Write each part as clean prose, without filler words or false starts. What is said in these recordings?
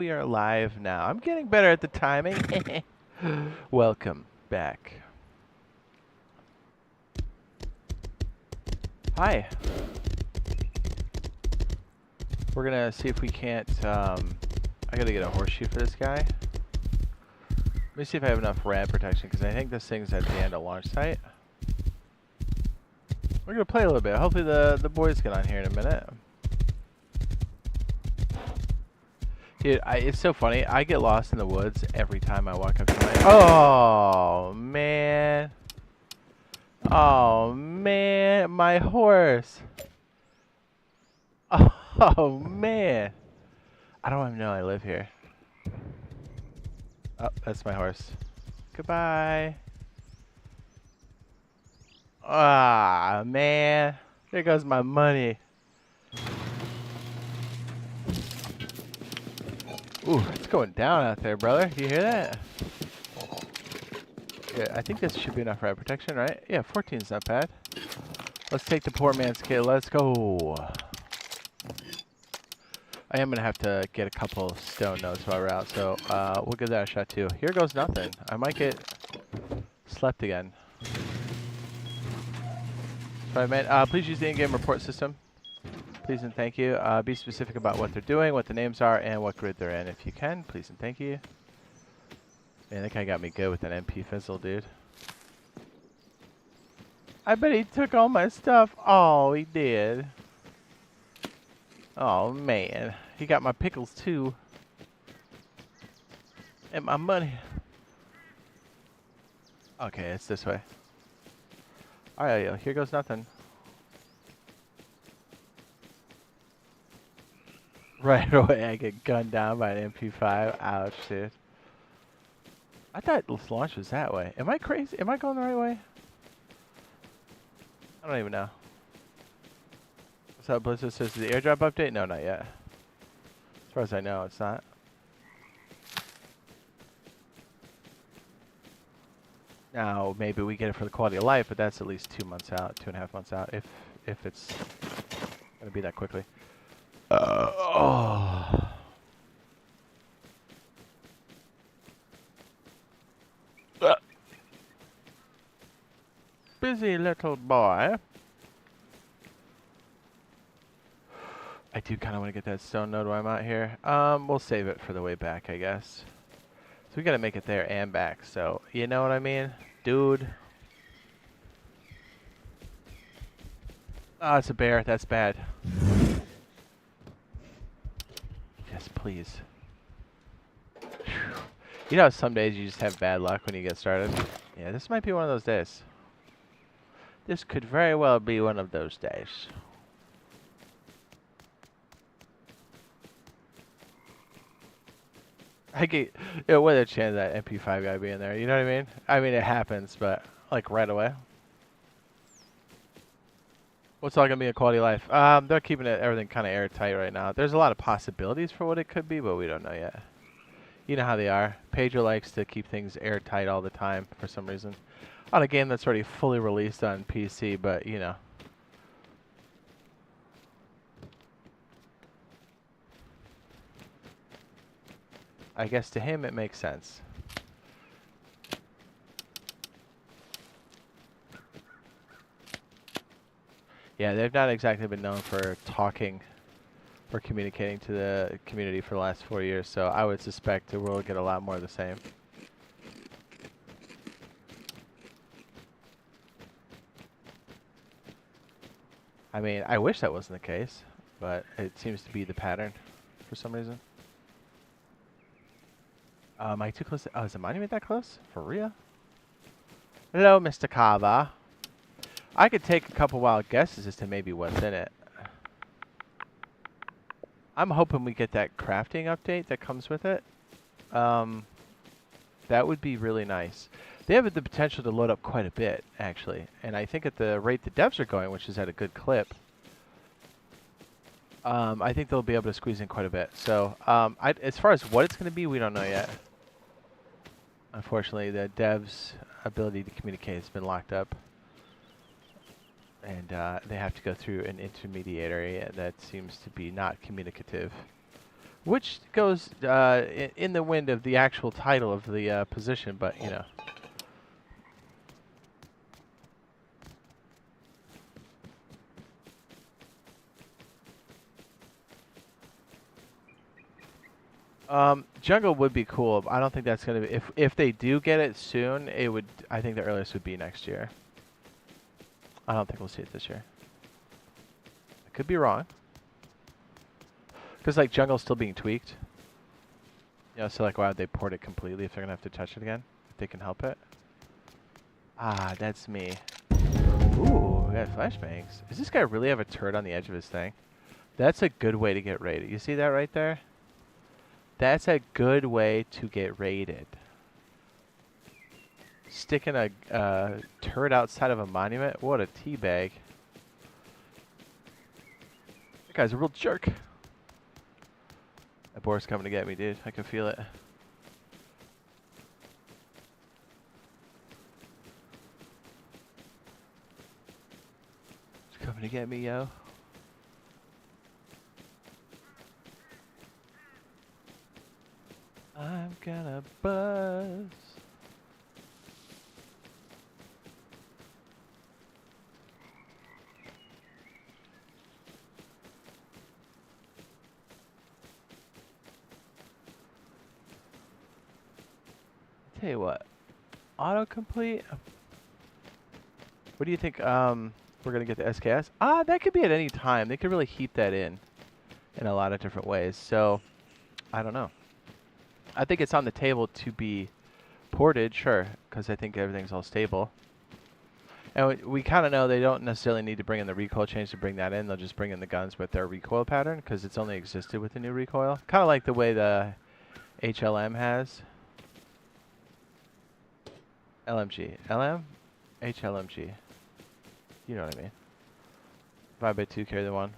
We are live now. I'm getting better at the timing. Welcome back. Hi. We're gonna see if we can't, I gotta get a horseshoe for this guy. Let me see if I have enough rad protection, because I think this thing's at the end of launch site. We're gonna play a little bit. Hopefully the boys get on here in a minute. Dude, it's so funny. I get lost in the woods every time I walk up to my... Oh, man. Oh, man. My horse. Oh, man. I don't even know I live here. Oh, that's my horse. Goodbye. Ah, man. There goes my money. Ooh, it's going down out there, brother. You hear that? Yeah, I think this should be enough rad protection, right? Yeah, 14's not bad. Let's take the poor man's kid. Let's go. I am going to have to get a couple stone nodes while we're out, so we'll give that a shot too. Here goes nothing. I might get slept again. All right, man. Please use the in-game report system. Please and thank you. Be specific about what they're doing, what the names are, and what grid they're in if you can. Please and thank you. Man, that guy got me good with an MP fizzle, dude. I bet he took all my stuff. Oh, he did. Oh, man. He got my pickles, too. And my money. Okay, it's this way. Alright, here goes nothing. Right away, I get gunned down by an MP5. Ouch, dude. I thought this launch was that way. Am I crazy? Am I going the right way? I don't even know. So Blizzard says the airdrop update? No, not yet. As far as I know, it's not. Now, maybe we get it for the quality of life, but that's at least 2 months out, 2.5 months out, if it's gonna be that quickly. Oh. Busy little boy. I do kind of want to get that stone node while I'm out here. We'll save it for the way back, I guess. So we gotta make it there and back, so you know what I mean? Dude. Oh, it's a bear. That's bad. Yes, please. Whew. You know, some days you just have bad luck when you get started. Yeah, this might be one of those days. This could very well be one of those days. I get, what a chance that MP5 guy being there. You know what I mean? I mean, it happens, but like right away. What's all gonna be a quality of life? They're keeping everything kind of airtight right now. There's a lot of possibilities for what it could be, but we don't know yet. You know how they are. Pedro likes to keep things airtight all the time for some reason. On a game that's already fully released on PC, but you know. I guess to him it makes sense. Yeah, they've not exactly been known for talking or communicating to the community for the last 4 years, so I would suspect that we'll get a lot more of the same. I mean, I wish that wasn't the case, but it seems to be the pattern for some reason. Am I too close? Oh, is the monument that close? For real? Hello, Mr. Kava. I could take a couple wild guesses as to maybe what's in it. I'm hoping we get that crafting update that comes with it. That would be really nice. They have the potential to load up quite a bit, actually. And I think at the rate the devs are going, which is at a good clip, I think they'll be able to squeeze in quite a bit. So as far as what it's going to be, we don't know yet. Unfortunately, the devs' ability to communicate has been locked up. And they have to go through an intermediary that seems to be not communicative which goes in the wind of the actual title of the position, but you know. Jungle would be cool. I don't think that's gonna be if they do get it soon. It would. I think the earliest would be next year. I don't think we'll see it this year. I could be wrong. Because like Jungle's still being tweaked. You know, so like why would they port it completely if they're gonna have to touch it again? If they can help it. Ah, that's me. Ooh, we got flashbangs. Does this guy really have a turret on the edge of his thing? That's a good way to get raided. You see that right there? That's a good way to get raided. Sticking a turret outside of a monument? What a teabag. That guy's a real jerk. That boar's coming to get me, dude. I can feel it. It's coming to get me, yo. I'm gonna buzz. Tell you what, autocomplete. What do you think? We're gonna get the SKS. Ah, that could be at any time. They could really heap that in a lot of different ways. So, I don't know. I think it's on the table to be ported, sure, because I think everything's all stable. And we kind of know they don't necessarily need to bring in the recoil change to bring that in. They'll just bring in the guns with their recoil pattern because it's only existed with the new recoil. Kind of like the way the HLM has. LMG. LM? HLMG. You know what I mean. 5x2 carry the one.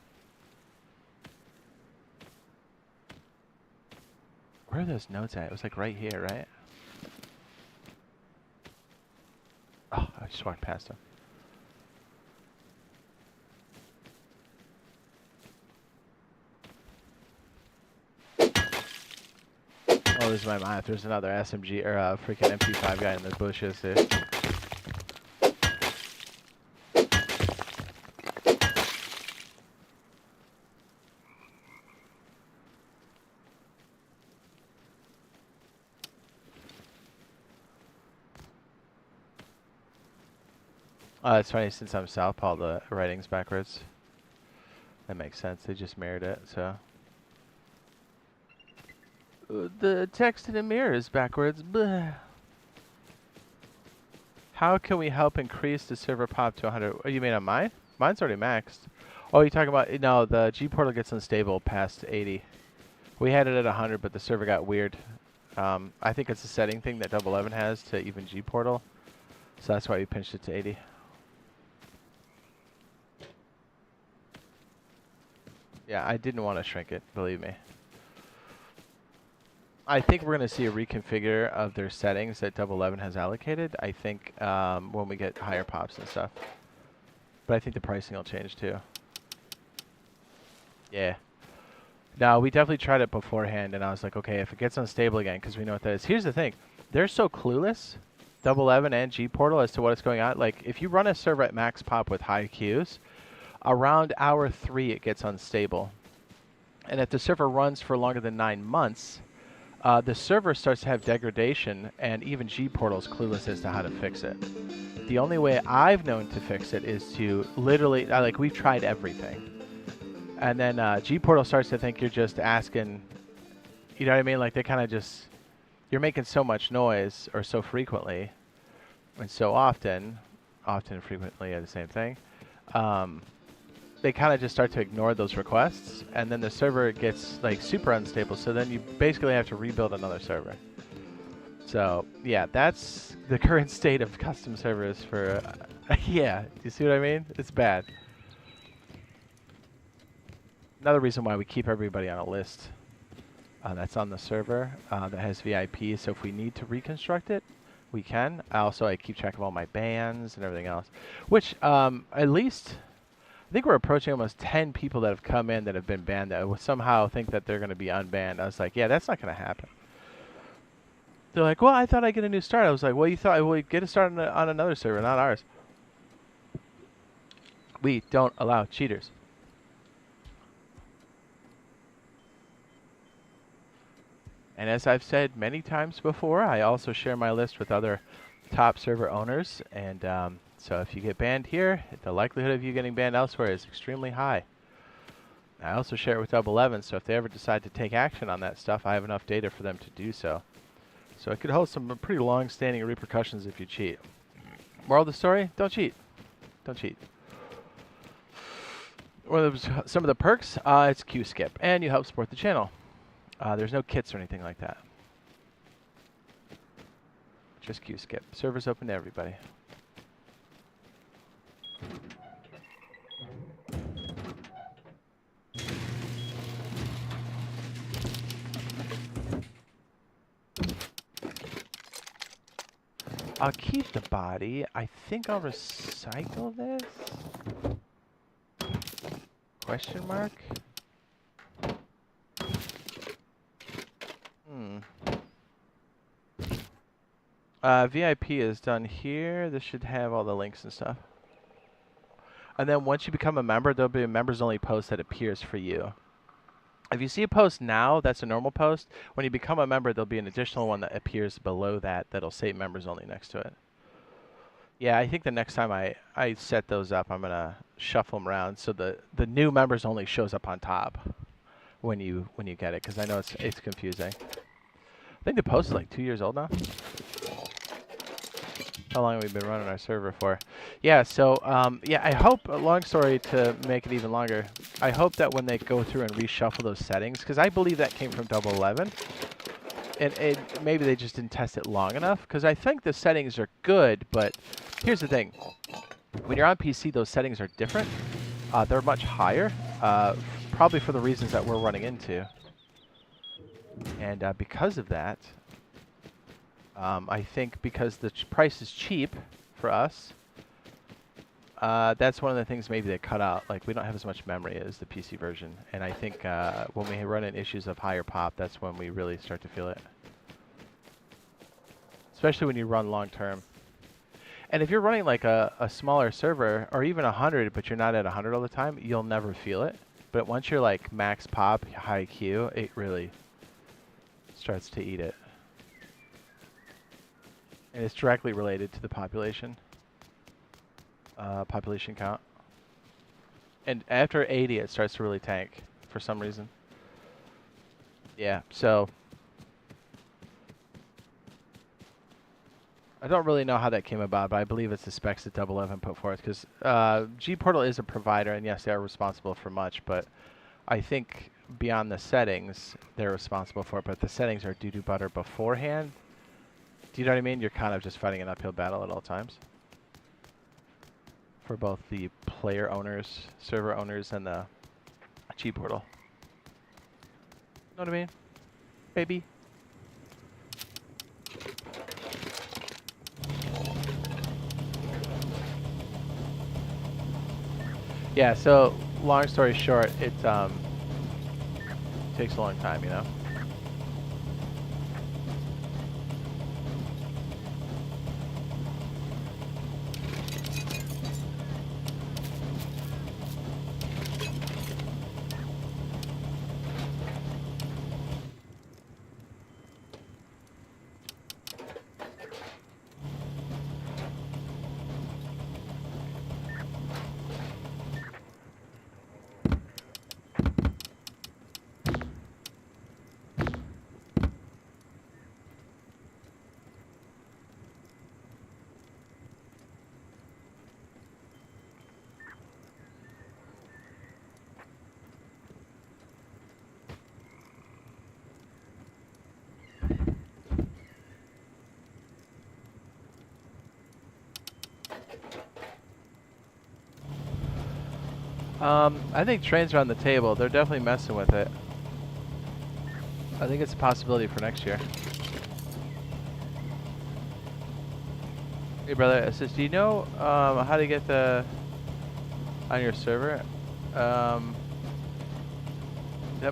Where are those notes at? It was like right here, right? Oh, I just walked past them. Oh, this is my mind. There's another SMG or a freaking MP5 guy in the bushes, dude. It's funny, since I'm southpaw, the writing's backwards. That makes sense. They just mirrored it, so. The text in the mirror is backwards. Bleh. How can we help increase the server pop to 100? Oh, you mean on mine? Mine's already maxed. Oh, you're talking about, no, the G portal gets unstable past 80. We had it at 100, but the server got weird. I think it's a setting thing that 11 has to even G portal. So that's why we pinched it to 80. Yeah, I didn't want to shrink it, believe me. I think we're going to see a reconfigure of their settings that 11 has allocated, I think, when we get higher pops and stuff. But I think the pricing will change too. Yeah. No, we definitely tried it beforehand, and I was like, okay, if it gets unstable again, because we know what that is. Here's the thing. They're so clueless, 11 and G Portal, as to what is going on. Like, if you run a server at max pop with high queues, around hour 3 it gets unstable. And if the server runs for longer than 9 months, the server starts to have degradation, and even G Portal's clueless as to how to fix it. The only way I've known to fix it is to literally, like, we've tried everything. And then G Portal starts to think you're just asking, you know what I mean? Like, they kind of just, you're making so much noise, or so frequently, and so often and frequently are the same thing. They kind of just start to ignore those requests, and then the server gets like super unstable, so then you basically have to rebuild another server. So yeah, that's the current state of custom servers for yeah, do you see what I mean? It's bad. Another reason why we keep everybody on a list that's on the server that has VIP, so if we need to reconstruct it, we can. Also, I keep track of all my bans and everything else, which at least I think we're approaching almost 10 people that have come in that have been banned that somehow think that they're going to be unbanned. I was like, yeah, that's not going to happen. They're like, well, I thought I'd get a new start. I was like, well, you thought we'd get a start on another server, not ours. We don't allow cheaters. And as I've said many times before, I also share my list with other top server owners. And so if you get banned here, the likelihood of you getting banned elsewhere is extremely high. I also share it with Double 11, so if they ever decide to take action on that stuff, I have enough data for them to do so. So it could hold some pretty long-standing repercussions if you cheat. Moral of the story, don't cheat. Don't cheat. One of some of the perks, it's queue skip, and you help support the channel. There's no kits or anything like that. Just queue skip. Server's open to everybody. I'll keep the body. I think I'll recycle this? Question mark? VIP is done here. This should have all the links and stuff. And then once you become a member, there'll be a members only post that appears for you. If you see a post now, that's a normal post. When you become a member, there'll be an additional one that appears below that that'll say members only next to it. Yeah, I think the next time I set those up, I'm gonna shuffle them around so the new members only shows up on top when you get it, because I know it's confusing. I think the post is like 2 years old now. How long have we been running our server for? Yeah, so, yeah, I hope, long story to make it even longer, I hope that when they go through and reshuffle those settings, because I believe that came from Double 11, and maybe they just didn't test it long enough, because I think the settings are good, but here's the thing. When you're on PC, those settings are different. They're much higher, probably for the reasons that we're running into. And because of that, I think because the price is cheap for us, that's one of the things maybe they cut out. Like, we don't have as much memory as the PC version. And I think when we run into issues of higher pop, that's when we really start to feel it. Especially when you run long term. And if you're running like a smaller server, or even 100, but you're not at 100 all the time, you'll never feel it. But once you're like max pop, high Q, it really starts to eat it. And it's directly related to the population count. And after 80, it starts to really tank for some reason. Yeah, so I don't really know how that came about, but I believe it's the specs that Double 11 put forth, because G-Portal is a provider, and yes, they are responsible for much, but I think beyond the settings, they're responsible for it, but the settings are doo-doo butter beforehand. Do you know what I mean? You're kind of just fighting an uphill battle at all times. For both the player owners, server owners, and the G-Portal. Know what I mean? Baby. Yeah, so long story short, it takes a long time, you know? I think trains are on the table. They're definitely messing with it. I think it's a possibility for next year. Hey brother, it says, do you know how to get the on your server. That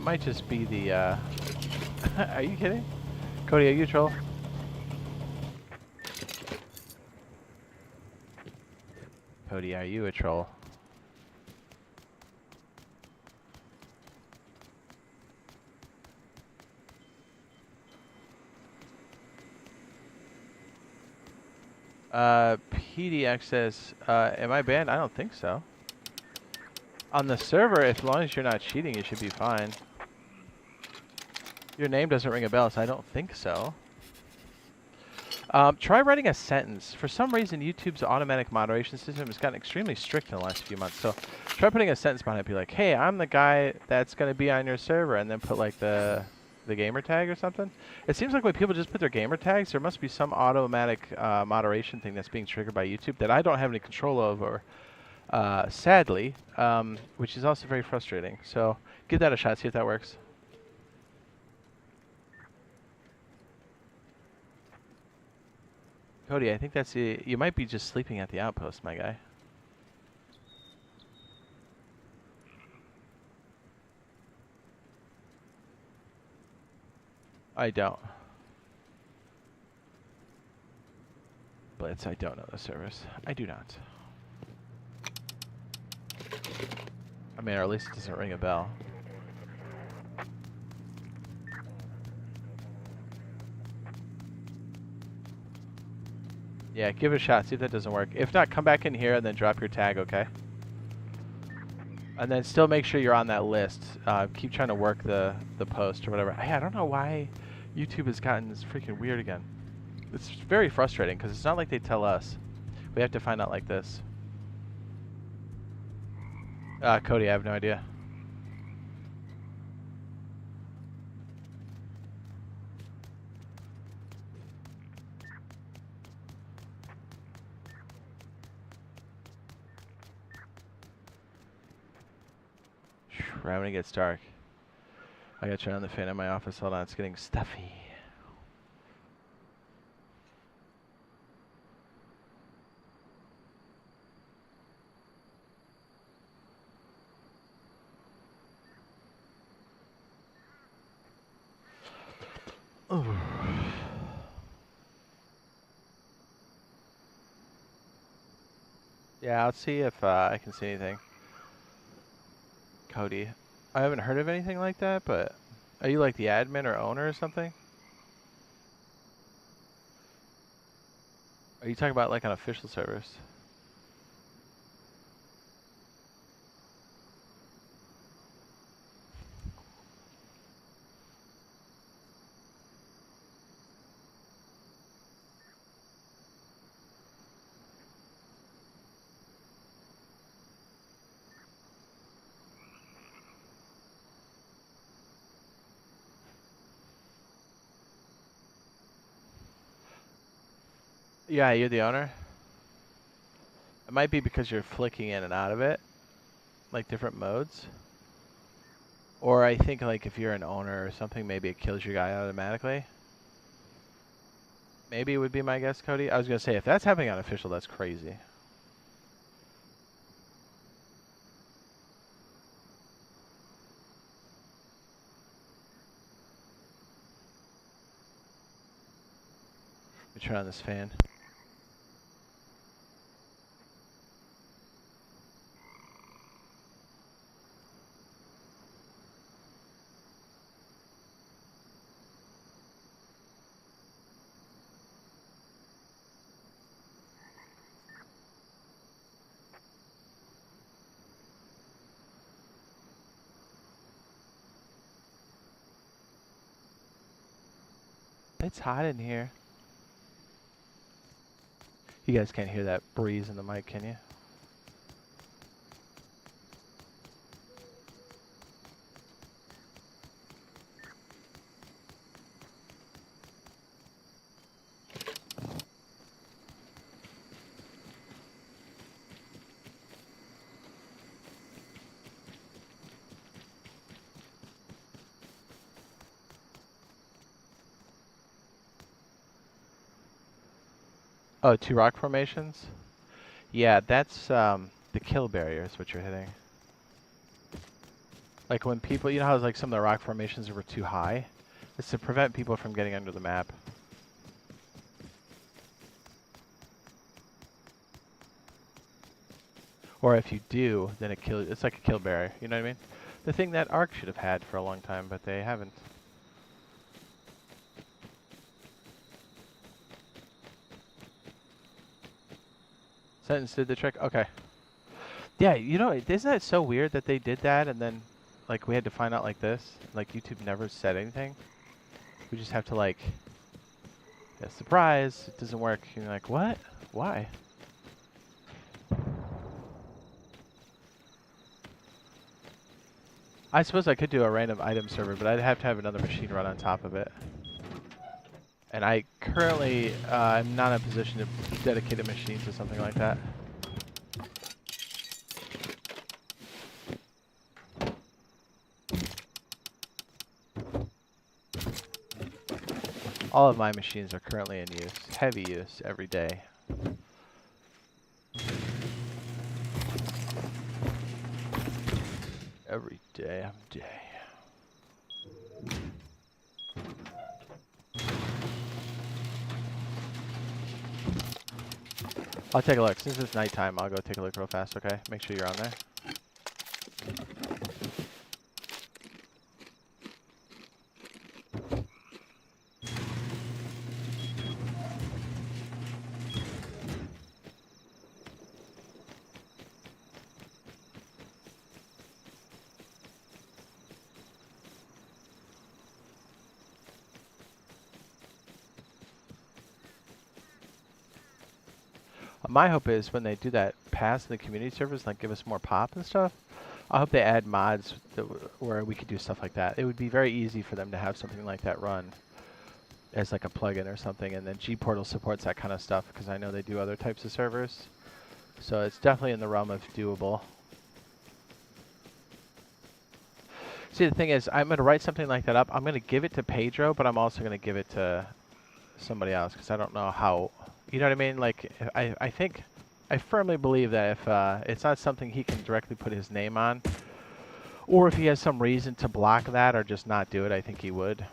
might just be the. Are you kidding? Cody, are you a troll? Cody, are you a troll? PDX says, am I banned? I don't think so. On the server, as long as you're not cheating, you should be fine. Your name doesn't ring a bell, so I don't think so. Try writing a sentence. For some reason, YouTube's automatic moderation system has gotten extremely strict in the last few months. So try putting a sentence behind it. Be like, hey, I'm the guy that's going to be on your server. And then put like the gamer tag or something. It seems like when people just put their gamer tags, there must be some automatic moderation thing that's being triggered by YouTube that I don't have any control over, sadly, which is also very frustrating. So give that a shot. See if that works. Cody, I think that's the... You might be just sleeping at the outpost, my guy. I don't. Blitz, I don't know the servers. I do not. I mean, or at least it doesn't ring a bell. Yeah, give it a shot. See if that doesn't work. If not, come back in here and then drop your tag, okay? And then still make sure you're on that list. Keep trying to work the post or whatever. Hey, I don't know why YouTube has gotten this freaking weird again. It's very frustrating because it's not like they tell us. We have to find out like this. Cody, I have no idea. Right when it gets dark. I gotta turn on the fan in my office. Hold on, it's getting stuffy. Ooh. Yeah, I'll see if I can see anything. Cody, I haven't heard of anything like that, but are you like the admin or owner or something? Are you talking about like on official servers? Yeah, you're the owner. It might be because you're flicking in and out of it, like different modes. Or I think like if you're an owner or something, maybe it kills your guy automatically. Maybe it would be my guess, Cody. I was gonna say if that's happening on official, that's crazy. Let me turn on this fan. It's hot in here. You guys can't hear that breeze in the mic, can you? Oh, two rock formations? Yeah, that's The kill barrier is what you're hitting. Like when people, you know how like some of the rock formations were too high? It's to prevent people from getting under the map. Or if you do, then it's like a kill barrier, you know what I mean? The thing that Ark should have had for a long time, but they haven't. Sentence did the trick? Okay. Yeah, you know, isn't that so weird that they did that and then, like, we had to find out like this? Like, YouTube never said anything. We just have to, like, yeah, surprise, it doesn't work. You're like, what? Why? I suppose I could do a random item server, but I'd have to have another machine run on top of it. And I currently am not in a position to dedicate a machine to something like that. All of my machines are currently in use, heavy use, every day. Every damn day. I'll take a look. Since it's nighttime, I'll go take a look real fast, okay? Make sure you're on there. My hope is when they do that pass in the community servers, like give us more pop and stuff, I hope they add mods where we could do stuff like that. It would be very easy for them to have something like that run as like a plugin or something, and then Gportal supports that kind of stuff because I know they do other types of servers. So it's definitely in the realm of doable. See, the thing is, I'm going to write something like that up. I'm going to give it to Pedro, but I'm also going to give it to somebody else because I don't know how. You know what I mean? Like, I firmly believe that if it's not something he can directly put his name on, or if he has some reason to block that or just not do it, I think he would.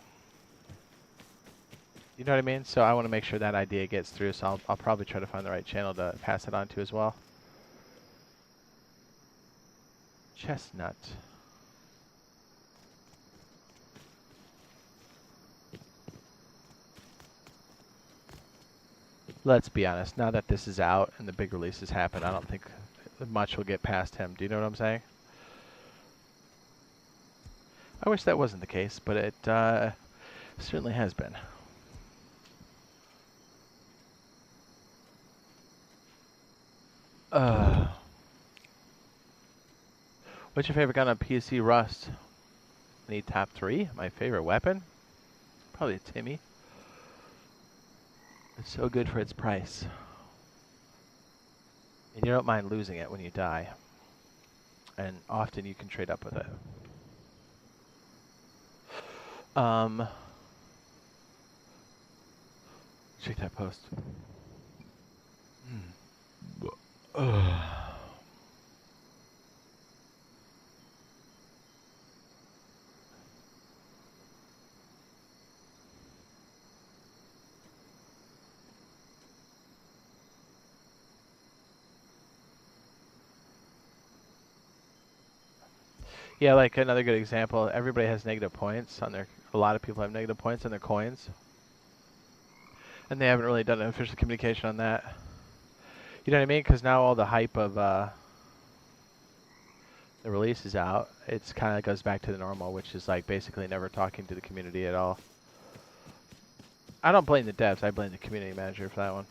You know what I mean? So I want to make sure that idea gets through, so I'll probably try to find the right channel to pass it on to as well. Chestnut. Let's be honest, now that this is out and the big releases happen, I don't think much will get past him. Do you know what I'm saying? I wish that wasn't the case, but it certainly has been. What's your favorite gun on PC? Rust. I need top 3. My favorite weapon? Probably a Timmy. It's so good for its price. And you don't mind losing it when you die. And often you can trade up with it. Check that post. Yeah, like another good example, everybody has negative points on their, a lot of people have negative points on their coins. And they haven't really done an official communication on that. You know what I mean? Because now all the hype of the release is out. It's kind of goes back to the normal, which is like basically never talking to the community at all. I don't blame the devs. I blame the community manager for that one.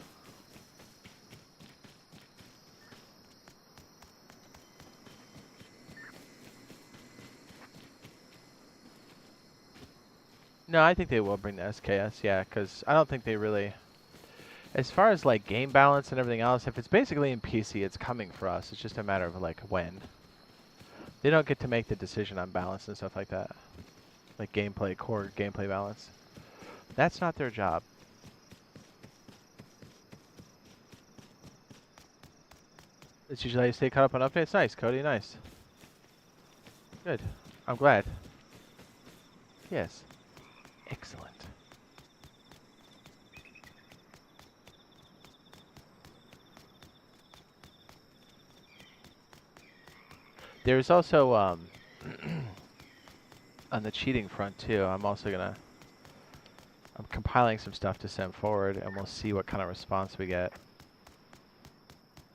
No, I think they will bring the SKS, yeah, because I don't think they really... As far as like game balance and everything else, if it's basically in PC, it's coming for us. It's just a matter of like when. They don't get to make the decision on balance and stuff like that. Like gameplay, core gameplay balance. That's not their job. It's usually how you stay caught up on updates. Nice, Cody. Nice. Good. I'm glad. Yes. Excellent. There's also on the cheating front too. I'm compiling some stuff to send forward, and we'll see what kind of response we get.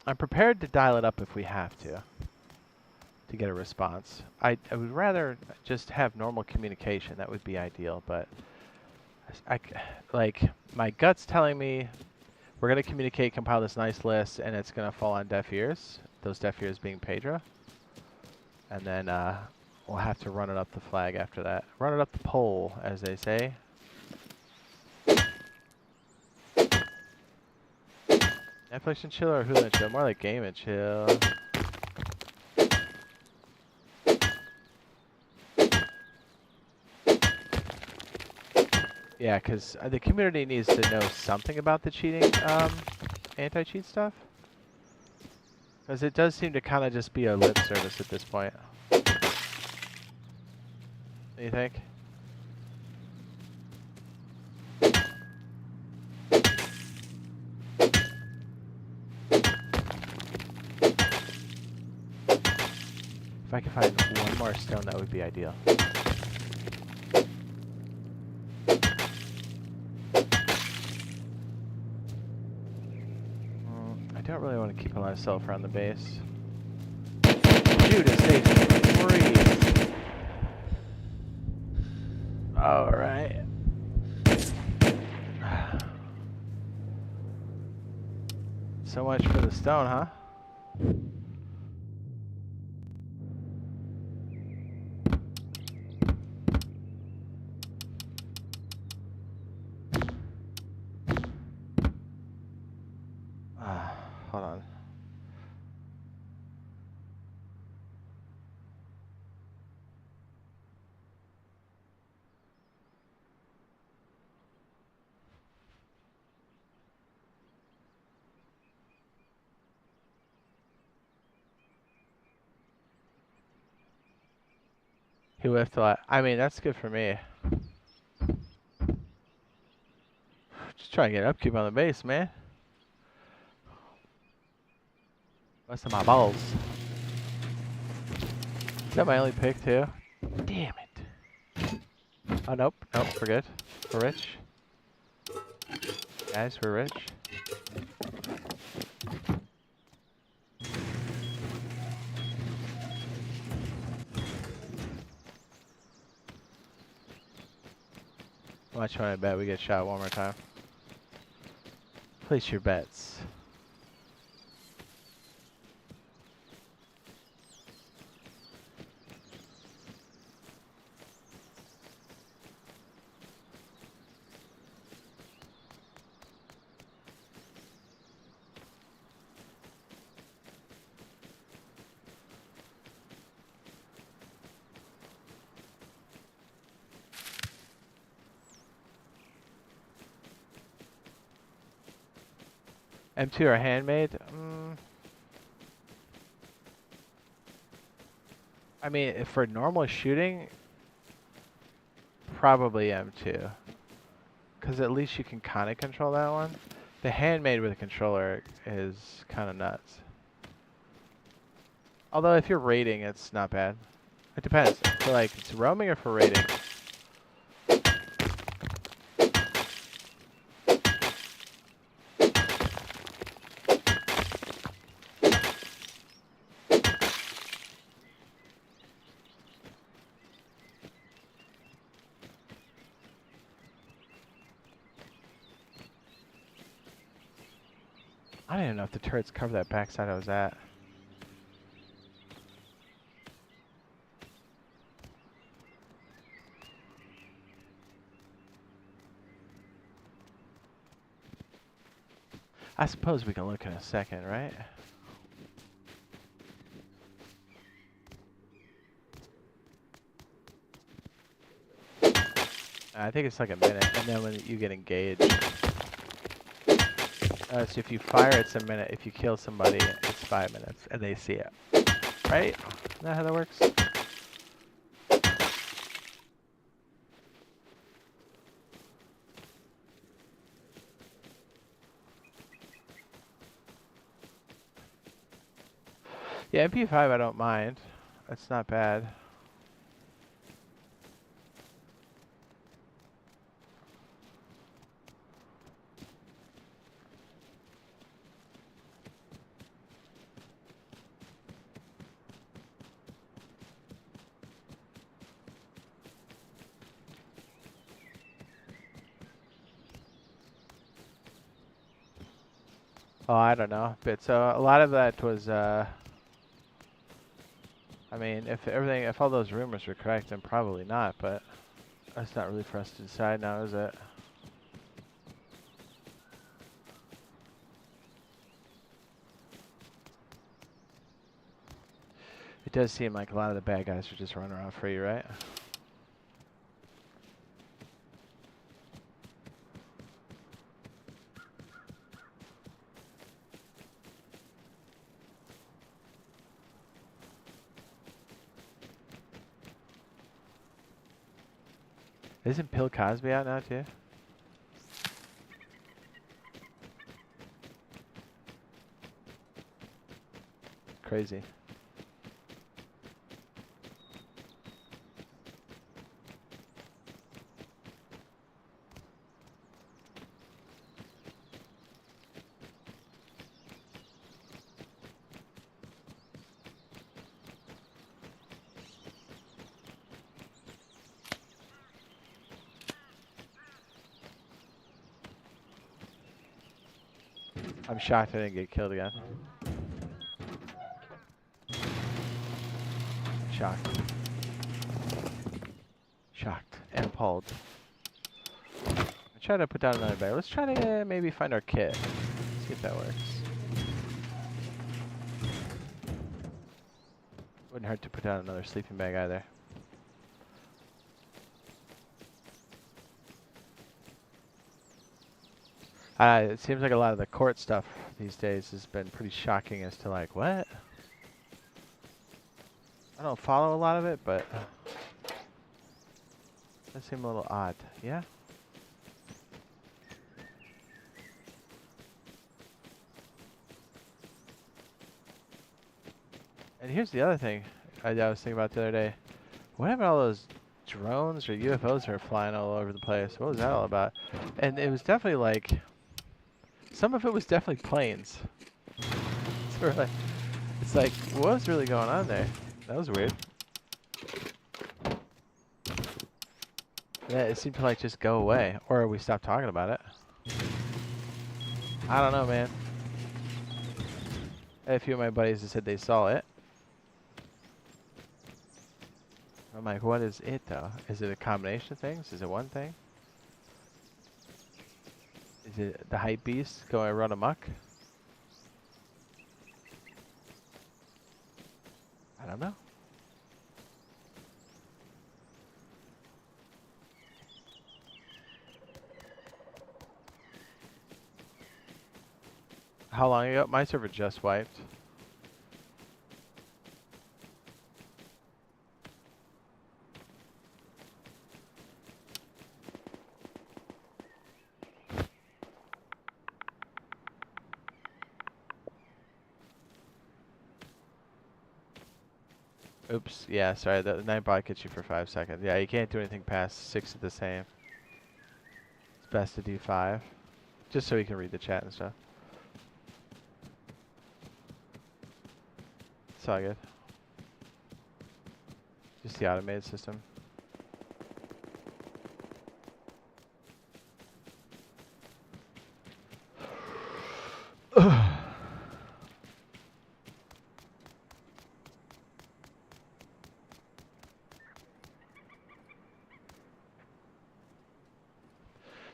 I'm prepared to dial it up if we have to get a response. I would rather just have normal communication. That would be ideal, but like my gut's telling me we're gonna communicate, compile this nice list, and it's gonna fall on deaf ears. Those deaf ears being Pedro, and then we'll have to run it up the flag after that. Run it up the pole, as they say. Netflix and chill or Hulu and chill? More like game and chill. Yeah, because the community needs to know something about the cheating, anti-cheat stuff. Because it does seem to kind of just be a lip service at this point. What do you think? If I could find one more stone, that would be ideal. I don't really want to keep a lot of self around the base. Shoot, it stays free. Alright. So much for the stone, huh? Hold on. He whiffed a lot. I mean, that's good for me. Just trying to get upkeep on the base, man. Rest of my balls. Is that my only pick, too? Damn it. Oh, nope. Nope, we're good. We're rich. Guys, we're rich. Watch when I bet we get shot one more time. Place your bets. M2 or handmade? I mean, if for normal shooting, probably M2. Because at least you can kind of control that one. The handmade with a controller is kind of nuts. Although if you're raiding, it's not bad. It depends. For like, it's roaming or for raiding? I don't even know if the turrets cover that backside I was at. I suppose we can look in a second, right? I think it's like a minute, and then when you get engaged. So if you fire, it's a minute. If you kill somebody, it's 5 minutes, and they see it. Right? Isn't that how that works? Yeah, MP5 I don't mind. That's not bad. Oh, I don't know. But so a lot of that was, I mean, if all those rumors were correct, then probably not, but that's not really for us to decide now, is it? It does seem like a lot of the bad guys are just running around free, right? Isn't Bill Cosby out now, too? Crazy. I'm shocked I didn't get killed again. Shocked. Shocked and appalled. I try to put down another bag. Let's try to maybe find our kit. See if that works. Wouldn't hurt to put down another sleeping bag either. It seems like a lot of the court stuff these days has been pretty shocking as to like, what? I don't follow a lot of it, but that seems a little odd. Yeah? And here's the other thing I was thinking about the other day. What happened to all those drones or UFOs that are flying all over the place? What was that all about? And it was definitely like, some of it was definitely planes. It's like, what was really going on there? That was weird. Yeah, it seemed to like just go away, or we stopped talking about it. I don't know, man. I had a few of my buddies that said they saw it. I'm like, what is it though? Is it a combination of things? Is it one thing? Is it the hype beast going run amok? I don't know. How long ago? My server just wiped. Oops. Yeah, sorry. The Nightbot gets you for 5 seconds. Yeah, you can't do anything past 6 of the same. It's best to do 5. Just so you can read the chat and stuff. It's all good. Just the automated system.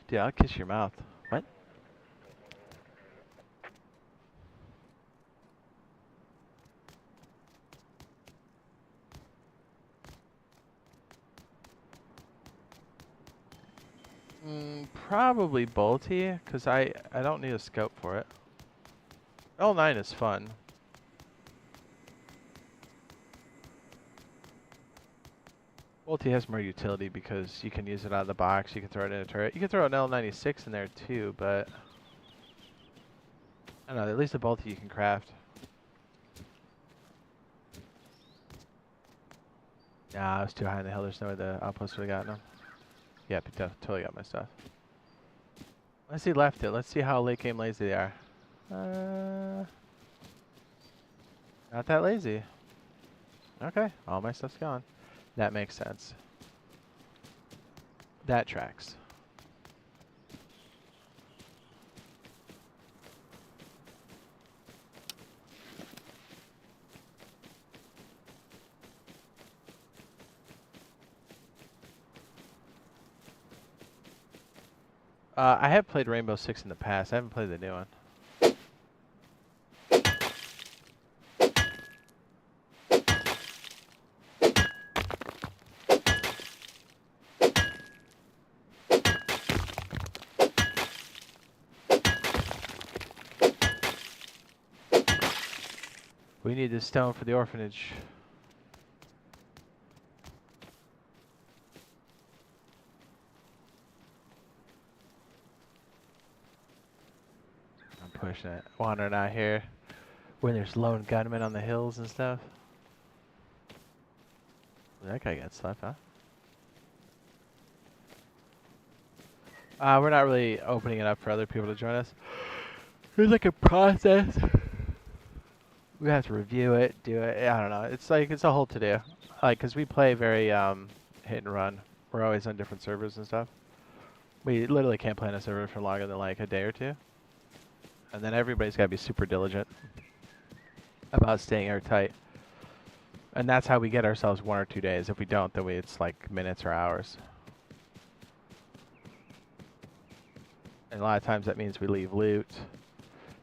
Dude, I'll kiss your mouth. What? Probably bolty, because I don't need a scope for it. L9 is fun. Bolty has more utility because you can use it out of the box, you can throw it in a turret. You can throw an L96 in there too, but I don't know, at least a bolty you can craft. Nah, I was too high in the hill, there's no way the outpost would have gotten him. Yep, he totally got my stuff. Unless he left it, let's see how late game lazy they are. Not that lazy. Okay, all my stuff's gone. That makes sense. That tracks. I have played Rainbow Six in the past. I haven't played the new one. We need this stone for the orphanage. I'm pushing it. Wandering out here when there's lone gunmen on the hills and stuff. That guy got slept, huh? We're not really opening it up for other people to join us. There's like a process. We have to review it, do it. I don't know. It's like, it's a whole to-do. Like, because we play very hit and run. We're always on different servers and stuff. We literally can't play on a server for longer than like a day or two. And then everybody's got to be super diligent about staying airtight. And that's how we get ourselves 1 or 2 days. If we don't, then it's like minutes or hours. And a lot of times that means we leave loot.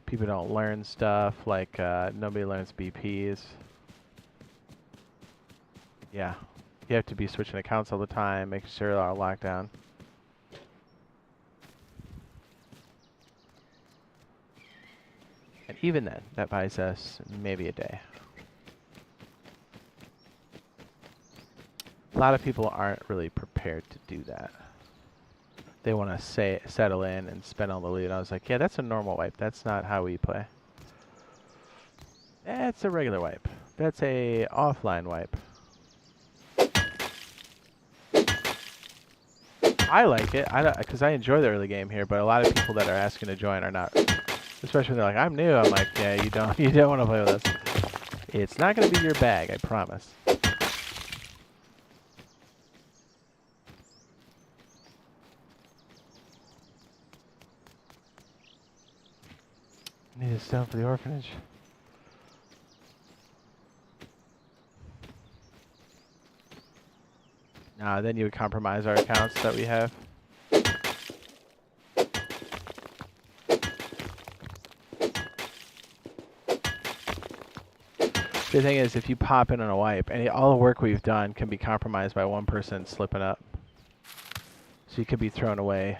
People don't learn stuff, like nobody learns BPs. Yeah, you have to be switching accounts all the time, making sure they're all locked down. And even then, that buys us maybe a day. A lot of people aren't really prepared to do that. They want to settle in and spend all the loot. I was like, yeah, that's a normal wipe. That's not how we play. That's a regular wipe. That's a offline wipe. I like it, because I enjoy the early game here, but a lot of people that are asking to join are not. Especially when they're like, I'm new. I'm like, yeah, you don't want to play with us. It's not going to be your bag, I promise. Need a stone for the orphanage. Nah, then you would compromise our accounts that we have. The thing is, if you pop in on a wipe, all the work we've done can be compromised by one person slipping up. So you could be thrown away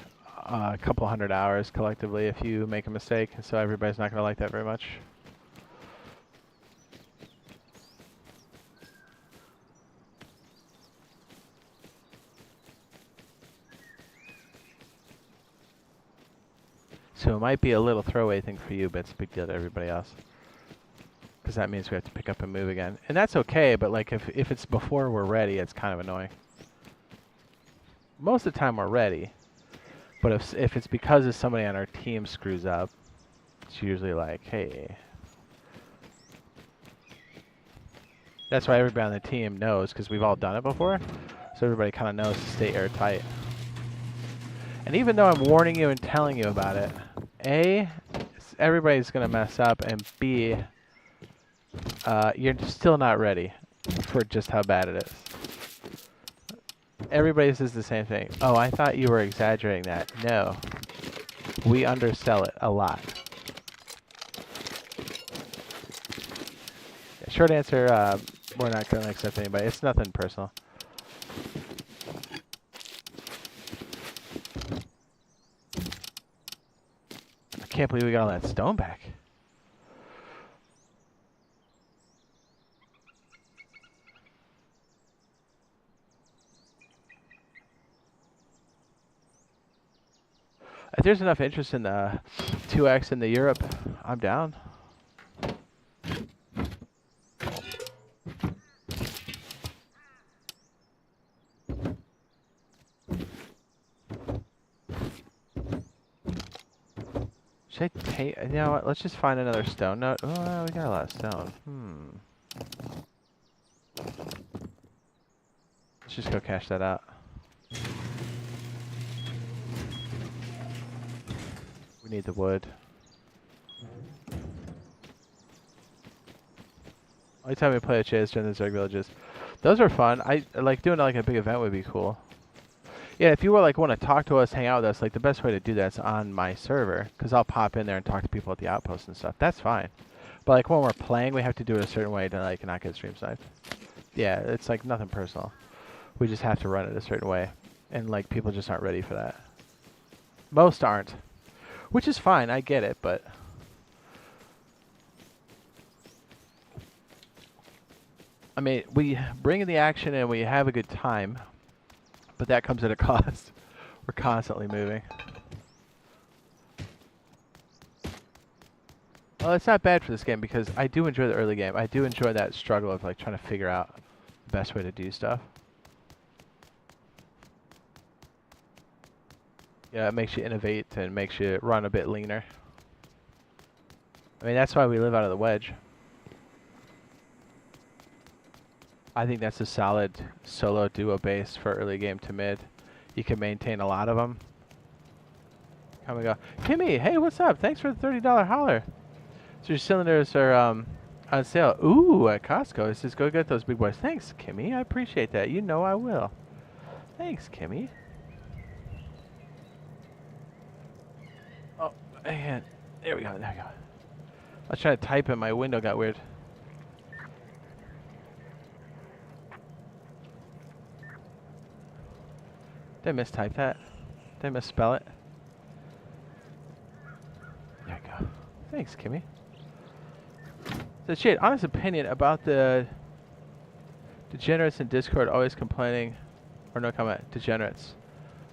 a couple 100 hours collectively if you make a mistake, so everybody's not going to like that very much. So it might be a little throwaway thing for you, but it's a big deal to everybody else. Because that means we have to pick up and move again. And that's okay, but like if it's before we're ready, it's kind of annoying. Most of the time we're ready. But if it's because of somebody on our team screws up, it's usually like, hey. That's why everybody on the team knows, because we've all done it before. So everybody kind of knows to stay airtight. And even though I'm warning you and telling you about it, A, everybody's going to mess up, and B, you're still not ready for just how bad it is. Everybody says the same thing. Oh, I thought you were exaggerating that. No. We undersell it a lot. Yeah, short answer, we're not going to accept anybody. It's nothing personal. can't believe we got all that stone back. If there's enough interest in the 2X in the Europe, I'm down. Should I take? You know what? Let's just find another stone node. Oh, we got a lot of stone. Let's just go cash that out. We need the wood. Only time we play with Jade is during the Zerg villages. Those are fun. I like doing like a big event would be cool. Yeah, if you were like want to talk to us, hang out with us, like the best way to do that's on my server, because I'll pop in there and talk to people at the outpost and stuff. That's fine. But like when we're playing, we have to do it a certain way to like not get stream sniped. Yeah, it's like nothing personal. We just have to run it a certain way, and like people just aren't ready for that. Most aren't, which is fine. I get it, but I mean, we bring in the action and we have a good time, but that comes at a cost. We're constantly moving. Well, it's not bad for this game because I do enjoy the early game. I do enjoy that struggle of like trying to figure out the best way to do stuff. Yeah, it makes you innovate and makes you run a bit leaner. I mean, that's why we live out of the wedge. I think that's a solid solo duo base for early game to mid. You can maintain a lot of them. Come and go. Kimmy, hey, what's up? Thanks for the $30 holler. So your cylinders are on sale. Ooh, at Costco. It says go get those big boys. Thanks, Kimmy. I appreciate that. You know I will. Thanks, Kimmy. Oh, man. There we go. There we go. I was trying to type and my window got weird. Did I mistype that? Did I misspell it? There we go. Thanks, Kimmy. So, Jade, honest opinion about the degenerates in Discord always complaining, or no comment, degenerates.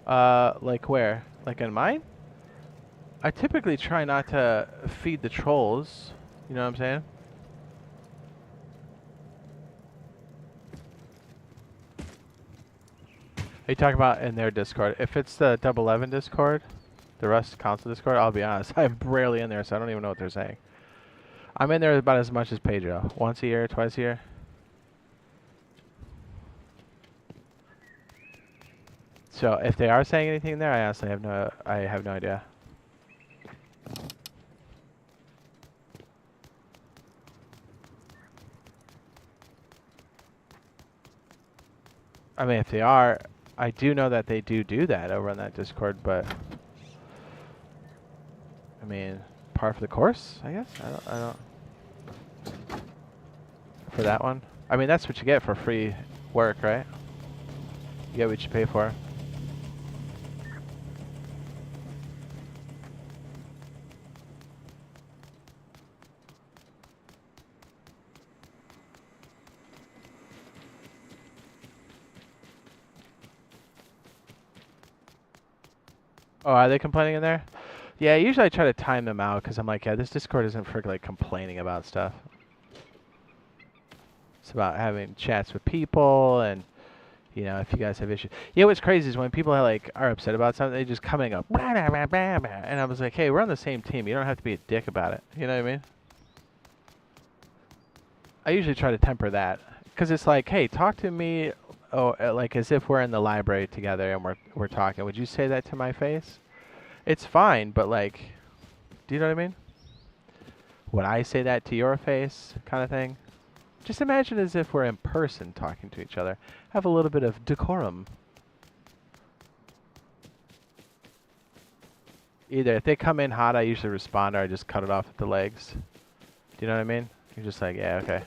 Like where? Like in mine? I typically try not to feed the trolls. You know what I'm saying? Are you talking about in their Discord? If it's the 11 Discord, the Rust Council Discord, I'll be honest, I'm rarely in there, so I don't even know what they're saying. I'm in there about as much as Pedro. Once a year, twice a year. So if they are saying anything there, I honestly have no idea. I mean, if they are, I do know that they do that over on that Discord, but I mean, par for the course, I guess. I don't. For that one, I mean, that's what you get for free work, right? You get what you pay for. Oh, are they complaining in there? Yeah, usually I try to time them out because I'm like, yeah, this Discord isn't for like complaining about stuff. It's about having chats with people and, you know, if you guys have issues. Yeah, what's crazy is when people are upset about something, they just come and go, blah, blah, blah, blah, blah. And I was like, hey, we're on the same team. You don't have to be a dick about it. You know what I mean? I usually try to temper that because it's like, hey, talk to me. Oh, like as if we're in the library together and we're talking. Would you say that to my face? It's fine, but like, do you know what I mean? Would I say that to your face, kind of thing? Just imagine as if we're in person talking to each other. Have a little bit of decorum. Either if they come in hot, I usually respond, or I just cut it off at the legs. Do you know what I mean? You're just like, yeah, okay.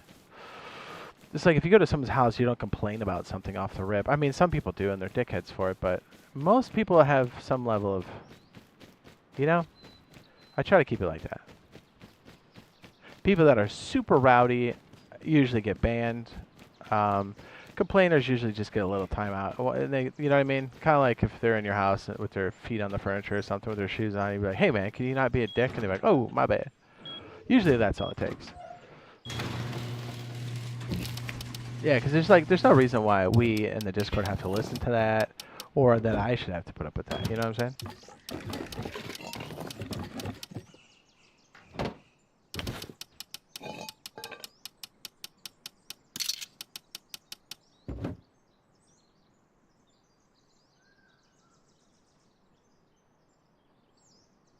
It's like if you go to someone's house, you don't complain about something off the rip. I mean, some people do, and they're dickheads for it, but most people have some level of, you know? I try to keep it like that. People that are super rowdy usually get banned. Complainers usually just get a little timeout. And they, you know what I mean? Kind of like if they're in your house with their feet on the furniture or something with their shoes on, you'd be like, hey man, can you not be a dick? And they're like, oh, my bad. Usually that's all it takes. Yeah, because there's no reason why we in the Discord have to listen to that, or that I should have to put up with that. You know what I'm saying?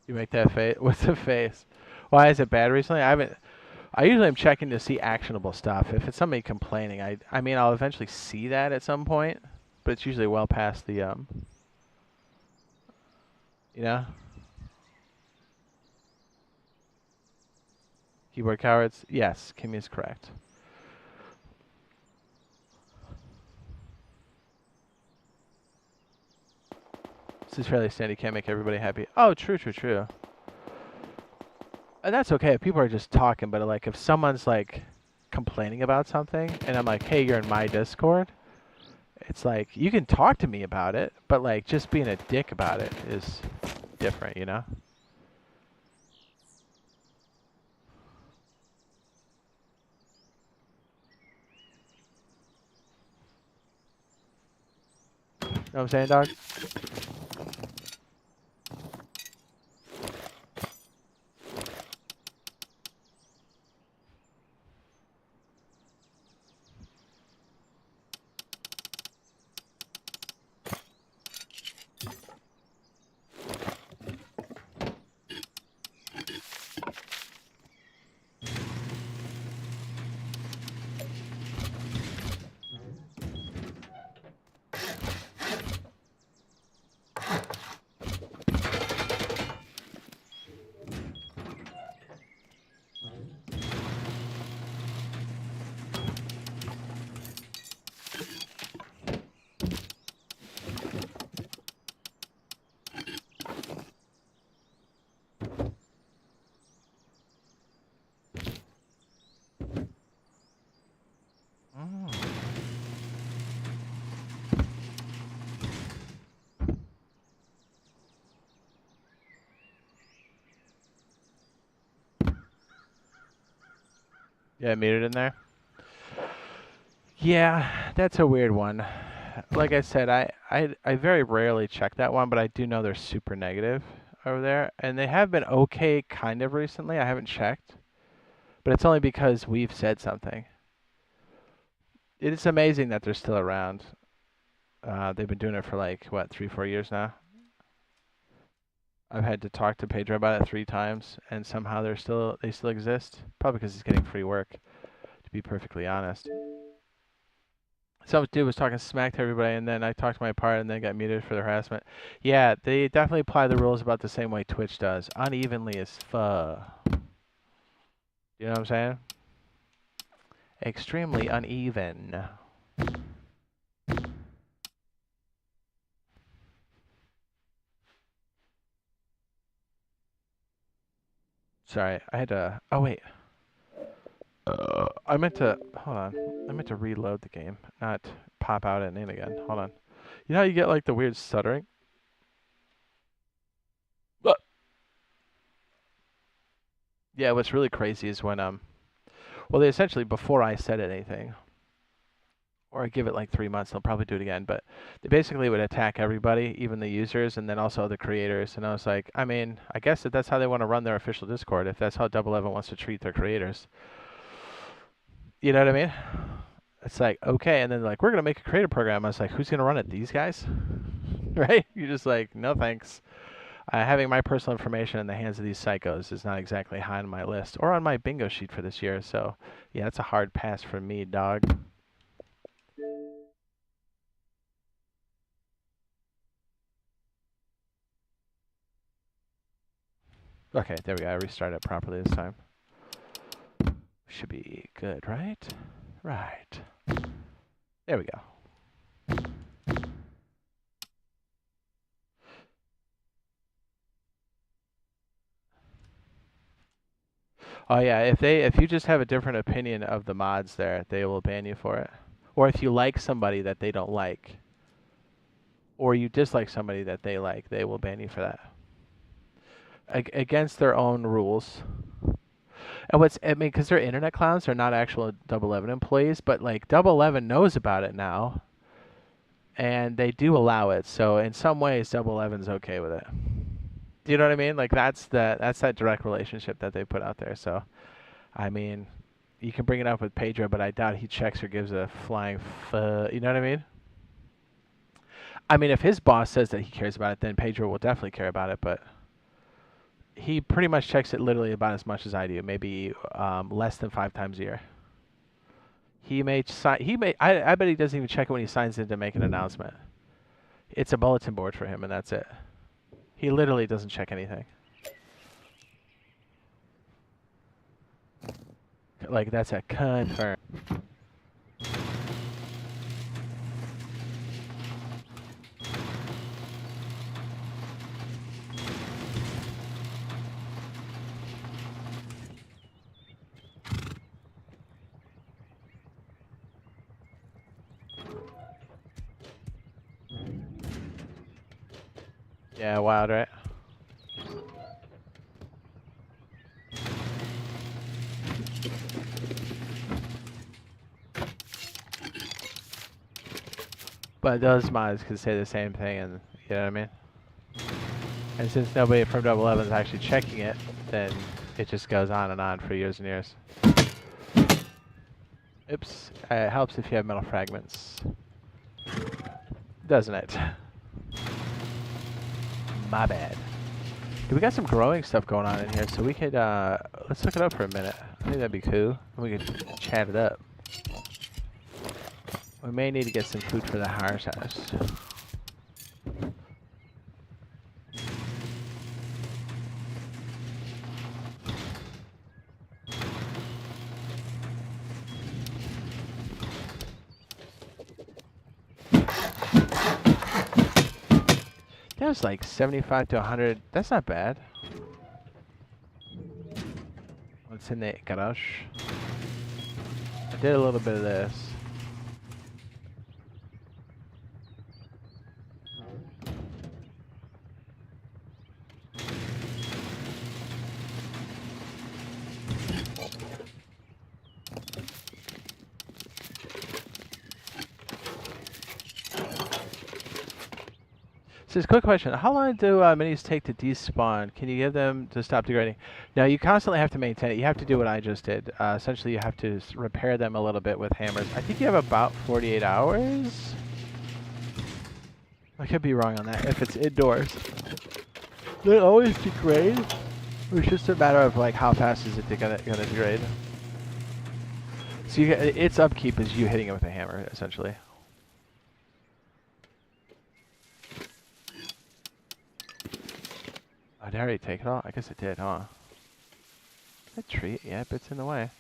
You make that face? What's the face? Why is it bad recently? I usually am checking to see actionable stuff. If it's somebody complaining, I mean, I'll eventually see that at some point, but it's usually well past the you know, keyboard cowards. Yes, Kimmy is correct. This is fairly standard. Can't make everybody happy. Oh, true, true, true. And that's okay if people are just talking, but like if someone's like complaining about something and I'm like, hey, you're in my Discord, it's like you can talk to me about it, but like just being a dick about it is different, you know? You know what I'm saying, dog? Yeah, muted in there. Yeah, that's a weird one. Like I said, I very rarely check that one, but I do know they're super negative over there, and they have been okay kind of recently. I haven't checked, but it's only because we've said something. It is amazing that they're still around. They've been doing it for like what, 3-4 years now. I've had to talk to Pedro about it 3 times, and somehow they still exist. Probably because he's getting free work, to be perfectly honest. Some dude was talking smack to everybody, and then I talked my part, and then got muted for the harassment. Yeah, they definitely apply the rules about the same way Twitch does, unevenly as fuck. You know what I'm saying? Extremely uneven. Sorry, I had to. Oh wait. I meant to. Hold on. I meant to reload the game, not pop out and in again. Hold on. You know how you get like the weird stuttering? Yeah, what's really crazy is when well, they essentially before I said anything, or I give it like 3 months, they'll probably do it again. But they basically would attack everybody, even the users, and then also the creators. And I was like, I mean, I guess that's how they want to run their official Discord. If that's how Double Eleven wants to treat their creators, you know what I mean? It's like okay, and then they're like, we're gonna make a creator program. I was like, who's gonna run it? These guys, right? You're just like, no thanks. Having my personal information in the hands of these psychos is not exactly high on my list or on my bingo sheet for this year. So, yeah, it's a hard pass for me, dog. Okay, there we go. I restarted it properly this time. Should be good, right? Right. There we go. Oh yeah, if you just have a different opinion of the mods there, they will ban you for it. Or if you like somebody that they don't like, or you dislike somebody that they like, they will ban you for that. Against their own rules. And I mean, because they're internet clowns, they're not actual Double 11 employees, but like Double 11 knows about it now, and they do allow it. So in some ways, Double 11's okay with it. Do you know what I mean? Like that's that direct relationship that they put out there. So, I mean, you can bring it up with Pedro, but I doubt he checks or gives a flying you know what I mean? I mean, if his boss says that he cares about it, then Pedro will definitely care about it, but he pretty much checks it literally about as much as I do, maybe less than 5 times a year. He may sign. I bet he doesn't even check it when he signs in to make an announcement. It's a bulletin board for him, and that's it. He literally doesn't check anything. Like that's a confirm. Yeah, wild, right? But those mods can say the same thing, and you know what I mean? And since nobody from Double 11 is actually checking it, then it just goes on and on for years and years. Oops. It helps if you have metal fragments. Doesn't it? My bad. We got some growing stuff going on in here, so we could, let's look it up for a minute. I think that'd be cool. We could chat it up. We may need to get some food for the house. That was like 75 to 100. That's not bad. What's in the garage? I did a little bit of this. So, quick question: how long do minis take to despawn? Can you give them to stop degrading? No, you constantly have to maintain it. You have to do what I just did. Essentially, you have to repair them a little bit with hammers. I think you have about 48 hours. I could be wrong on that. If it's indoors, they always degrade. It's just a matter of like how fast is it gonna degrade. So its upkeep is you hitting it with a hammer, essentially. Oh, did I already take it all? I guess it did, huh? That tree, yep, it's in the way.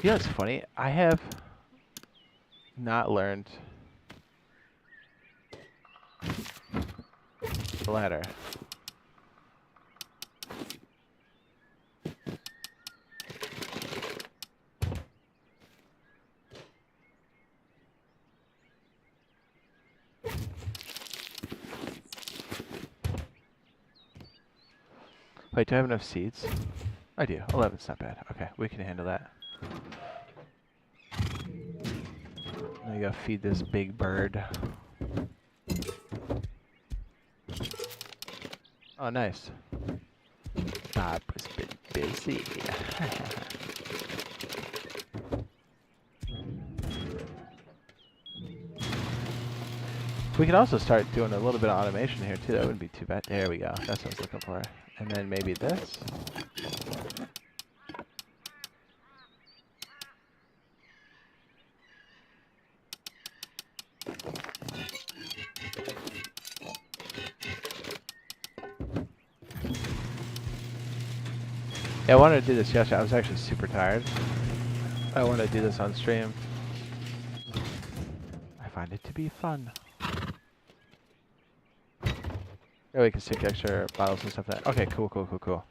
You know what's funny? I have not learned the ladder. Wait, do I have enough seeds? I do. 11's not bad. Okay, we can handle that. Now you gotta feed this big bird. Oh, nice. Bob has been busy. We could also start doing a little bit of automation here too. That wouldn't be too bad. There we go. That's what I was looking for. And then maybe this. Yeah, I wanted to do this yesterday. I was actually super tired. I wanted to do this on stream. I find it to be fun. Yeah, we can stick extra bottles and stuff. Okay, cool.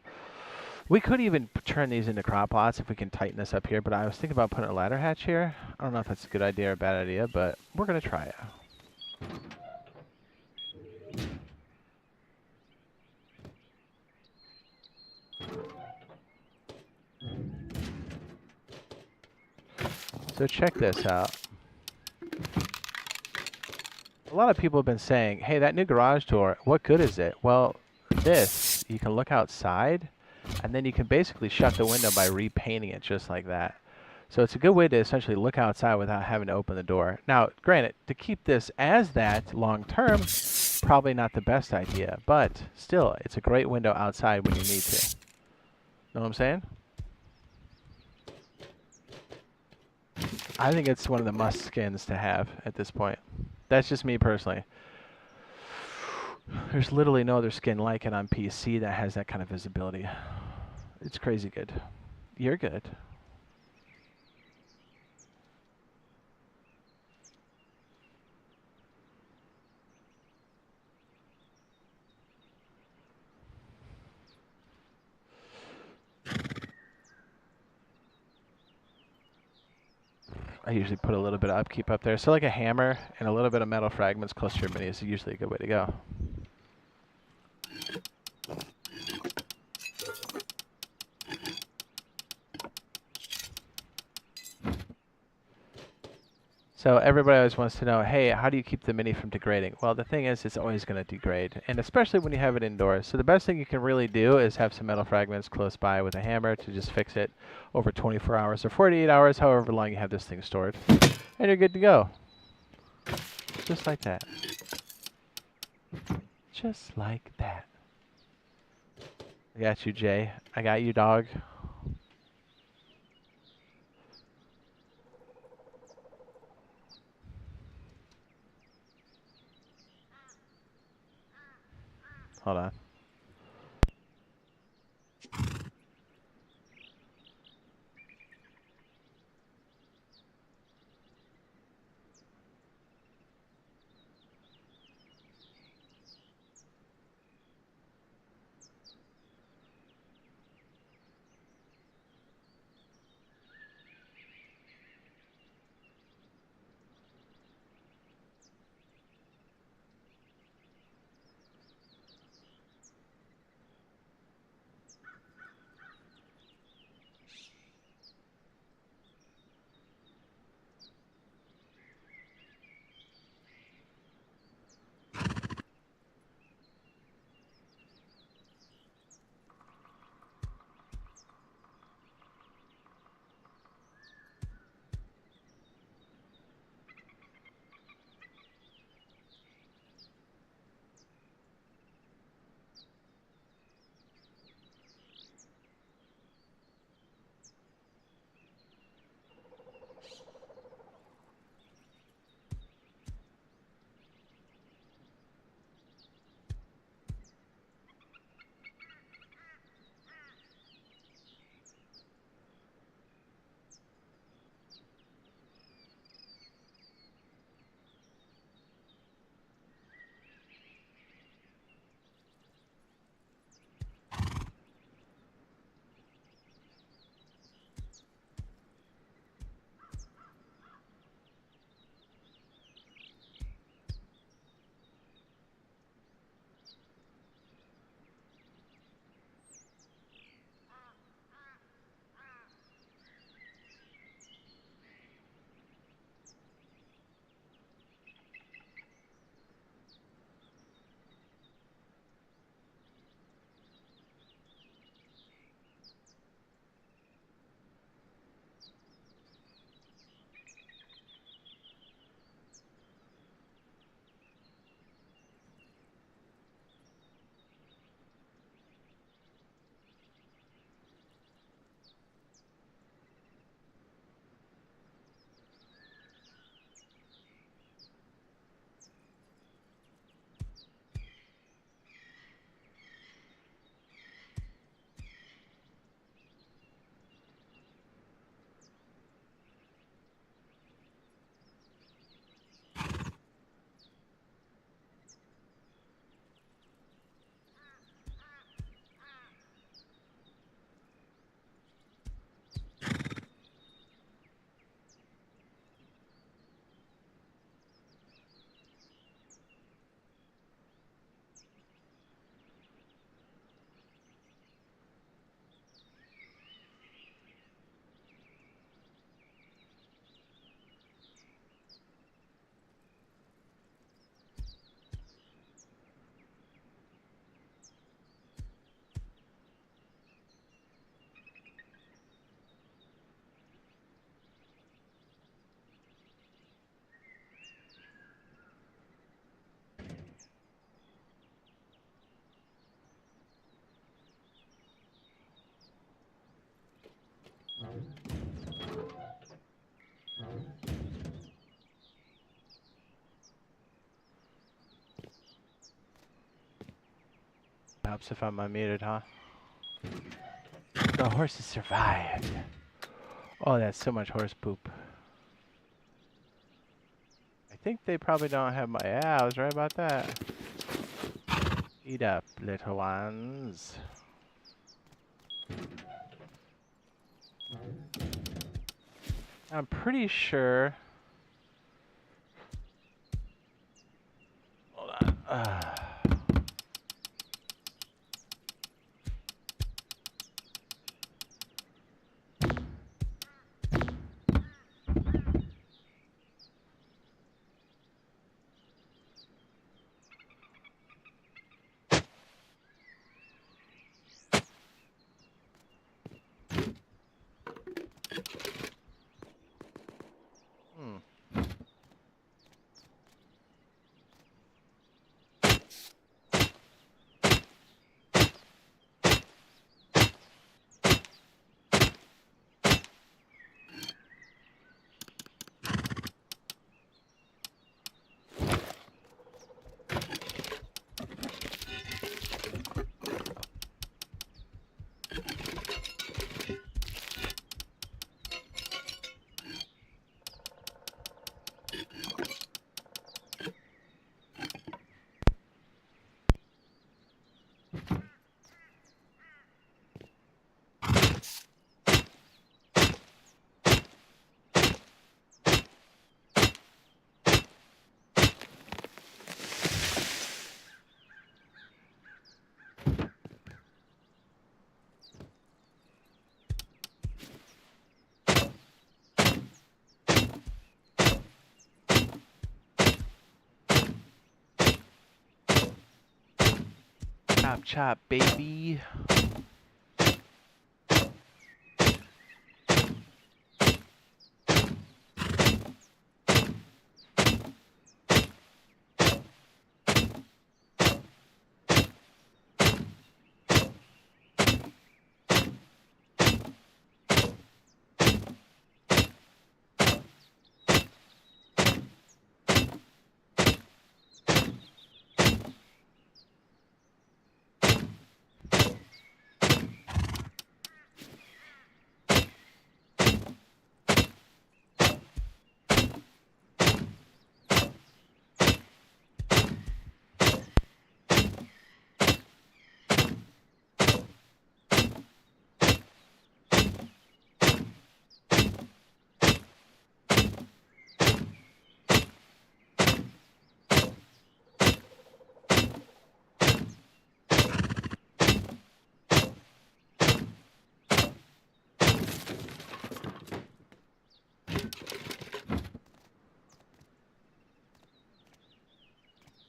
We could even turn these into crop plots if we can tighten this up here, but I was thinking about putting a ladder hatch here. I don't know if that's a good idea or a bad idea, but we're going to try it. So check this out. A lot of people have been saying, hey, that new garage door, what good is it? Well, this, you can look outside, and then you can basically shut the window by repainting it just like that. So it's a good way to essentially look outside without having to open the door. Now, granted, to keep this as that long term, probably not the best idea, but still, it's a great window outside when you need to. Know what I'm saying? I think it's one of the must skins to have at this point. That's just me personally. There's literally no other skin like it on PC that has that kind of visibility. It's crazy good. You're good. I usually put a little bit of upkeep up there. So like a hammer and a little bit of metal fragments close to your mini is usually a good way to go. So everybody always wants to know, hey, how do you keep the mini from degrading? Well, the thing is, it's always going to degrade, and especially when you have it indoors. So the best thing you can really do is have some metal fragments close by with a hammer to just fix it over 24 hours or 48 hours, however long you have this thing stored. And you're good to go. Just like that. Just like that. I got you, Jay. I got you, dog. Hold on. Helps if I'm unmuted, huh? The horses survived. Oh, that's so much horse poop. I think they probably don't have my... Yeah, I was right about that. Eat up, little ones. I'm pretty sure... Hold on. Chop chop, baby.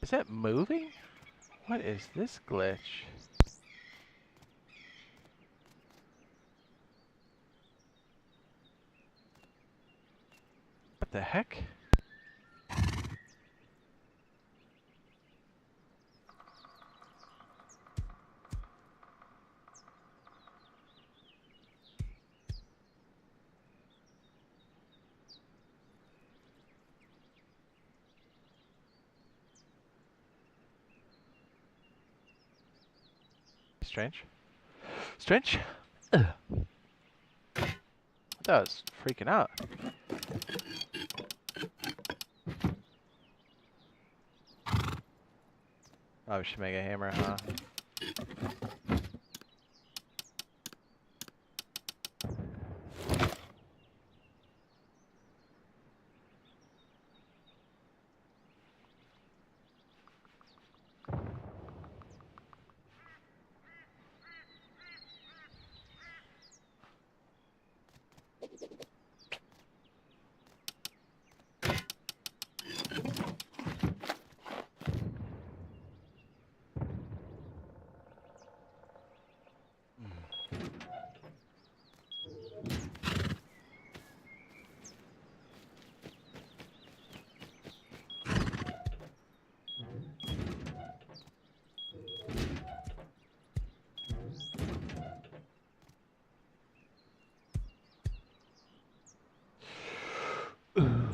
Is that moving? What is this glitch? What the heck? Strange. Strange? Ugh. That was freaking out. Oh, we should make a hammer, huh? Ooh.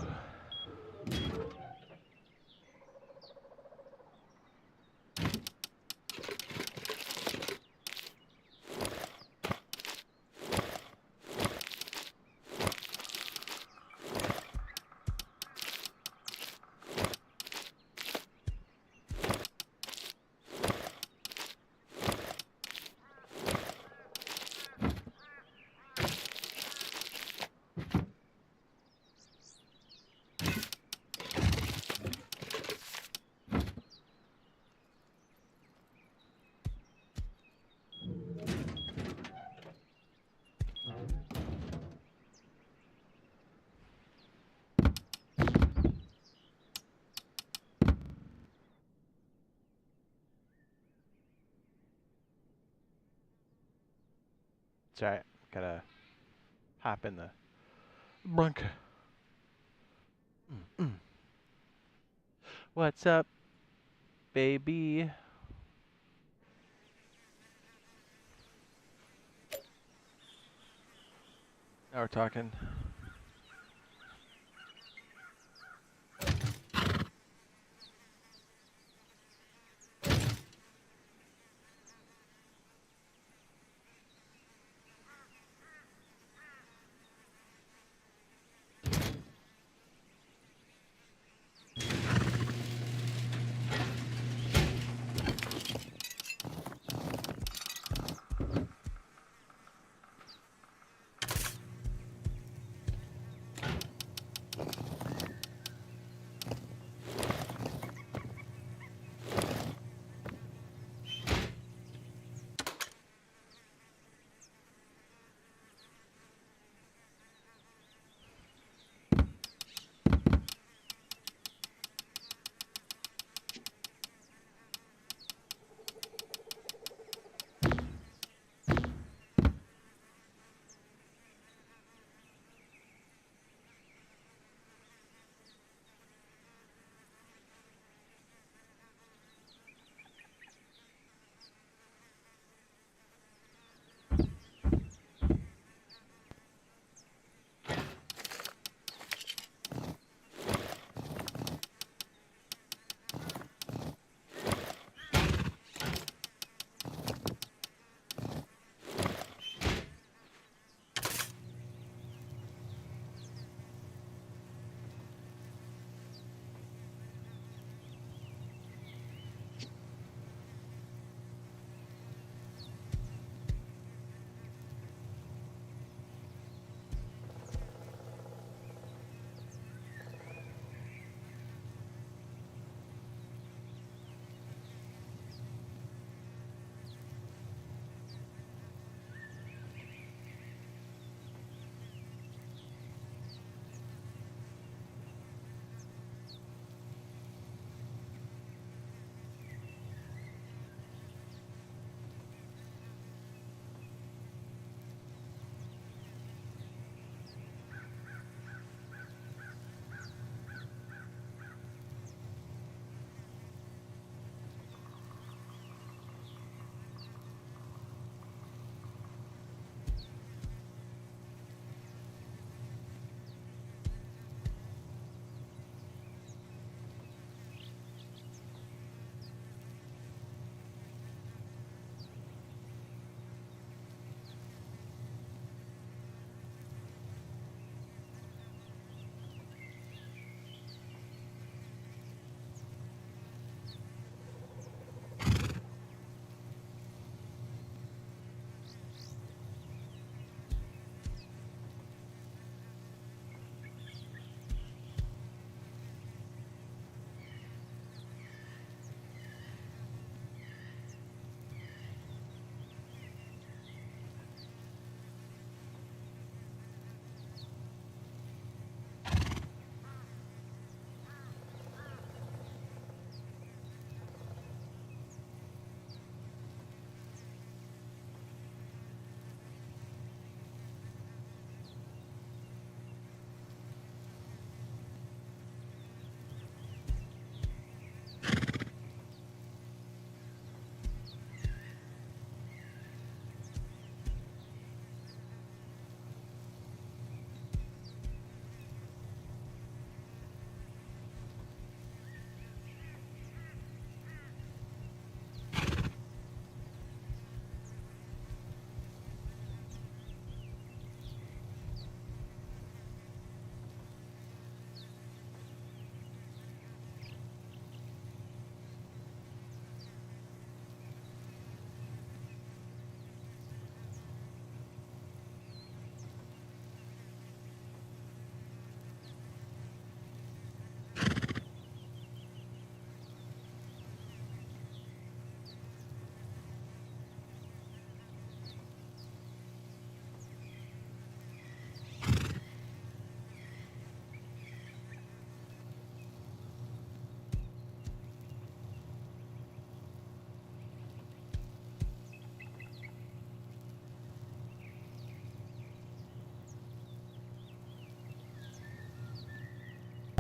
It's alright. Gotta hop in the brunk. What's up, baby? Now we're talking.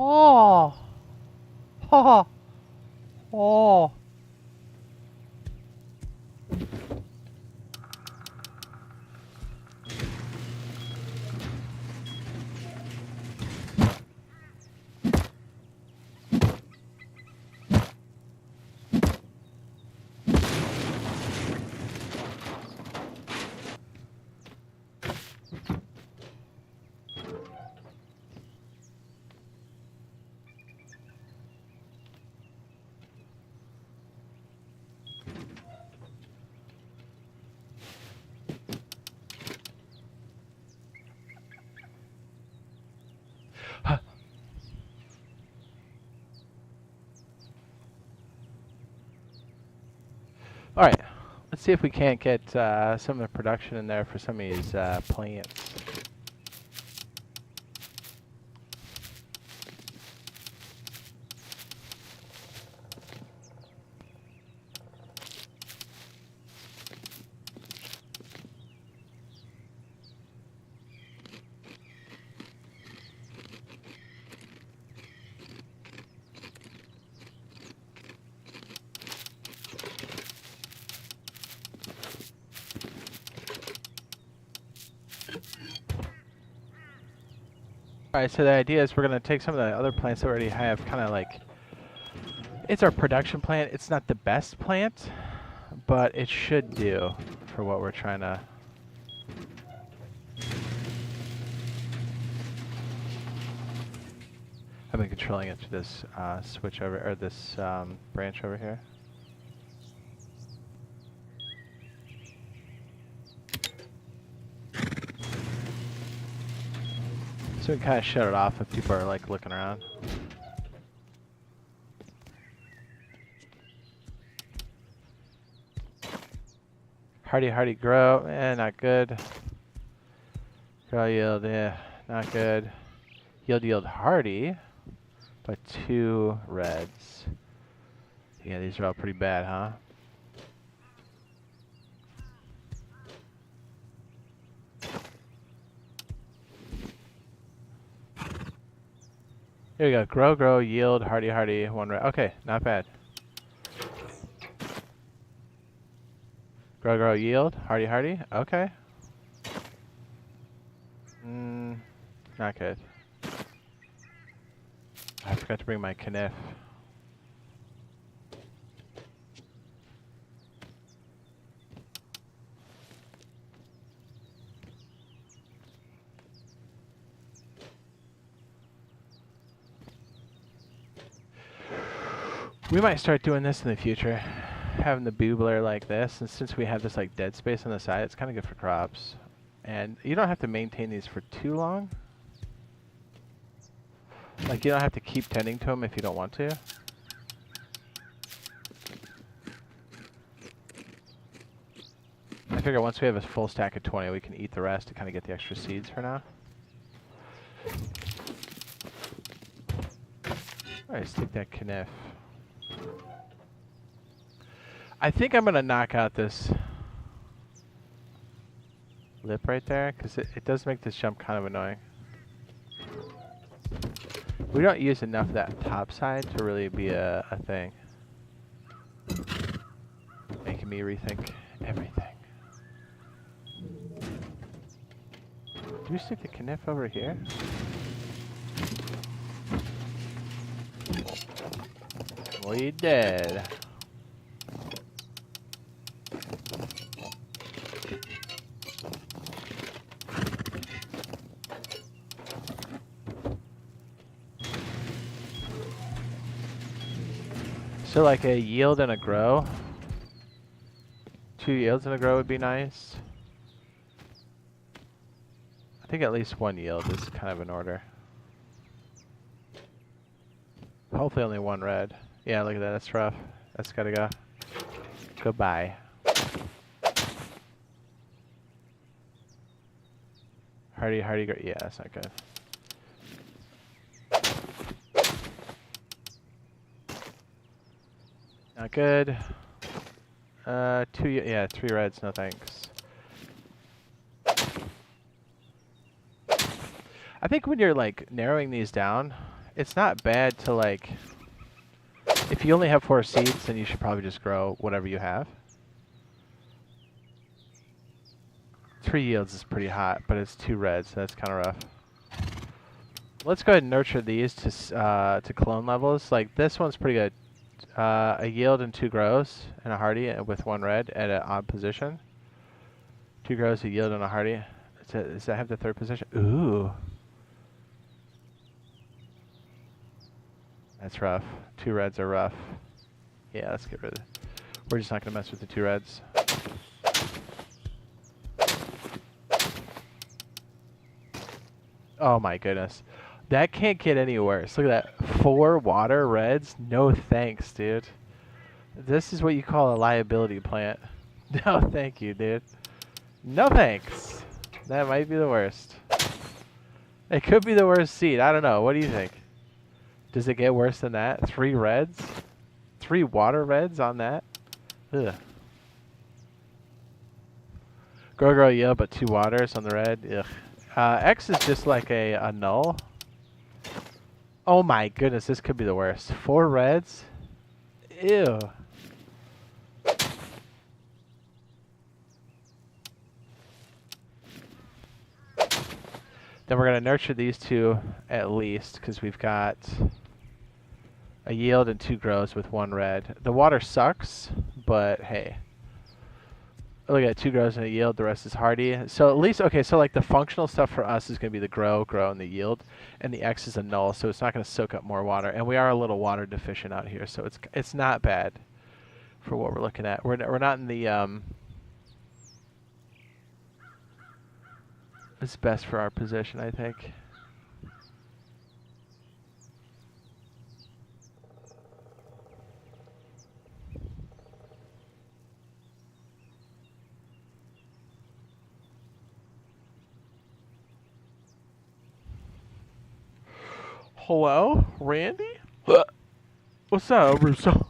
Oh! Oh! Oh! All right, let's see if we can't get some of the production in there for some of these plants. Alright, so the idea is we're going to take some of the other plants that we already have, kind of like, it's our production plant. It's not the best plant, but it should do for what we're trying to... I've been controlling it to this switch over, or this branch over here. So we can kind of shut it off if people are like looking around. Hardy grow, not good. Grow yield, not good. Yield hardy, but 2 reds. Yeah, these are all pretty bad, huh? Here we go. Grow, yield, hardy, 1 red. Okay, not bad. Grow, yield, hardy. Okay. Not good. I forgot to bring my kniff. We might start doing this in the future, having the boobler like this, and since we have this like dead space on the side, it's kind of good for crops. And you don't have to maintain these for too long. Like, you don't have to keep tending to them if you don't want to. I figure once we have a full stack of 20, we can eat the rest to kind of get the extra seeds for now. Alright, stick that kniff. I think I'm going to knock out this lip right there, because it does make this jump kind of annoying. We don't use enough of that top side to really be a thing. Making me rethink everything. Do we stick the kniff over here? We did. So like a yield and a grow. 2 yields and a grow would be nice. I think at least 1 yield is kind of in order. Hopefully only 1 red. Yeah, look at that, that's rough. That's gotta go. Goodbye. Hardy, yeah, that's not good. Not good. 3 reds, no thanks. I think when you're like narrowing these down, it's not bad to like, if you only have 4 seeds, then you should probably just grow whatever you have. 3 yields is pretty hot, but it's 2 reds, so that's kind of rough. Let's go ahead and nurture these to clone levels. Like this one's pretty good. A yield and 2 grows and a hardy with 1 red at an odd position. 2 grows, a yield, and a hardy. Does that have the 3rd position? Ooh. That's rough. 2 reds are rough. Yeah, let's get rid of it. We're just not going to mess with the 2 reds. Oh my goodness. That can't get any worse. Look at that. 4 water reds? No thanks, dude. This is what you call a liability plant. No thank you, dude. No thanks. That might be the worst. It could be the worst seed. I don't know. What do you think? Does it get worse than that? 3 reds? 3 water reds on that? Ugh. Grow, yeah, but 2 waters on the red. Ugh. X is just like a null. Oh my goodness, this could be the worst. 4 reds? Ew. Then we're going to nurture these 2 at least, because we've got a yield and 2 grows with 1 red. The water sucks, but hey. Look at 2 grows and a yield, the rest is hardy. So at least, okay, so like the functional stuff for us is going to be the grow, and the yield, and the X is a null, so it's not going to soak up more water. And we are a little water deficient out here, so it's not bad for what we're looking at. We're not in the it's best for our position, I think. Hello, Randy? What's up, Russo?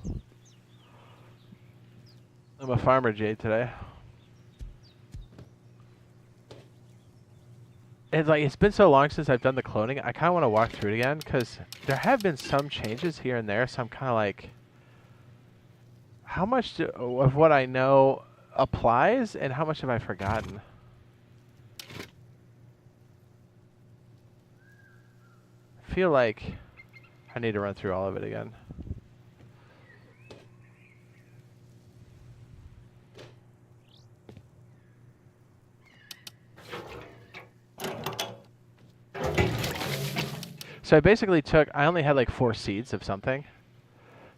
I'm a farmer, Jade, today. It's been so long since I've done the cloning. I kind of want to walk through it again because there have been some changes here and there. So I'm kind of like, how much of what I know applies, and how much have I forgotten? I feel like I need to run through all of it again. So I basically I only had like 4 seeds of something.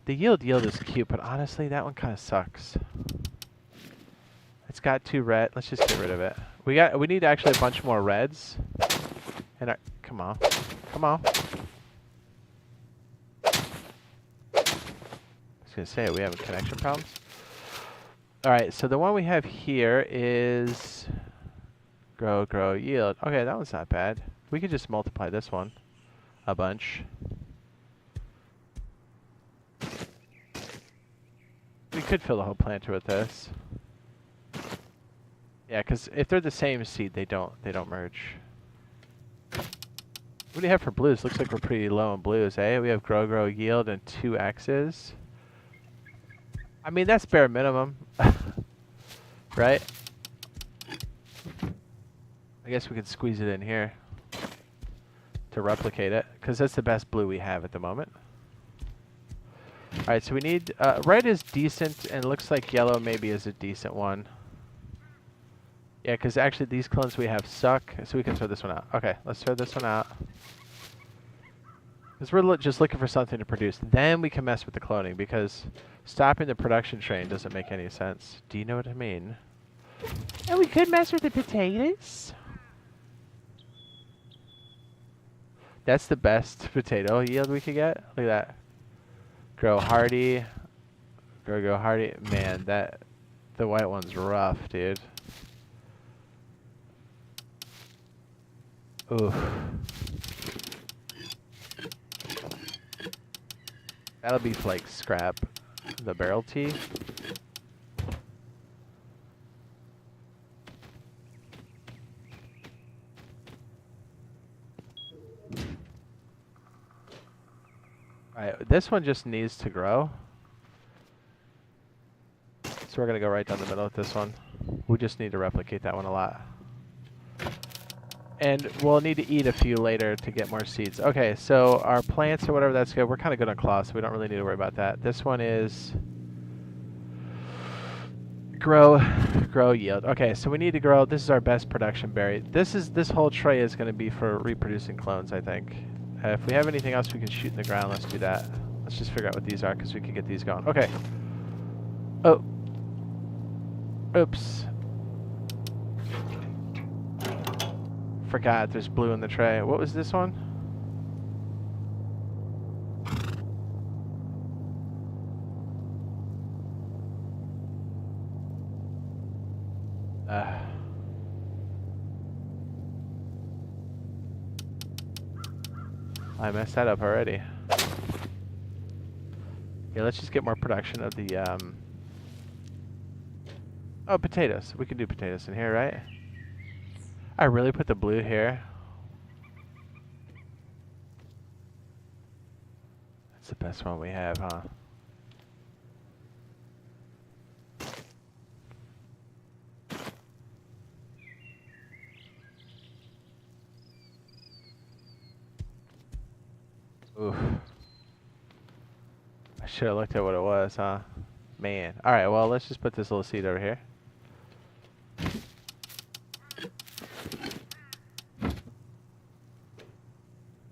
The yield is cute, but honestly, that one kind of sucks. It's got 2 red. Let's just get rid of it. We need actually a bunch more reds. And come on. Come on. I was going to say, we have connection problems. All right, so the one we have here is grow, yield. Okay, that one's not bad. We could just multiply this one a bunch. We could fill the whole planter with this. Yeah, because if they're the same seed, they don't merge. What do you have for blues? Looks like we're pretty low on blues, eh? We have grow, yield, and 2 X's. I mean, that's bare minimum. Right? I guess we could squeeze it in here to replicate it, because that's the best blue we have at the moment. Alright, so we need... red is decent, and looks like yellow maybe is a decent one. Yeah, because actually these clones we have suck, so we can throw this one out. Okay, let's throw this one out. Because we're just looking for something to produce. Then we can mess with the cloning, because stopping the production train doesn't make any sense. Do you know what I mean? And we could mess with the potatoes. That's the best potato yield we could get. Look at that. Grow hardy. Grow hardy. Man, the white one's rough, dude. Oof. That'll be like scrap. The barrel tea. Alright, this one just needs to grow. So we're going to go right down the middle with this one. We just need to replicate that one a lot. And we'll need to eat a few later to get more seeds. Okay, so our plants or whatever, that's good. We're kind of good on claws, so we don't really need to worry about that. This one is grow yield. Okay, so we need to grow. This is our best production berry. This whole tray is going to be for reproducing clones, I think. If we have anything else we can shoot in the ground, let's do that. Let's just figure out what these are because we can get these going. Okay. Oh. Oops. Forgot there's blue in the tray. What was this one? I messed that up already. Yeah, let's just get more production of the, oh, potatoes. We can do potatoes in here, right? I really put the blue here. That's the best one we have, huh? Oof. I should have looked at what it was, huh? Man. Alright, well, let's just put this little seed over here.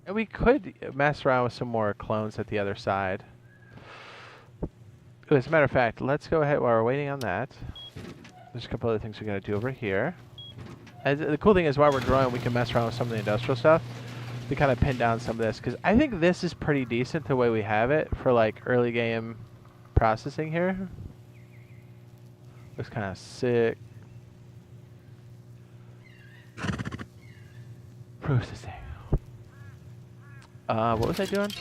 And we could mess around with some more clones at the other side. As a matter of fact, let's go ahead while we're waiting on that. There's a couple other things we gotta do over here. And the cool thing is while we're growing, we can mess around with some of the industrial stuff to kind of pin down some of this. Because I think this is pretty decent the way we have it for like early game processing here. Looks kind of sick. Processing. What was I doing?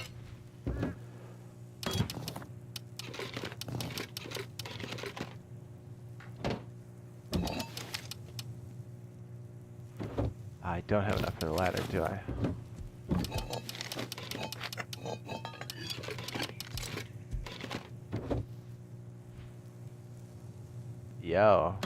I don't have enough for the ladder, do I? Yo.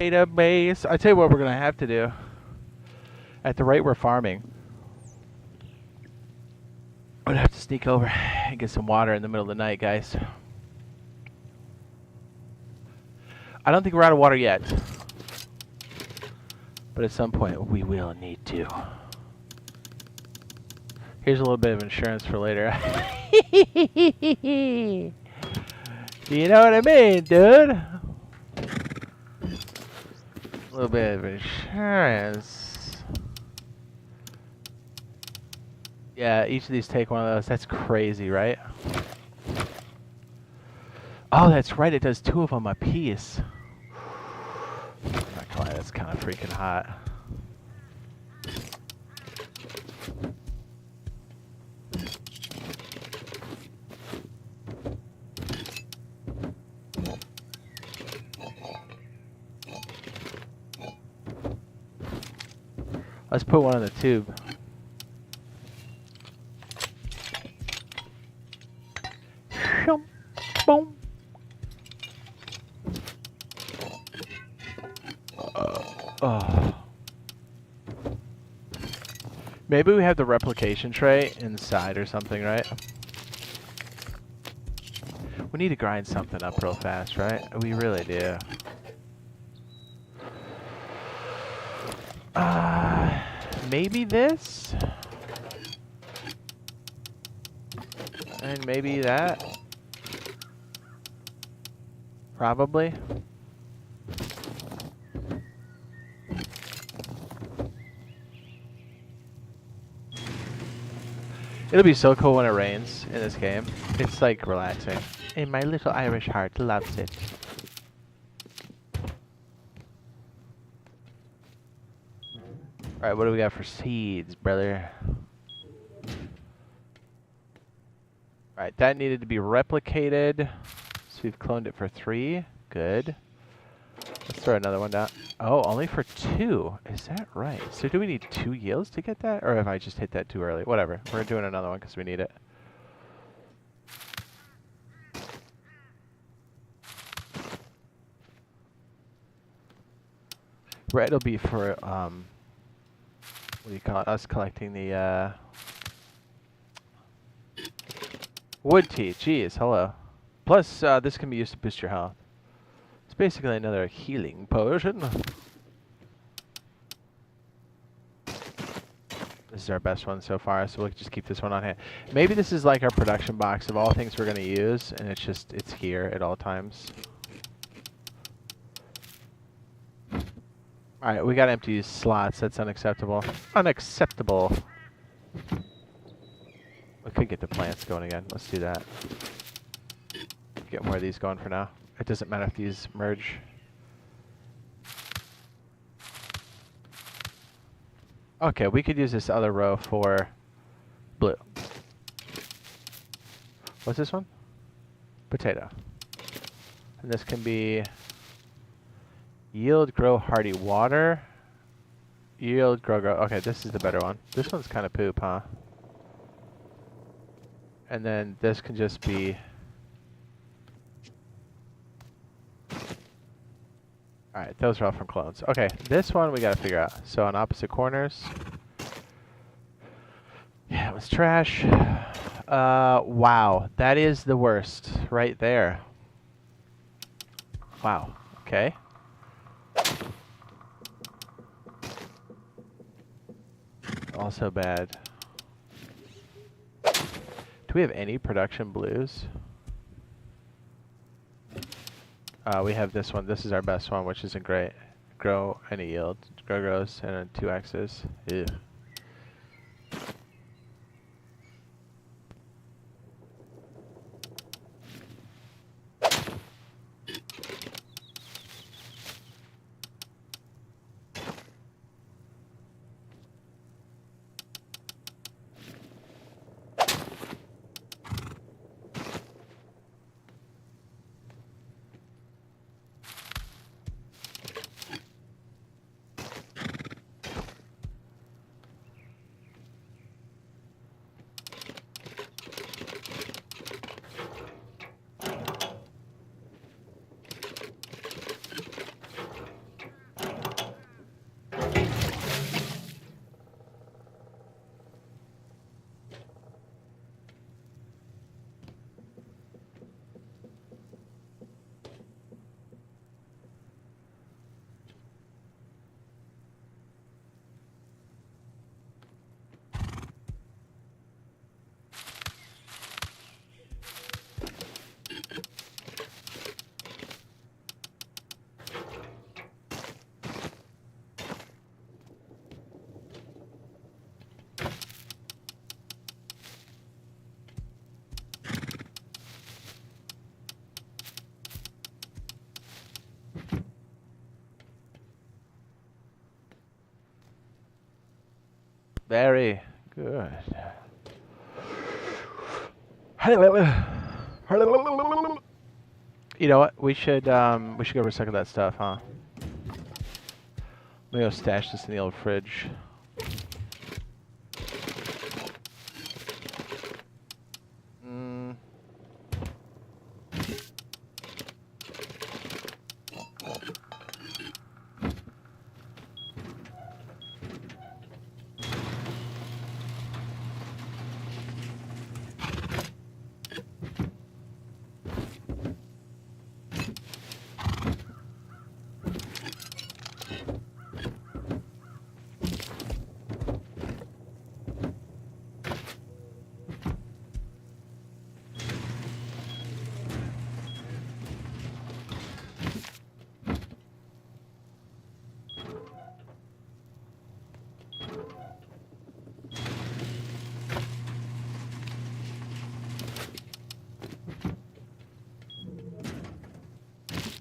Database. I tell you what we're gonna have to do. At the rate we're farming, we're gonna have to sneak over and get some water in the middle of the night, guys. I don't think we're out of water yet, but at some point we will need to. Here's a little bit of insurance for later. You know what I mean, dude? A little bit of insurance. Yeah, each of these take one of those. That's crazy, right? Oh, that's right. It does 2 of them a piece. I'm not gonna lie, that's kind of freaking hot. Let's put one in the tube. Boom. Maybe we have the replication tray inside or something, right? We need to grind something up real fast, right? We really do. Maybe this? And maybe that? Probably. It'll be so cool when it rains in this game. It's like relaxing. And my little Irish heart loves it. Alright, what do we got for seeds, brother? Alright, that needed to be replicated. So we've cloned it for 3. Good. Let's throw another one down. Oh, only for 2. Is that right? So do we need 2 yields to get that? Or have I just hit that too early? Whatever. We're doing another one because we need it. Red will be for, what do you call it? Us collecting the, wood tea. Jeez, hello. Plus, this can be used to boost your health. It's basically another healing potion. This is our best one so far, so we'll just keep this one on hand. Maybe this is like our production box of all things we're going to use, and it's here at all times. Alright, we got to empty these slots. That's unacceptable. Unacceptable. We could get the plants going again. Let's do that. Get more of these going for now. It doesn't matter if these merge. Okay, we could use this other row for blue. What's this one? Potato. And this can be yield, grow, hardy water. Yield, grow, grow. Okay, this is the better one. This one's kind of poop, huh? And then this can just be... Alright, those are all from clones. Okay, this one we gotta figure out. So on opposite corners. Yeah, it was trash. Wow, that is the worst right there. Wow, okay. Also bad. Do we have any production blues? We have this one. This is our best one, which isn't great. Grow any yield. Grow grows and then 2 X's. Ew. Very good. You know what? We should go recycle that stuff, huh? Let me go stash this in the old fridge.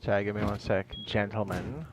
Sorry, give me one sec, gentlemen.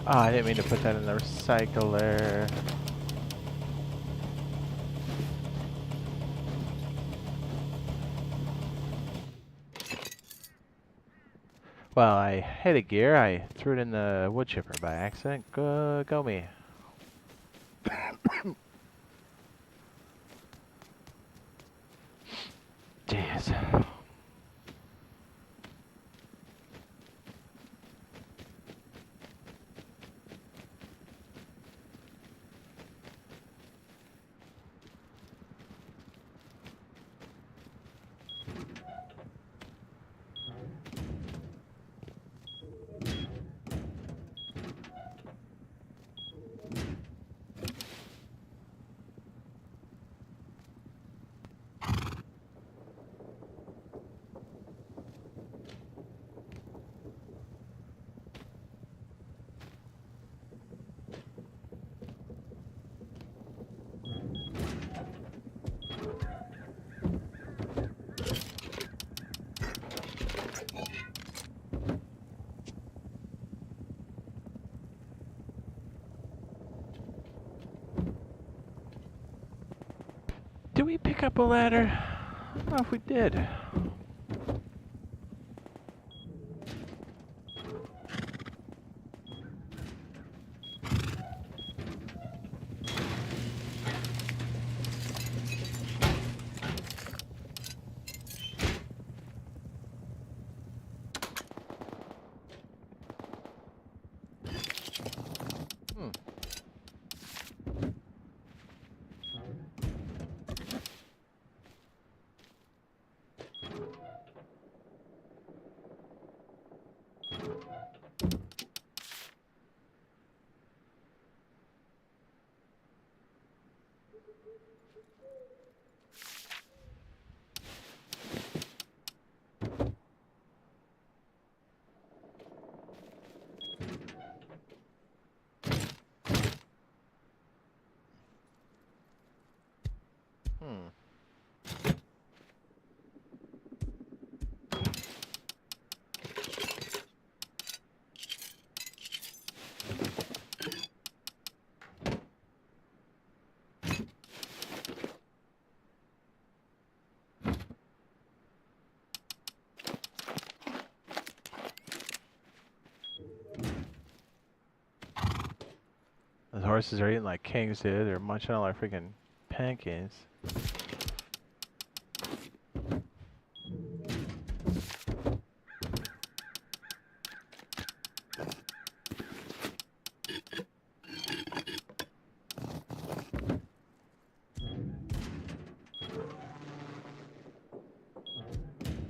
Oh, I didn't mean to put that in the recycler. Well, I hit a gear. I threw it in the wood chipper by accident. Go me. Jeez. Did we pick up a ladder? I don't know if we did. horses are eating like kings, dude. They're munching on our freaking pancakes.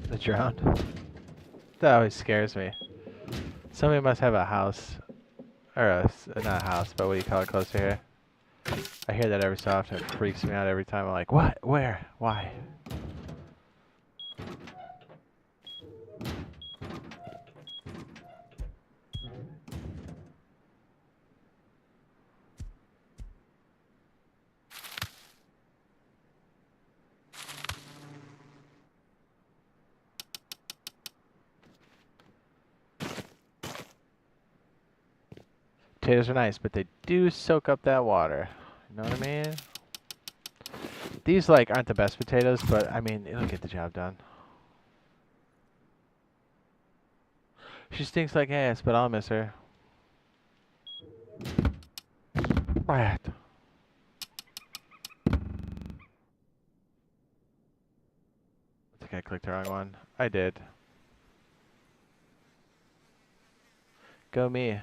The drowned? That always scares me. Somebody must have a house. Or not a house, but what do you call it close to here? I hear that every so often. It freaks me out every time. I'm like, what? Where? Why? Potatoes are nice, but they do soak up that water. You know what I mean? These, like, aren't the best potatoes, but, I mean, it'll get the job done. She stinks like ass, but I'll miss her. Rat. I think I clicked the wrong one. I did. Go me.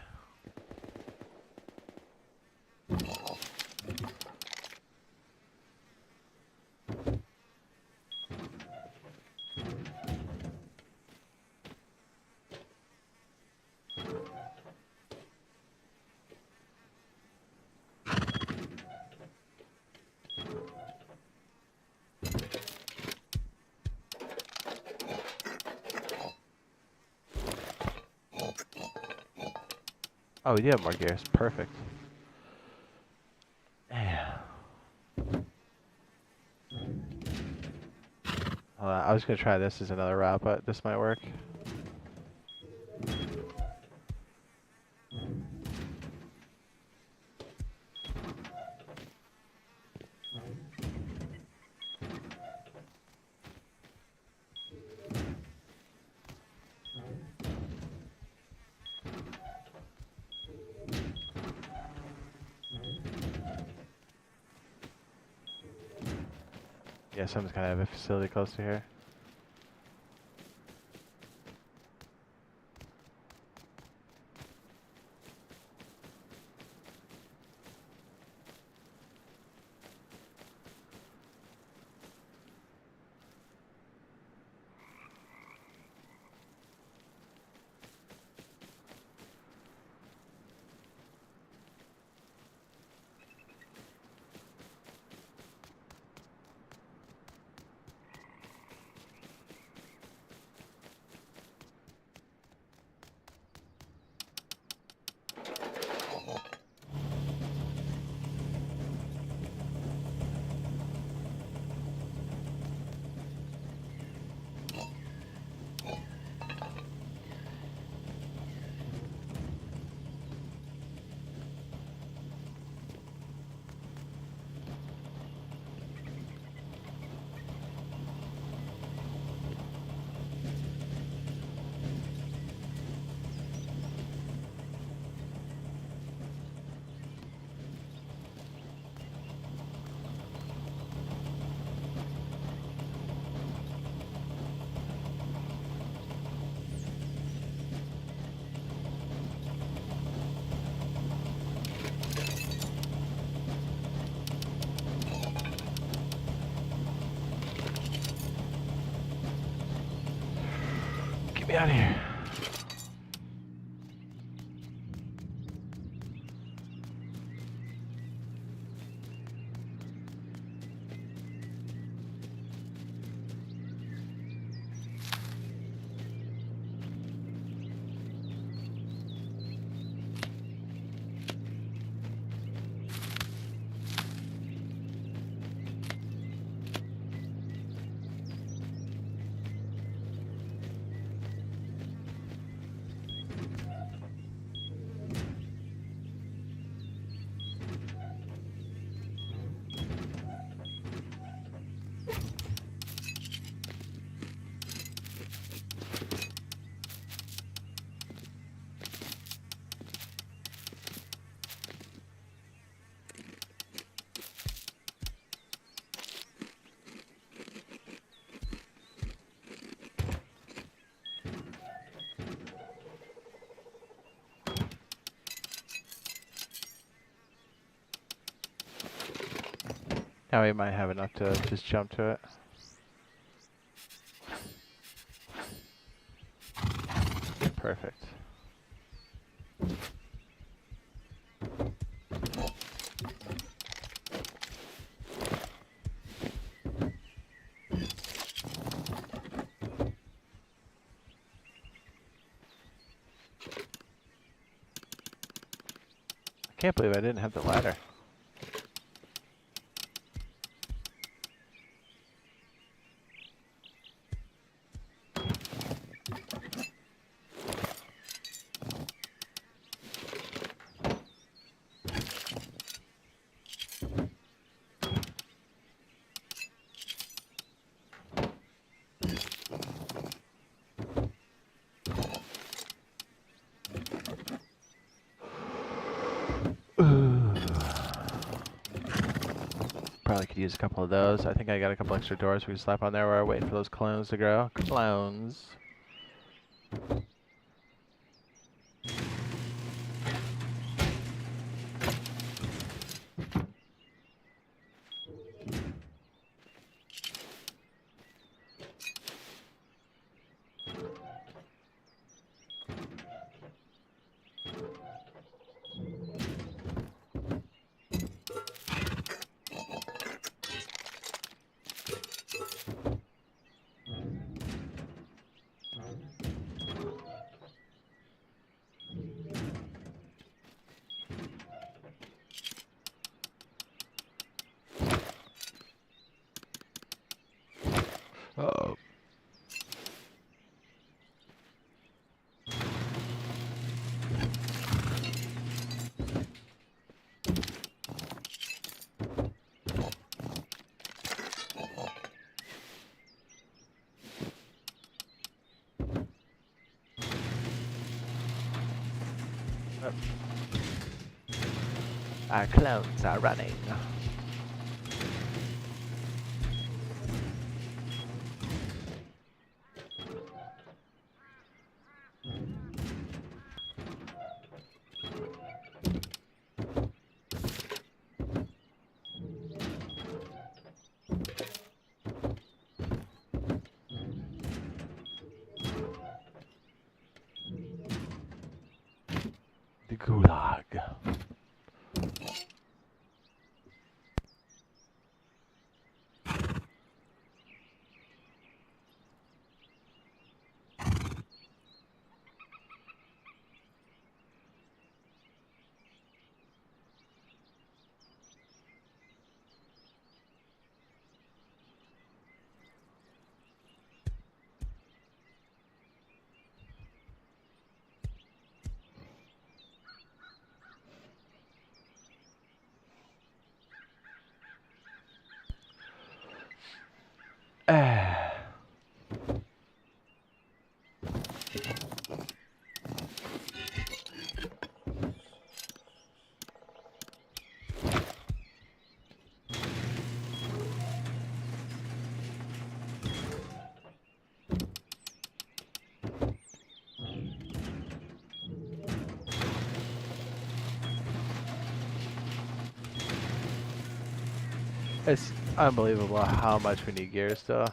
Oh, we do have more gears. Perfect. Yeah. I was going to try this as another route, but this might work. Yeah, someone's going to have a facility close to here. Get me out of here. Yeah, we might have enough to just jump to it. Perfect. I can't believe I didn't have the ladder. Probably could use a couple of those. I think I got a couple extra doors we can slap on there while we're waiting for those clones to grow. Clones. Uh-oh. Our clones are running. The gulag. It's unbelievable how much we need gear still.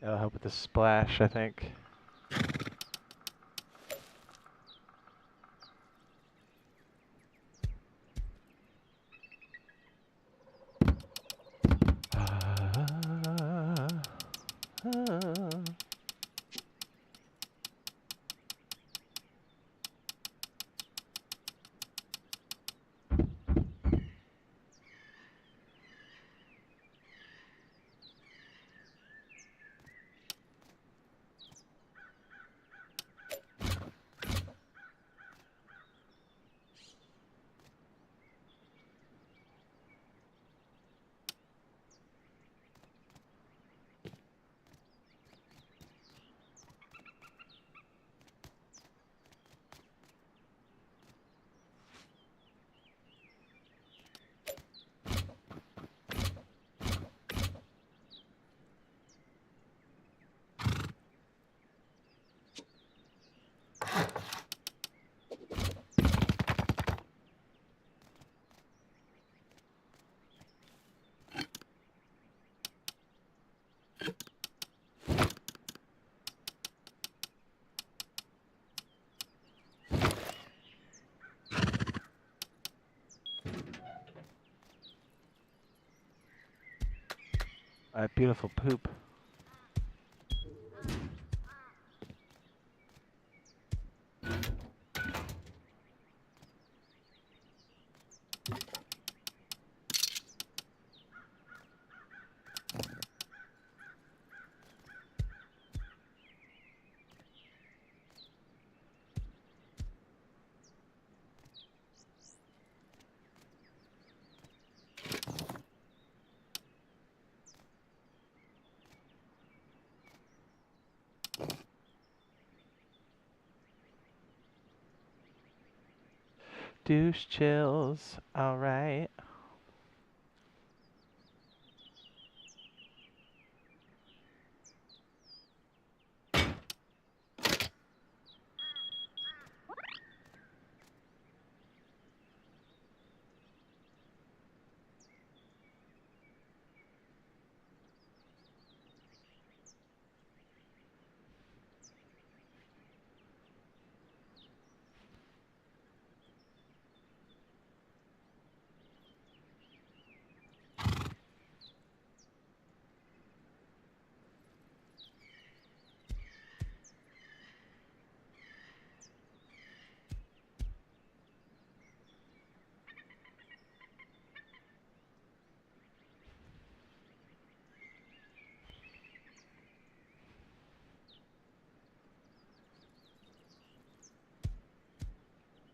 That'll help with the splash, I think. That beautiful poop. Douche chills. All right.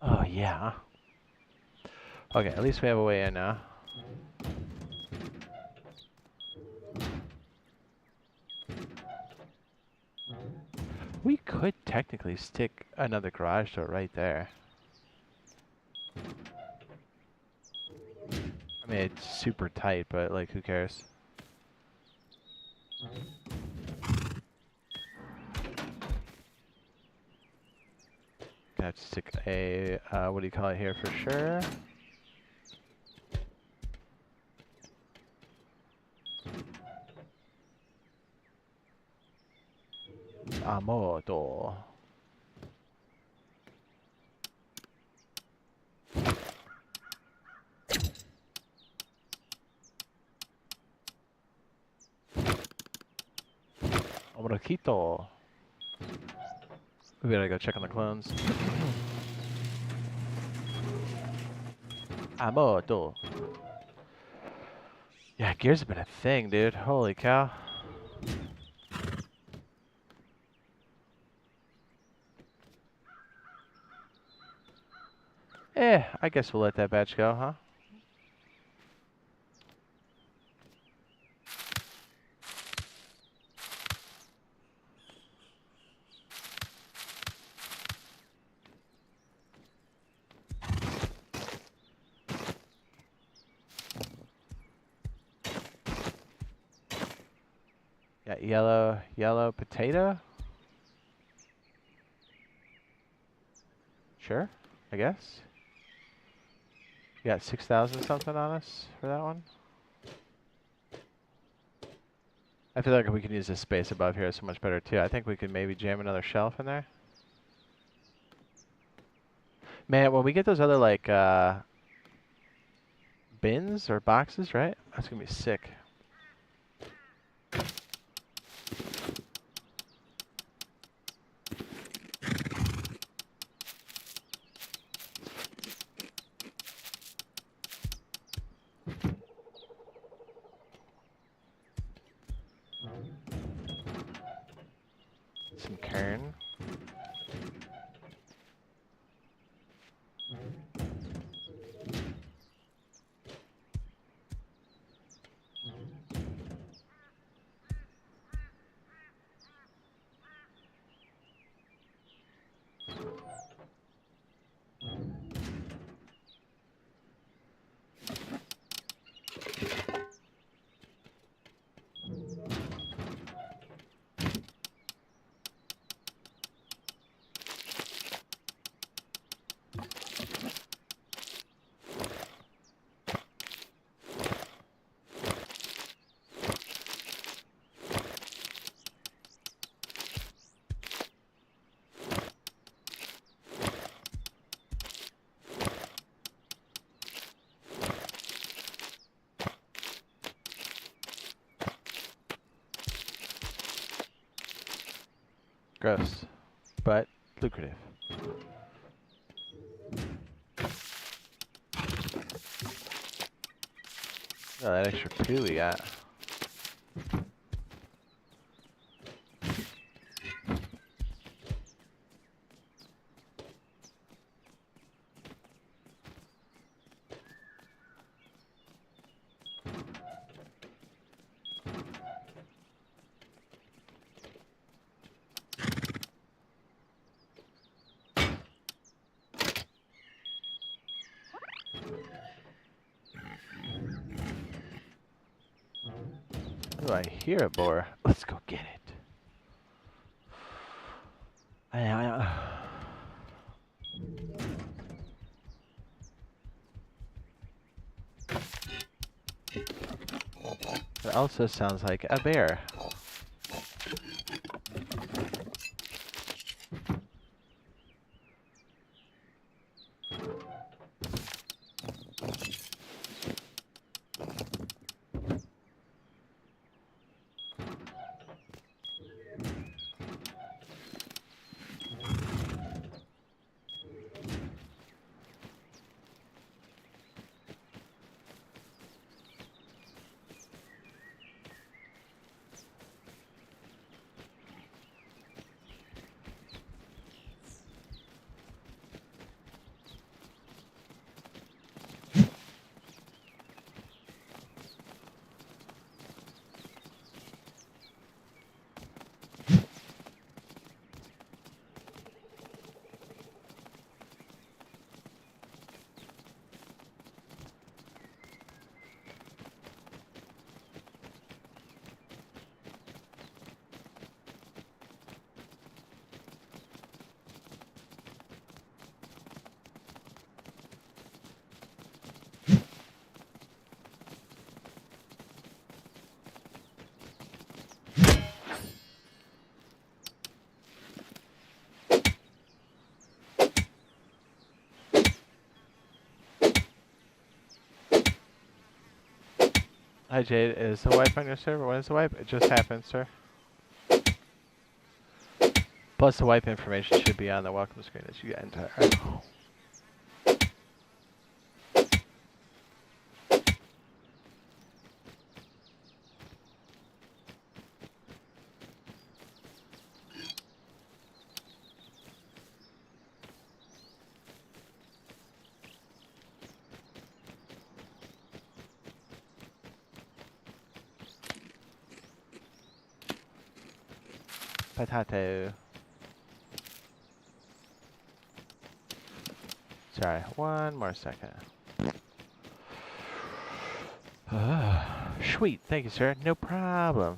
Oh, yeah. Okay, at least we have a way in now. We could technically stick another garage door right there. I mean, it's super tight, but, like, who cares? Gonna have to stick a, what do you call it here for sure? Amodo. Amoroquito. We gotta go check on the clones. Amodo. Yeah, gears have been a thing, dude. Holy cow. I guess we'll let that batch go, huh? Yeah, yellow potato? Sure, I guess. You got 6,000 something on us for that one? I feel like we can use this space above here so much better too. I think we could maybe jam another shelf in there. Man, when we get those other like bins or boxes, right? That's gonna be sick. Some kern. Gross, but lucrative. Oh, that extra poo we got. Oh, I hear a boar. Let's go get it. It also sounds like a bear. Hi Jade, is the wipe on your server? When is the wipe? It just happened, sir. Plus the wipe information should be on the welcome screen as you enter. Potato. Sorry, one more second. Sweet, thank you, sir. No problem.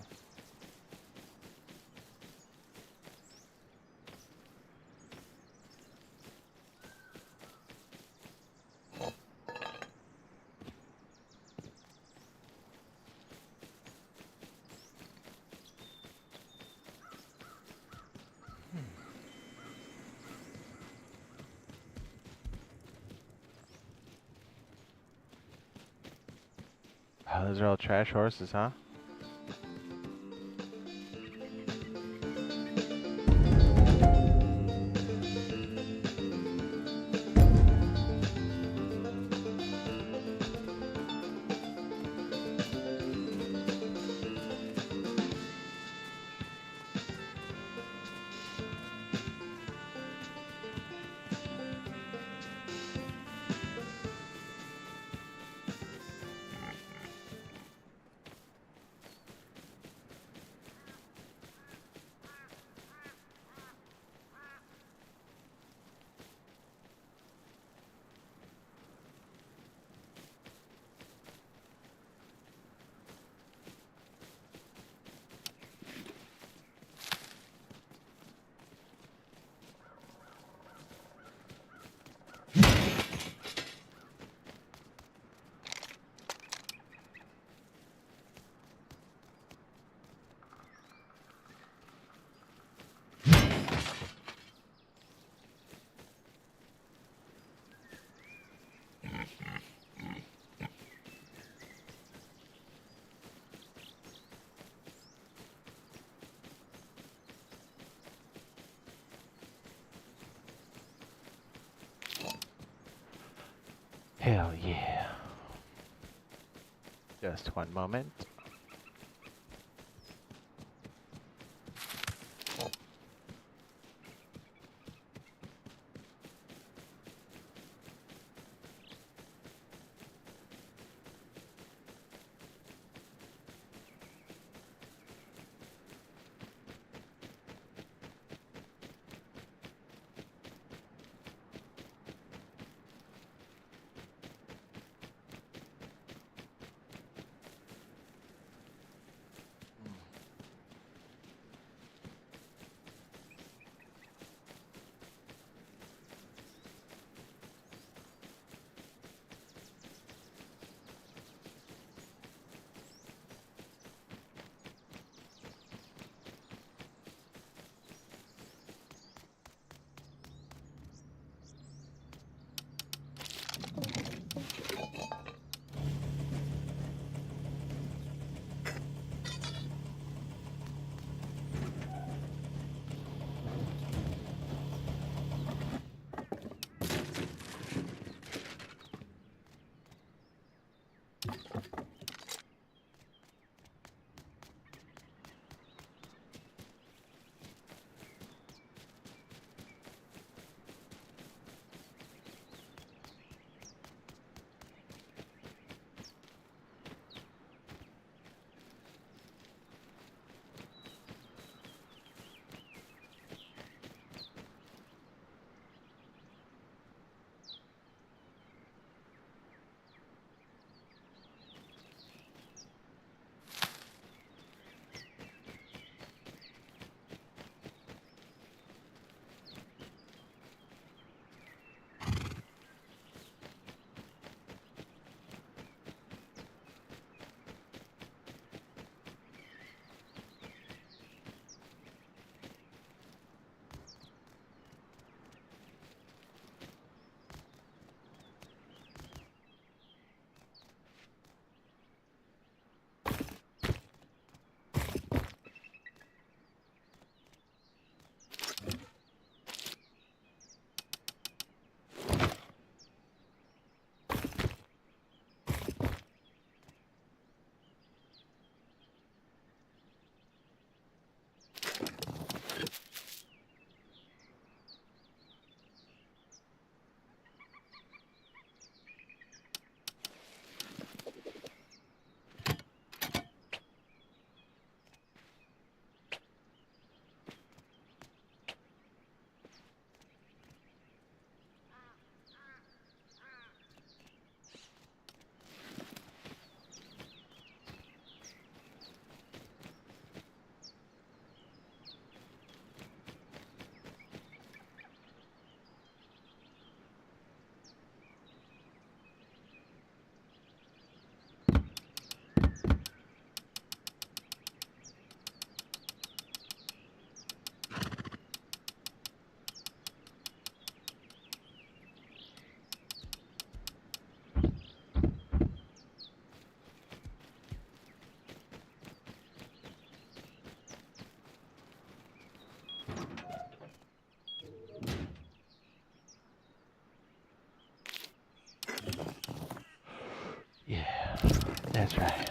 Oh, those are all trash horses, huh? Hell yeah. Just one moment. Yeah, that's right.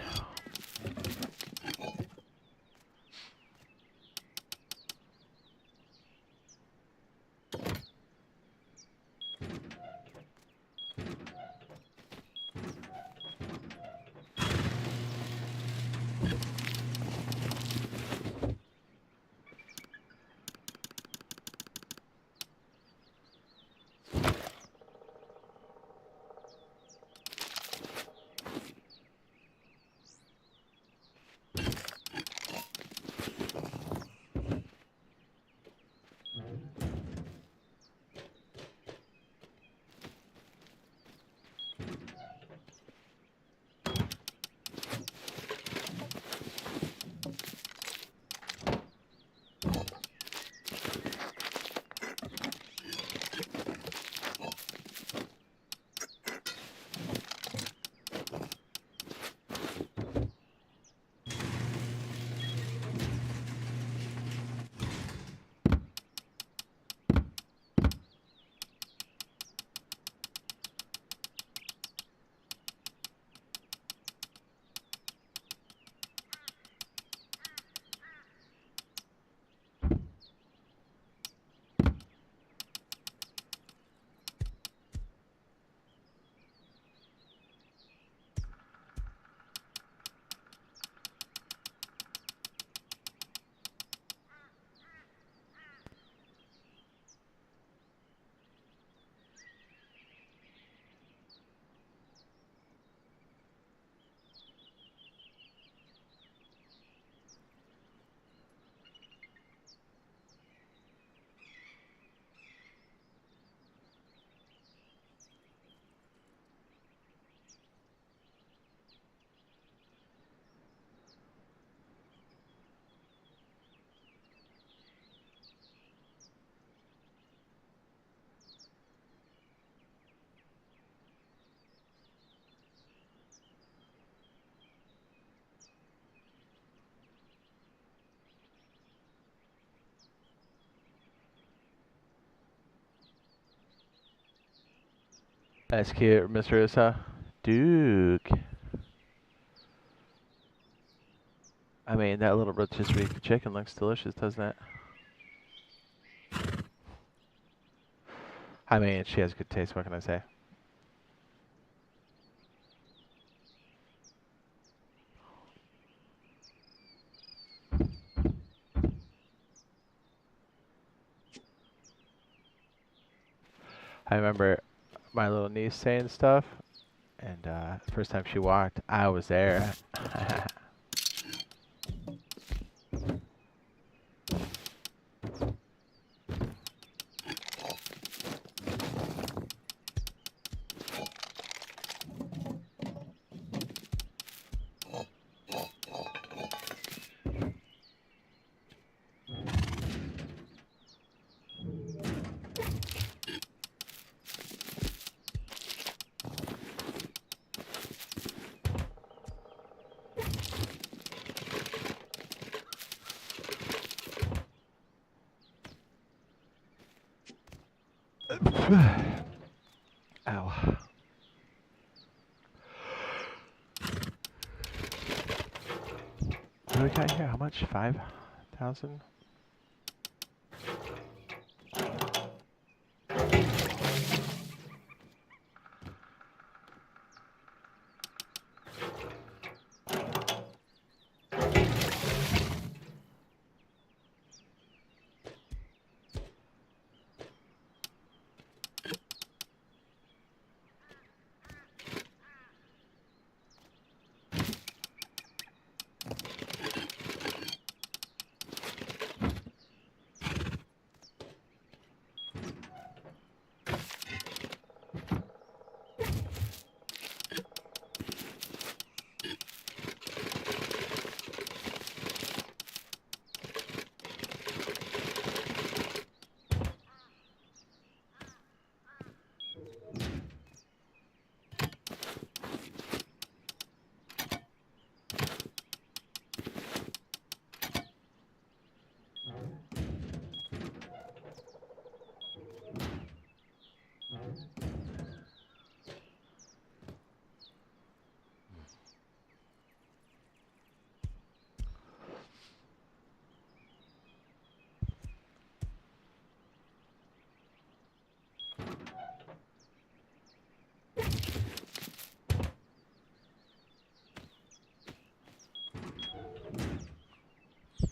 That's cute, Mr. Russo. Duke. I mean, that little rotisserie chicken looks delicious, doesn't it? I mean, she has good taste, what can I say? I remember my little niece saying stuff, and the first time she walked, I was there. Ow. What do we got here? How much? 5,000?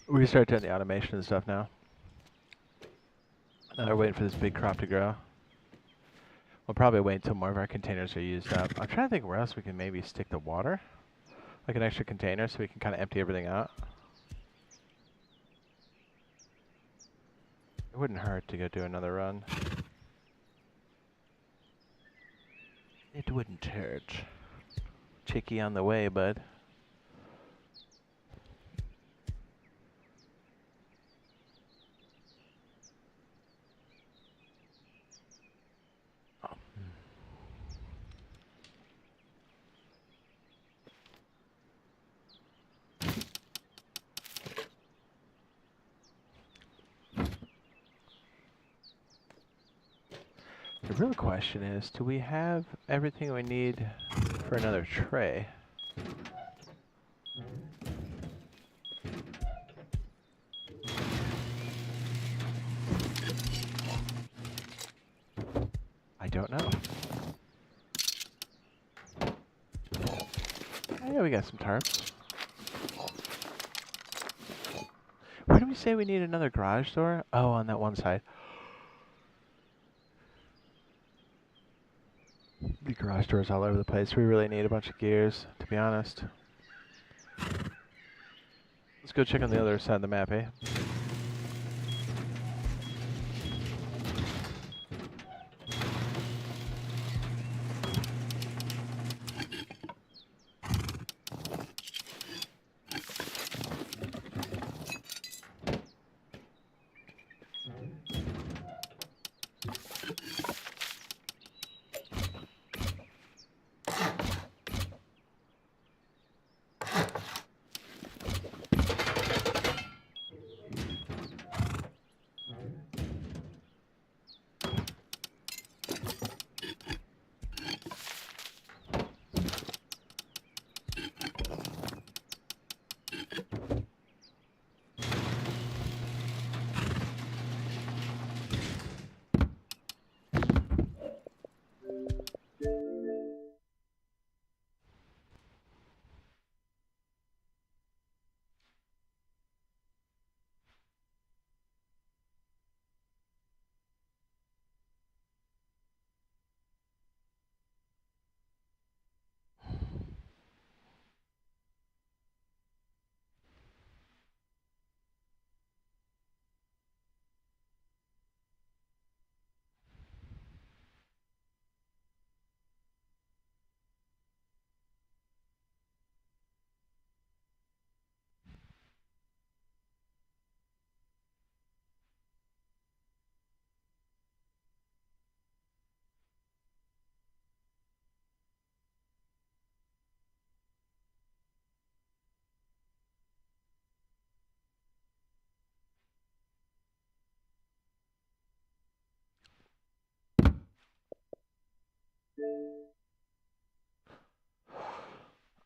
We can start doing the automation and stuff now. Now we're waiting for this big crop to grow. We'll probably wait until more of our containers are used up. I'm trying to think where else we can maybe stick the water. Like an extra container so we can kind of empty everything out. It wouldn't hurt to go do another run. It wouldn't hurt. Chicky on the way, bud. The real question is, do we have everything we need for another tray? I don't know. Oh, yeah, we got some tarps. Where do we say we need another garage door? Oh, on that one side. The garage doors all over the place. We really need a bunch of gears, to be honest. Let's go check on the other side of the map, eh?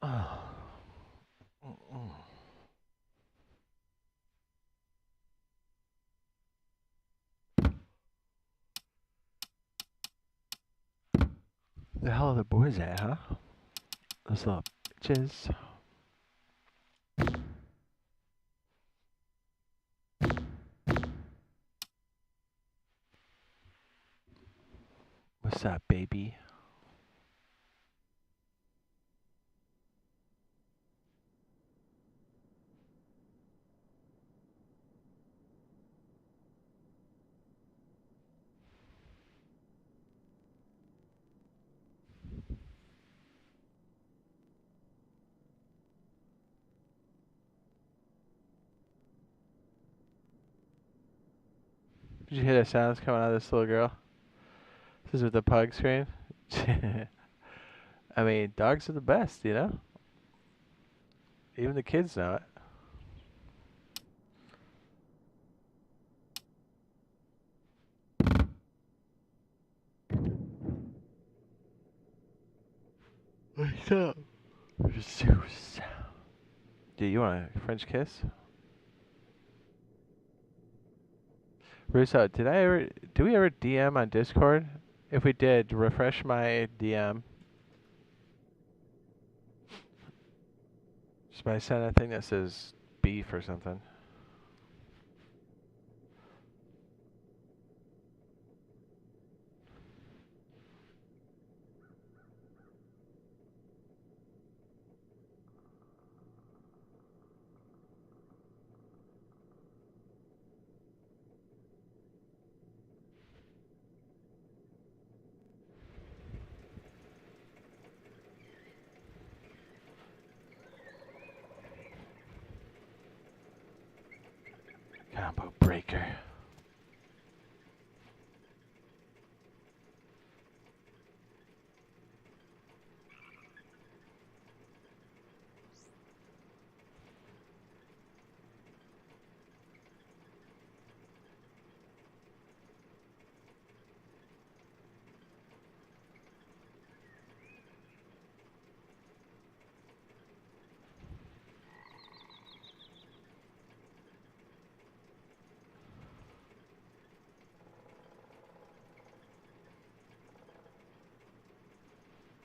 Oh. The hell are the boys at, huh? Those little bitches. What's up, baby? Did you hear that sounds coming out of this little girl? This is with the pug screen. I mean, dogs are the best, you know? Even the kids know it. What's up? Zeus. Dude, you want a French kiss? Russo, did we ever DM on Discord? If we did, refresh my DM. Just by sending a thing that says beef or something. Combo breaker.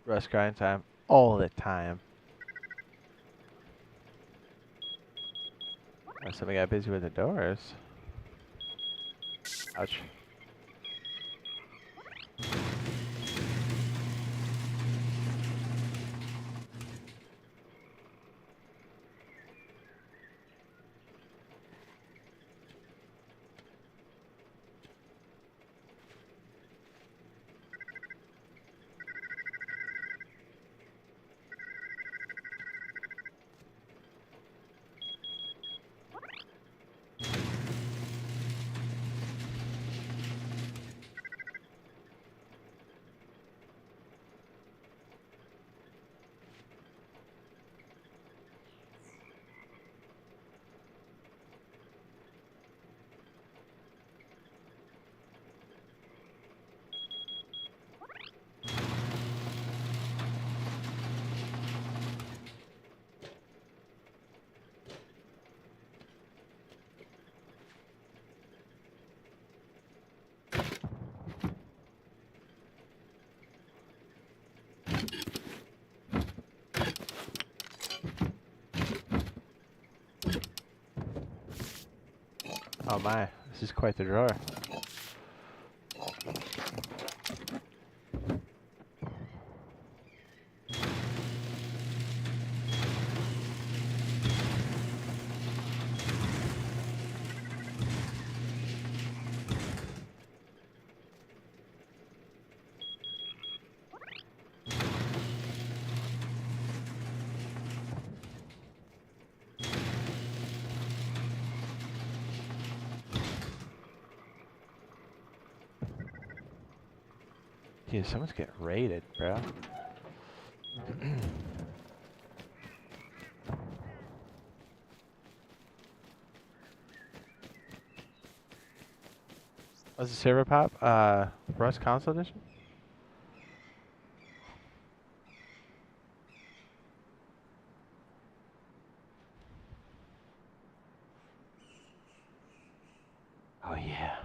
Rust grind time. All the time. Oh, somebody got busy with the doors. Ouch. Oh my, this is quite the drawer. Dude, someone's getting raided, bro. What's the server pop? Rust console edition? yeah.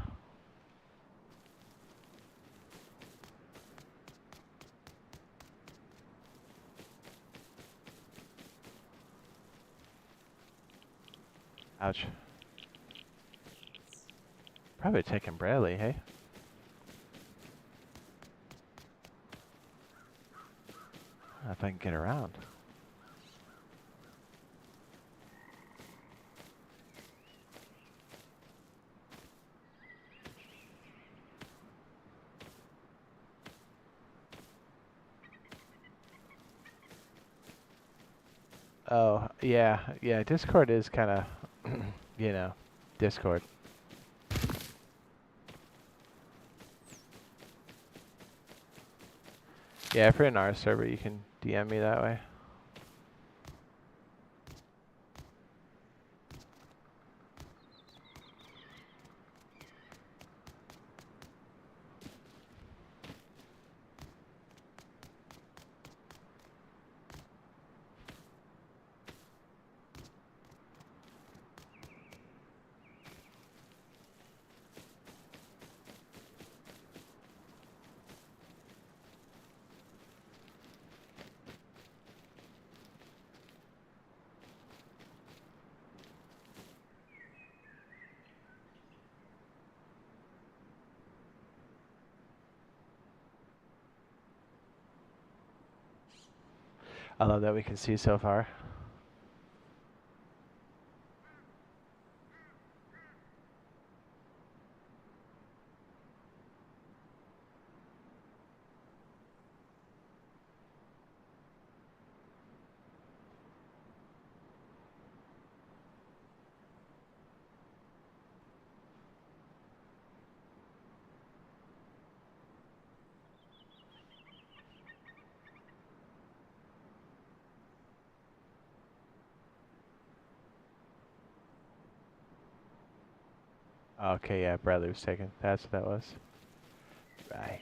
Ouch. Probably taking Bradley, hey? I don't know if I can get around. Oh, yeah, yeah, Discord is kind of, you know, Discord. Yeah, if you're in our server, you can DM me that way. I love that we can see so far. Okay, yeah, Bradley was taken. That's what that was. Right.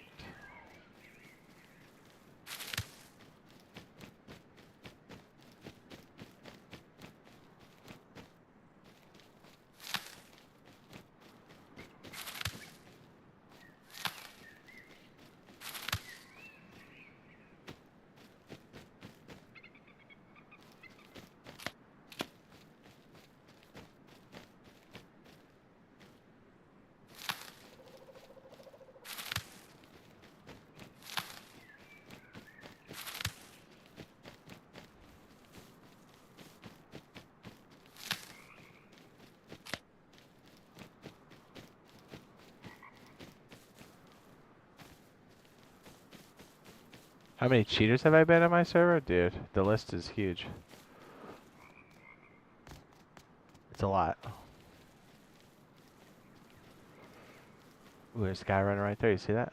How many cheaters have I been on my server? Dude, the list is huge. It's a lot. Ooh, there's a guy running right there. You see that?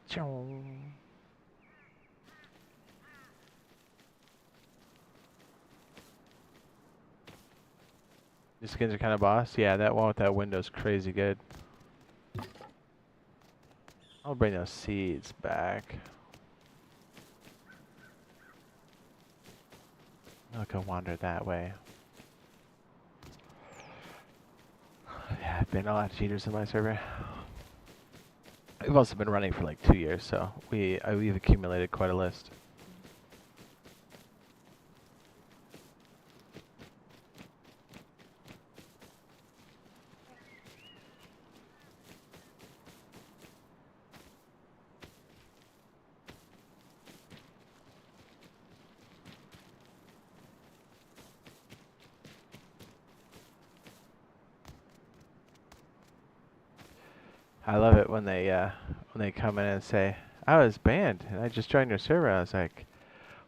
Chong. These skins are kind of boss. Yeah, that one with that window's crazy good. I'll bring those seeds back. I'll go wander that way. Yeah, I've been a lot of cheaters in my server. We've also been running for like 2 years, so we've accumulated quite a list. I love it when they come in and say, "I was banned and I just joined your server." I was like,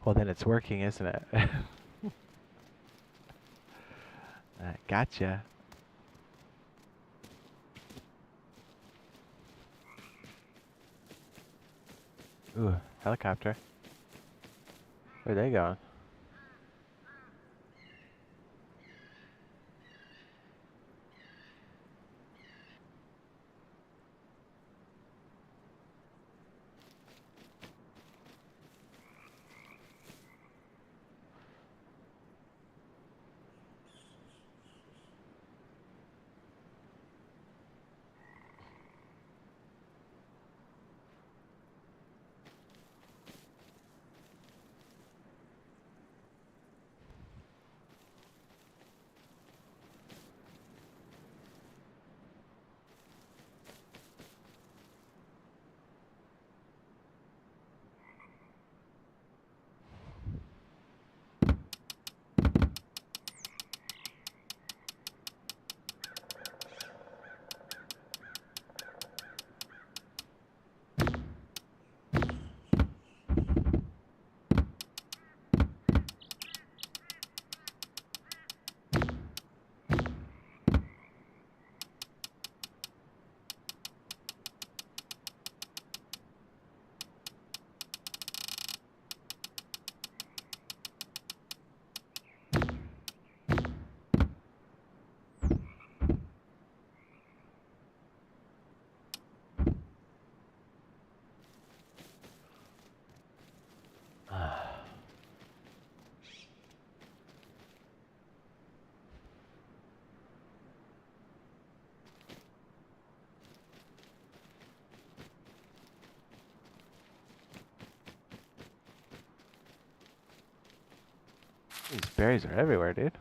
"Well, then it's working, isn't it?" Gotcha. Ooh, helicopter. Where are they going? These berries are everywhere, dude.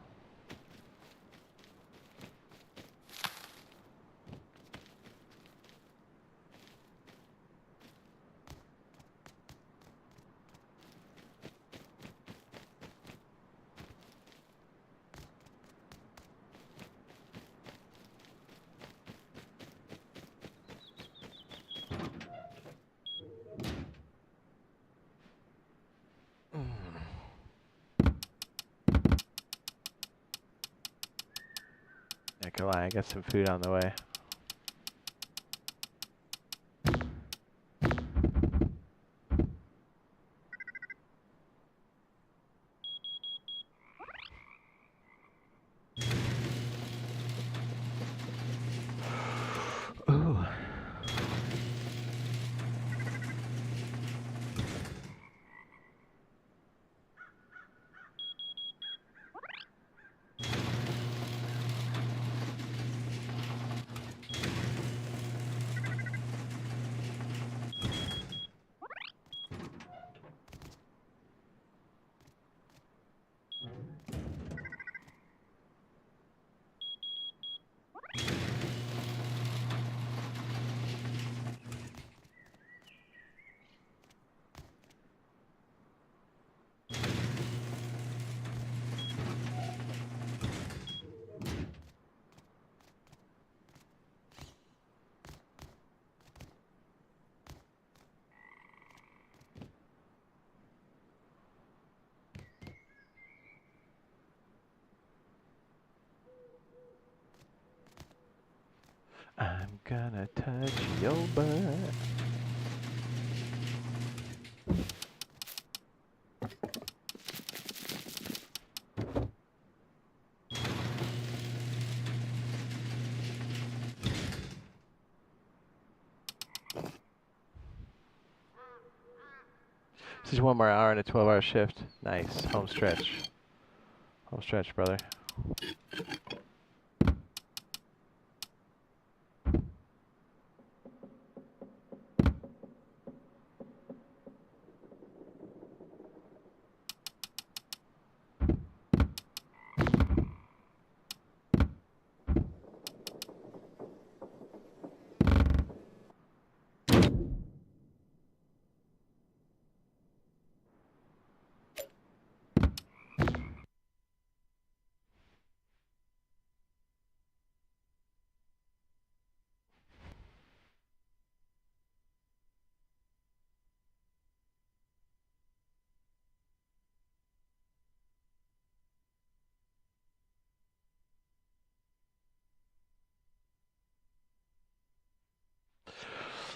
Not gonna lie, I got some food on the way. Ooh. I'm gonna touch your butt. This is 1 more hour and a 12-hour shift. Nice. Home stretch. Home stretch, brother.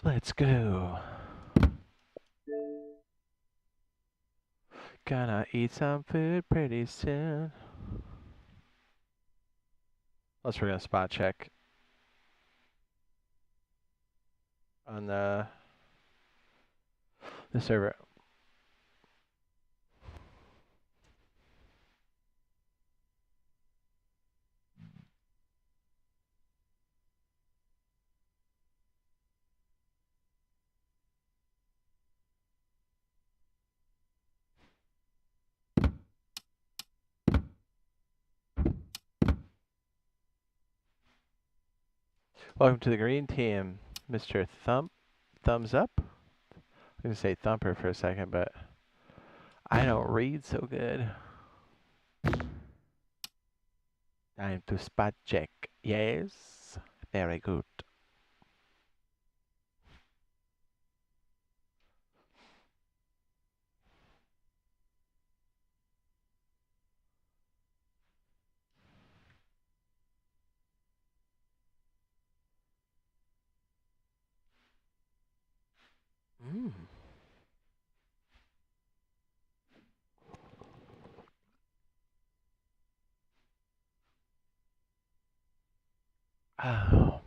Let's go. Gonna eat some food pretty soon. Unless we're gonna spot check on the server. Welcome to the green team, Mr. Thumbs up. I'm gonna say Thumper for a second, but I don't read so good. Time to spot check. Yes, very good. Mm. Oh,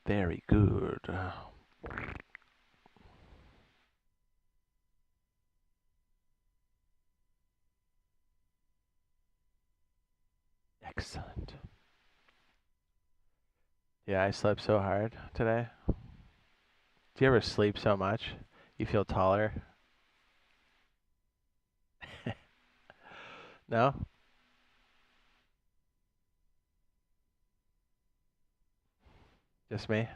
very good. Excellent. Yeah, I slept so hard today. Do you ever sleep so much you feel taller? No? Just me?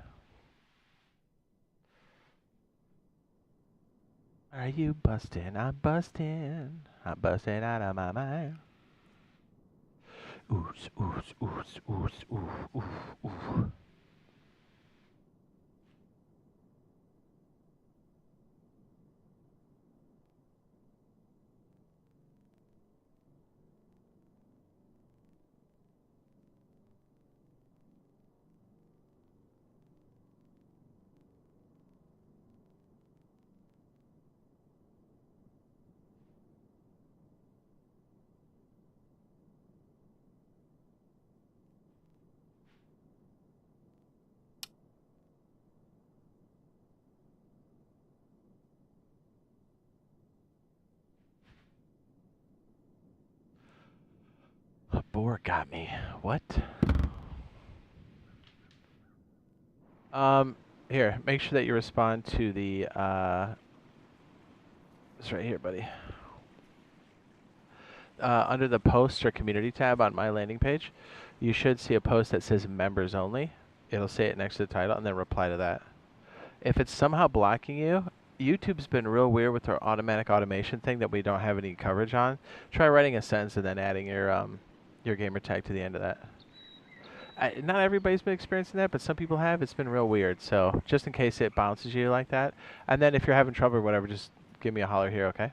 Are you busting? I'm busting. I'm busting out of my mind. Oops, oops, oops, oops, oof, oof, oof. A boar got me. What? Um, Here, make sure that you respond to the, it's right here, buddy. Under the posts or community tab on my landing page, you should see a post that says members only. It'll say it next to the title, and then reply to that. If it's somehow blocking you, YouTube's been real weird with their automatic automation thing that we don't have any coverage on. Try writing a sentence and then adding your gamer tag to the end of that. Not everybody's been experiencing that, but some people have. It's been real weird. So just in case it bounces you like that, and then if you're having trouble or whatever, just give me a holler here, okay?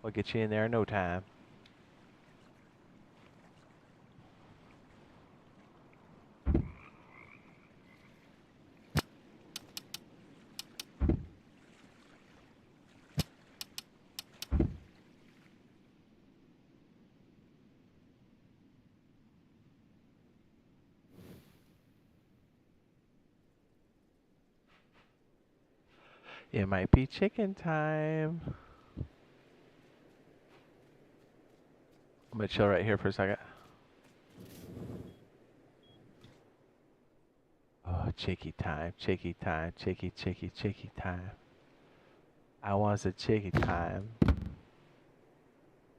We'll get you in there in no time. It might be chicken time. I'm gonna chill right here for a second. Oh, chicky time, chicky time, chicky, chicky, chicky time. I want a chicky time.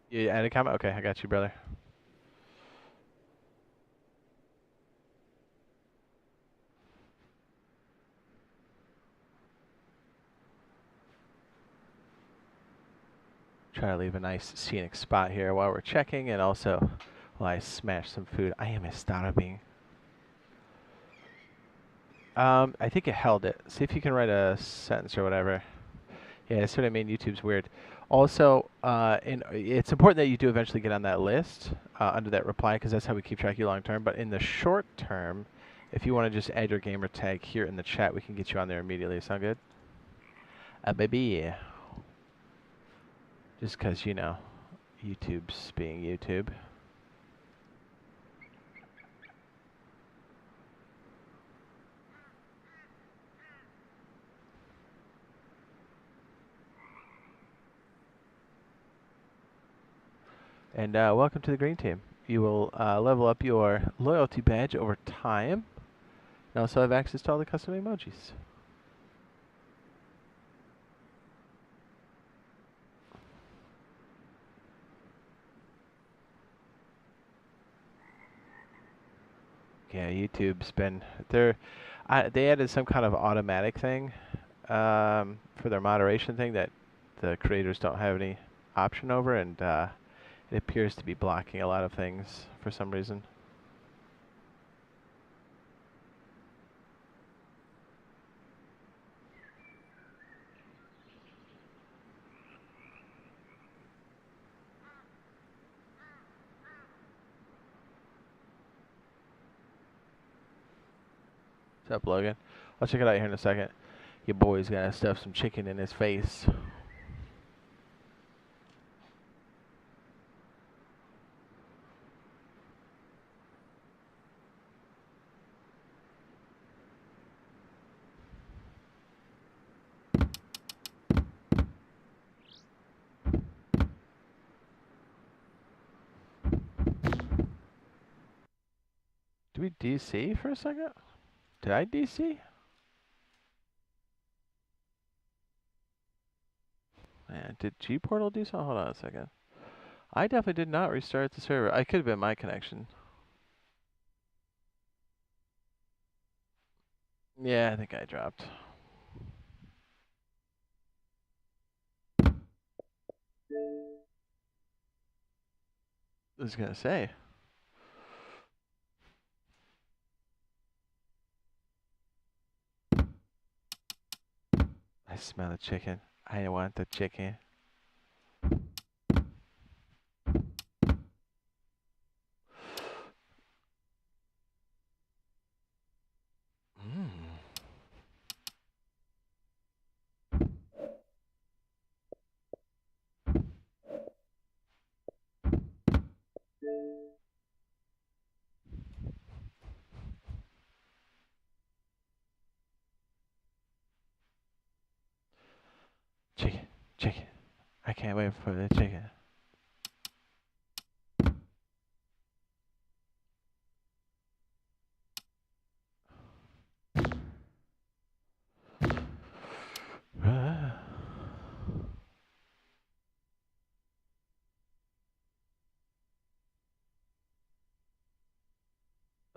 You add a comment? Okay, I got you, brother. Try to leave a nice scenic spot here while we're checking, and also while I smash some food. I am starving. I think it held it. See if you can write a sentence or whatever. Yeah, that's what I mean. YouTube's weird. Also, it's important that you do eventually get on that list under that reply, because that's how we keep track of you long term. But in the short term, if you want to just add your gamer tag here in the chat, we can get you on there immediately. Sound good? Baby. Just because, you know, YouTube's being YouTube. And welcome to the green team. You will level up your loyalty badge over time, and also have access to all the custom emojis. Yeah, YouTube's been they added some kind of automatic thing for their moderation thing that the creators don't have any option over, and it appears to be blocking a lot of things for some reason. What's up, Logan? I'll check it out here in a second. Your boy's gonna stuff some chicken in his face. Did we DC for a second? Did I DC? Man, did G Portal do something? Hold on a second. I definitely did not restart the server. I could have been my connection. Yeah, I think I dropped. I was gonna say. I smell the chicken. I want the chicken. Mm. Chicken, chicken. I can't wait for the chicken.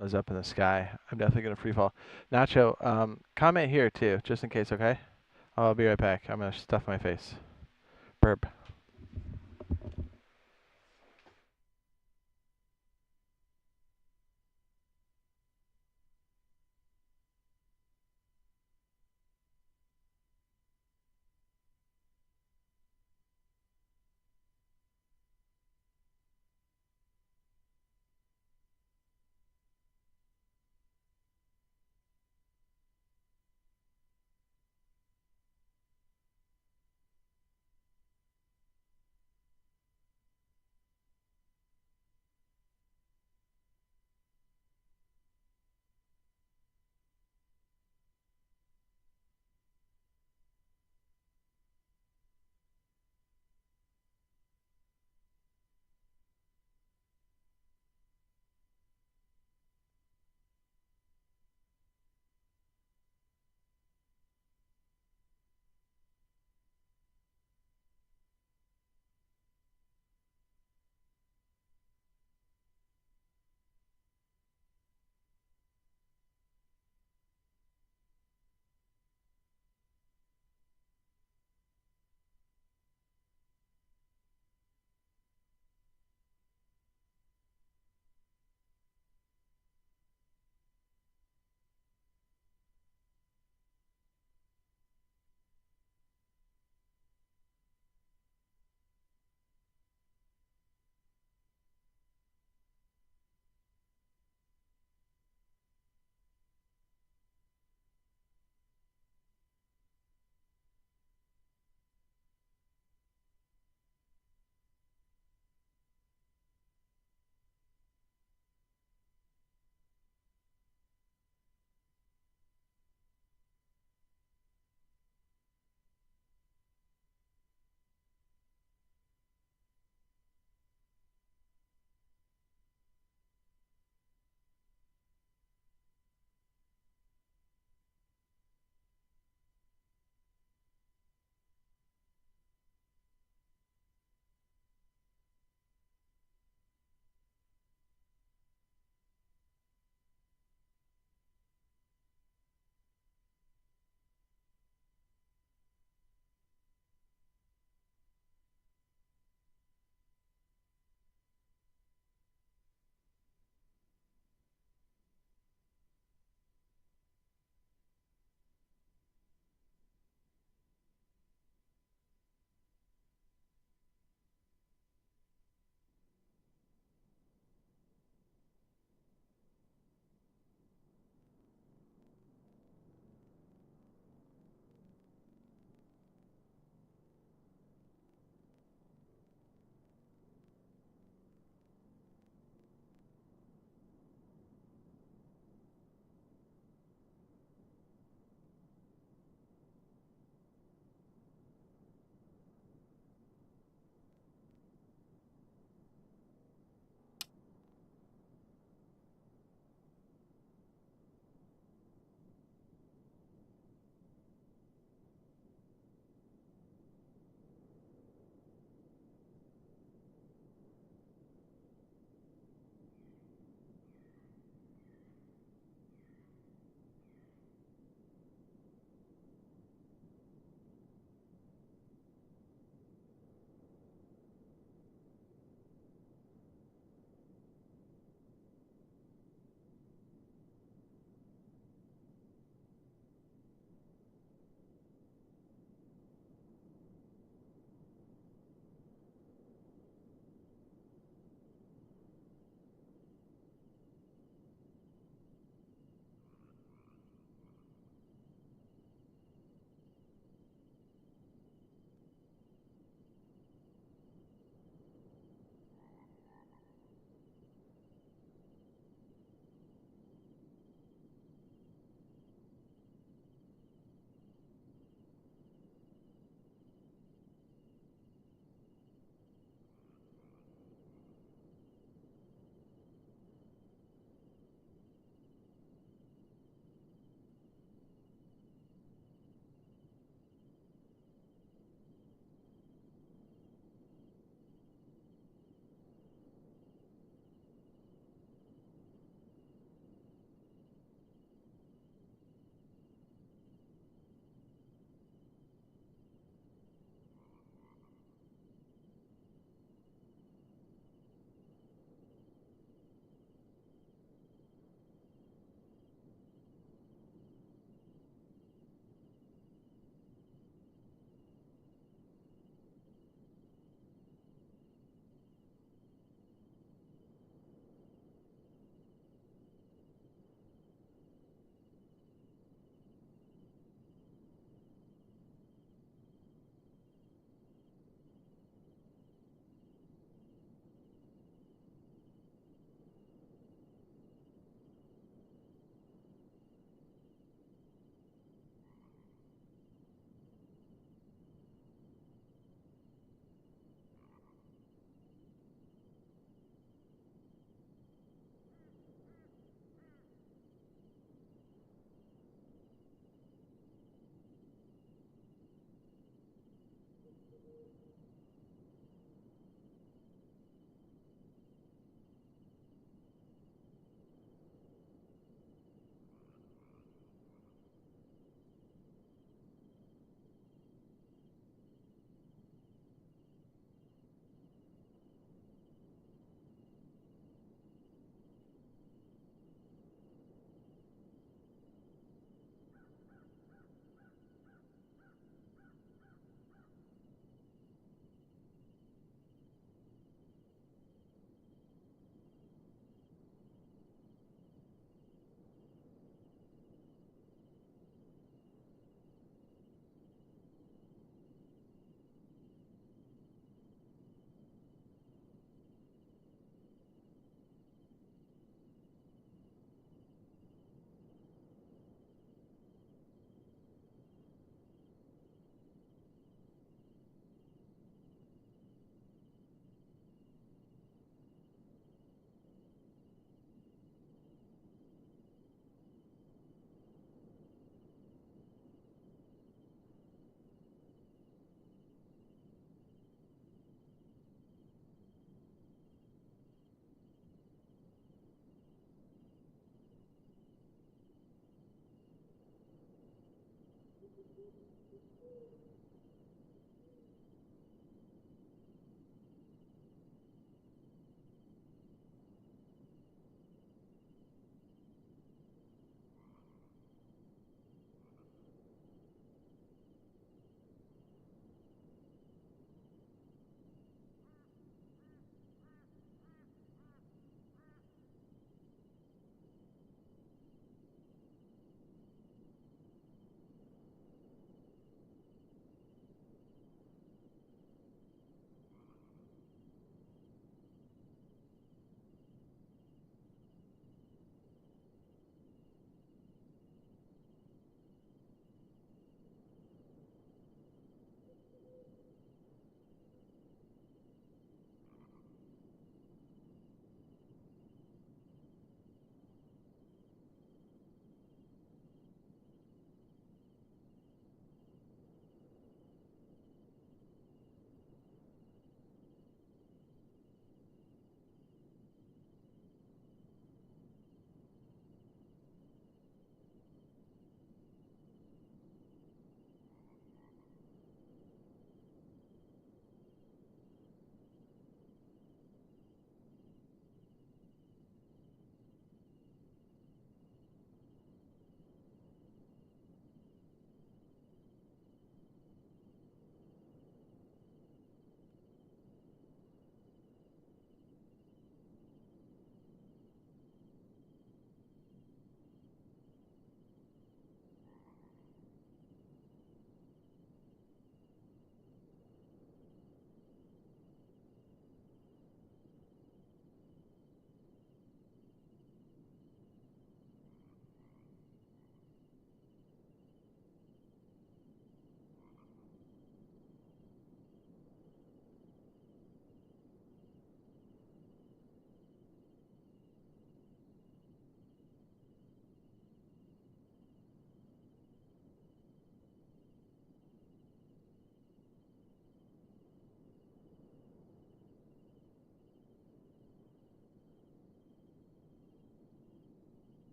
I was up in the sky. I'm definitely gonna free fall. Nacho, comment here too, just in case, okay? I'll be right back. I'm gonna stuff my face. Burp.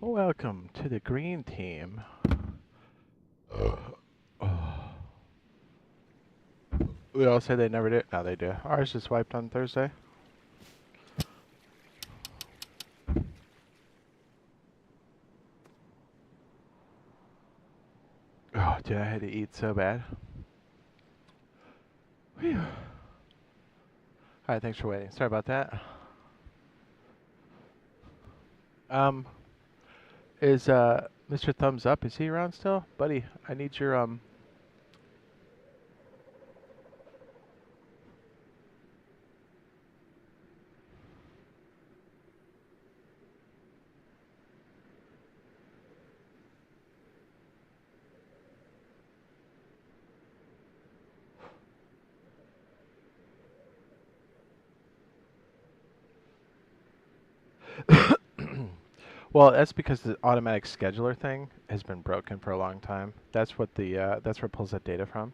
Welcome to the green team. We all say they never do. No, they do. Ours just wiped on Thursday. Oh, dude, I had to eat so bad. Whew. Alright, thanks for waiting. Sorry about that. Is Mr. Thumbs Up, is he around still? Buddy, I need your Well, that's because the automatic scheduler thing has been broken for a long time. That's what that's where it pulls that data from.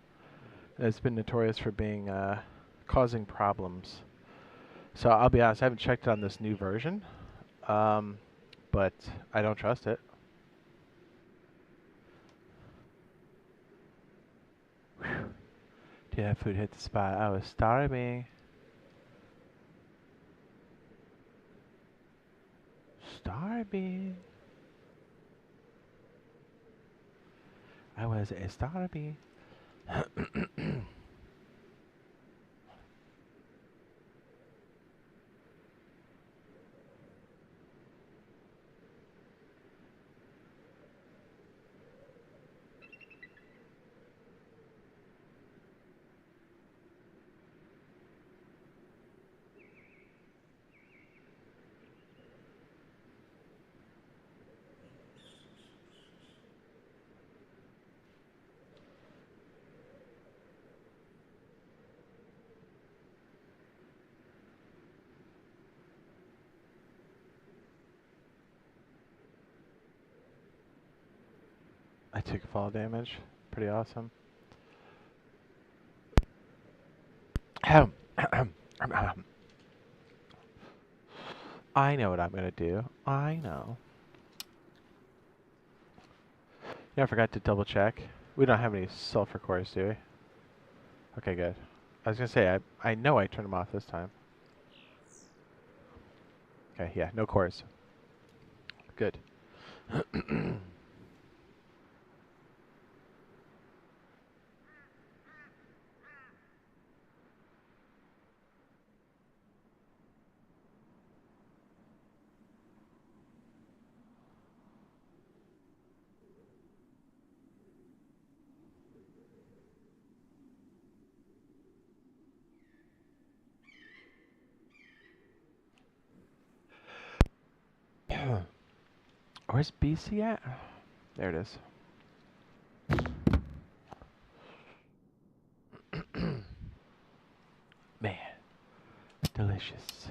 And it's been notorious for being causing problems. So I'll be honest, I haven't checked it on this new version, but I don't trust it. Whew. Dude, that food hit the spot. I was starving. Starving. I was starving. I took fall damage. Pretty awesome. I know what I'm gonna do. I know. Yeah, I forgot to double check. We don't have any sulfur cores, do we? Okay, good. I was gonna say, I know I turned them off this time. Okay, yeah, no cores. Good. Where's BC at? There it is. Man, delicious.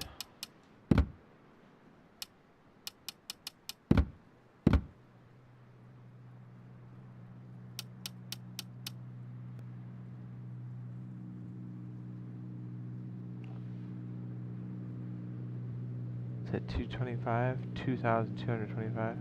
Is it 225? 2,225?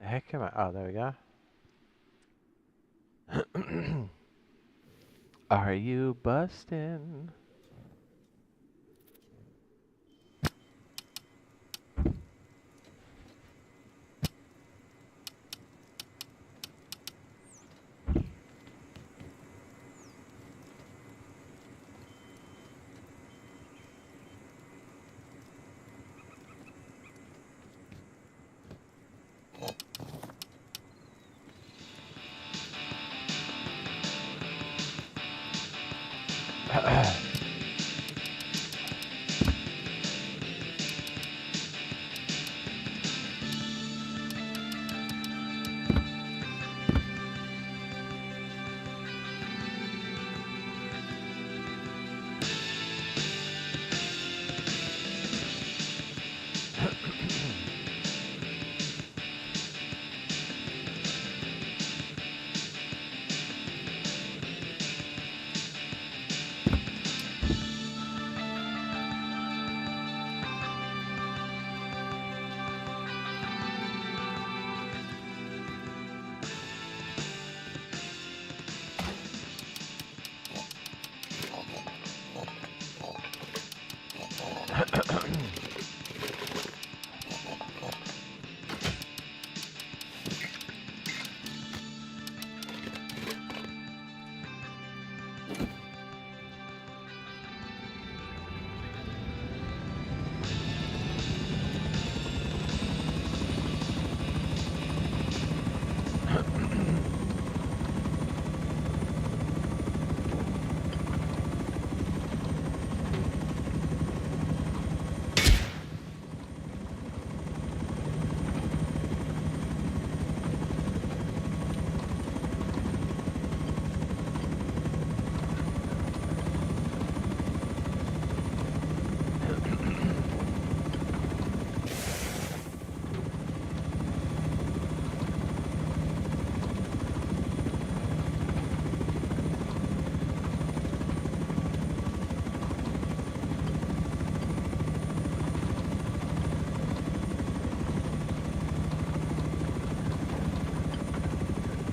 The heck am I? Oh, there we go. Are you bustin'?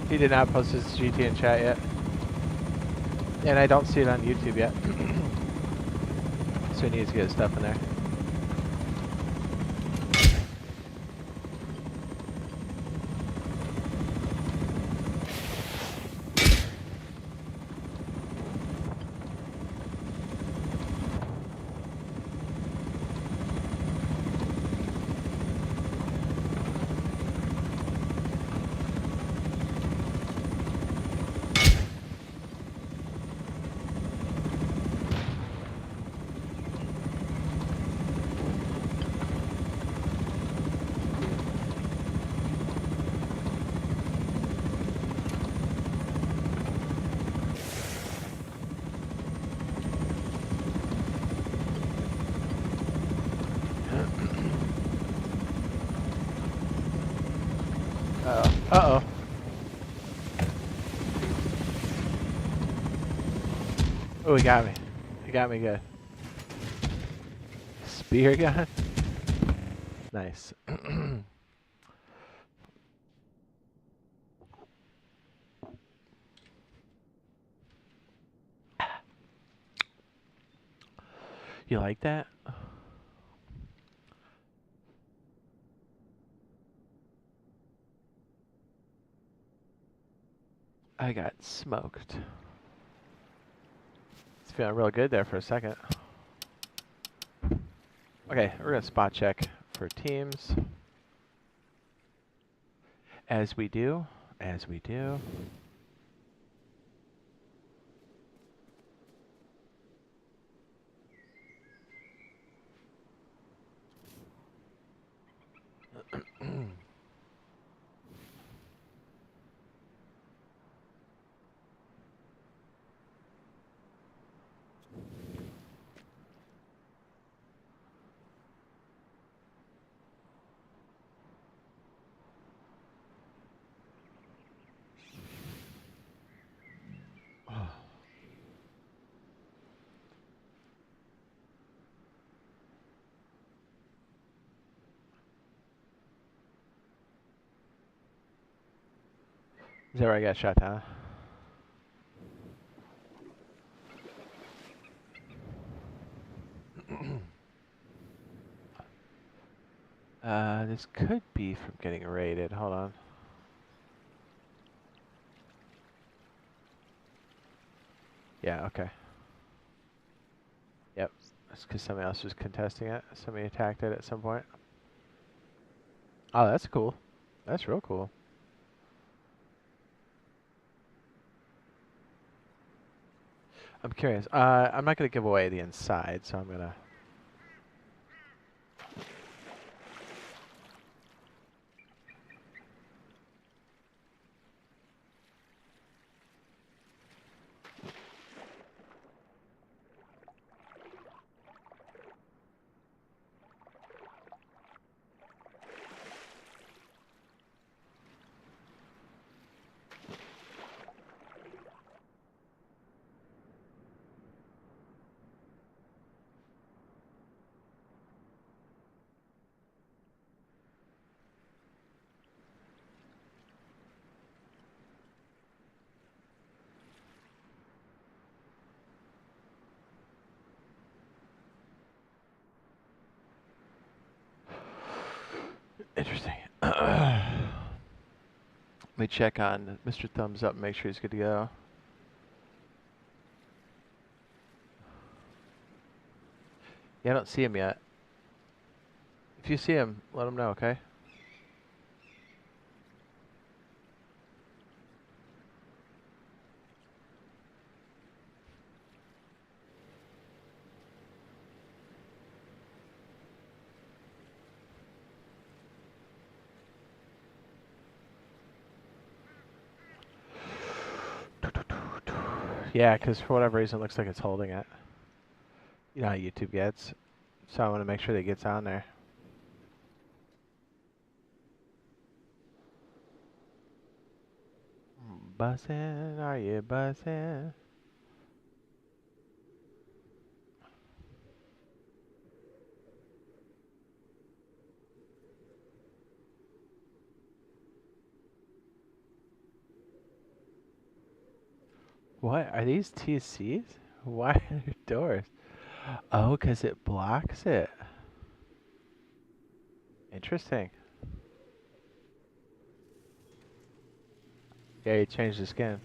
He did not post his GT in chat yet. And I don't see it on YouTube yet. So he needs to get his stuff in there. Uh-oh. Oh, he got me. He got me good. Spear gun? Nice. You like that? I got smoked. It's feeling real good there for a second. Okay, we're gonna spot check for teams. As we do, as we do. Is that where I got shot down? This could be from getting raided. Hold on. Yeah, okay. Yep. That's because somebody else was contesting it. Somebody attacked it at some point. Oh, that's cool. That's real cool. I'm curious. I'm not going to give away the inside, so I'm going to... Interesting. Let me check on Mr. Thumbs Up and make sure he's good to go. Yeah, I don't see him yet. If you see him, let him know, okay? Yeah, because for whatever reason, it looks like it's holding it. You know how YouTube gets. So I want to make sure that it gets on there. Bussin', are you bussin'? What? Are these TCs? Why are there doors? Oh, because it blocks it. Interesting. Yeah, you changed the skin.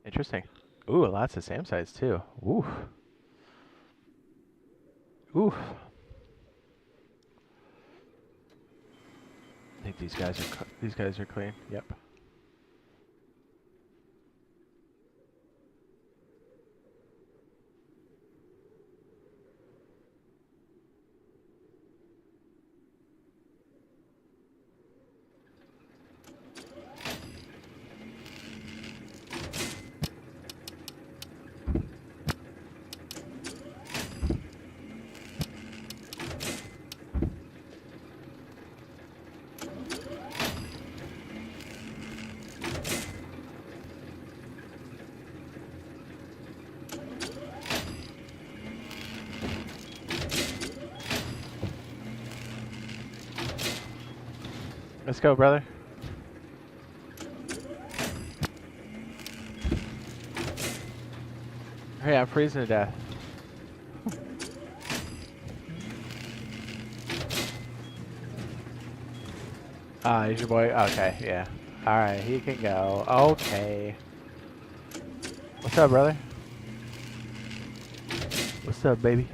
Interesting. Ooh, lots of SAM sites too. Ooh. Ooh. I think these guys are clean. Yep. Let's go, brother. Hey, I'm freezing to death. He's your boy? Okay, yeah. Alright, he can go. Okay. What's up, brother? What's up, baby?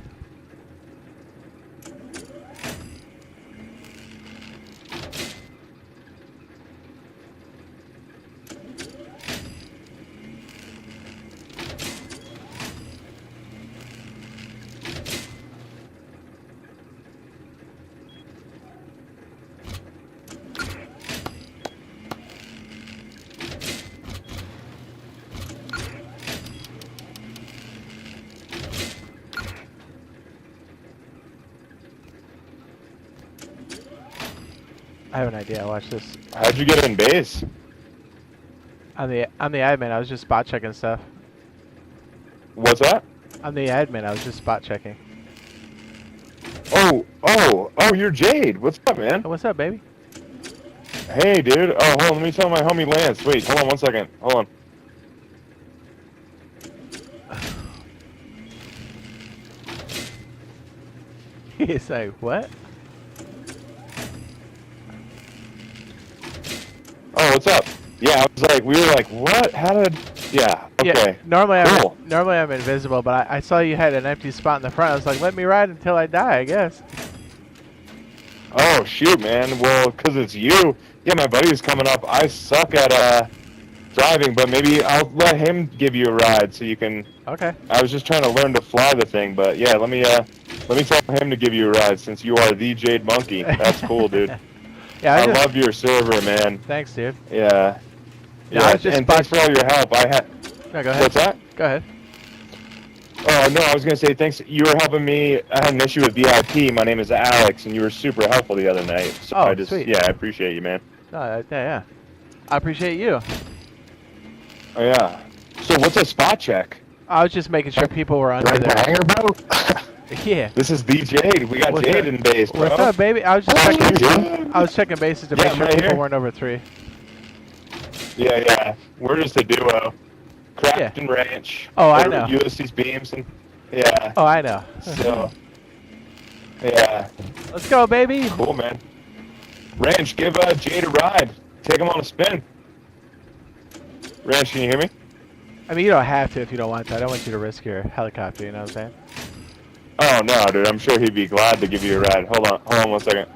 I have an idea. Watch this. How'd you get in base? I'm the admin. I was just spot checking stuff. What's that? I'm the admin. I was just spot checking. Oh, you're Jade. What's up, man? Hey, what's up, baby? Hey, dude. Oh, hold on. Let me tell my homie Lance. Wait, hold on 1 second. Hold on. He's like, what? Oh, what's up? Yeah, I was like, we were like, what? How did? Yeah. Okay. Yeah, Cool. normally I'm invisible, but I saw you had an empty spot in the front. I was like, let me ride until I die, I guess. Oh shoot, man. Well, 'cause it's you. Yeah, my buddy's coming up. I suck at driving, but maybe I'll let him give you a ride so you can. Okay. I was just trying to learn to fly the thing, but yeah, let me tell him to give you a ride since you are the Jade Monkey. That's cool, dude. Yeah, I love your server, man. Thanks, dude. Yeah. Yeah, I was just and thanks for all your help. No, go ahead. What's that? Go ahead. Oh, no, I was going to say thanks. You were helping me. I had an issue with VIP. My name is Alex, and you were super helpful the other night. So Sweet. Yeah, I appreciate you, man. Yeah. I appreciate you. Oh, yeah. So what's a spot check? I was just making sure people were under there. Hangar, bro? Yeah. This is the Jade. We got What's Jade up? in base, bro. What's up, baby? I was just checking. I was checking bases to make sure right people here. weren't over 3. Yeah. We're just a duo. Craft and Ranch. Oh, I know. Ulysses Beams and yeah. Oh, I know. So yeah. Let's go, baby. Cool, man. Ranch, give Jade a ride. Take him on a spin. Ranch, can you hear me? I mean, you don't have to if you don't want to. I don't want you to risk your helicopter, you know what I'm saying? Oh no, dude. I'm sure he'd be glad to give you a ride. Hold on 1 second.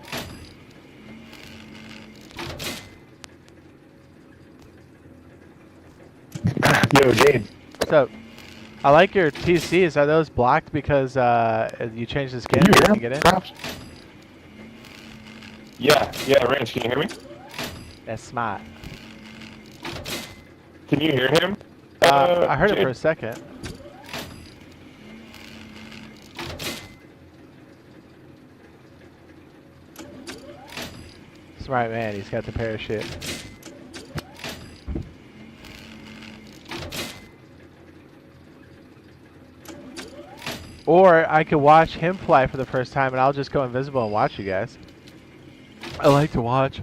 Yo, Jade. So, I like your TCs. Are those blocked because you changed the skin Can you hear to him? get in? Props. Yeah, Ranch, can you hear me? That's smart. Can you hear him? I heard it Jade? for a second. Smart man, he's got the parachute. Or I could watch him fly for the first time and I'll just go invisible and watch you guys. I like to watch.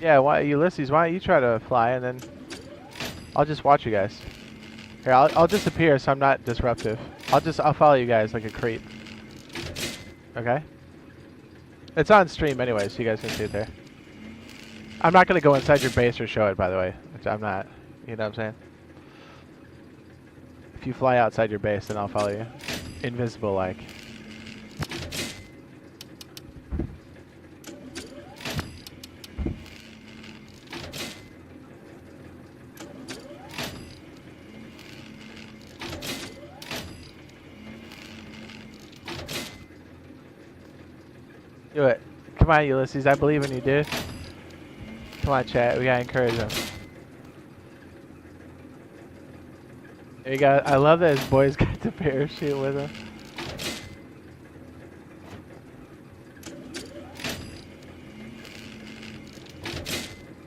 Yeah, Ulysses, why don't you try to fly and then I'll just watch you guys. Here, I'll disappear so I'm not disruptive. I'll follow you guys like a creep. Okay? It's on stream anyway, so you guys can see it there. I'm not gonna go inside your base or show it, by the way. I'm not. You know what I'm saying? If you fly outside your base, then I'll follow you. Invisible like. Do it. Come on, Ulysses. I believe in you, dude. Come on, chat. We gotta encourage him. There you go. I love that his boys got the parachute with him.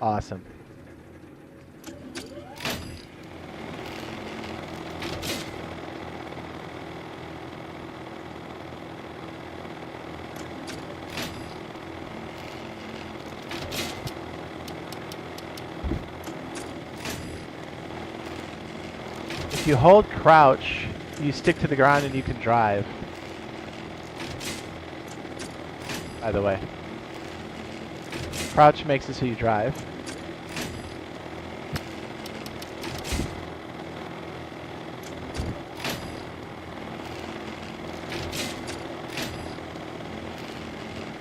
Awesome. If you hold crouch, you stick to the ground and you can drive. By the way. Crouch makes it so you drive.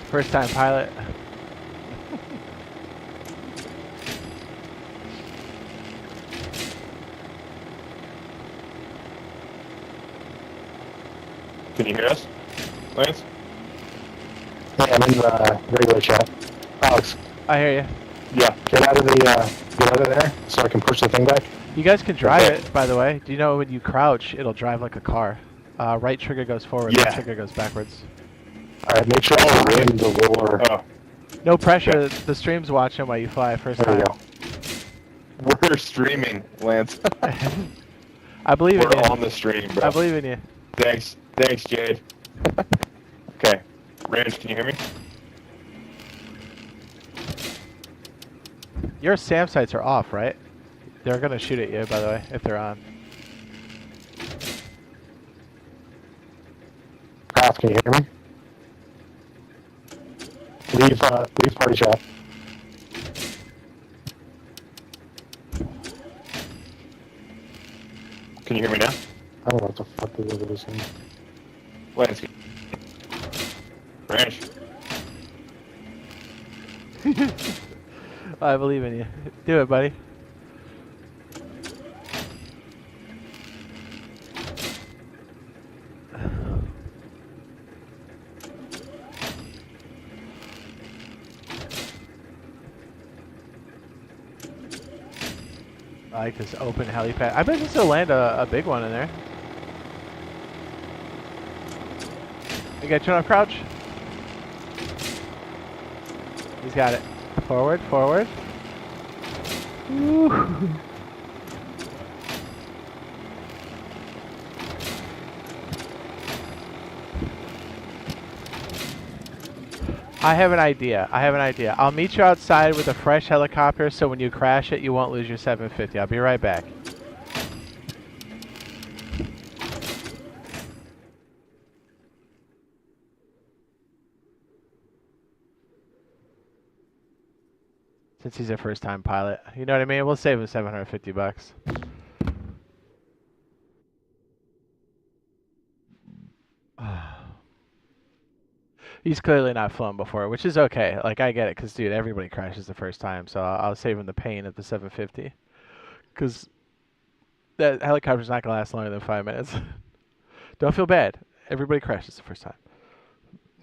First time pilot. Can you hear us, Lance? Hey, I'm in the regular chat. Alex, I hear you. Yeah. get out of there so I can push the thing back. You guys can drive Okay. it, by the way. Do you know when you crouch, it'll drive like a car? Right trigger goes forward, Yeah. left trigger goes backwards. Alright, make sure Oh, you're really? in the lower. Oh, No pressure. The stream's watching while you fly first There we time. go. we're streaming, Lance. I believe in We're you. on the stream, bro. I believe in you. Thanks, Jade. Okay, Ranch, can you hear me? Your SAM sights are off, right? They're gonna shoot at you, by the way, if they're on. Ox, can you hear me? Leave party chat. Can you hear me now? I don't know what the fuck the word is saying. Lansky. Branch. I believe in you. Do it, buddy. I like this open helipad. I bet this will land a big one in there. You got turn off crouch? He's got it. Forward, forward. Woo. I have an idea. I'll meet you outside with a fresh helicopter so when you crash it, you won't lose your 750. I'll be right back. Since he's a first-time pilot. You know what I mean? We'll save him 750 bucks. He's clearly not flown before, which is okay. Like, I get it, because, dude, everybody crashes the first time, so I'll save him the pain of the 750. Because that helicopter's not going to last longer than 5 minutes. Don't feel bad. Everybody crashes the first time.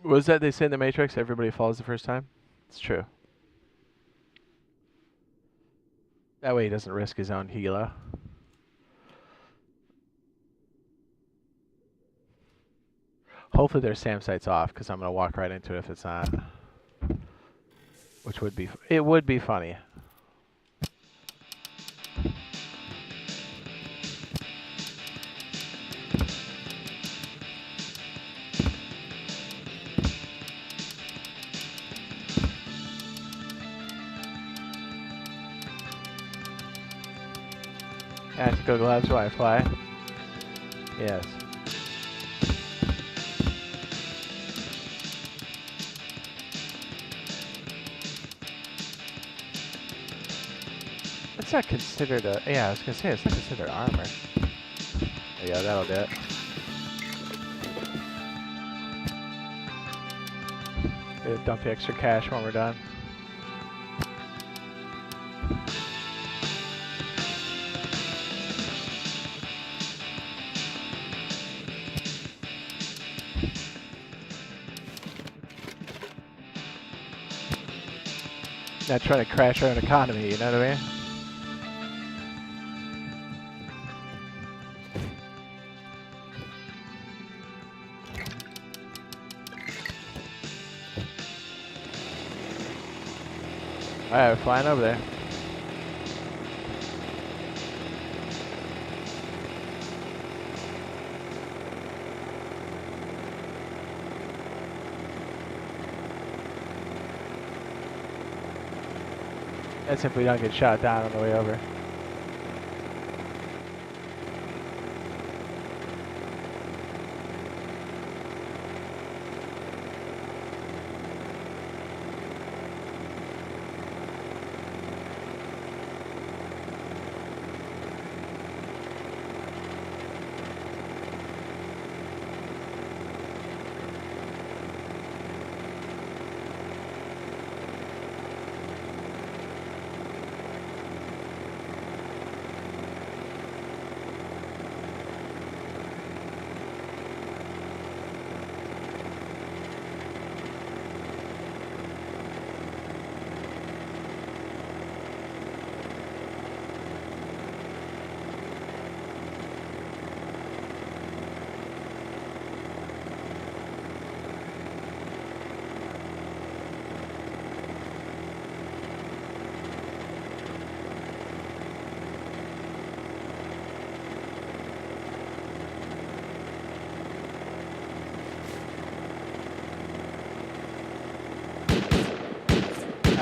What was that they say in the Matrix? Everybody falls the first time? It's true. That way he doesn't risk his own helo. Hopefully their SAM sight's off, because I'm going to walk right into it if it's not. Which would be... It would be funny. Tactical gloves, Wi-Fi. Yes. It's not considered a... Yeah, I was going to say, it's not considered armor. Yeah, that'll do it. Gonna dump the extra cash when we're done. Not trying to crash our own economy, you know what I mean? Alright, we're flying over there. That's if we don't get shot down on the way over.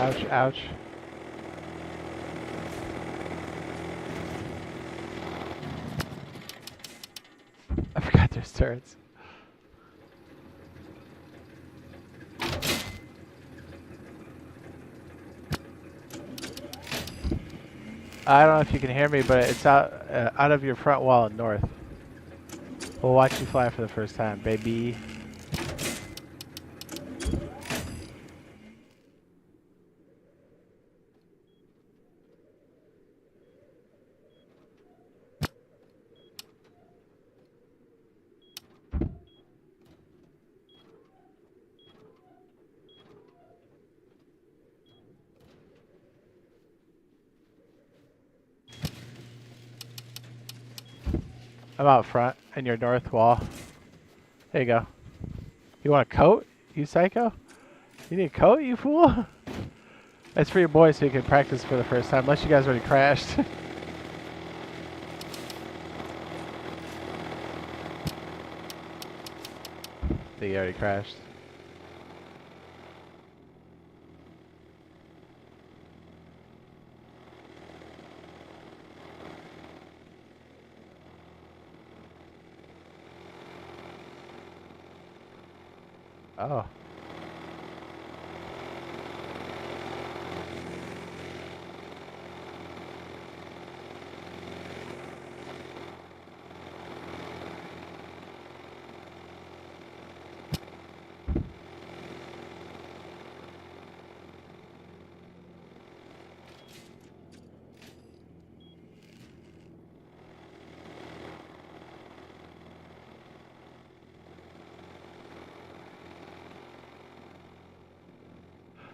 Ouch, ouch. I forgot there's turrets. I don't know if you can hear me, but it's out of your front wall and north. We'll watch you fly for the first time, baby. I'm out front in your north wall. There you go. You want a coat? You psycho? You need a coat, you fool? That's for your boy so you can practice for the first time, unless you guys already crashed. I think you already crashed. Oh.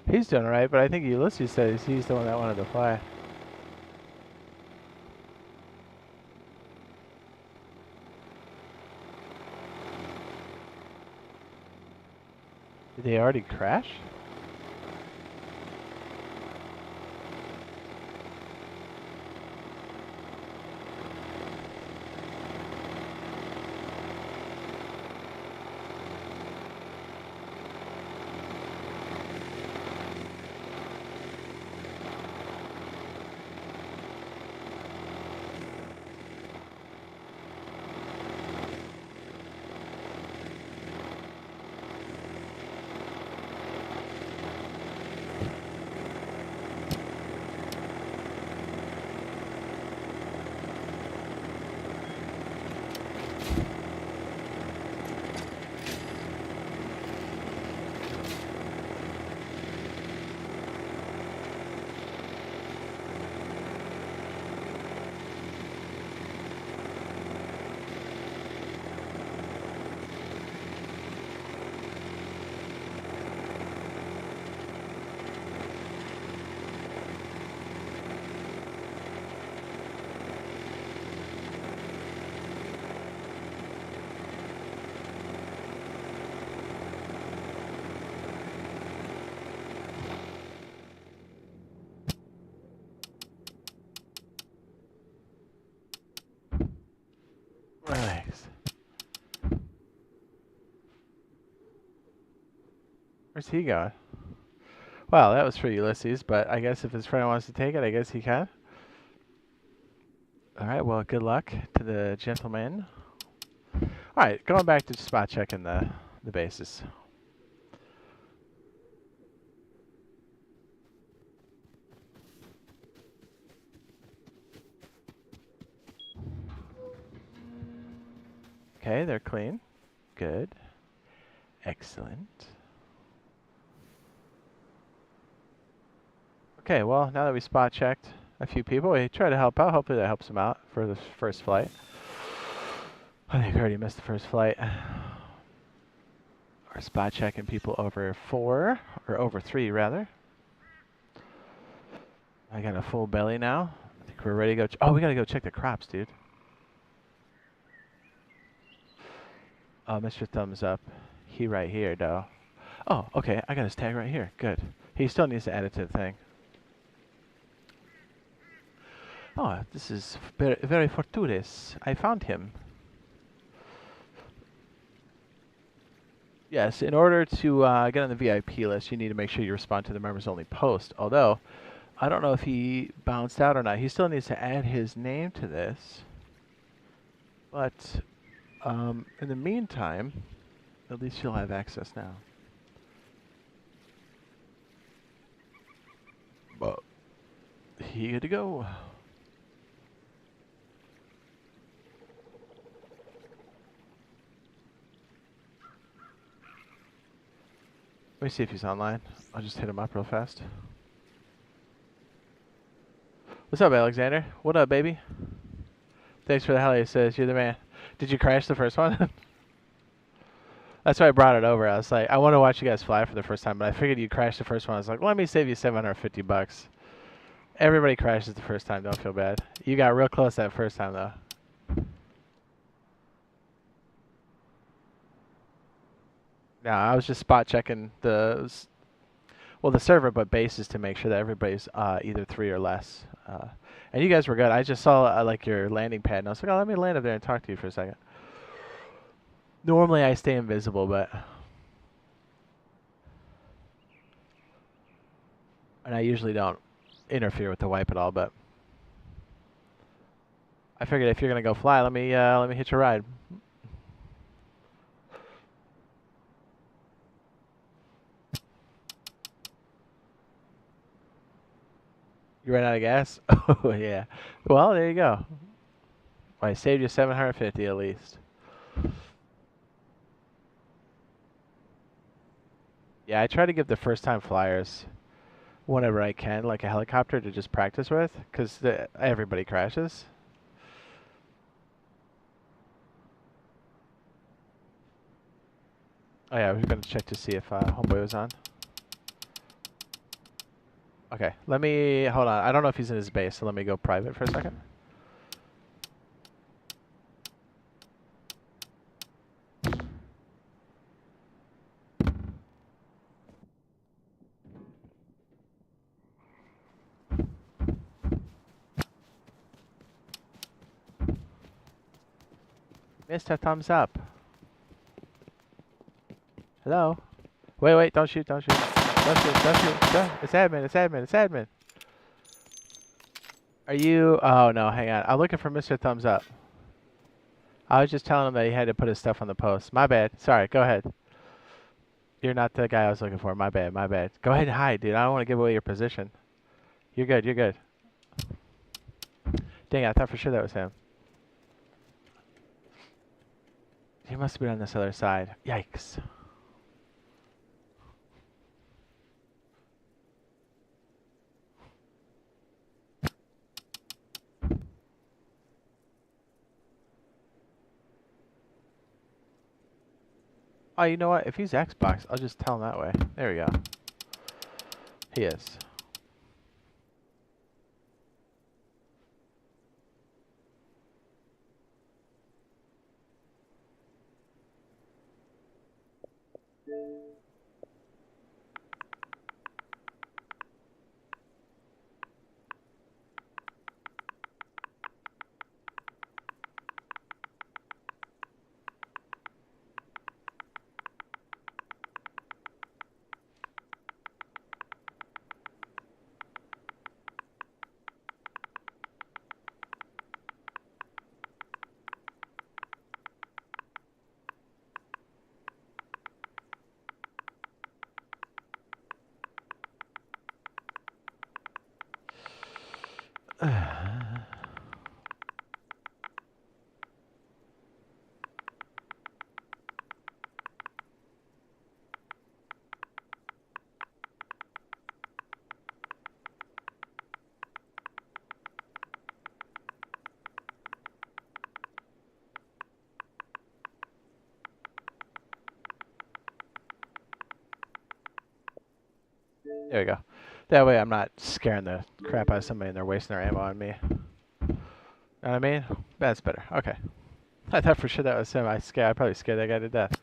He's doing alright, but I think Ulysses says he's the one that wanted to fly. Did they already crash? Relax. Where's he going? Well, that was for Ulysses, but I guess if his friend wants to take it, I guess he can. Alright, well, good luck to the gentleman. Alright, going back to spot checking the bases. Okay, they're clean. Good. Excellent. Okay, well, now that we spot checked a few people, we try to help out. Hopefully that helps them out for the first flight. I think I already missed the first flight. We're spot checking people over 4, or over 3 rather. I got a full belly now. I think we're ready to go. Oh, we gotta go check the crops, dude. Oh, Mr. Thumbs Up. He right here, though. Oh, okay. I got his tag right here. Good. He still needs to add it to the thing. Oh, this is very, very fortuitous. I found him. Yes, in order to get on the VIP list, you need to make sure you respond to the members only post. Although, I don't know if he bounced out or not. He still needs to add his name to this. But in the meantime, at least you'll have access now. But he good to go. Let me see if he's online. I'll just hit him up real fast. What's up, Alexander? What up, baby? Thanks for the hell, he says. You're the man. Did you crash the first one? That's why I brought it over. I was like, I want to watch you guys fly for the first time, but I figured you crashed the first one. I was like, let me save you $750. Everybody crashes the first time. Don't feel bad. You got real close that first time, though. No, I was just spot checking the server, but bases to make sure that everybody's either 3 or less. And you guys were good. I just saw like your landing pad, and I was like, oh, let me land up there and talk to you for a second. Normally I stay invisible, and I usually don't interfere with the wipe at all, but I figured if you're gonna go fly, let me hitch a ride. You ran out of gas? Oh yeah. Well, there you go. Well, I saved you 750 at least. Yeah, I try to give the first time flyers whenever I can, like a helicopter to just practice with, because everybody crashes. Oh yeah, I was gonna check to see if Homeboy was on. Okay, let me hold on. I don't know if he's in his base, so let me go private for a second. Mr. Thumbs Up. Hello? Wait, don't shoot, don't shoot. Don't shoot, don't shoot. Don't. It's admin, it's admin, it's admin. Are you... Oh, no, hang on. I'm looking for Mr. Thumbs Up. I was just telling him that he had to put his stuff on the post. My bad. Sorry, go ahead. You're not the guy I was looking for. My bad, my bad. Go ahead and hide, dude. I don't want to give away your position. You're good, you're good. Dang it, I thought for sure that was him. He must have been on this other side. Yikes. Oh, you know what? If he's Xbox, I'll just tell him that way. There we go. He is. There we go. That way I'm not scaring the crap out of somebody and they're wasting their ammo on me. Know what I mean? That's better. Okay. I thought for sure that was him. I probably scared that guy to death.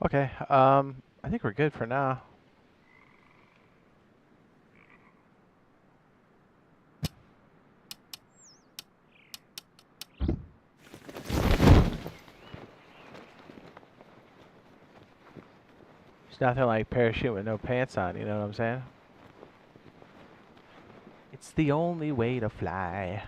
Okay, I think we're good for now. There's nothing like parachute with no pants on, you know what I'm saying? It's the only way to fly.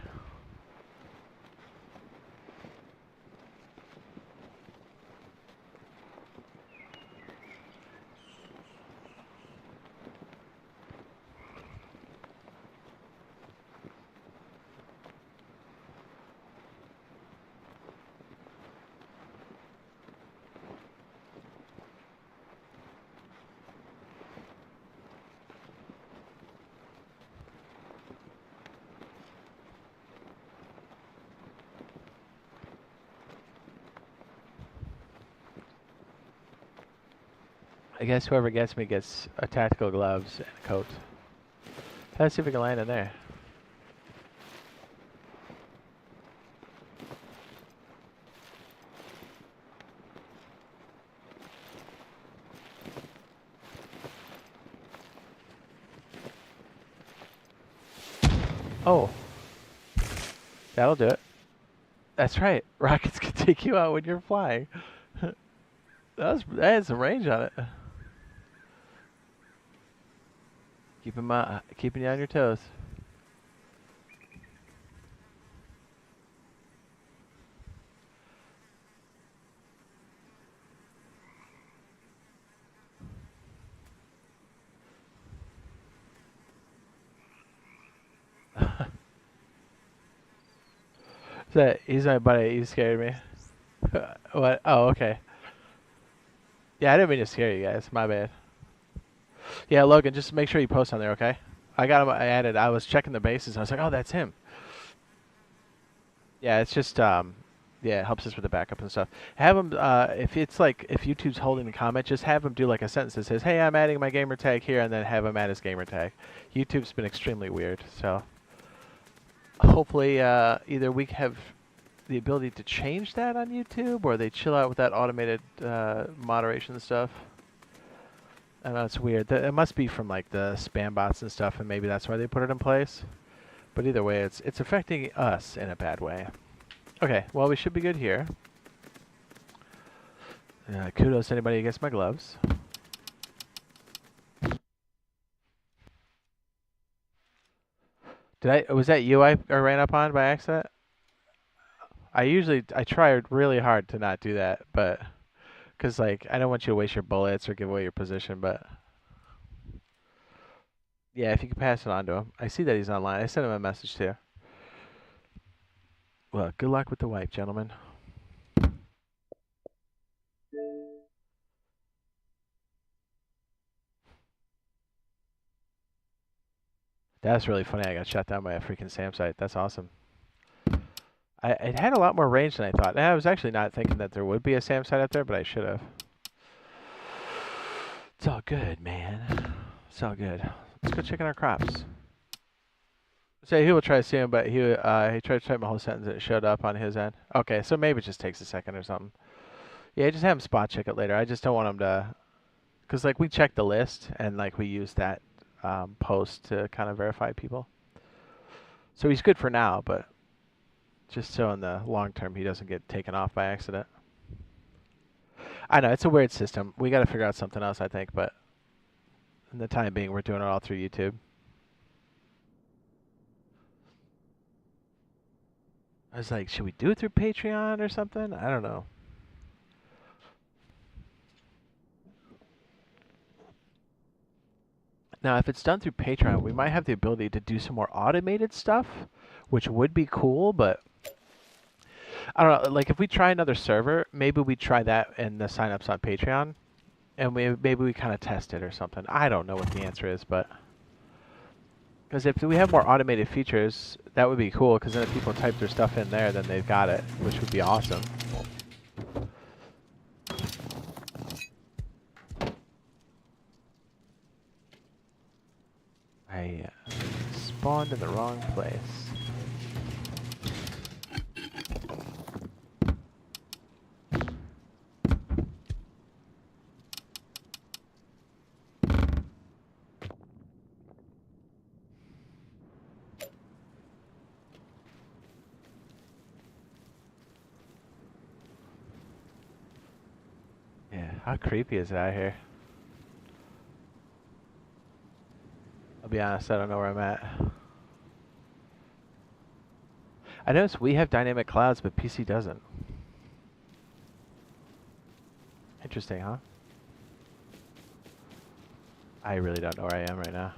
I guess whoever gets me gets a tactical gloves and a coat. Let's see if we can land in there. Oh. That'll do it. That's right. Rockets can take you out when you're flying. That had some range on it. Keeping you on your toes. He's my buddy. He scared me. What? Oh, okay. Yeah, I didn't mean to scare you guys. My bad. Yeah, Logan, just make sure you post on there, okay? I got him added. I was checking the bases. I was like, oh, that's him. Yeah, it's just yeah, it helps us with the backup and stuff. Have him if it's like if YouTube's holding the comment, just have him do like a sentence that says, "Hey, I'm adding my gamer tag here," and then have him add his gamer tag. YouTube's been extremely weird, so hopefully either we have the ability to change that on YouTube, or they chill out with that automated moderation stuff. I know it's weird. It must be from like the spam bots and stuff, and maybe that's why they put it in place. But either way, it's affecting us in a bad way. Okay, well we should be good here. Kudos to anybody who gets my gloves. Was that you I ran up on by accident? I try really hard to not do that, but because like I don't want you to waste your bullets or give away your position, but yeah, if you could pass it on to him. I see that he's online. I sent him a message too. Well, good luck with the wipe, gentlemen. That's really funny. I got shot down by a freaking SAM site. That's awesome. It had a lot more range than I thought. And I was actually not thinking that there would be a SAM site up there, but I should have. It's all good, man. It's all good. Let's go check in our crops. So he will try to see him, but he tried to type my whole sentence and it showed up on his end. Okay, so maybe it just takes a second or something. Yeah, just have him spot check it later. I just don't want him to, because like we check the list and like we use that post to kind of verify people. So he's good for now, but just so in the long term he doesn't get taken off by accident. I know, it's a weird system. We got to figure out something else, I think, but in the time being, we're doing it all through YouTube. I was like, should we do it through Patreon or something? I don't know. Now, if it's done through Patreon, we might have the ability to do some more automated stuff, which would be cool, but I don't know. Like, if we try another server, maybe we try that and the signups on Patreon, and maybe we kind of test it or something. I don't know what the answer is, but because if we have more automated features, that would be cool, because then if people type their stuff in there, then they've got it, which would be awesome. I spawned in the wrong place. Yeah, how creepy is it out here? I'll be honest, I don't know where I'm at. I noticed we have dynamic clouds, but PC doesn't. Interesting, huh? I really don't know where I am right now.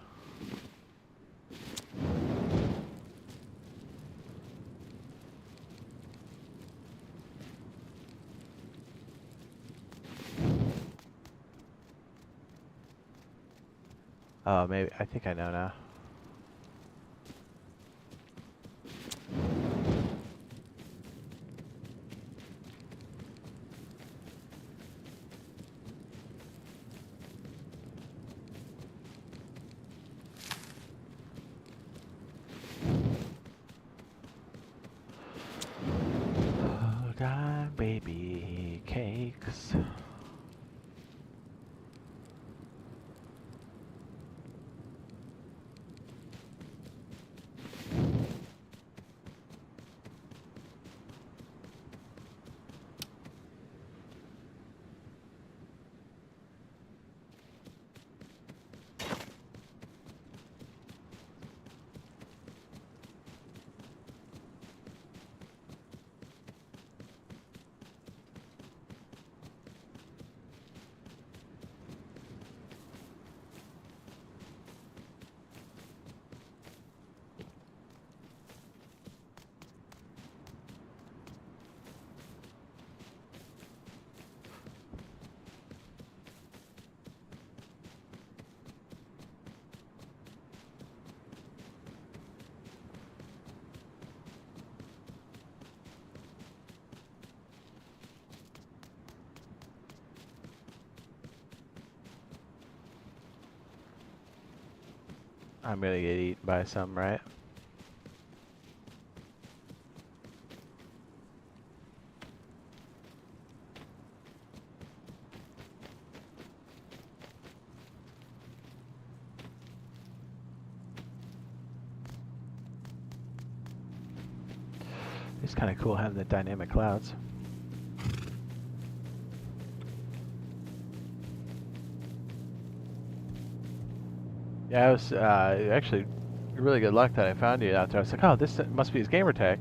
Oh, maybe. I think I know now. I'm gonna get eaten by some, right? It's kind of cool having the dynamic clouds. Yeah, it was actually really good luck that I found you out there. I was like, oh, this must be his gamer tag.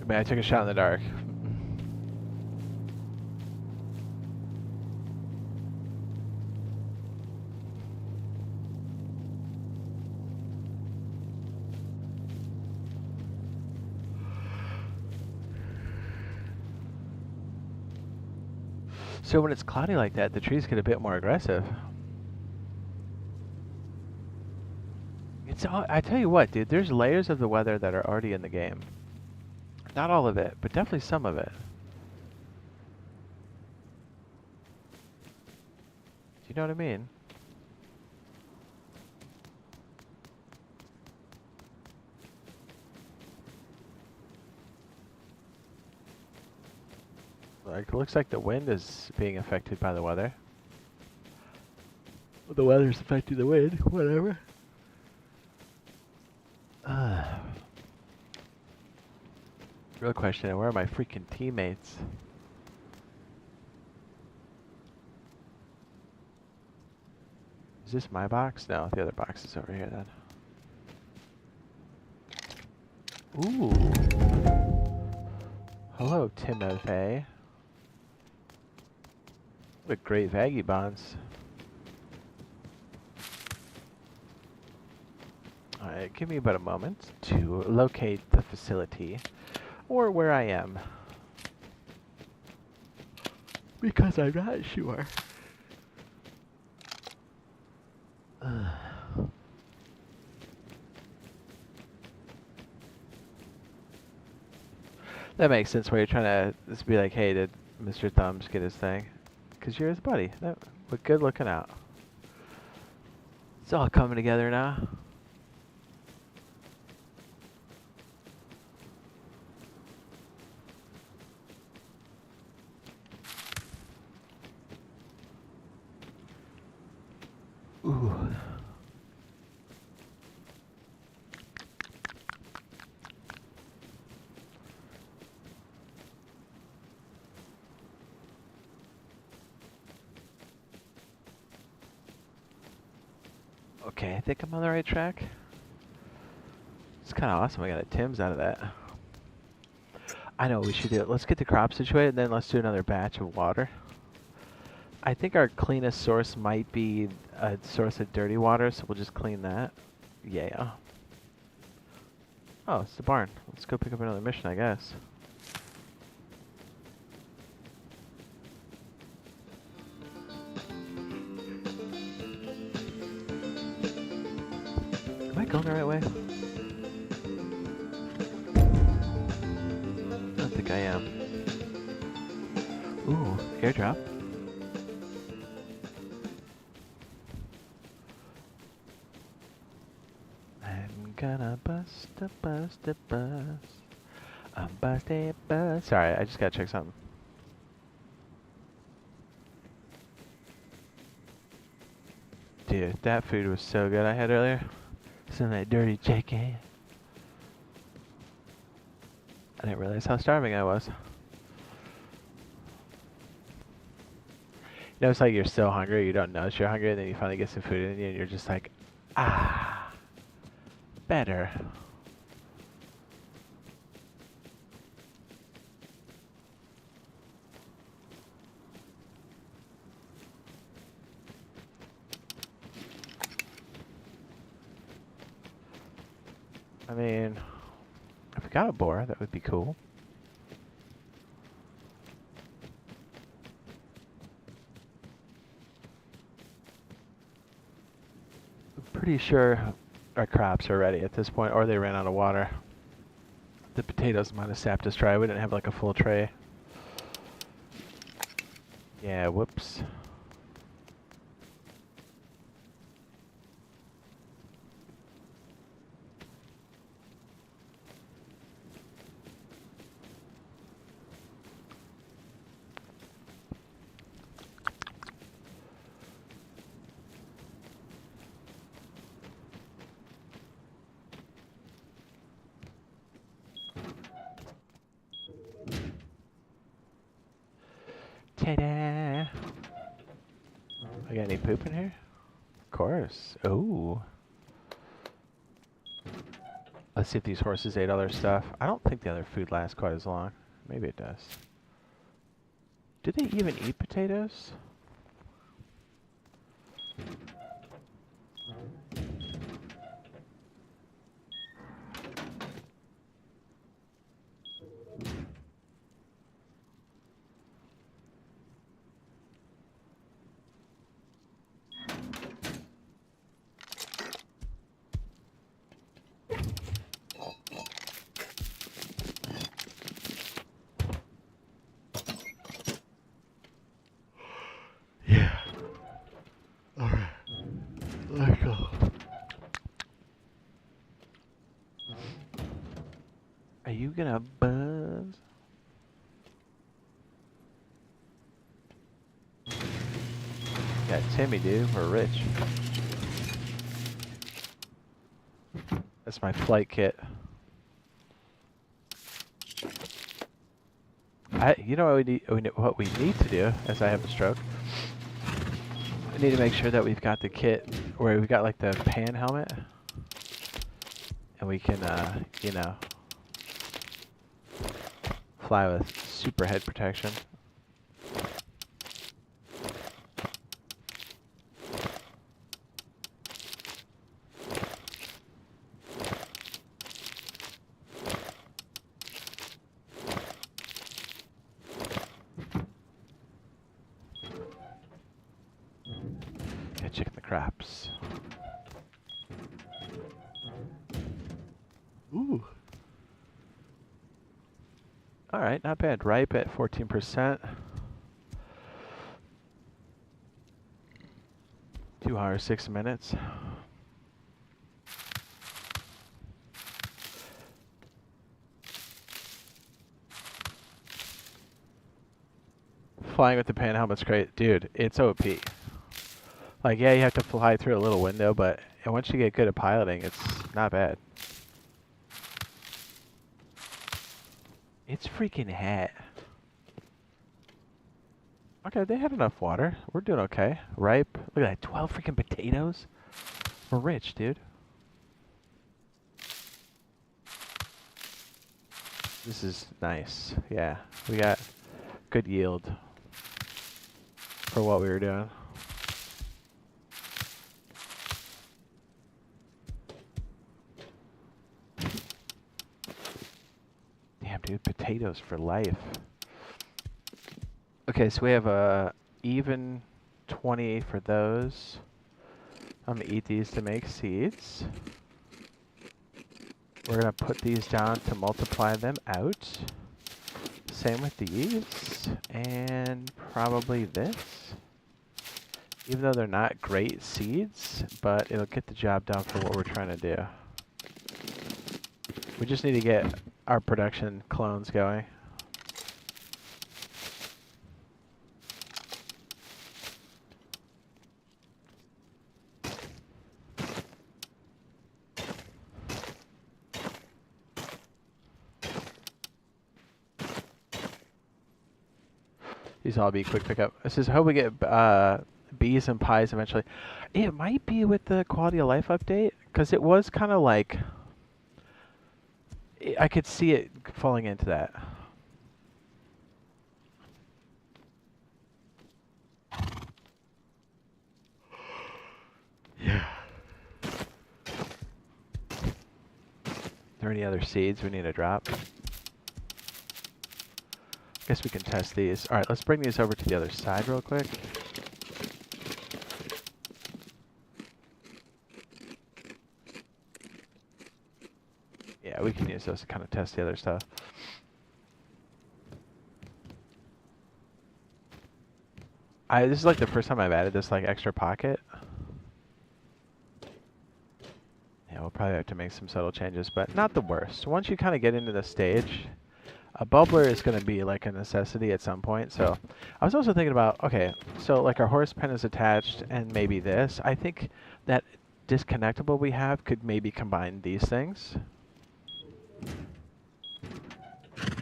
Man, I took a shot in the dark. So when it's cloudy like that, the trees get a bit more aggressive. I tell you what, dude, there's layers of the weather that are already in the game. Not all of it, but definitely some of it. Do you know what I mean? Like, it looks like the wind is being affected by the weather. The weather's affecting the wind, whatever. Real question, where are my freaking teammates? Is this my box? No, the other box is over here then. Ooh. Hello, Timothy. What great vagabonds. Alright, give me about a moment to locate the facility, or where I am. Because I'm not sure. That makes sense where you're trying to just be like, hey, did Mr. Thumbs get his thing? Because you're his buddy. That, look good looking out. It's all coming together now. Ooh. Okay, I think I'm on the right track. It's kind of awesome. I got a Tim's out of that. I know what we should do. Let's get the crop situated, and then let's do another batch of water. I think our cleanest source might be a source of dirty water, so we'll just clean that. Yeah. Oh, it's the barn. Let's go pick up another mission, I guess. Am I going the right way? I don't think I am. Ooh, airdrop. I'm gonna bust a bus. I'm busted bus. Sorry, I just gotta check something. Dude, that food was so good I had earlier. Some of that dirty chicken. I didn't realize how starving I was. You know, it's like you're so hungry, you don't notice you're hungry, and then you finally get some food in you, and you're just like, ah, better. I mean, if we got a boar, that would be cool. I'm pretty sure our crops are ready at this point, or they ran out of water. The potatoes might have sapped us dry. We didn't have like a full tray. Yeah, whoops. Ta-da! I got any poop in here? Of course. Oh. Let's see if these horses ate other stuff. I don't think the other food lasts quite as long. Maybe it does. Do they even eat potatoes? Yeah. Alright. Let's go. Are you gonna buzz? Yeah, Timmy, dude. We're rich. That's my flight kit. You know what we need to do, as I have a stroke. We need to make sure that we've got the kit where we've got like the pan helmet, and we can, you know, fly with super head protection. Yeah, chicken the craps. Ooh. Alright, not bad. Ripe at 14%. 2 hours, 6 minutes. Flying with the pan helmet's great. Dude, it's OP. Like, yeah, you have to fly through a little window, but once you get good at piloting, it's not bad. It's freaking hot. Okay, they had enough water. We're doing okay. Ripe. Look at that, 12 freaking potatoes. We're rich, dude. This is nice. Yeah, we got good yield for what we were doing. Damn, dude, potatoes for life. Okay, so we have a even 20 for those. I'm gonna eat these to make seeds. We're gonna put these down to multiply them out. Same with these, and probably this. Even though they're not great seeds, but it'll get the job done for what we're trying to do. We just need to get our production clones going. These all be quick pickup. This is how we get bees and pies eventually. It might be with the quality of life update, because it was kind of like... I could see it falling into that. Yeah. Are there any other seeds we need to drop? Guess we can test these. Alright, let's bring these over to the other side real quick. Yeah, we can use those to kind of test the other stuff. This is like the first time I've added this like extra pocket. Yeah, we'll probably have to make some subtle changes, but not the worst. Once you kind of get into the stage, a bubbler is going to be like a necessity at some point. So I was also thinking about, okay, so like our horse pen is attached and maybe this. I think that disconnectable we have could maybe combine these things.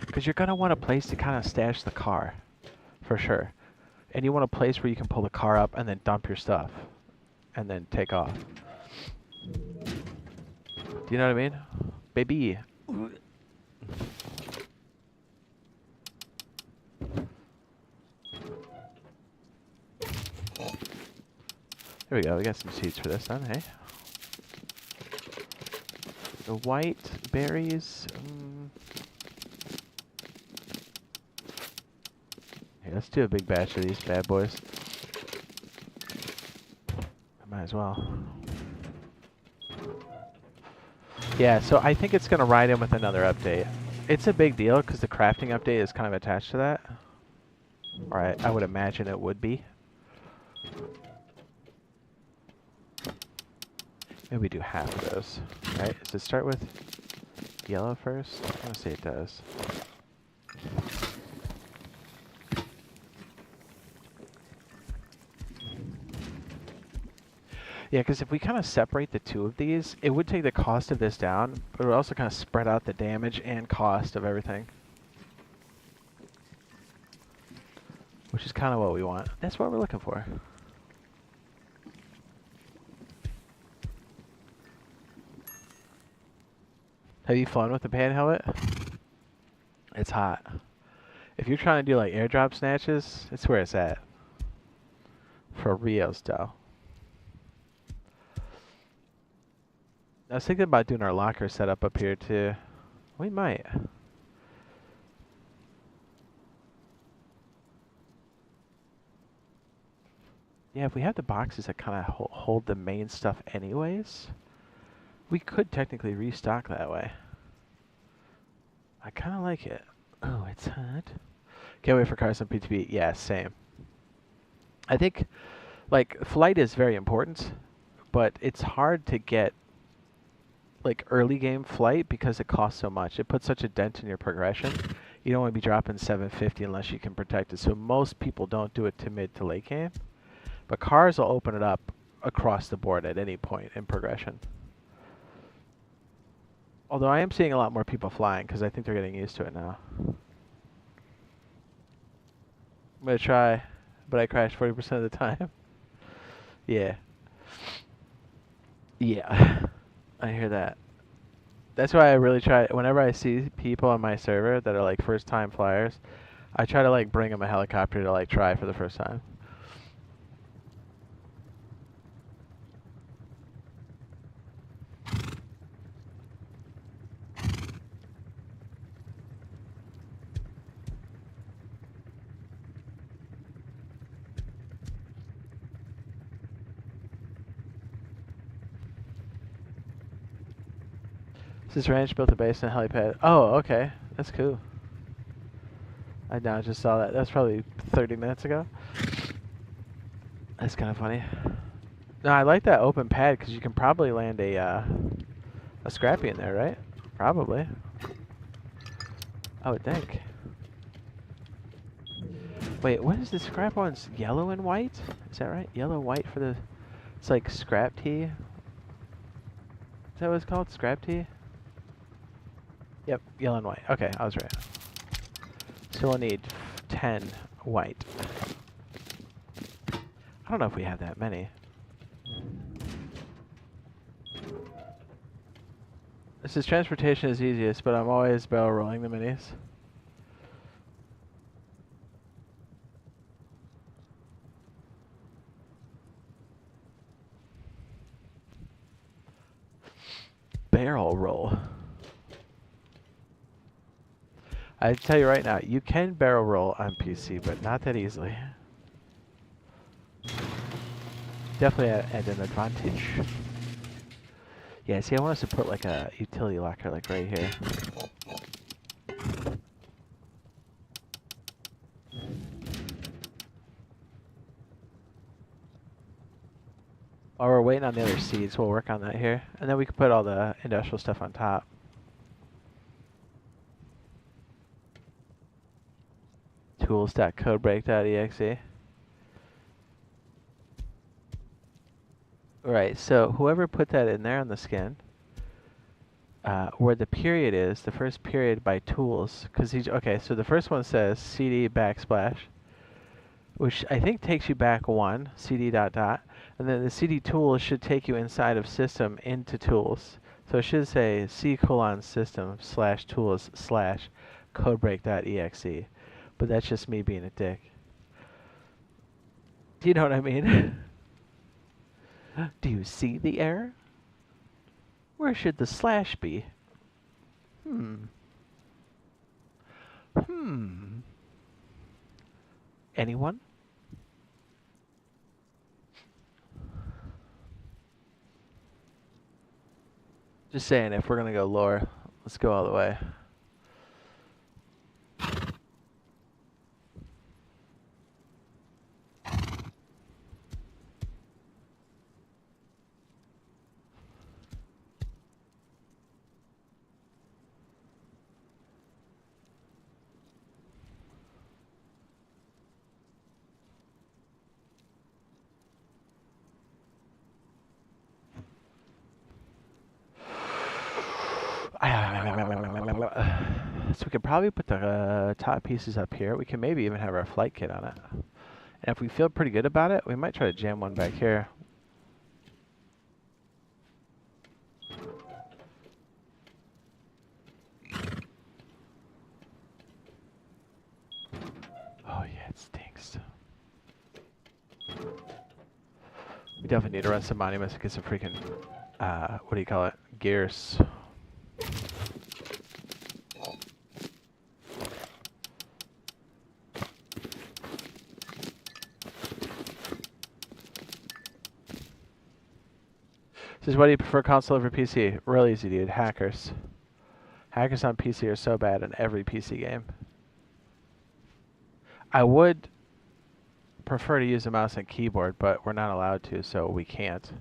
Because you're going to want a place to kind of stash the car, for sure. and you want a place where you can pull the car up and then dump your stuff, and then take off. Do you know what I mean? Baby. There we go. We got some seeds for this then, hey? The white berries. Here, let's do a big batch of these bad boys. I might as well. Yeah, so I think it's going to ride in with another update. It's a big deal because the crafting update is kind of attached to that. Or I would imagine it would be. Maybe we do half of those, right? Does it start with yellow first? I want to say it does. Yeah, because if we kind of separate the two of these, it would take the cost of this down, but it would also kind of spread out the damage and cost of everything. Which is kind of what we want. That's what we're looking for. Have you flown with the pan helmet? It's hot. If you're trying to do like airdrop snatches, it's where it's at. For reals, though. I was thinking about doing our locker setup up here too. We might. Yeah, if we have the boxes that kind of hold the main stuff anyways, we could technically restock that way. I kind of like it. Oh, it's hot. Can't wait for cars on PTB. Yeah, same. I think, like, flight is very important, but it's hard to get, like, early game flight because it costs so much. It puts such a dent in your progression. You don't want to be dropping 750 unless you can protect it. So most people don't do it to mid to late game. But cars will open it up across the board at any point in progression. Although I am seeing a lot more people flying because I think they're getting used to it now. I'm going to try, but I crash 40% of the time. Yeah. Yeah. I hear that. That's why I really try, whenever I see people on my server that are like first time flyers, I try to like bring them a helicopter to like try for the first time. This ranch built a base and a helipad. Oh, okay. That's cool. I now just saw that. That's probably 30 minutes ago. That's kind of funny. No, I like that open pad because you can probably land a scrappy in there, right? Probably. I would think. Wait, what is the scrap one's yellow and white? Is that right? Yellow, white for the... It's like scrap tea. Is that what it's called? Scrap tea? Yep, yellow and white. Okay, I was right. So we'll need 10 white. I don't know if we have that many. This is transportation is easiest, but I'm always barrel rolling the minis. Barrel roll. I tell you right now, you can barrel roll on PC, but not that easily. Definitely at an advantage. Yeah, see, I want us to put like a utility locker like right here. While we're waiting on the other seeds, we'll work on that here. And then we can put all the industrial stuff on top. Tools.codebreak.exe. Right, so whoever put that in there on the skin, where the period is, the first period by tools, because okay, so the first one says CD backsplash, which I think takes you back one, cd dot dot, and then the cd tools should take you inside of system into tools. So it should say c:system / tools / codebreak.exe, but that's just me being a dick. Do you know what I mean? Do you see the error? Where should the slash be? Anyone? Just saying, if we're gonna go lore, let's go all the way. So we could probably put the top pieces up here. We can maybe even have our flight kit on it. And if we feel pretty good about it, we might try to jam one back here. Oh yeah, it stinks. We definitely need to run some monuments to get some freaking, what do you call it? Gears. Says, why do you prefer console over PC? Real easy, dude. Hackers. Hackers on PC are so bad in every PC game. I would prefer to use a mouse and keyboard, but we're not allowed to, so we can't.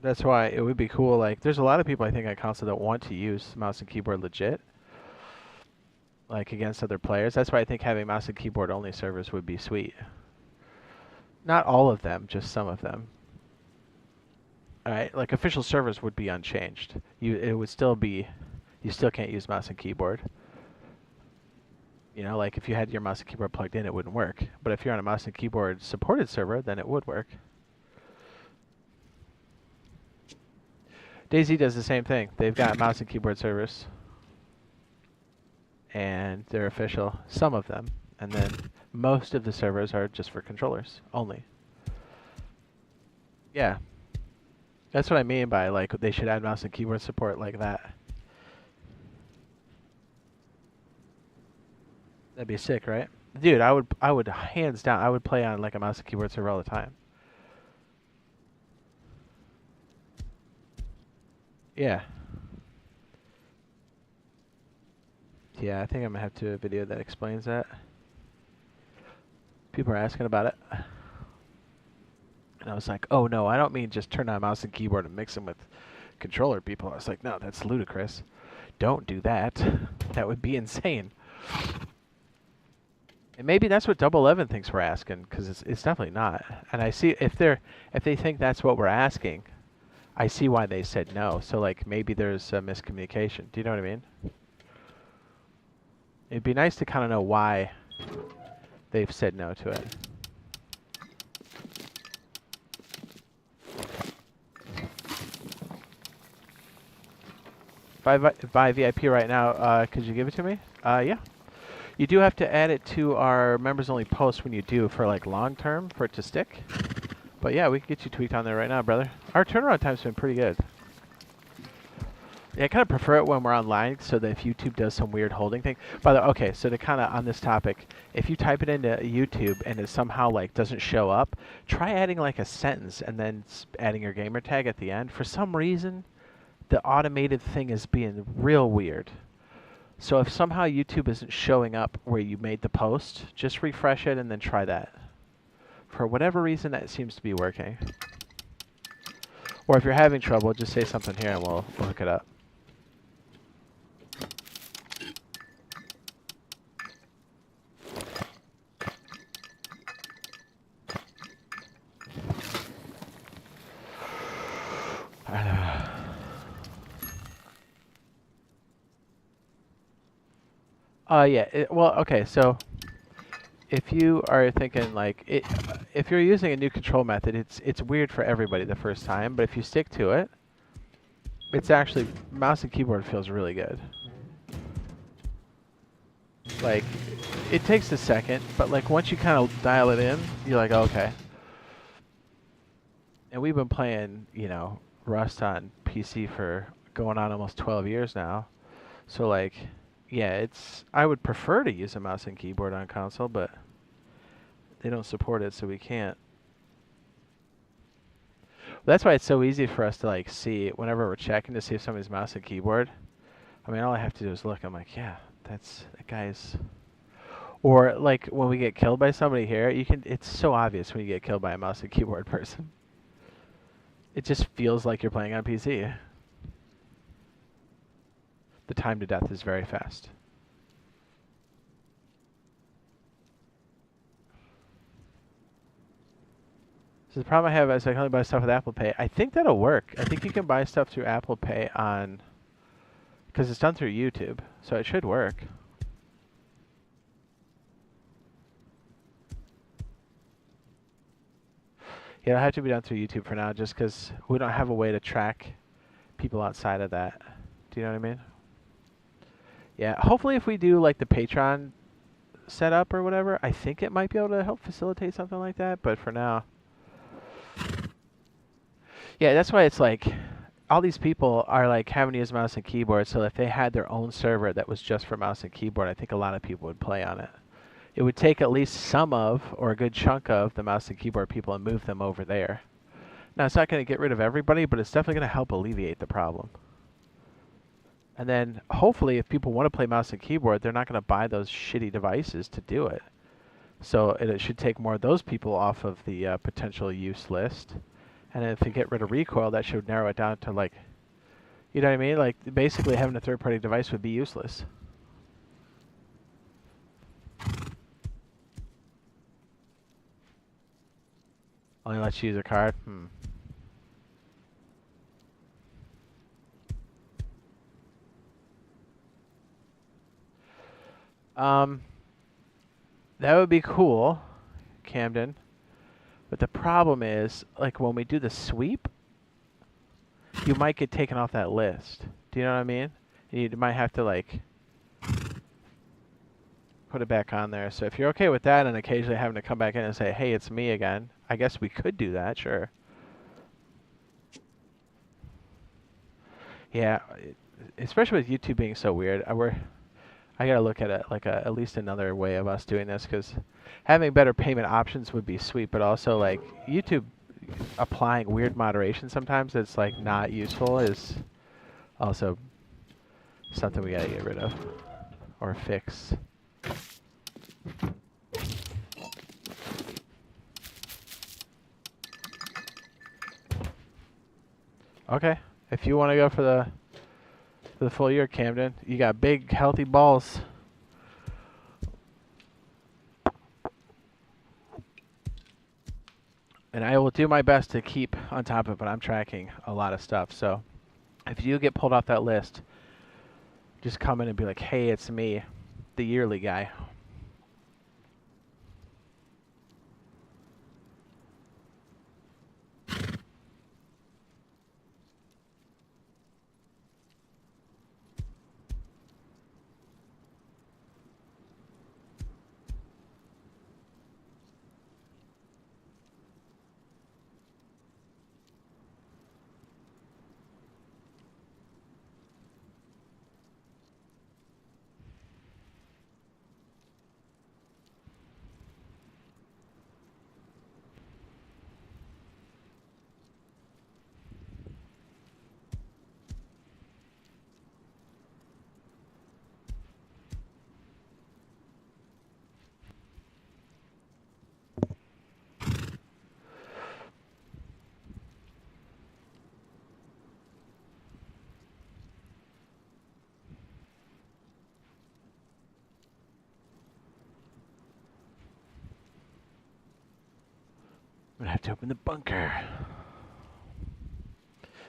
That's why it would be cool. Like, there's a lot of people I think on console that want to use mouse and keyboard legit, like against other players. That's why I think having mouse and keyboard only servers would be sweet. Not all of them, just some of them. Alright, like official servers would be unchanged. It would still be, you still can't use mouse and keyboard. You know, like if you had your mouse and keyboard plugged in, it wouldn't work. But if you're on a mouse and keyboard supported server, then it would work. DayZ does the same thing. They've got mouse and keyboard servers. And they're official, some of them. And then most of the servers are just for controllers only. Yeah. That's what I mean by, like, they should add mouse and keyboard support like that. That'd be sick, right? Dude, I would hands down, I would play on like a mouse and keyboard server all the time. Yeah. Yeah, I think I'm gonna have to do a video that explains that. People are asking about it. And I was like, oh no, I don't mean just turn on mouse and keyboard and mix them with controller people. I was like, no, that's ludicrous. Don't do that. That would be insane. And maybe that's what Double 11 thinks we're asking, because it's definitely not. And I see if they think that's what we're asking, I see why they said no. So like maybe there's a miscommunication. Do you know what I mean? It'd be nice to kind of know why they've said no to it. If I VIP right now, could you give it to me? Yeah. You do have to add it to our members-only post when you do for like long-term for it to stick. But yeah, we can get you tweaked on there right now, brother. Our turnaround time's been pretty good. Yeah, I kind of prefer it when we're online, so that if YouTube does some weird holding thing. By the way, okay, so to kind of on this topic, if you type it into YouTube and it somehow like doesn't show up, try adding like a sentence and then adding your gamer tag at the end. For some reason, the automated thing is being real weird. So if somehow YouTube isn't showing up where you made the post, just refresh it and then try that. For whatever reason, that seems to be working. Or if you're having trouble, just say something here and we'll hook it up. Yeah. Well, okay. So if you are thinking like if you're using a new control method, it's weird for everybody the first time, but if you stick to it, it's actually mouse and keyboard feels really good. Like it takes a second, but like once you kind of dial it in, you're like, okay. And we've been playing, Rust on PC for going on almost 12 years now. So like, yeah, I would prefer to use a mouse and keyboard on console, but they don't support it, so we can't. That's why it's so easy for us to like see whenever we're checking to see if somebody's mouse and keyboard. I mean, all I have to do is look. I'm like, yeah, that guy's. Or like when we get killed by somebody here, it's so obvious when you get killed by a mouse and keyboard person. It just feels like you're playing on PC. The time to death is very fast. So the problem I have is I can only buy stuff with Apple Pay. I think that'll work. I think you can buy stuff through Apple Pay because it's done through YouTube, so it should work. Yeah, it'll have to be done through YouTube for now, just because we don't have a way to track people outside of that. Do you know what I mean? Yeah, hopefully if we do like the Patreon setup or whatever, I think it might be able to help facilitate something like that, but for now. Yeah, that's why it's like all these people are like having to use mouse and keyboard, so if they had their own server that was just for mouse and keyboard, I think a lot of people would play on it. It would take at least some of, or a good chunk of, the mouse and keyboard people and move them over there. Now, it's not going to get rid of everybody, but it's definitely going to help alleviate the problem. And then, hopefully, if people want to play mouse and keyboard, they're not going to buy those shitty devices to do it. So it should take more of those people off of the potential use list. And if they get rid of recoil, that should narrow it down to, like, you know what I mean? Like, basically having a third-party device would be useless. Only lets you use a card? That would be cool, Camden. But the problem is, like, when we do the sweep, you might get taken off that list. Do you know what I mean? You might have to, like, put it back on there. So if you're okay with that and occasionally having to come back in and say, hey, it's me again, I guess we could do that, sure. Yeah, especially with YouTube being so weird, I gotta look at it like at least another way of us doing this, because having better payment options would be sweet, but also like YouTube applying weird moderation sometimes that's like not useful is also something we gotta get rid of or fix. Okay, if you want to go for the full year, Camden, you got big, healthy balls. And I will do my best to keep on top of it, but I'm tracking a lot of stuff. So if you get pulled off that list, just come in and be like, hey, it's me, the yearly guy. I'm gonna have to open the bunker.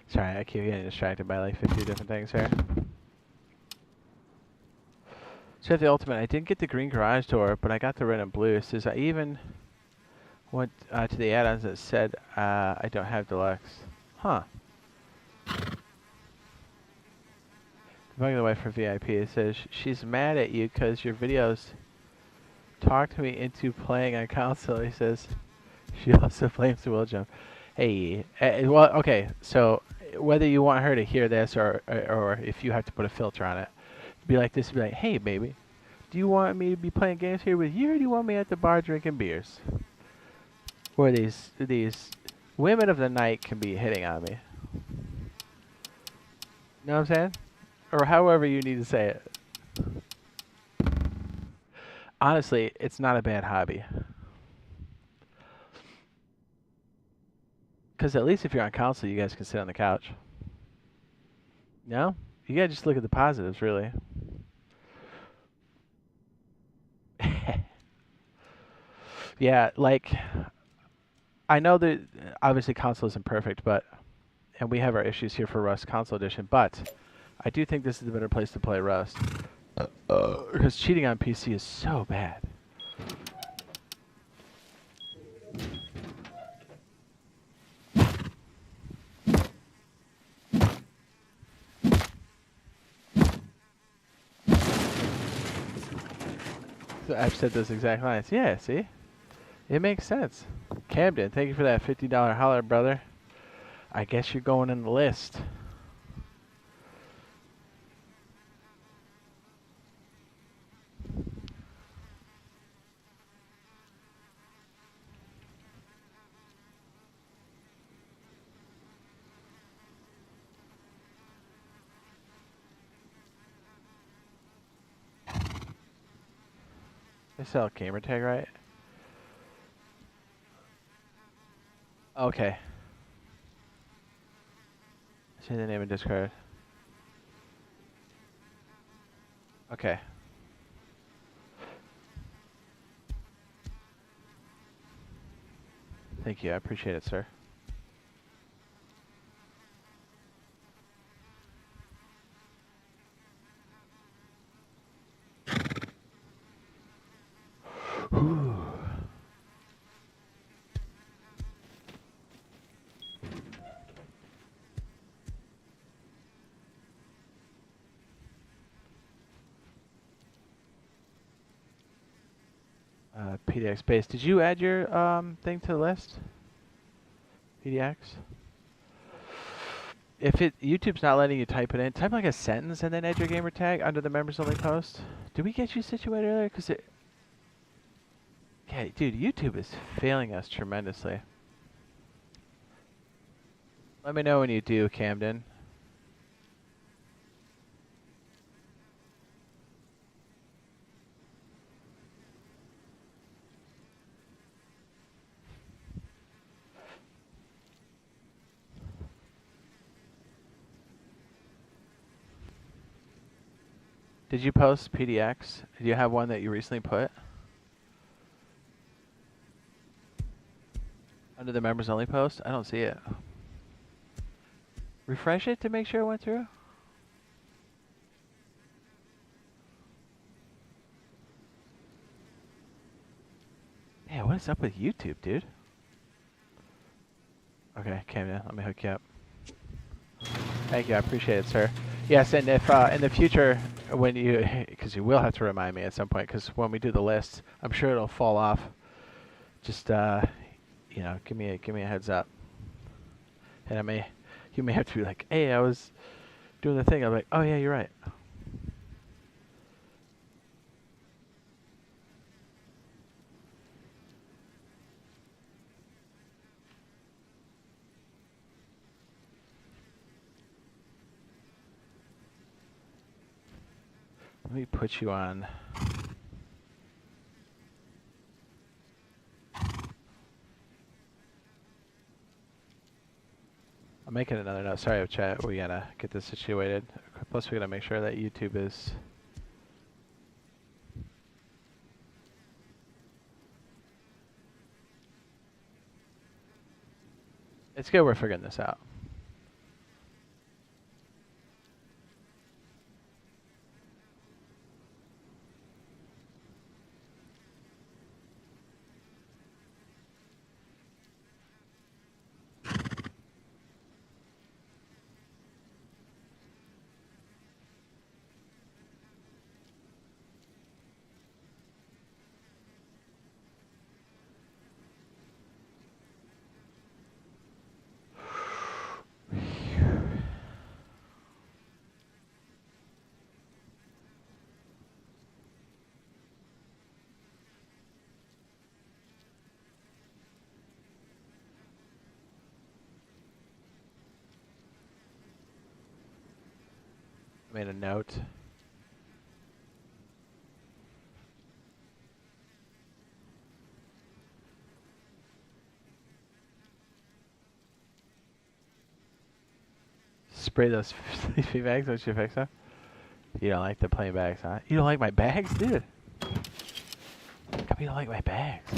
Sorry, I keep getting distracted by like 50 different things here. Chef the Ultimate, I didn't get the green garage door, but I got the red and blue. It says I even went to the add-ons that said I don't have deluxe. Huh. Bugging the wife for VIP. It says she's mad at you because your videos talked me into playing on console. He says she also blames the wheel jump. Hey, well, okay. So whether you want her to hear this or if you have to put a filter on it, be like this. Be like, hey, baby, do you want me to be playing games here with you, or do you want me at the bar drinking beers? Where these women of the night can be hitting on me. You know what I'm saying? Or however you need to say it. Honestly, it's not a bad hobby. Because at least if you're on console, you guys can sit on the couch. No? You gotta just look at the positives, really. Yeah, like, I know that obviously console isn't perfect, and we have our issues here for Rust Console Edition, but I do think this is the better place to play Rust. Because cheating on PC is so bad. So I've said those exact lines. Yeah, see? It makes sense. Camden, thank you for that $50 holler, brother. I guess you're going in the list. They sell gamer tag, right? Okay. Say the name and discard. Okay. Thank you. I appreciate it, sir. Whew. PDX base. Did you add your thing to the list? PDX? If YouTube's not letting you type it in, type like a sentence and then add your gamer tag under the members only post. Did we get you situated earlier? Cause yeah, dude, YouTube is failing us tremendously. Let me know when you do, Camden. Did you post PDX? Do you have one that you recently put? Under the members only post? I don't see it. Refresh it to make sure it went through? Yeah, what is up with YouTube, dude? Okay, Camden, let me hook you up. Thank you, I appreciate it, sir. Yes, and if in the future, when you, because you will have to remind me at some point, because when we do the list, I'm sure it'll fall off. Just you know, give me a heads up. And you may have to be like, hey, I was doing the thing. I'm like, oh yeah, you're right. Let me put you on. I'm making another note. Sorry, chat. We gotta get this situated. Plus, we gotta make sure that YouTube is. It's good we're figuring this out. Made a note. Spray those sleeping bags. Don't you fix them? You don't like the plain bags, huh? You don't like my bags, dude? How come you don't like my bags?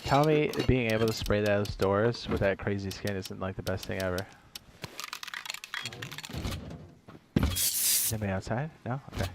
Tell me being able to spray those doors with that crazy skin isn't like the best thing ever. Is anybody outside? No? Okay.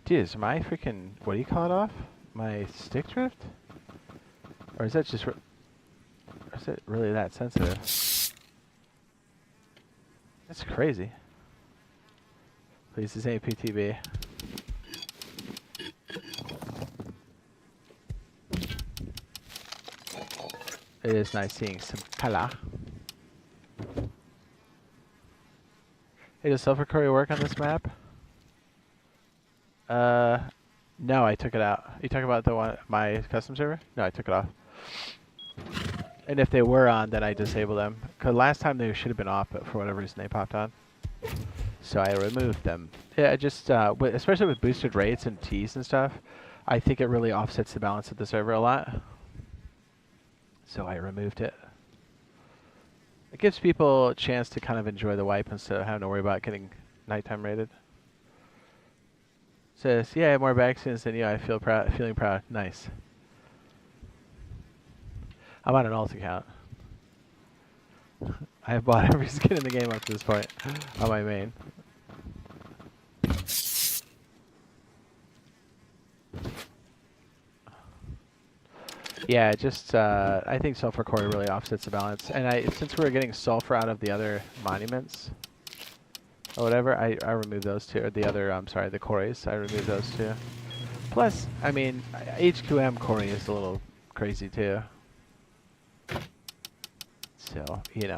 Dude, is my freaking, what do you call it off? My stick drift? Or is that just, or is it really that sensitive? That's crazy. Please, this ain't PTB. It is nice seeing some color. Hey, does self-recovery work on this map? No, I took it out. You talking about the one, my custom server? No, I took it off. And if they were on, then I disabled them. Cause last time they should have been off, but for whatever reason they popped on. So I removed them. Yeah, just especially with boosted rates and Ts and stuff, I think it really offsets the balance of the server a lot. So I removed it. It gives people a chance to kind of enjoy the wipe instead of having to worry about getting nighttime rated. Says, yeah, I have more bag skins than you. I feel proud, feeling proud. Nice. I'm on an alt account. I have bought every skin in the game up to this point on my main. Yeah, just I think sulfur core really offsets the balance, and since we're getting sulfur out of the other monuments or whatever, I removed those two. Or the other, I'm sorry, the cores. I removed those two. Plus, I mean, HQM core is a little crazy too. So, you know.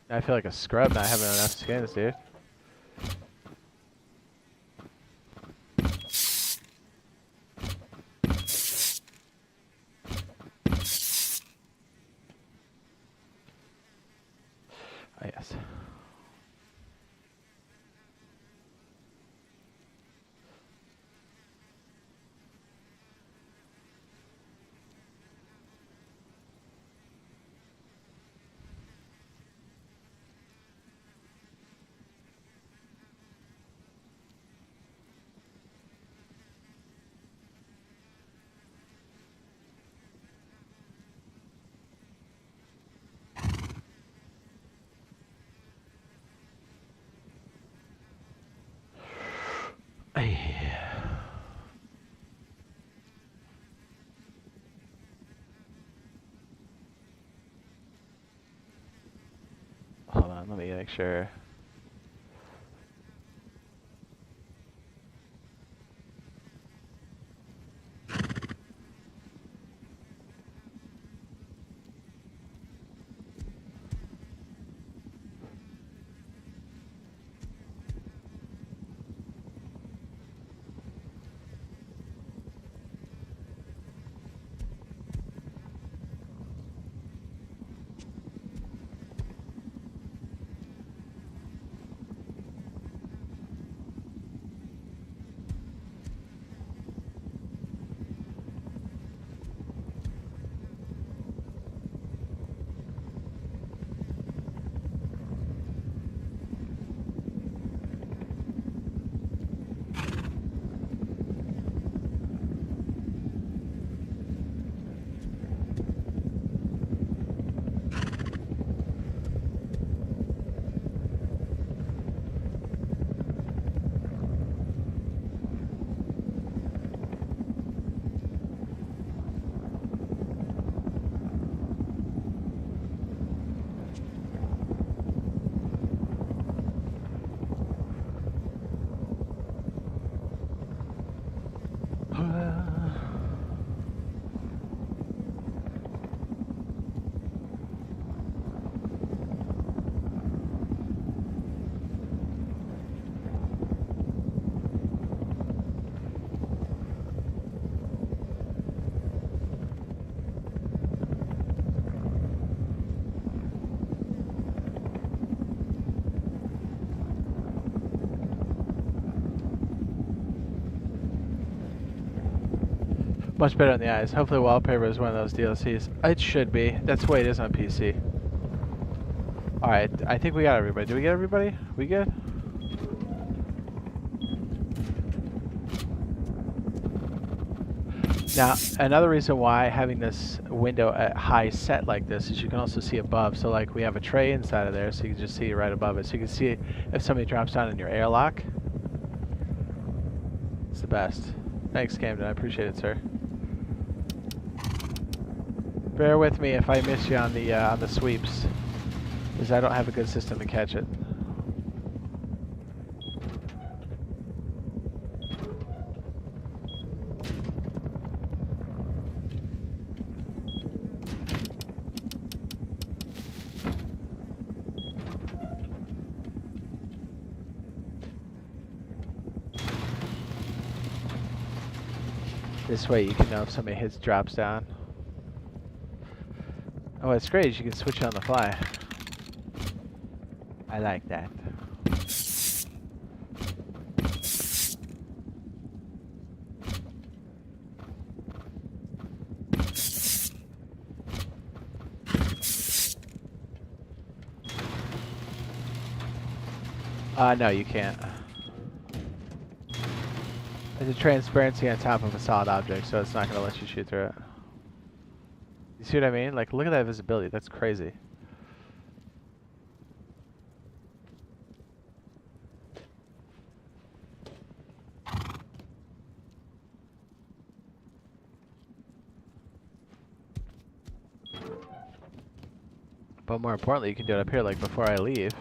I feel like a scrub not having enough skins, dude. Oh, yes. Hold on, let me make sure. Much better on the eyes. Hopefully wallpaper is one of those DLCs. It should be. That's the way it is on PC. Alright, I think we got everybody. Do we get everybody? We good? Now, another reason why having this window at high set like this is you can also see above. So like we have a tray inside of there, so you can just see right above it. So you can see if somebody drops down in your airlock. It's the best. Thanks, Camden. I appreciate it, sir. Bear with me if I miss you on the sweeps, because I don't have a good system to catch it. This way you can know if somebody drops down. Oh, it's great. You can switch it on the fly. I like that. No, you can't. There's a transparency on top of a solid object, so it's not going to let you shoot through it. You see what I mean? Like, look at that visibility. That's crazy. But more importantly, you can do it up here, like before I leave.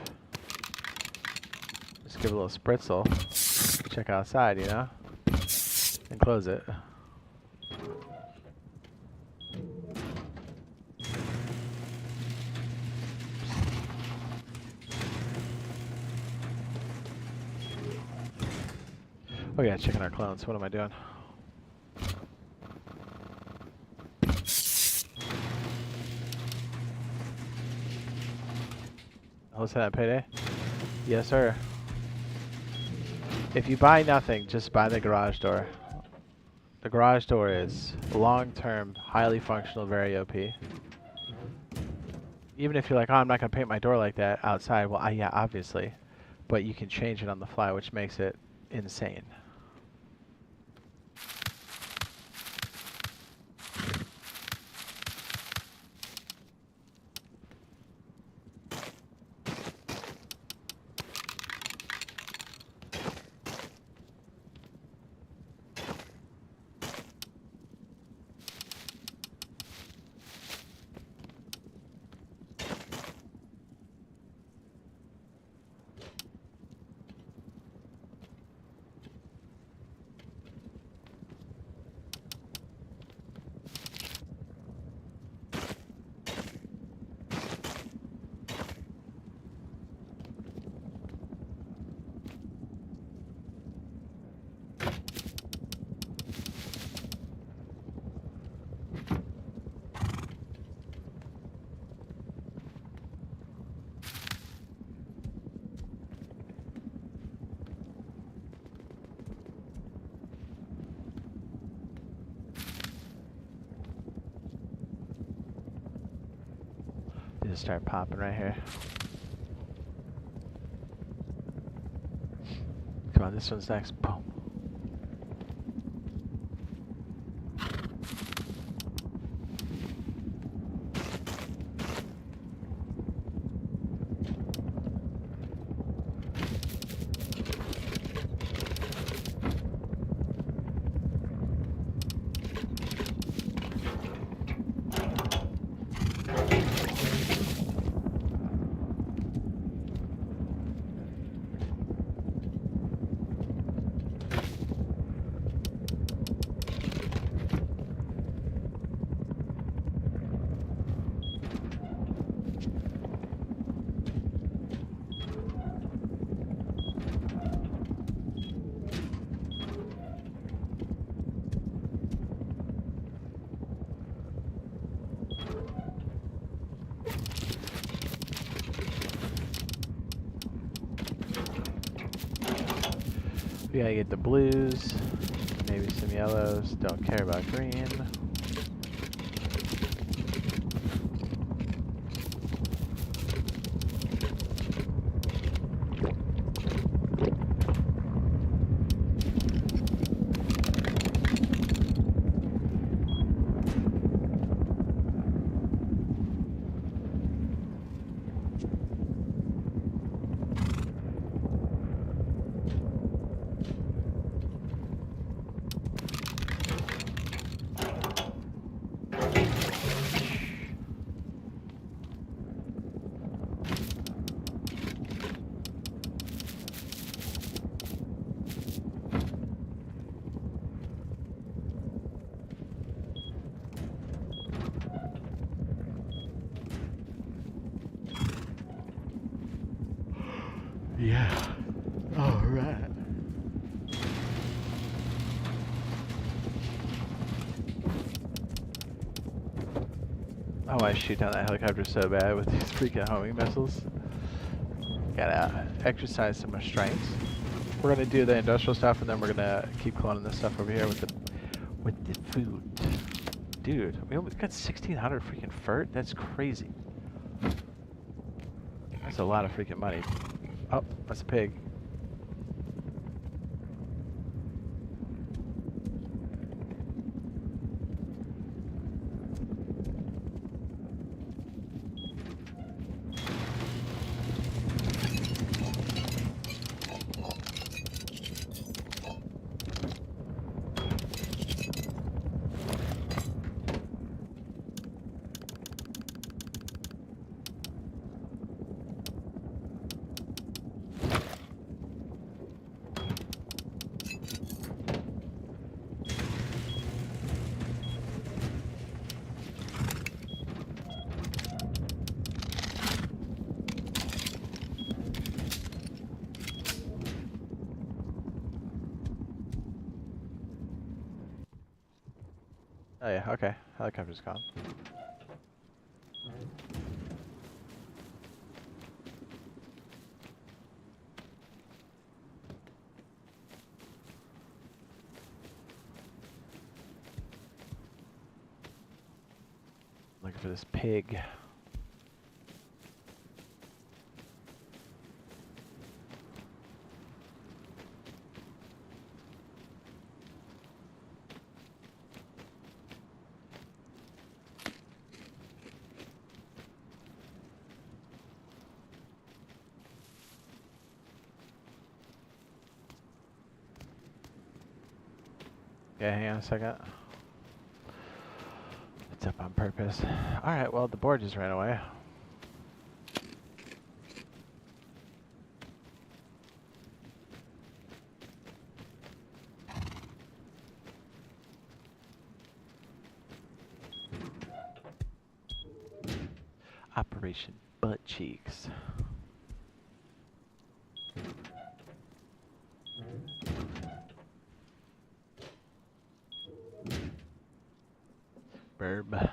Just give it a little spritzel. Check outside, you know? And close it. Oh yeah, checking our clones. What am I doing? Listen at Payday? Yes, sir. If you buy nothing, just buy the garage door. The garage door is long-term, highly functional, very OP. Even if you're like, oh, I'm not going to paint my door like that outside. Well, yeah, obviously. But you can change it on the fly, which makes it insane. Just start popping right here. Come on, this one's next. Boom. We gotta get the blues. Maybe some yellows. Don't care about green. Yeah. All right. I want to shoot down that helicopter so bad with these freaking homing missiles. Gotta exercise some restraints. We're gonna do the industrial stuff, and then we're gonna keep cloning this stuff over here with the food. Dude, we almost got 1,600 freaking fert. That's crazy. That's a lot of freaking money. Oh, that's a pig. Oh yeah, okay. Helicopter's gone. Looking for this pig. Yeah, hang on a second. It's up on purpose. Alright, well, the board just ran away. Operation Butt Cheeks. Burb.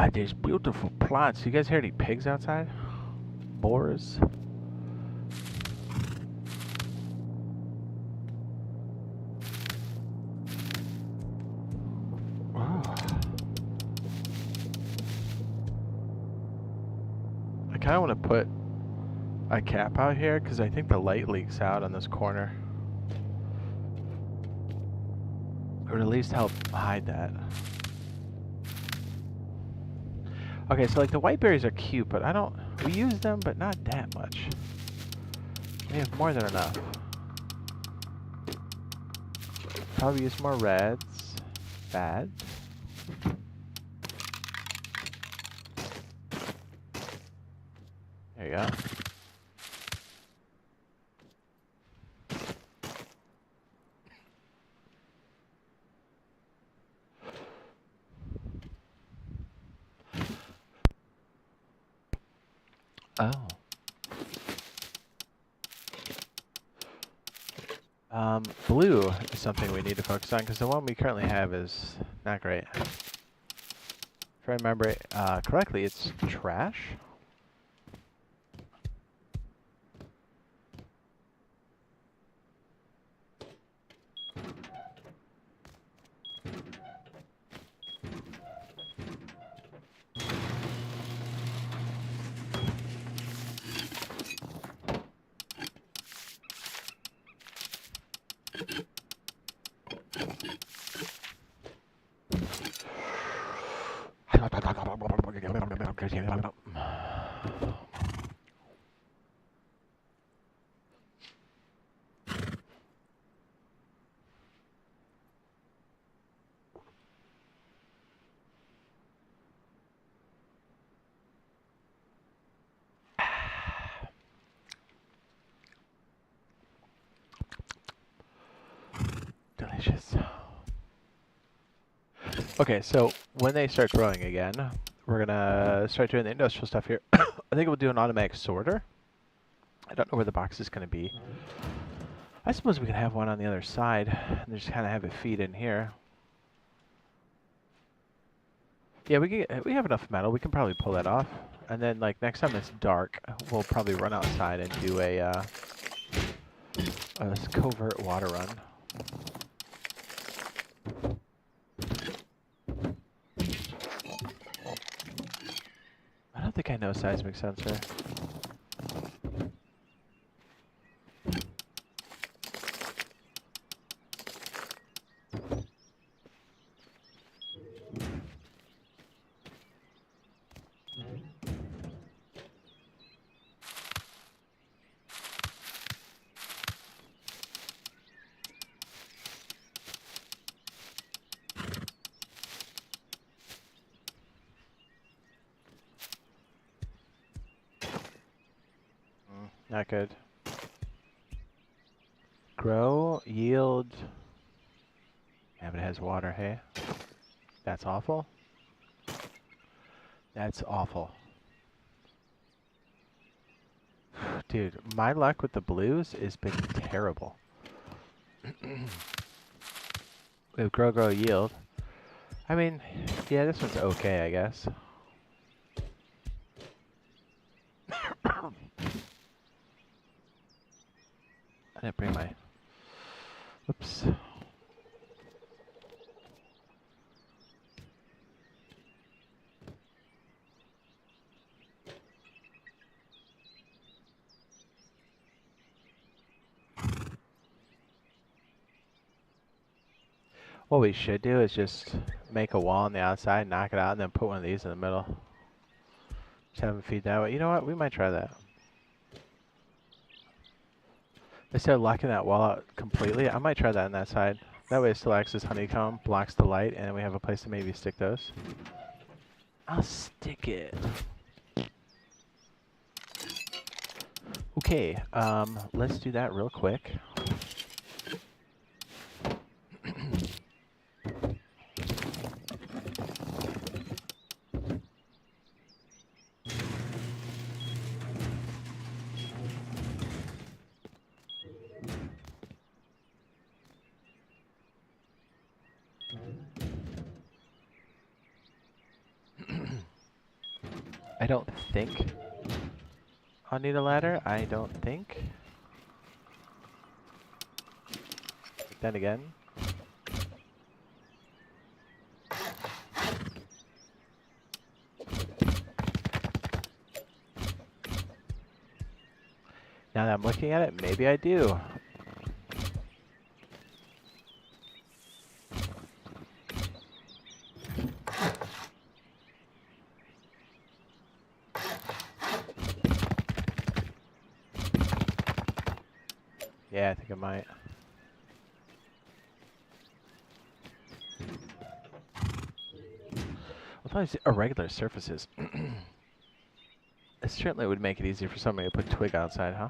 there's beautiful plants. You guys hear any pigs outside? Boars? Oh. I kind of want to put a cap out here because I think the light leaks out on this corner. Or at least help hide that. Okay, so like the white berries are cute, but we use them, but not that much. We have more than enough. Probably use more reds. Bad. There you go. Oh. Blue is something we need to focus on because the one we currently have is not great. If I remember it correctly, it's trash. Delicious. Okay, so when they start growing again, we're gonna start doing the industrial stuff here. I think we'll do an automatic sorter. I don't know where the box is gonna be. I suppose we can have one on the other side and just kind of have it feed in here. Yeah, we have enough metal. We can probably pull that off. And then, like, next time it's dark, we'll probably run outside and do a covert water run. I don't think I know seismic sensor. Not good. Grow, yield. Yeah, but it has water, hey? That's awful. That's awful. Dude, my luck with the blues has been terrible. We have grow, yield. I mean, yeah, this one's okay, I guess. I didn't bring my... Whoops. What we should do is just make a wall on the outside, knock it out, and then put one of these in the middle. Just have them feed that way. You know what? We might try that. Instead of locking that wall out completely, I might try that on that side. That way it still acts as honeycomb, blocks the light, and then we have a place to maybe stick those. I'll stick it. Okay, let's do that real quick. I don't think I'll need a ladder. I don't think. But then again. Now that I'm looking at it, maybe I do. Yeah, I think I might. With all these irregular surfaces, it certainly would make it easier for somebody to put twig outside, huh?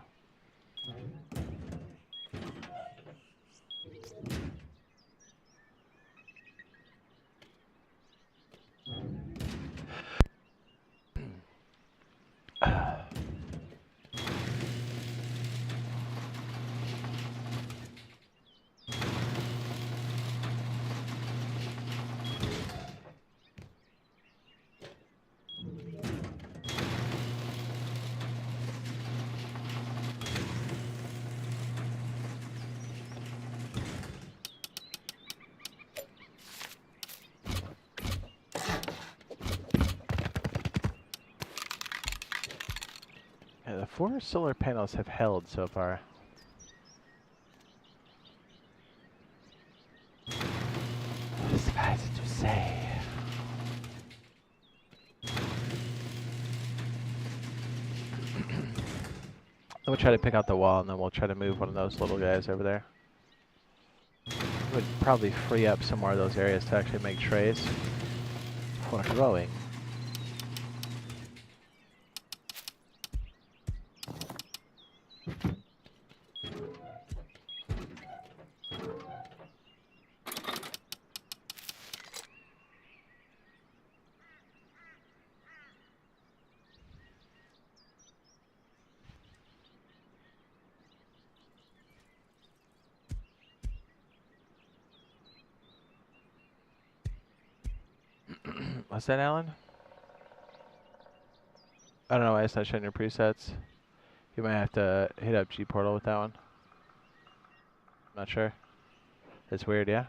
Yeah, the 4 solar panels have held so far. Suffice it to say. We'll try to pick out the wall, and then we'll try to move one of those little guys over there. Would probably free up some more of those areas to actually make trays for growing. What's that, Alan? I don't know why it's not showing your presets. You might have to hit up G Portal with that one. Not sure. It's weird, yeah?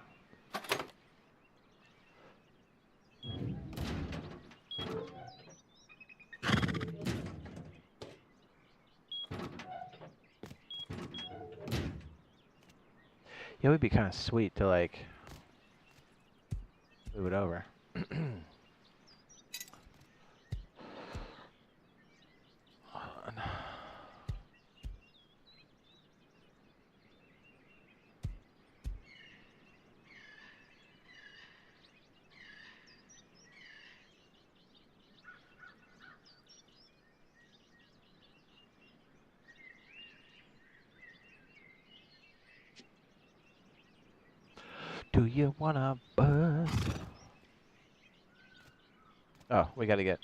Yeah, it would be kind of sweet to, like, move it over. Do you wanna buzz? Oh, we gotta get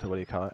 to what do you call it?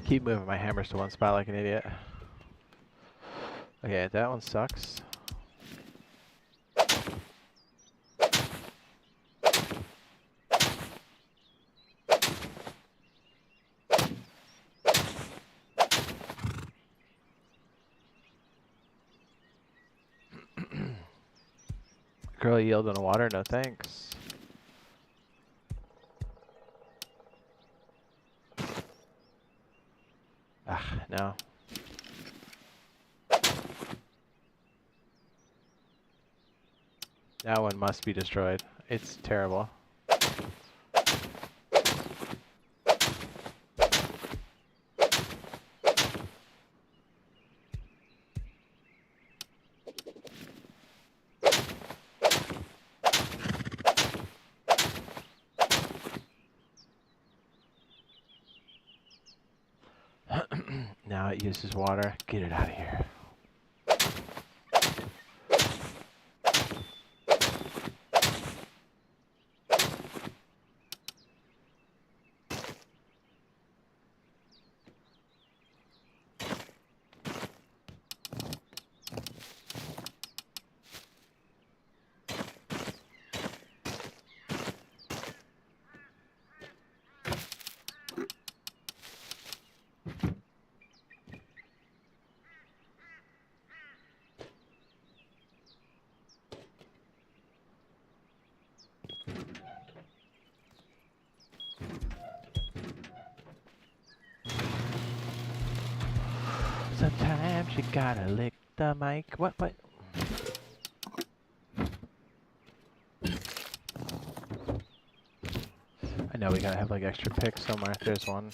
Keep moving my hammers to one spot like an idiot. Okay, that one sucks. Girl yield in the water? No thanks. Ah, no. That one must be destroyed. It's terrible. bot uses water. Get it out of here. Sometimes you gotta lick the mic. What? I know we gotta have like extra picks somewhere. There's one.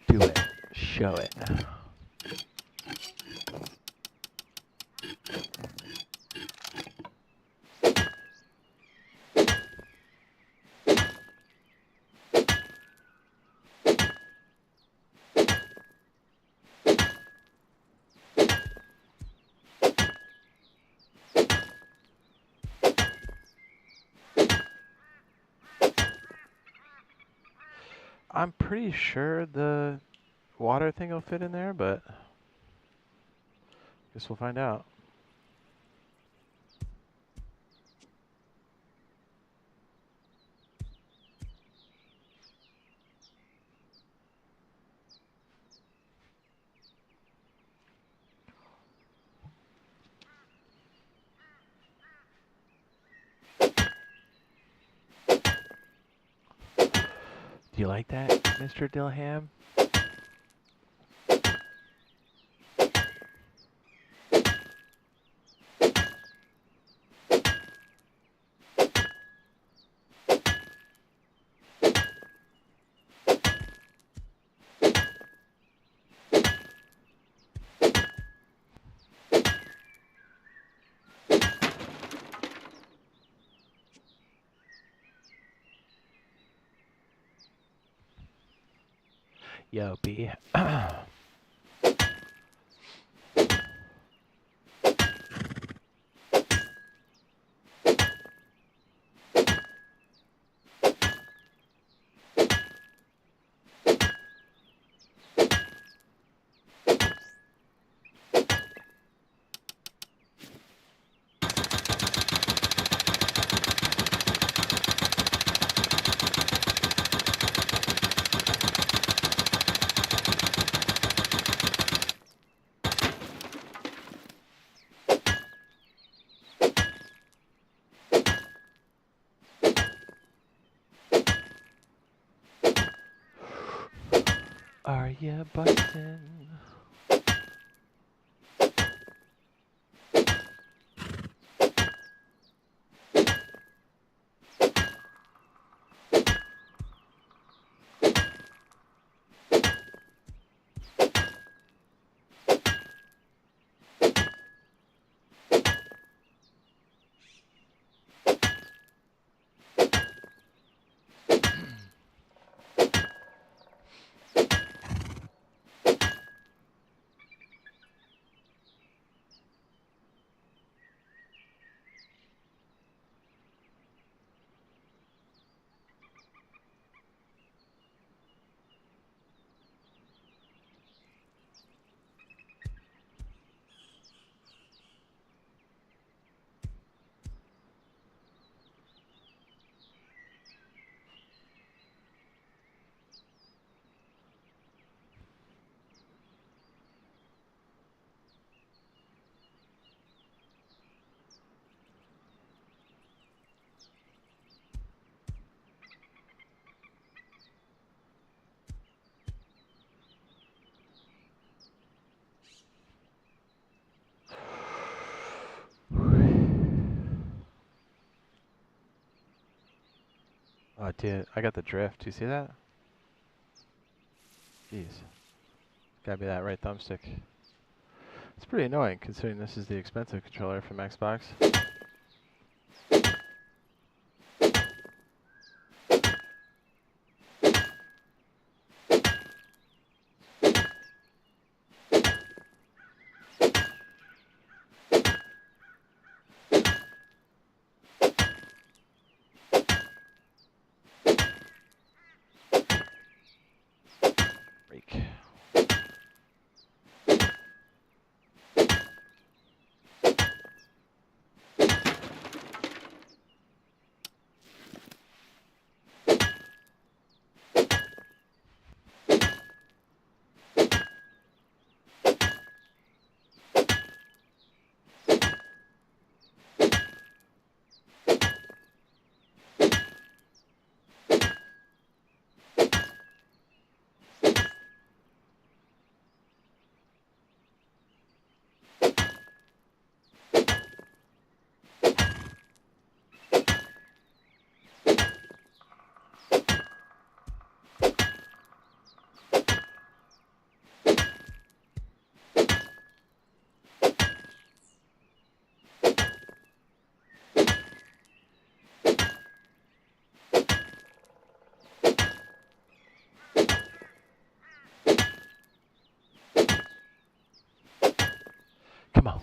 Do it. Show it. I'm pretty sure the water thing will fit in there, but guess we'll find out. Do you like that, Mr. Dilham? Yo, B. Are you bustin'? Oh, dude, I got the drift. Do you see that? Jeez. Gotta be that right thumbstick. It's pretty annoying considering this is the expensive controller from Xbox. Freak. Come on.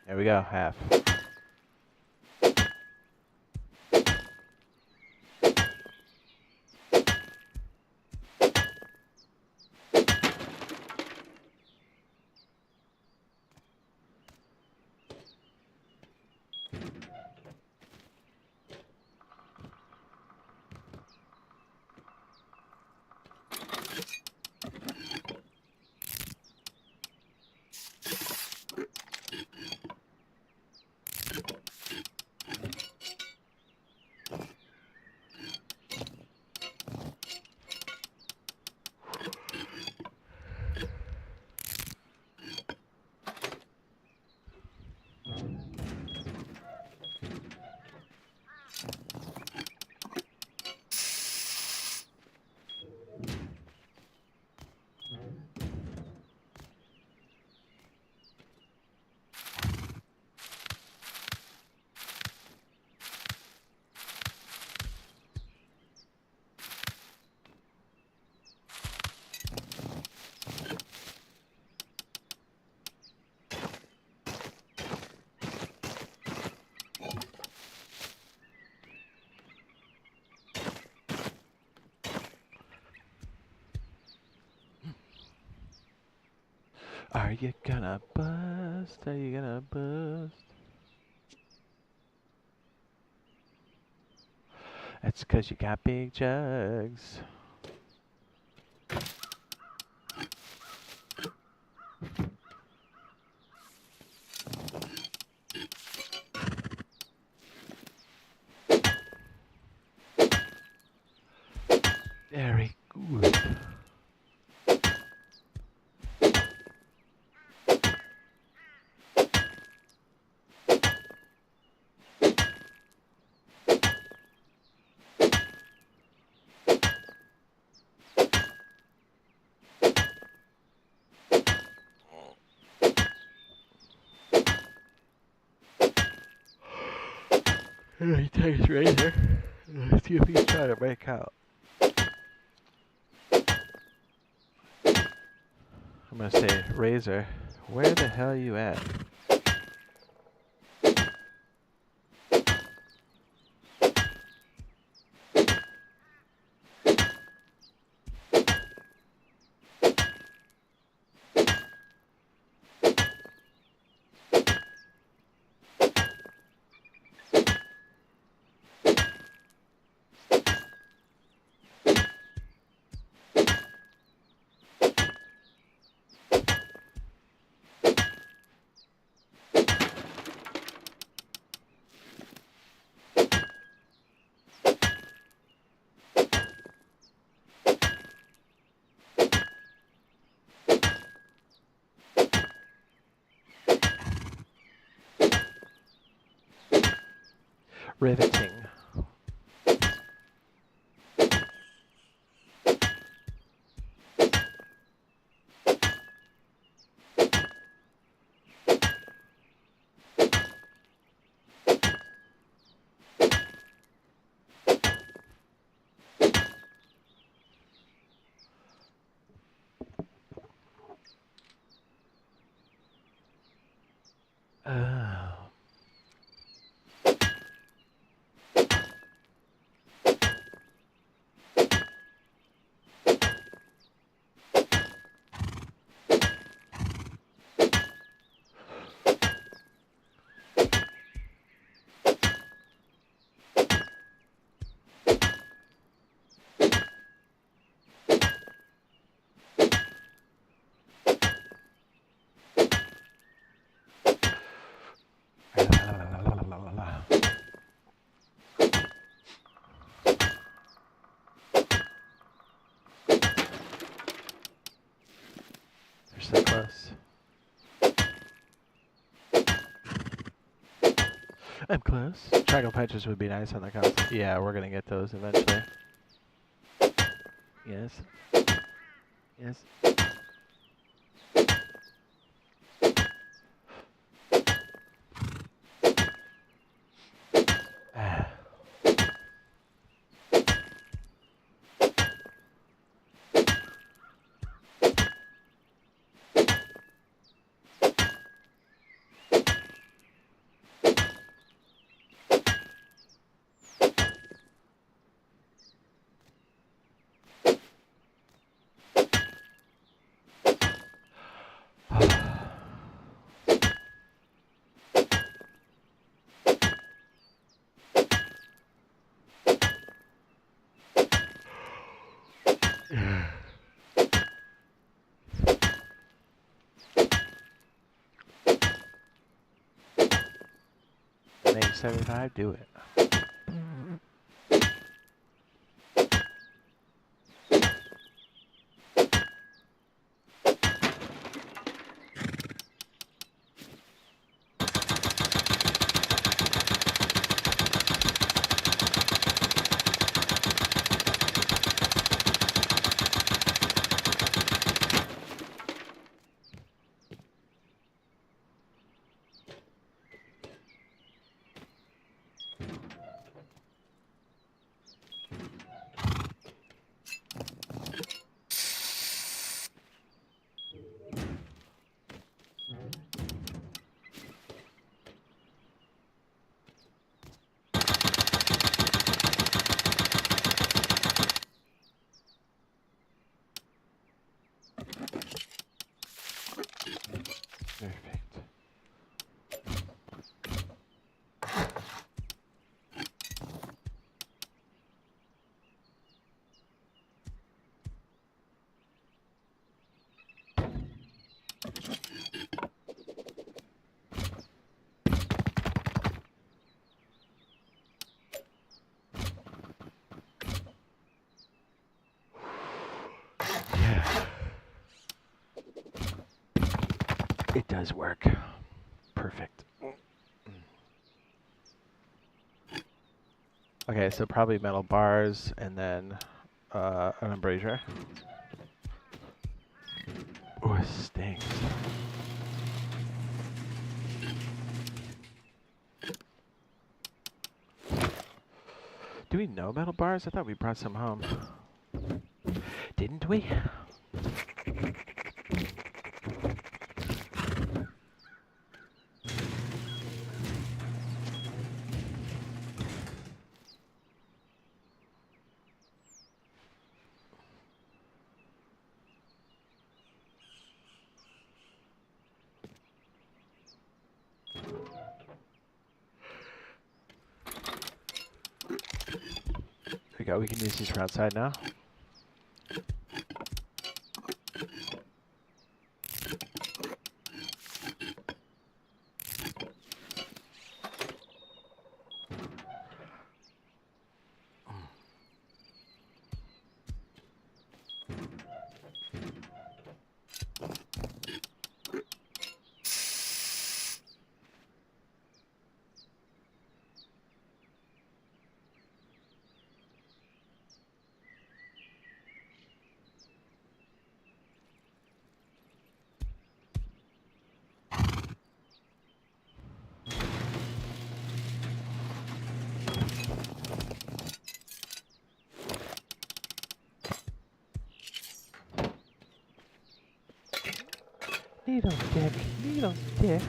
There we go, half. Are you gonna bust? Are you gonna bust? That's 'cause you got big jugs. Very good. He takes Razor. Let's see if he's trying to break out. I'm gonna say, Razor, where the hell are you at? Riveting. Oh. You're so close. I'm close. Triangle punches would be nice on the console. Yeah, we're gonna get those eventually. Yes. Yes. Ah. Name 75, do it. Yeah. It does work. Perfect. Okay, so probably metal bars and then an embrasure. Oh, it stinks. Do we know metal bars? I thought we brought some home. Didn't we? There we go. We can use these for outside now. Needle dick, needle dick.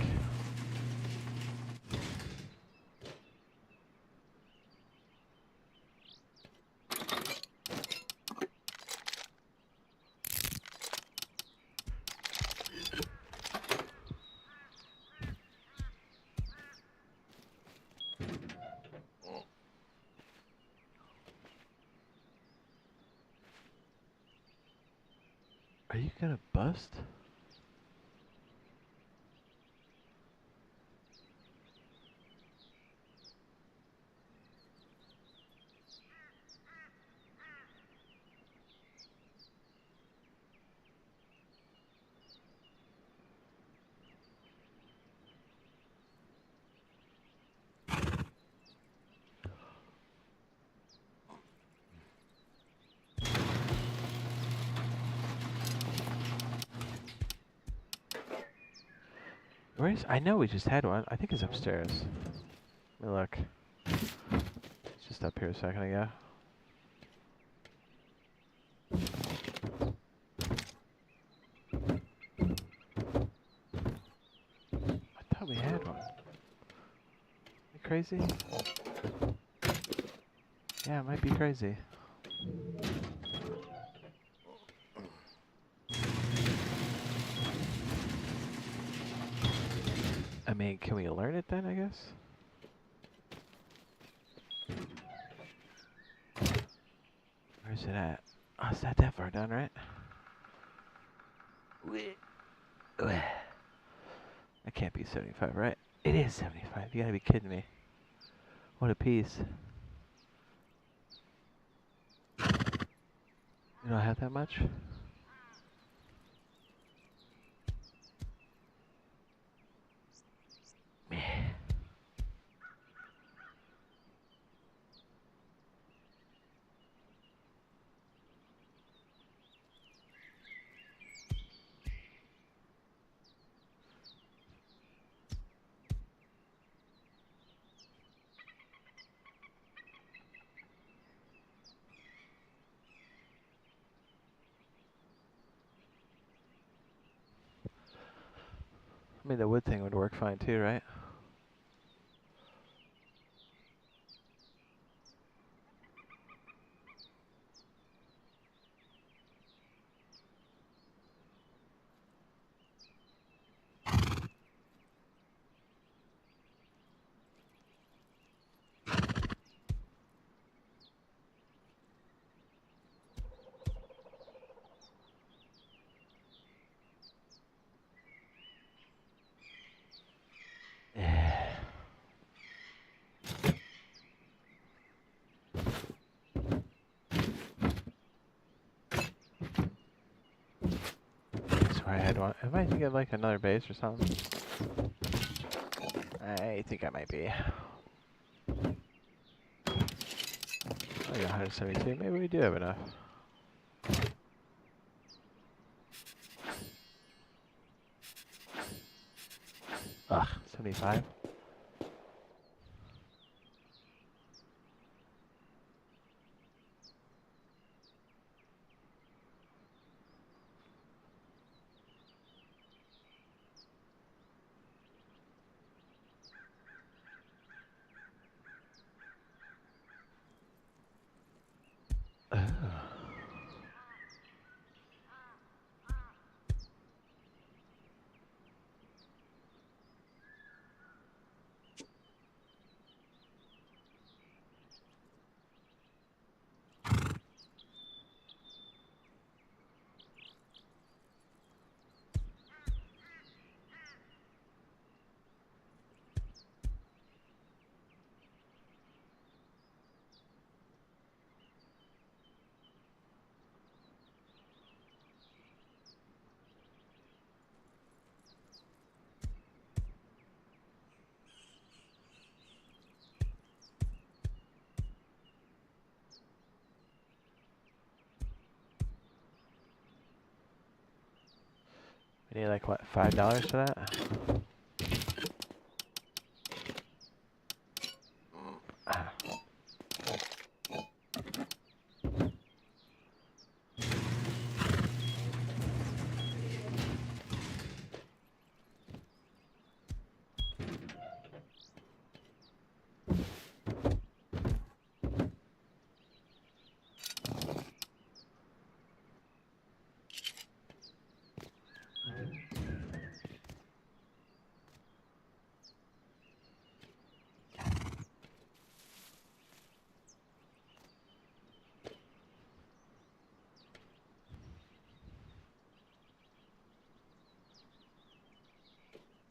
Are you gonna bust? Where's? I know we just had one. I think it's upstairs. Let me look. It's just up here a second ago. I thought we had one. You crazy? Yeah, it might be crazy. I mean, can we learn it then, I guess? Where's it at? Oh, it's not that far down, right? That can't be 75, right? It is 75. You gotta be kidding me. What a piece. You don't have that much? I mean, the wood thing would work fine too, right? probably had one. Am I thinking like another base or something? I think I might be. I got 172. Maybe we do have enough. Ugh, 75. We need like what, $5 for that?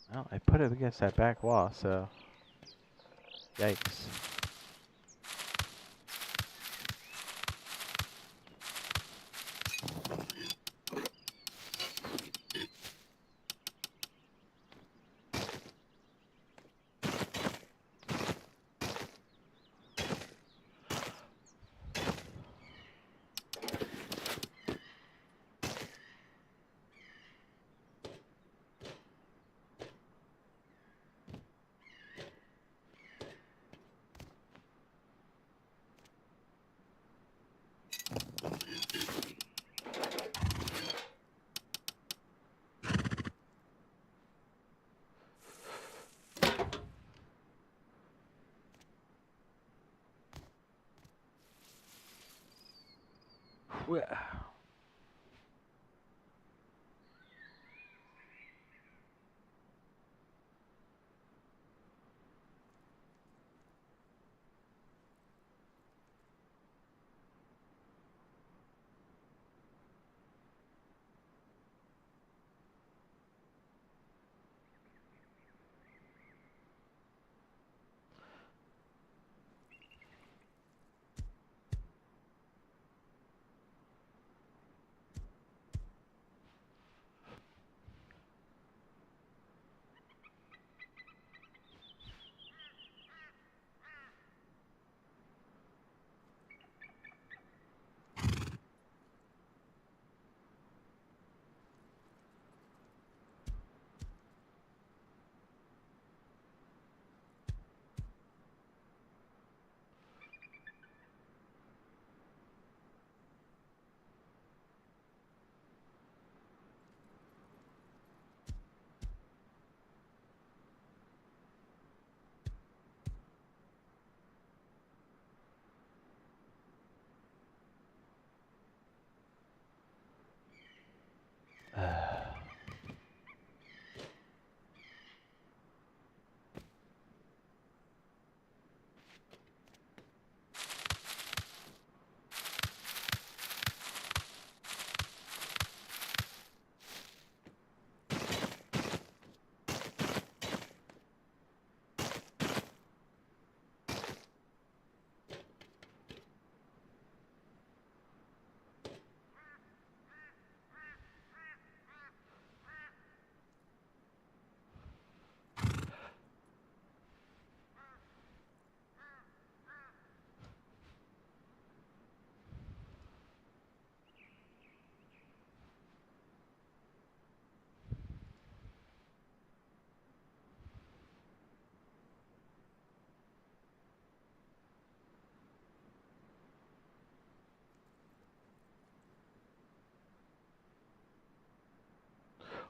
Well, I put it against that back wall, so yikes. Well,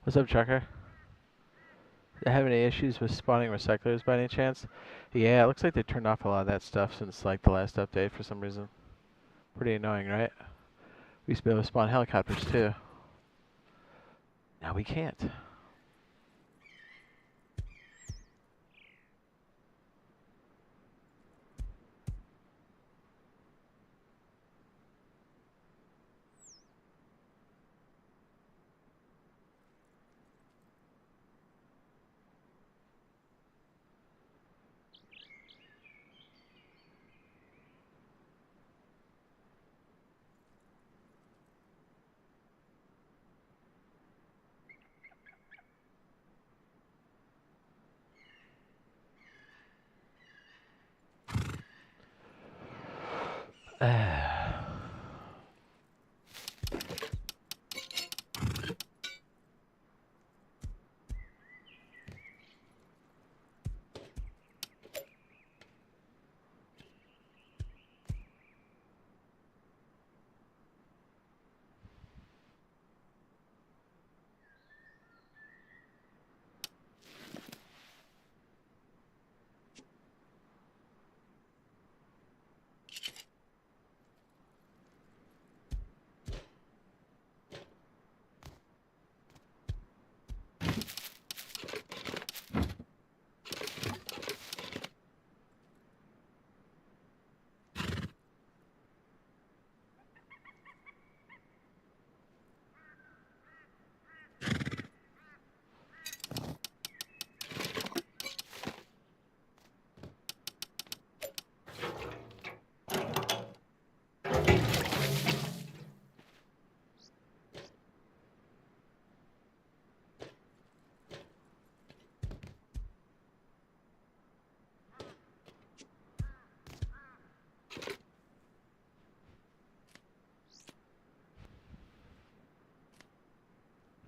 What's up, Trucker? They have any issues with spawning recyclers by any chance? Yeah, it looks like they turned off a lot of that stuff since like the last update for some reason. Pretty annoying, right? We used to be able to spawn helicopters too. Now we can't.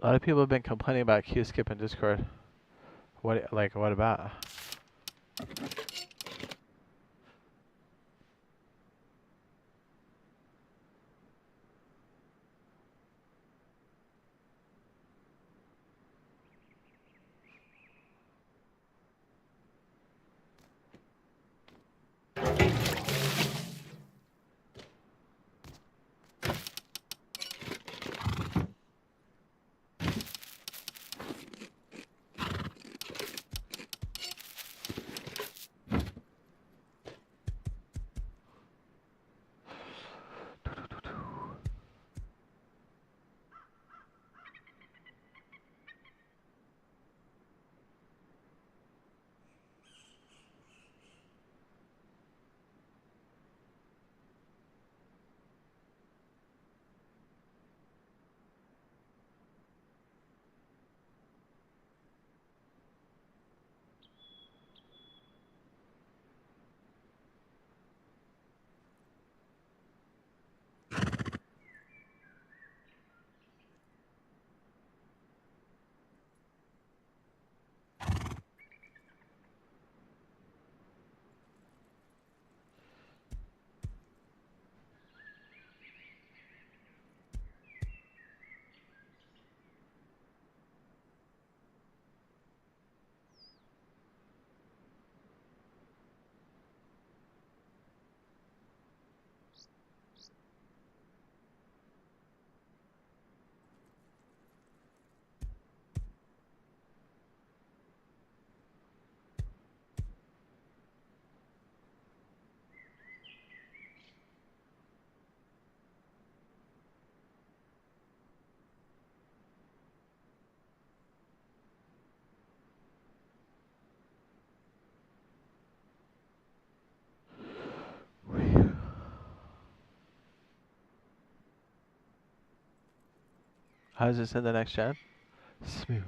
A lot of people have been complaining about queue skip in Discord. What about? How's this in the next gen? Smooth.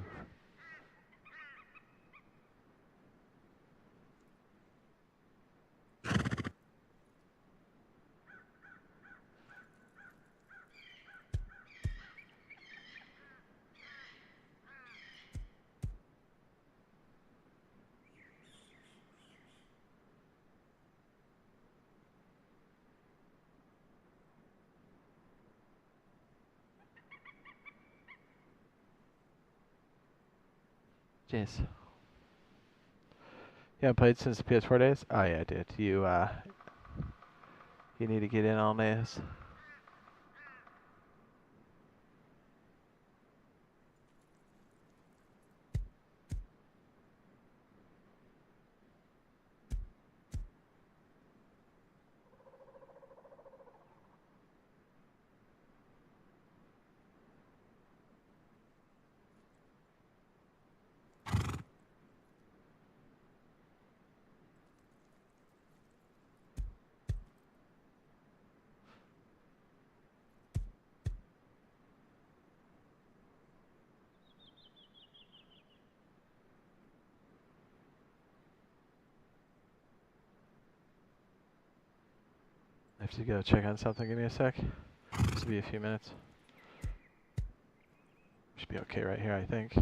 Jeez. You haven't played since the PS4 days? Oh yeah, dude. You need to get in on this. I have to go check on something. Give me a sec. This will be a few minutes. Should be okay right here, I think.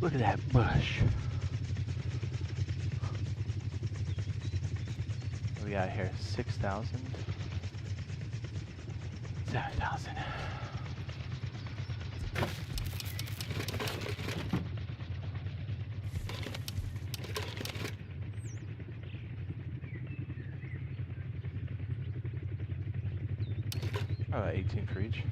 Look at that bush. What we got here? 6,000? 7,000. Oh, 18 for each.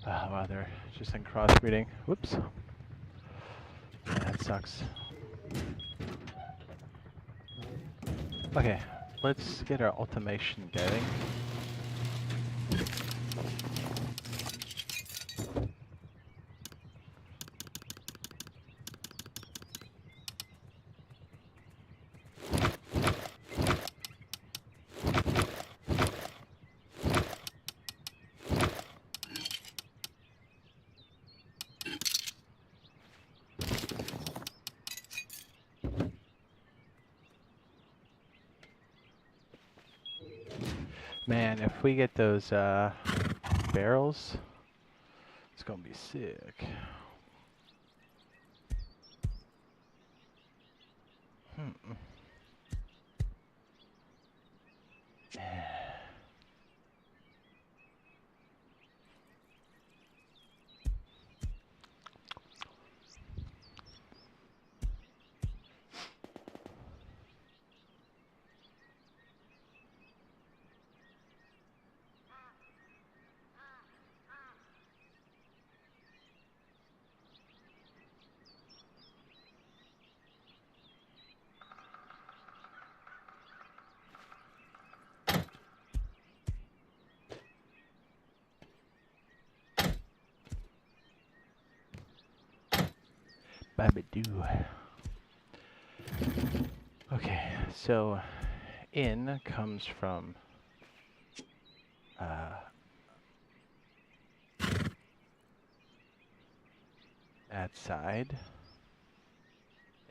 Oh, wow, they're just in crossbreeding. Whoops. Yeah, that sucks. Okay, let's get our automation going. Man, if we get those barrels, it's gonna be sick. Babadoo. Okay, so in comes from that side.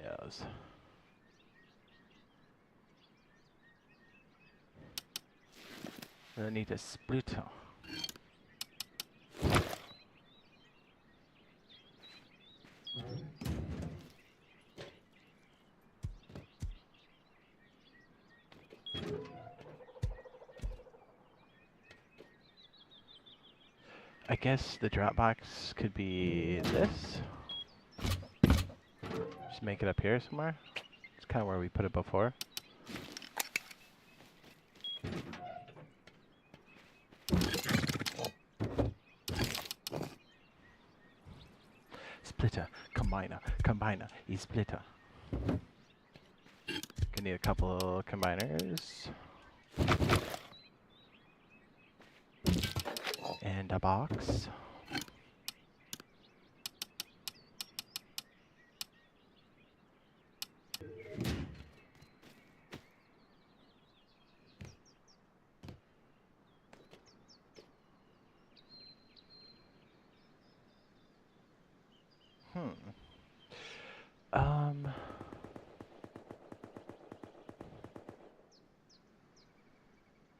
Yes. We'll need a splitter. I guess the drop box could be this. Just make it up here somewhere. It's kind of where we put it before. Splitter, combiner, splitter. Gonna need a couple combiners. And a box.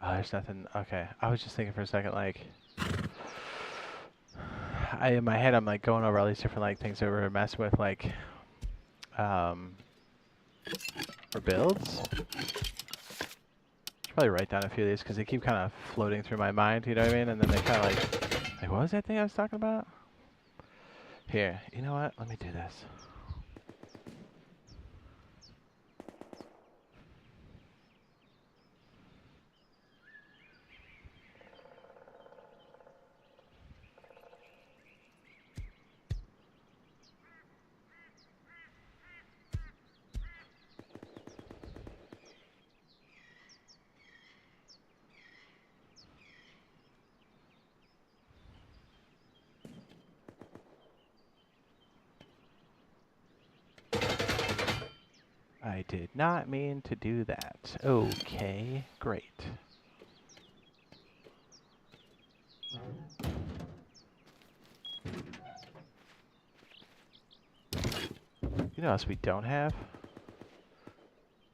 Oh, there's nothing. Okay, I was just thinking for a second, like, in my head, I'm like going over all these different like things that we're messing with, like, for builds. Should probably write down a few of these because they keep kind of floating through my mind. You know what I mean? And then they kind of like, what was that thing I was talking about? Here, you know what? Let me do this. I did not mean to do that. Okay, great. You know what else we don't have?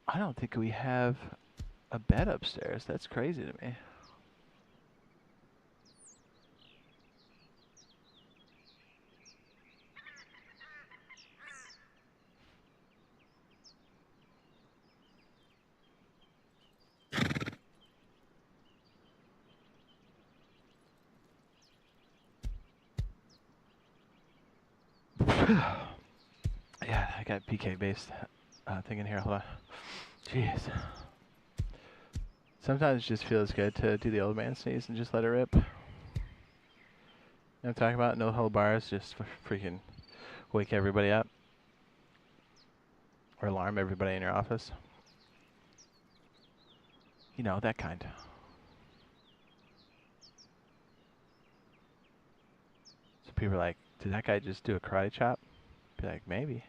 I don't think we have a bed upstairs. That's crazy to me. Yeah, I got PK based thing in here. Hold on. Jeez. Sometimes it just feels good to do the old man sneeze and just let it rip. You know what I'm talking about? No hold bars, just freaking wake everybody up. Or alarm everybody in your office. You know, that kind. So people are like, did that guy just do a karate chop? Be like, maybe.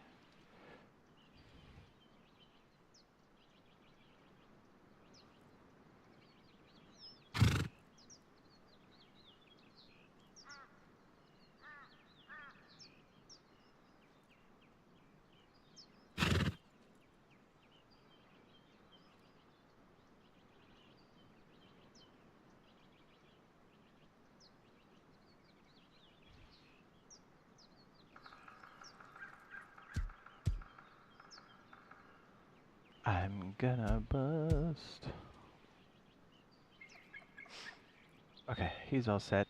I'm gonna bust. Okay, he's all set.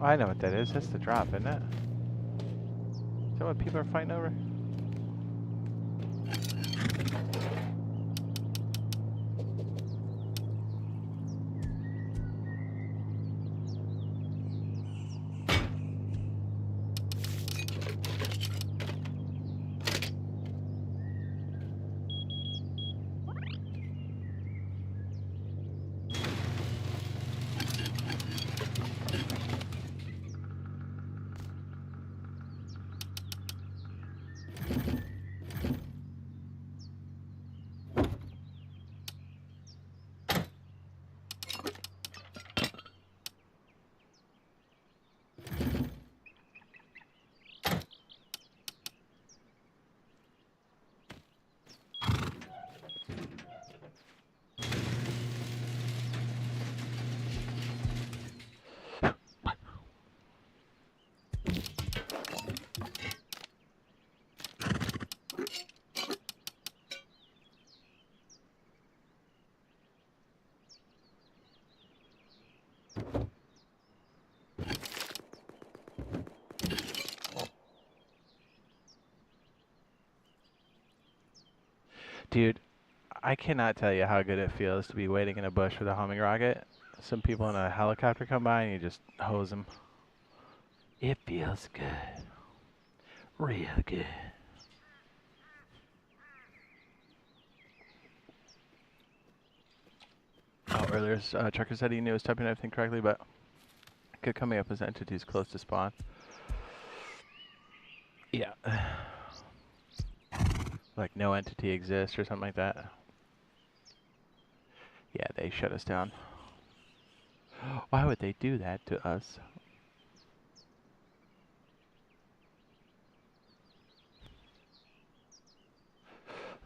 I know what that is. That's the drop, isn't it? Is that what people are fighting over? Dude, I cannot tell you how good it feels to be waiting in a bush with a homing rocket. Some people in a helicopter come by and you just hose them. It feels good. Real good. Oh, earlier, Trucker said he knew he was typing everything correctly, but it kept coming up as entities close to spawn. Yeah. Like no entity exists or something like that. Yeah, they shut us down. Why would they do that to us?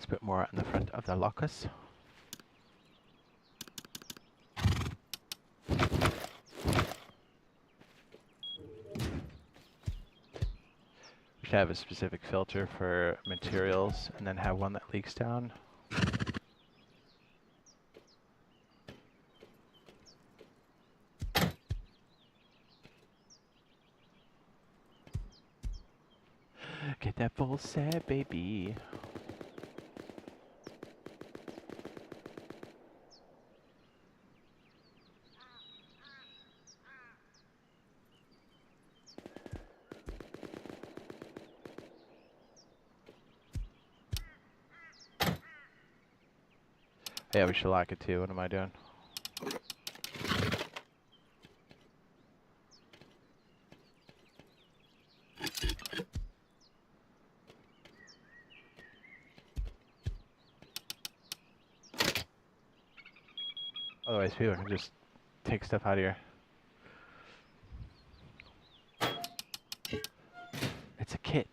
It's a bit more in the front of the locus. We should have a specific filter for materials and then have one that leaks down. Get that full set, baby. Yeah, we should lock it too. What am I doing? Otherwise, people can just take stuff out of here. It's a kit.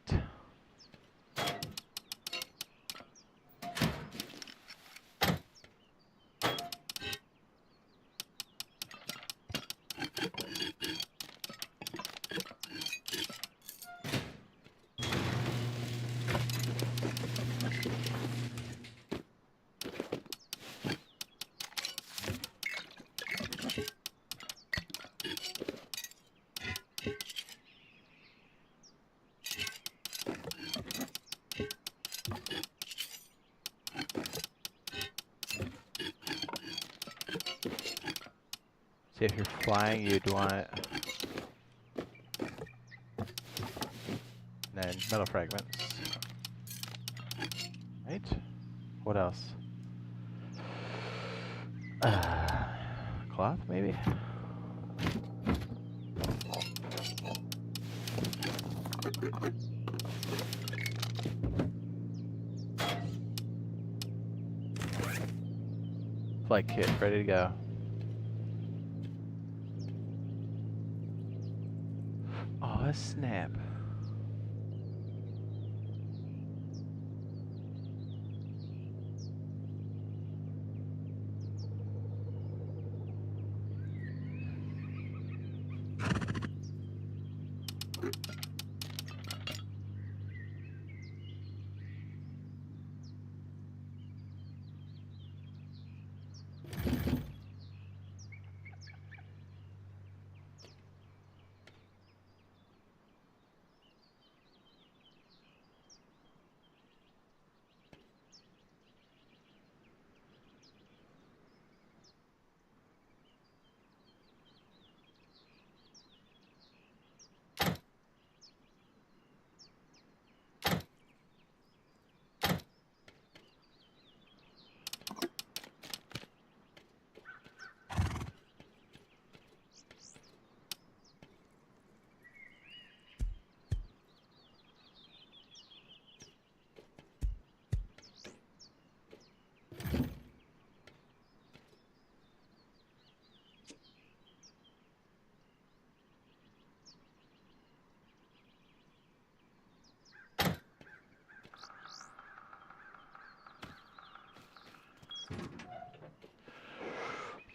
See, if you're flying, you'd want it. And then metal fragments. Right? What else? Cloth, maybe? Flight kit, ready to go. Oh, snap.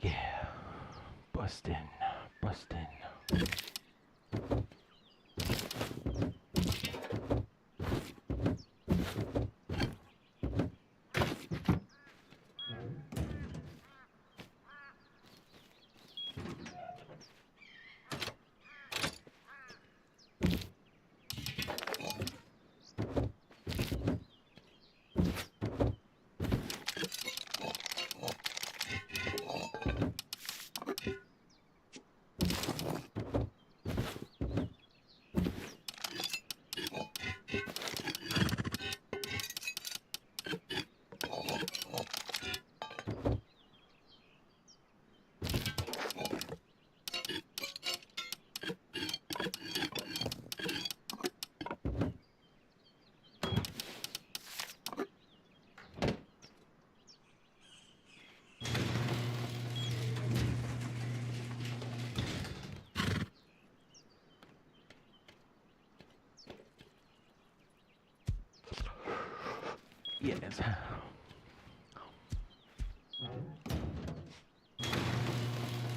Yeah. Bustin'. Bustin'. Yes.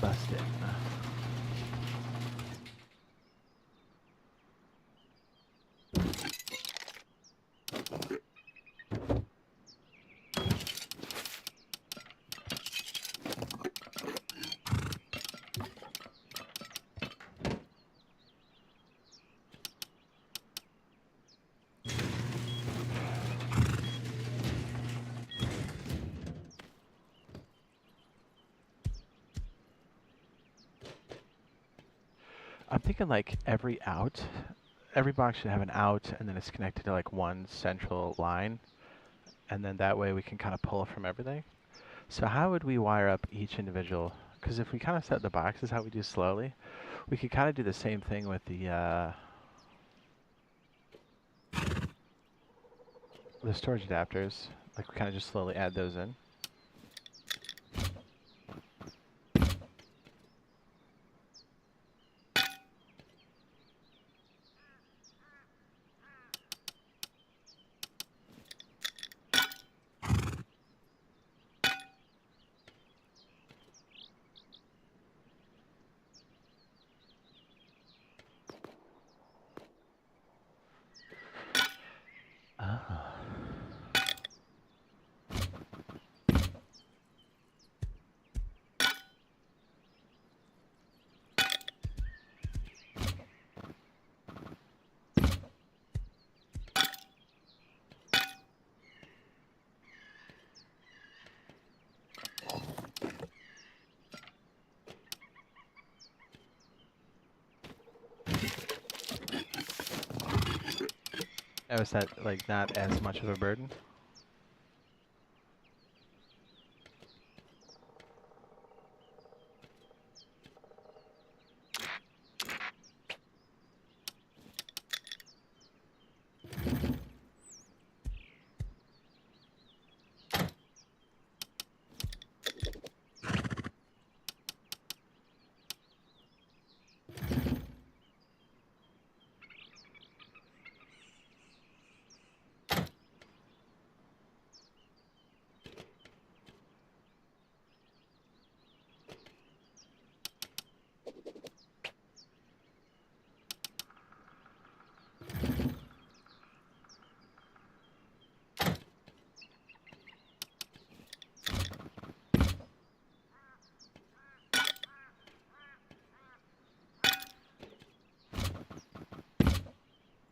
Bust it. I'm thinking like every box should have an out, and then it's connected to like one central line, and then that way we can kind of pull from everything. So how would we wire up each individual? Because if we kind of set the boxes how we do slowly, we could kind of do the same thing with the storage adapters. Like we kind of just slowly add those in. Ah. Oh, is that like not as much of a burden?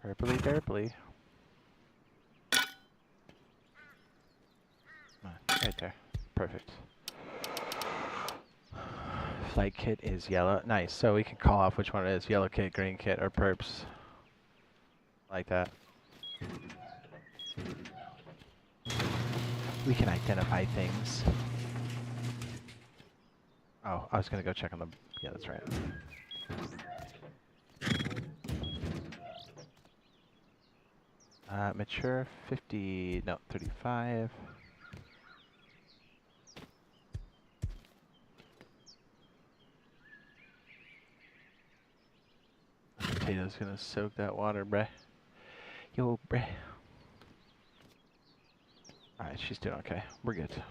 Purpley, purpley. Right there. Perfect. Flight kit is yellow. Nice. So we can call off which one it is. Yellow kit, green kit, or perps. Like that. We can identify things. Oh, I was going to go check on the... Yeah, that's right. Mature 50... No, 35. Potato's gonna soak that water, bruh. Yo, bruh. Alright, she's doing okay. We're good.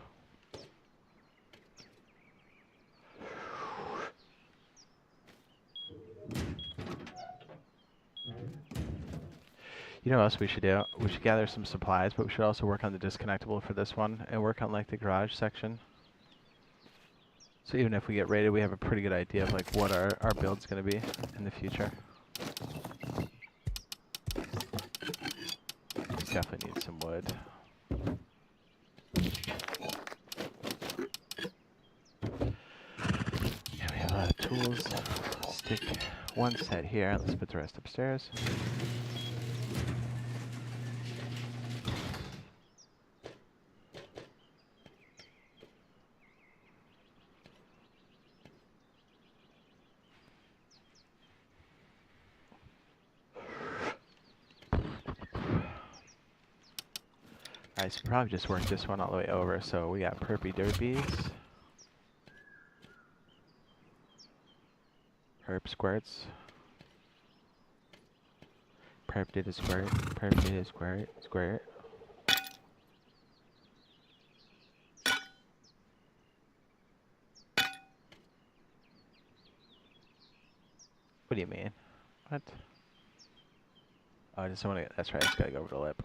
You know what else we should do? We should gather some supplies, but we should also work on the disconnectable for this one and work on like the garage section. So even if we get raided, we have a pretty good idea of like what our build's gonna be in the future. Definitely need some wood. Yeah, we have a lot of tools. Stick one set here. Let's put the rest upstairs. Alright, so probably just work this one all the way over. So we got perpy derpies. Perp squirts. Perp did a squirt. Perp did a squirt. Squirt. What do you mean? What? Oh, I just want to. That's right. I just gotta go over the lip.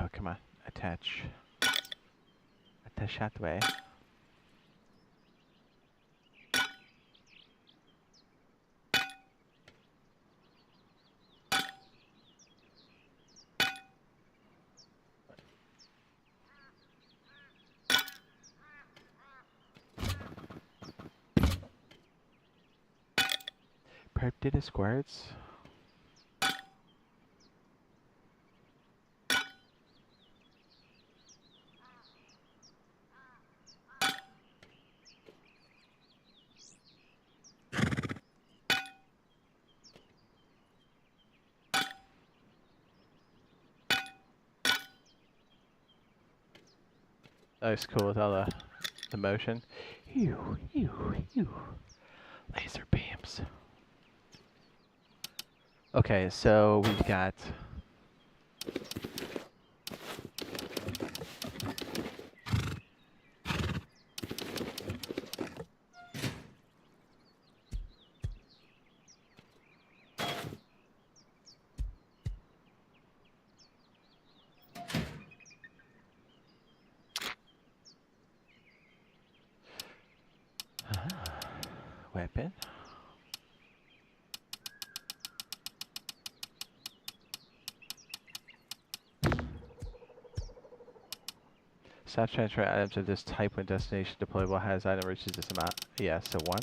Oh, come on. Attach. Attach that way. Perp did his squirts. That was cool with all the motion. Laser beams. Okay, so we've got weapon. Stop transfer items of this type when destination deployable has item reaches this amount. Yeah, so 1.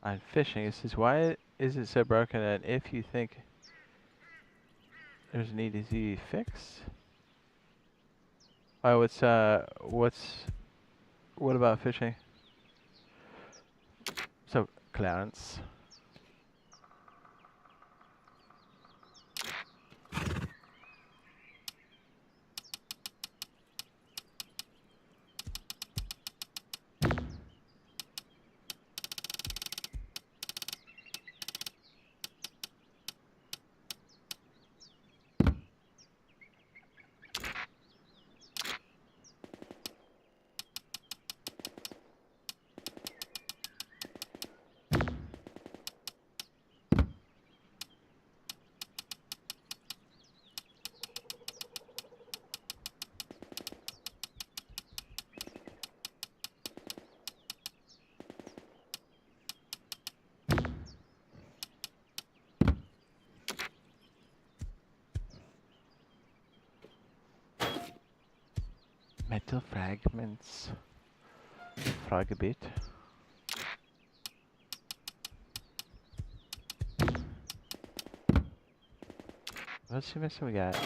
On fishing, it says, why is it so broken that if you think there's an easy fix? Oh, what about fishing? So, Clarence. Metal fragments. Fraggebit. Let's see what we got.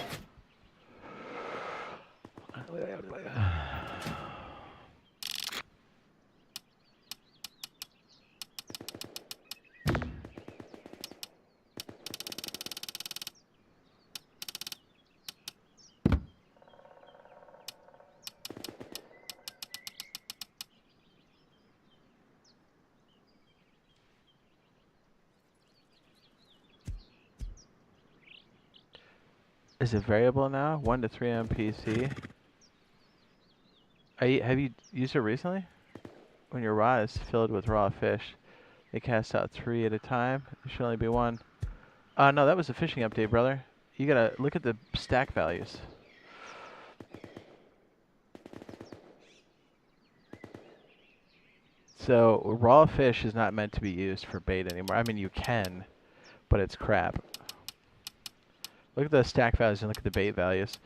Is it variable now? 1 to 3 on PC. Have you used it recently? When your rod is filled with raw fish, they cast out 3 at a time. There should only be 1. No, that was a fishing update, brother. You gotta look at the stack values. So, raw fish is not meant to be used for bait anymore. I mean, you can, but it's crap. Look at the stack values and look at the bait values.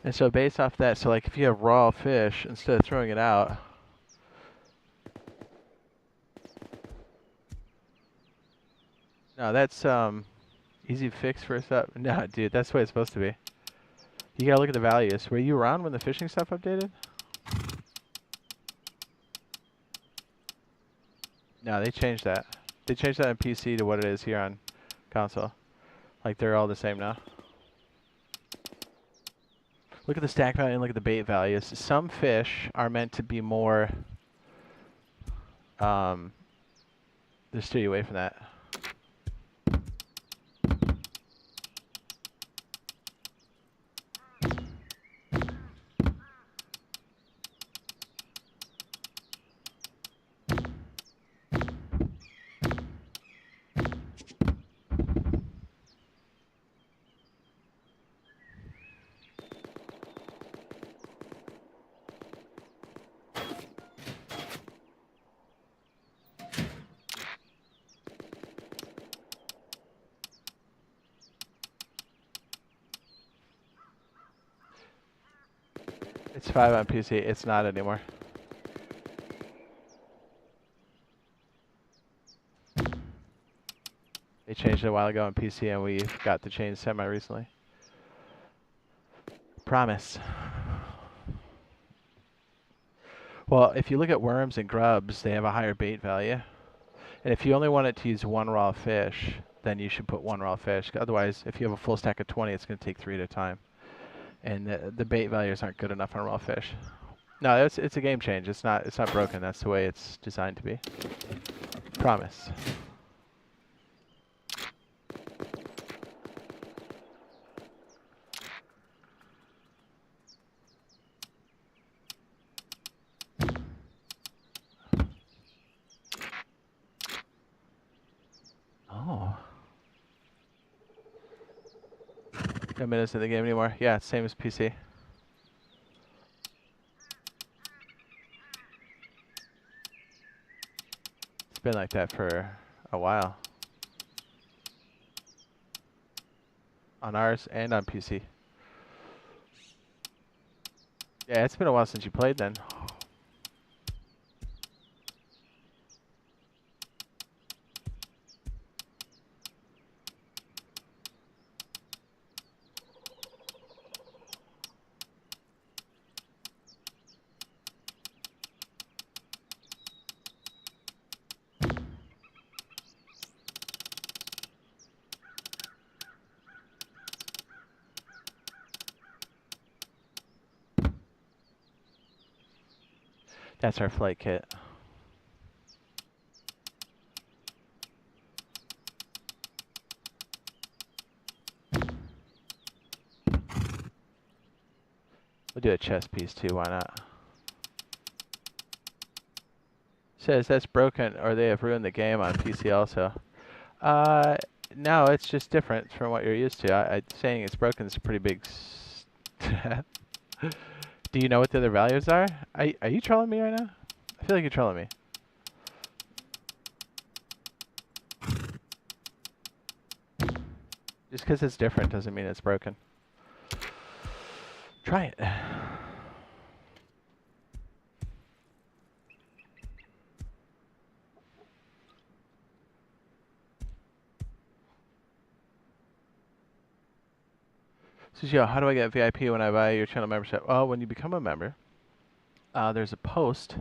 And so based off that, so like if you have raw fish, instead of throwing it out, no, that's easy fix first up. No, dude, that's the way it's supposed to be. You gotta look at the values. Were you around when the fishing stuff updated? No, they changed that. They changed that on PC to what it is here on console. Like they're all the same now. Look at the stack value and look at the bait values. Some fish are meant to be more. Just steer you away from that. It's 5 on PC. It's not anymore. They changed it a while ago on PC, and we got the change semi-recently. Promise. Well, if you look at worms and grubs, they have a higher bait value. And if you only want it to use 1 raw fish, then you should put 1 raw fish. Otherwise, if you have a full stack of 20, it's going to take 3 at a time. And the bait values aren't good enough on raw fish. No, it's a game change. It's not broken. That's the way it's designed to be. Promise. Oh. No minutes in the game anymore. Yeah, it's same as PC. It's been like that for a while. On ours and on PC. Yeah, it's been a while since you played then. That's our flight kit. We'll do a chest piece too, why not? Says that's broken or they have ruined the game on PC also. No, it's just different from what you're used to. I saying it's broken is a pretty big step. Do you know what the other values are? Are you trolling me right now? I feel like you're trolling me. Just because it's different doesn't mean it's broken. Try it. So, yo, how do I get VIP when I buy your channel membership? Well, when you become a member, there's a post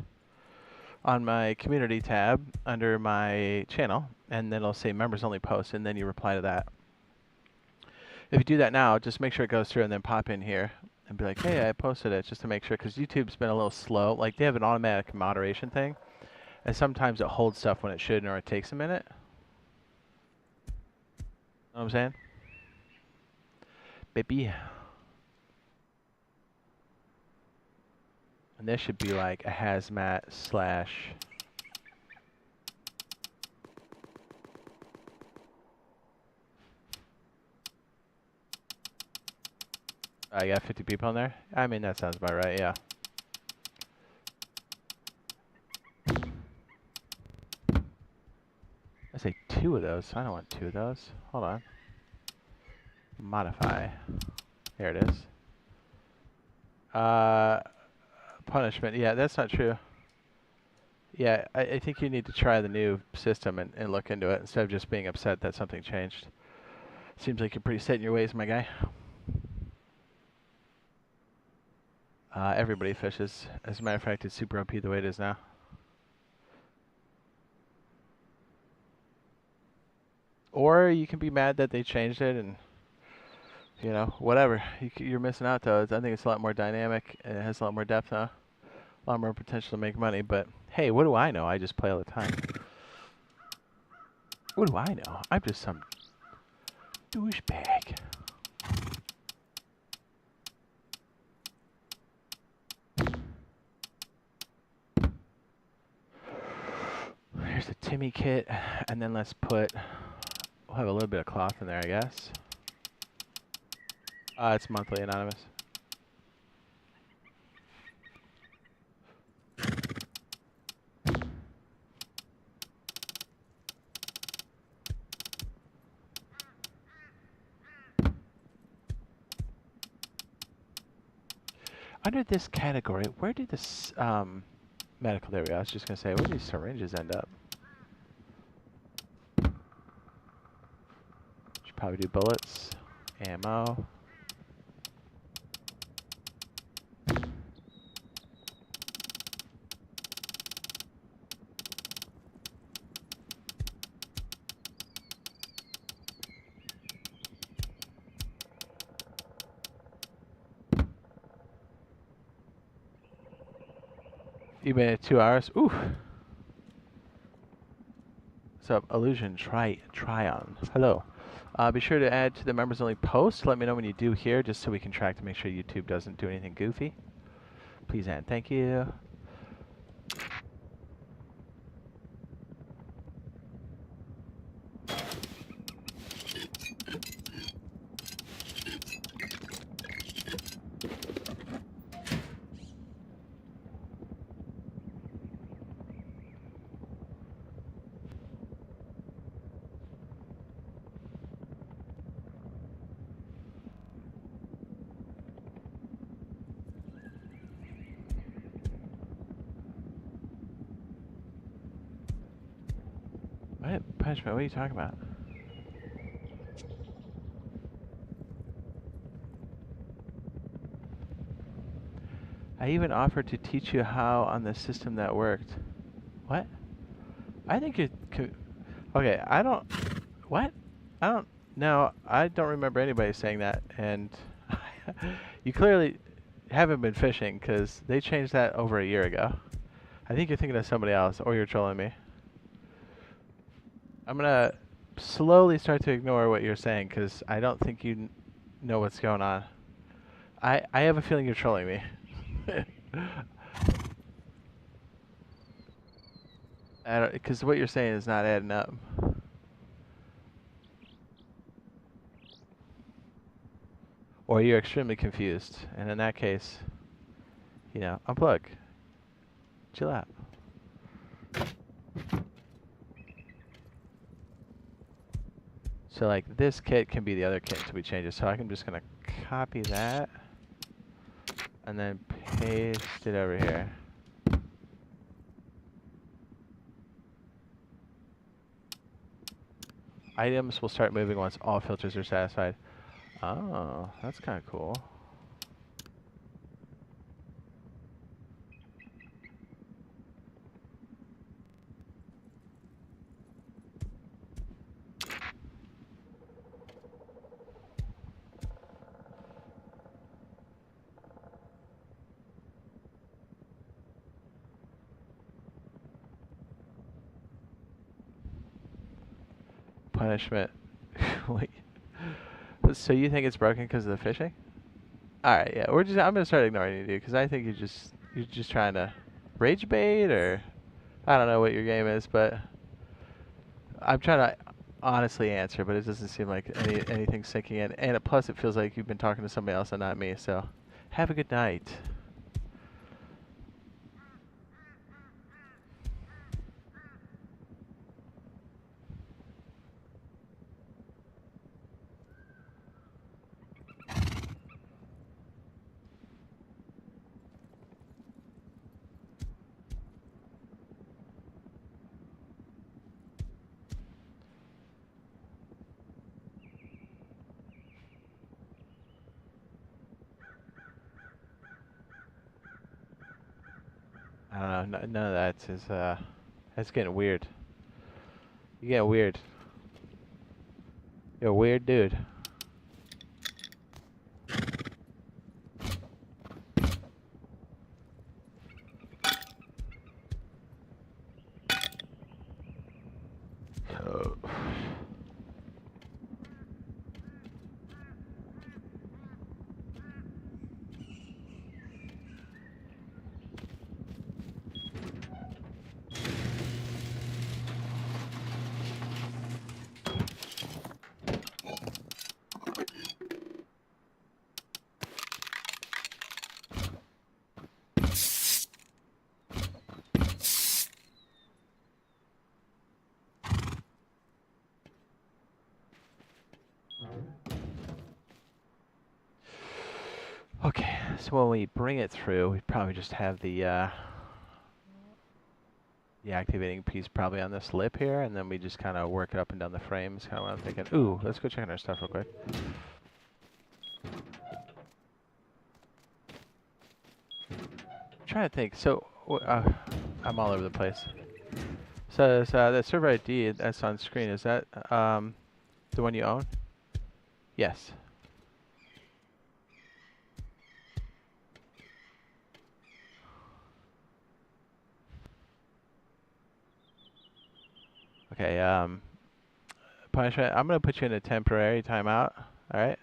on my community tab under my channel, and then it'll say members only post, and then you reply to that. If you do that now, just make sure it goes through and then pop in here and be like, hey, I posted it, just to make sure, because YouTube's been a little slow. Like, they have an automatic moderation thing, and sometimes it holds stuff when it shouldn't, or it takes a minute. Know what I'm saying? Baby. And this should be like a hazmat slash... I got 50 people in there? I mean, that sounds about right, yeah. I say 2 of those. I don't want 2 of those. Hold on. Modify. There it is. Punishment. Yeah, that's not true. Yeah, I think you need to try the new system and look into it instead of just being upset that something changed. Seems like you're pretty set in your ways, my guy. Everybody fishes. As a matter of fact, it's super OP the way it is now. or you can be mad that they changed it and, you know, whatever. You're missing out, though. I think it's a lot more dynamic, and it has a lot more depth now. A lot more potential to make money, but hey, what do I know? I just play all the time. What do I know? I'm just some douchebag. Here's the Timmy kit, and then let's put, we'll have a little bit of cloth in there, I guess. It's monthly anonymous. Under this category, where did this medical? There we go. I was just gonna say, where do these syringes end up? Should probably do bullets, ammo. You made it 2 hours. Ooh. What's up, Illusion Tryon? Hello. Be sure to add to the members only post. Let me know when you do here, just so we can track to make sure YouTube doesn't do anything goofy. Please and thank you. What? Punishment? What are you talking about? I even offered to teach you how on the system that worked. What? I think it could... Okay, I don't... What? I don't... No, I don't remember anybody saying that, and... You clearly haven't been fishing, because they changed that over a year ago. I think you're thinking of somebody else, or you're trolling me. I'm gonna slowly start to ignore what you're saying, because I don't think you know what's going on. I have a feeling you're trolling me. Because what you're saying is not adding up. Or you're extremely confused, and in that case, you know, unplug. Chill out. So like this kit can be the other kit until we change it. So I'm just gonna copy that and then paste it over here. Items will start moving once all filters are satisfied. Oh, that's kind of cool. Punishment. Wait. So you think it's broken because of the fishing? All right, yeah. I'm gonna start ignoring you, dude, because I think you're just trying to rage bait, or I don't know what your game is, but I'm trying to honestly answer, but it doesn't seem like anything's sinking in. And plus, it feels like you've been talking to somebody else and not me. So, have a good night. I don't know. None of that is. That's getting weird. You get weird. You're a weird dude. Okay, so when we bring it through, we probably just have the activating piece probably on this lip here, and then we just kind of work it up and down the frames. Kind of what I'm thinking. Ooh, let's go check on our stuff real quick. I'm trying to think. So I'm all over the place. So that server ID that's on screen, is that the one you own? Yes. Okay, punishment, I'm going to put you in a temporary timeout, alright?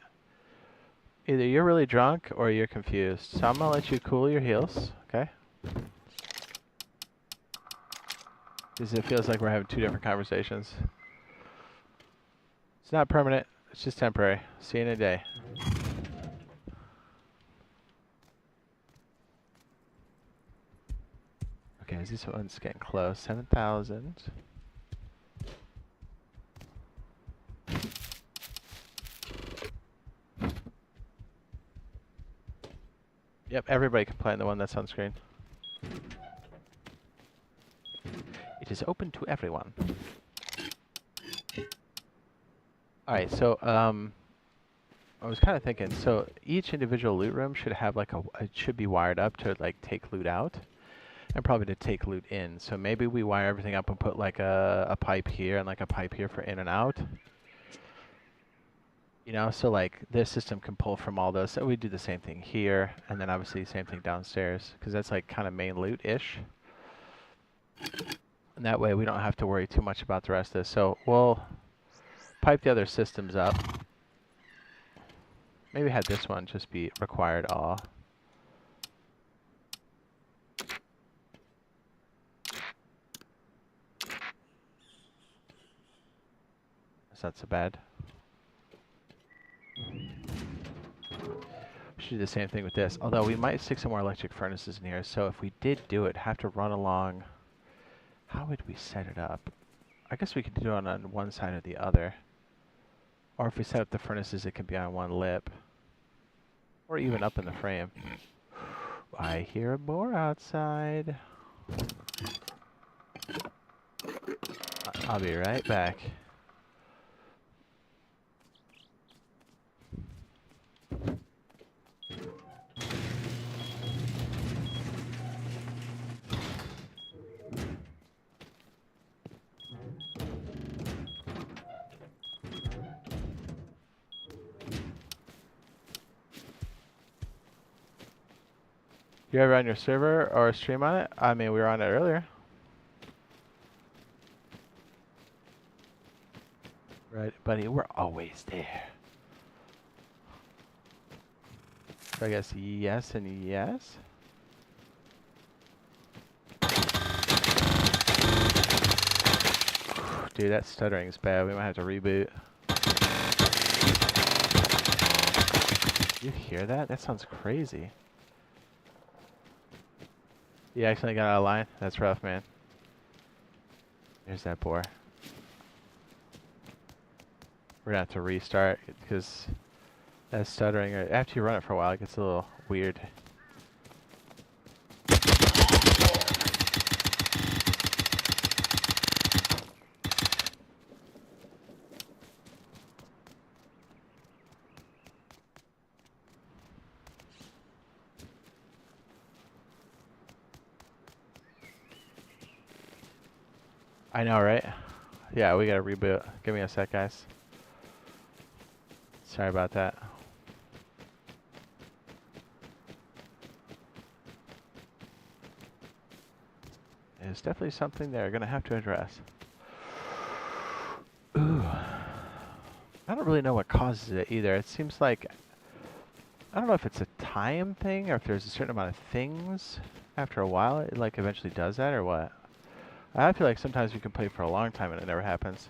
Either you're really drunk or you're confused. So I'm going to let you cool your heels, okay? Because it feels like we're having two different conversations. It's not permanent, it's just temporary. See you in a day. Okay, this one's getting close. 7,000. Yep, everybody can play on the one that's on screen. It is open to everyone. Alright, so I was kind of thinking, so each individual loot room should have like it should be wired up to like take loot out and probably to take loot in. So maybe we wire everything up and put like a pipe here and like a pipe here for in and out. You know, so like this system can pull from all those. So we do the same thing here, and then obviously same thing downstairs, because that's like kind of main loot-ish. And that way we don't have to worry too much about the rest of this. So we'll pipe the other systems up. Maybe have this one just be required all. That's not so bad. We should do the same thing with this. Although we might stick some more electric furnaces in here. So if we did do it, have to run along. How would we set it up? I guess we could do it on one side or the other. Or if we set up the furnaces, it could be on one lip. Or even up in the frame. I hear a boar outside. I'll be right back. You ever on your server or stream on it? I mean, we were on it earlier. Right, buddy, we're always there. So I guess yes and yes. Dude, that stuttering is bad. We might have to reboot. You hear that? That sounds crazy. You accidentally got out of line? That's rough, man. There's that boar. We're gonna have to restart because that stuttering, after you run it for a while, it gets a little weird. I know, right? Yeah, we gotta reboot. Give me a sec, guys. Sorry about that. It's definitely something they're going to have to address. Ooh. I don't really know what causes it either. It seems like, I don't know if it's a time thing or if there's a certain amount of things after a while it like eventually does that or what. I feel like sometimes you can play for a long time and it never happens.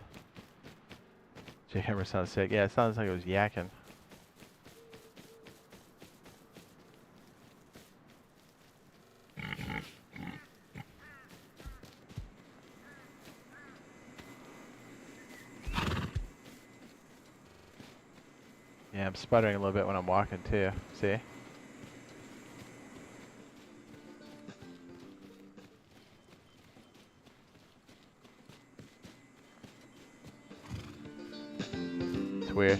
Jackhammer sounds sick. Yeah, it sounds like it was yakking. Yeah, I'm sputtering a little bit when I'm walking too. See? It's weird.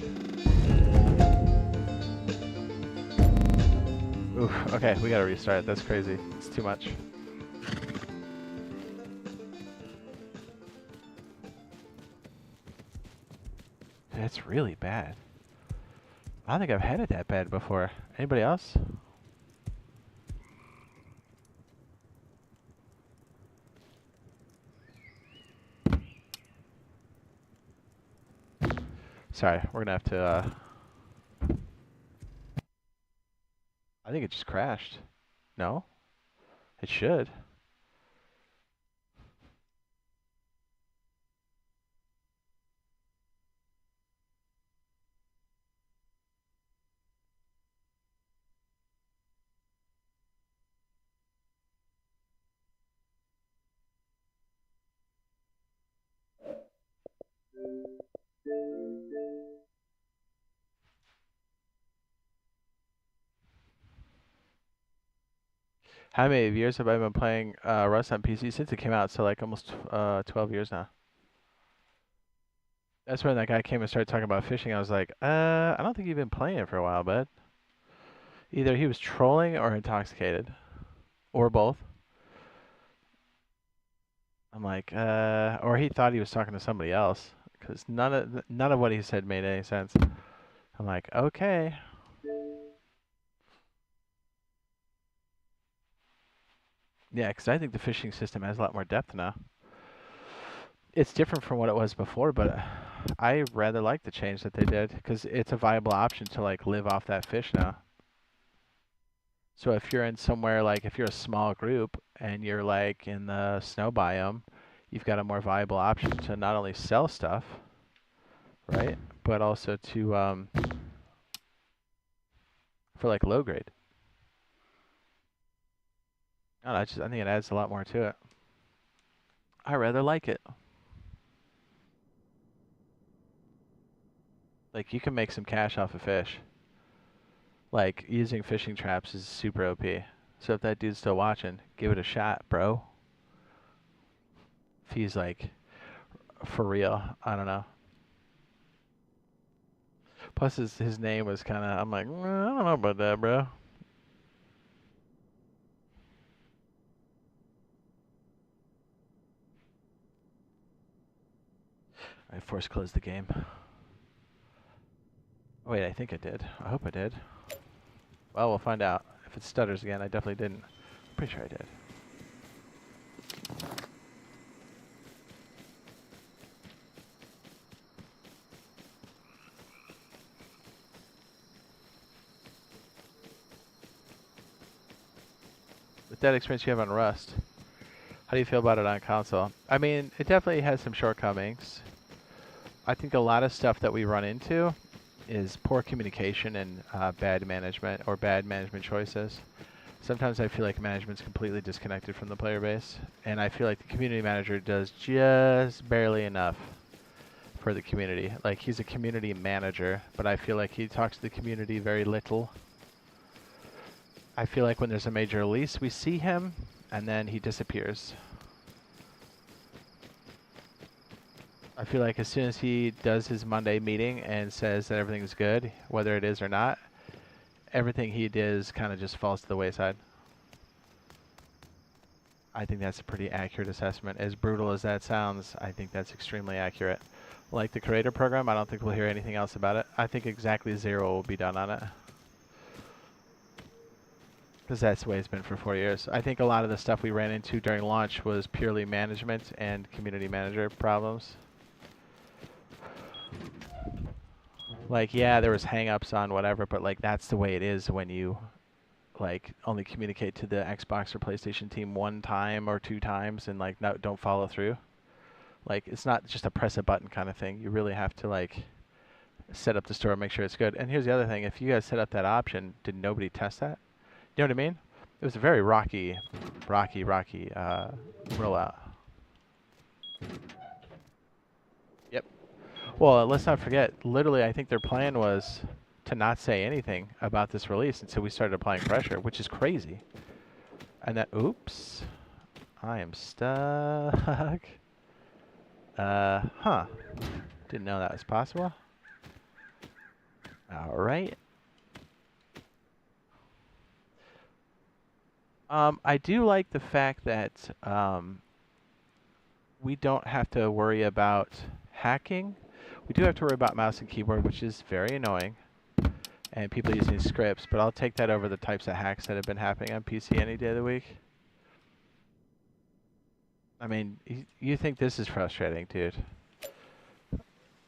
Oof, okay, we gotta restart. That's crazy. It's too much. It's really bad. I don't think I've had it that bad before. Anybody else? Sorry, we're gonna have to, I think it just crashed. No? It should. How many years have I been playing Rust on PC since it came out? So like almost 12 years now. That's when that guy came and started talking about fishing. I was like, I don't think you've been playing it for a while, bud. Either he was trolling or intoxicated. Or both. I'm like, or he thought he was talking to somebody else. Because none of what he said made any sense. I'm like, okay. Yeah, because I think the fishing system has a lot more depth now. It's different from what it was before, but I rather like the change that they did because it's a viable option to like live off that fish now. So if you're in somewhere like if you're a small group and you're like in the snow biome, you've got a more viable option to not only sell stuff, right, but also to for like low grade. I don't know, I think it adds a lot more to it. I rather like it. Like you can make some cash off of fish. Like using fishing traps is super OP. So if that dude's still watching, give it a shot, bro. If he's like for real, I don't know. Plus his name was kind of, I'm like, I don't know about that, bro. I force closed the game. Oh, wait, I think I did. I hope I did. Well, we'll find out. If it stutters again, I definitely didn't. I'm pretty sure I did. With that experience you have on Rust, how do you feel about it on console? I mean, it definitely has some shortcomings. I think a lot of stuff that we run into is poor communication and bad management or bad management choices. Sometimes I feel like management's completely disconnected from the player base, and I feel like the community manager does just barely enough for the community. Like, he's a community manager, but I feel like he talks to the community very little. I feel like when there's a major release, we see him, and then he disappears. I feel like as soon as he does his Monday meeting and says that everything's good, whether it is or not, everything he does kind of just falls to the wayside. I think that's a pretty accurate assessment. As brutal as that sounds, I think that's extremely accurate. Like the creator program, I don't think we'll hear anything else about it. I think exactly 0 will be done on it. Because that's the way it's been for 4 years. I think a lot of the stuff we ran into during launch was purely management and community manager problems. Like, yeah, there was hang-ups on whatever, but like that's the way it is when you like only communicate to the Xbox or PlayStation team 1 time or 2 times and like don't follow through. Like, it's not just a press a button kind of thing. You really have to like set up the store and make sure it's good. And here's the other thing. If you guys set up that option, did nobody test that? You know what I mean? It was a very rocky rollout. Yep. Well, let's not forget, literally, I think their plan was to not say anything about this release until we started applying pressure, which is crazy. And that, oops, I am stuck. Huh. Didn't know that was possible. All right. I do like the fact that we don't have to worry about hacking. We do have to worry about mouse and keyboard, which is very annoying, and people using scripts, but I'll take that over the types of hacks that have been happening on PC any day of the week. I mean, you think this is frustrating, dude.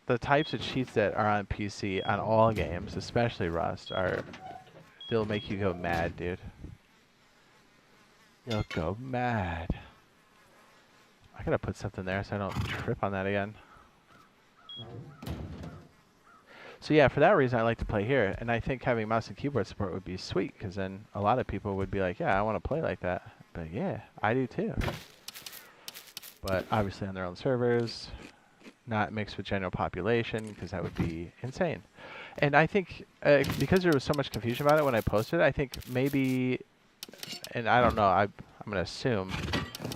The types of cheats that are on PC on all games, especially Rust, they'll make you go mad, dude. You'll go mad. I gotta put something there so I don't trip on that again. So yeah, for that reason I like to play here, and I think having mouse and keyboard support would be sweet, because then a lot of people would be like, yeah, I want to play like that. But yeah, I do too. But obviously on their own servers, not mixed with general population, because that would be insane. And I think because there was so much confusion about it when I posted, I think maybe, and I don't know, I'm going to assume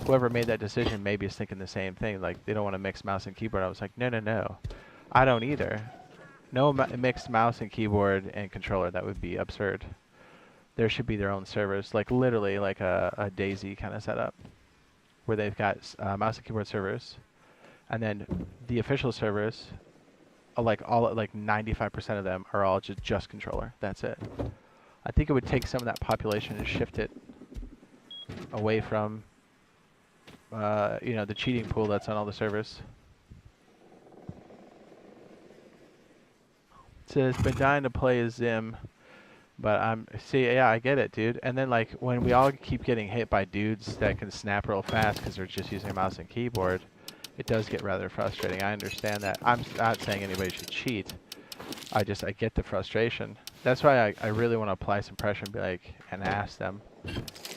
whoever made that decision maybe is thinking the same thing. Like, they don't want to mix mouse and keyboard. I was like, no. I don't either. No mixed mouse and keyboard and controller. That would be absurd. There should be their own servers, like literally like a DayZ kind of setup, where they've got mouse and keyboard servers, and then the official servers, like 95% of them are all just controller. That's it. I think it would take some of that population and shift it away from, the cheating pool that's on all the servers. So it's been dying to play as Zim, but I get it, dude. And then like when we all keep getting hit by dudes that can snap real fast because they're just using a mouse and keyboard, it does get rather frustrating. I understand that. I'm not saying anybody should cheat. I get the frustration. That's why I really want to apply some pressure and be like, and ask them,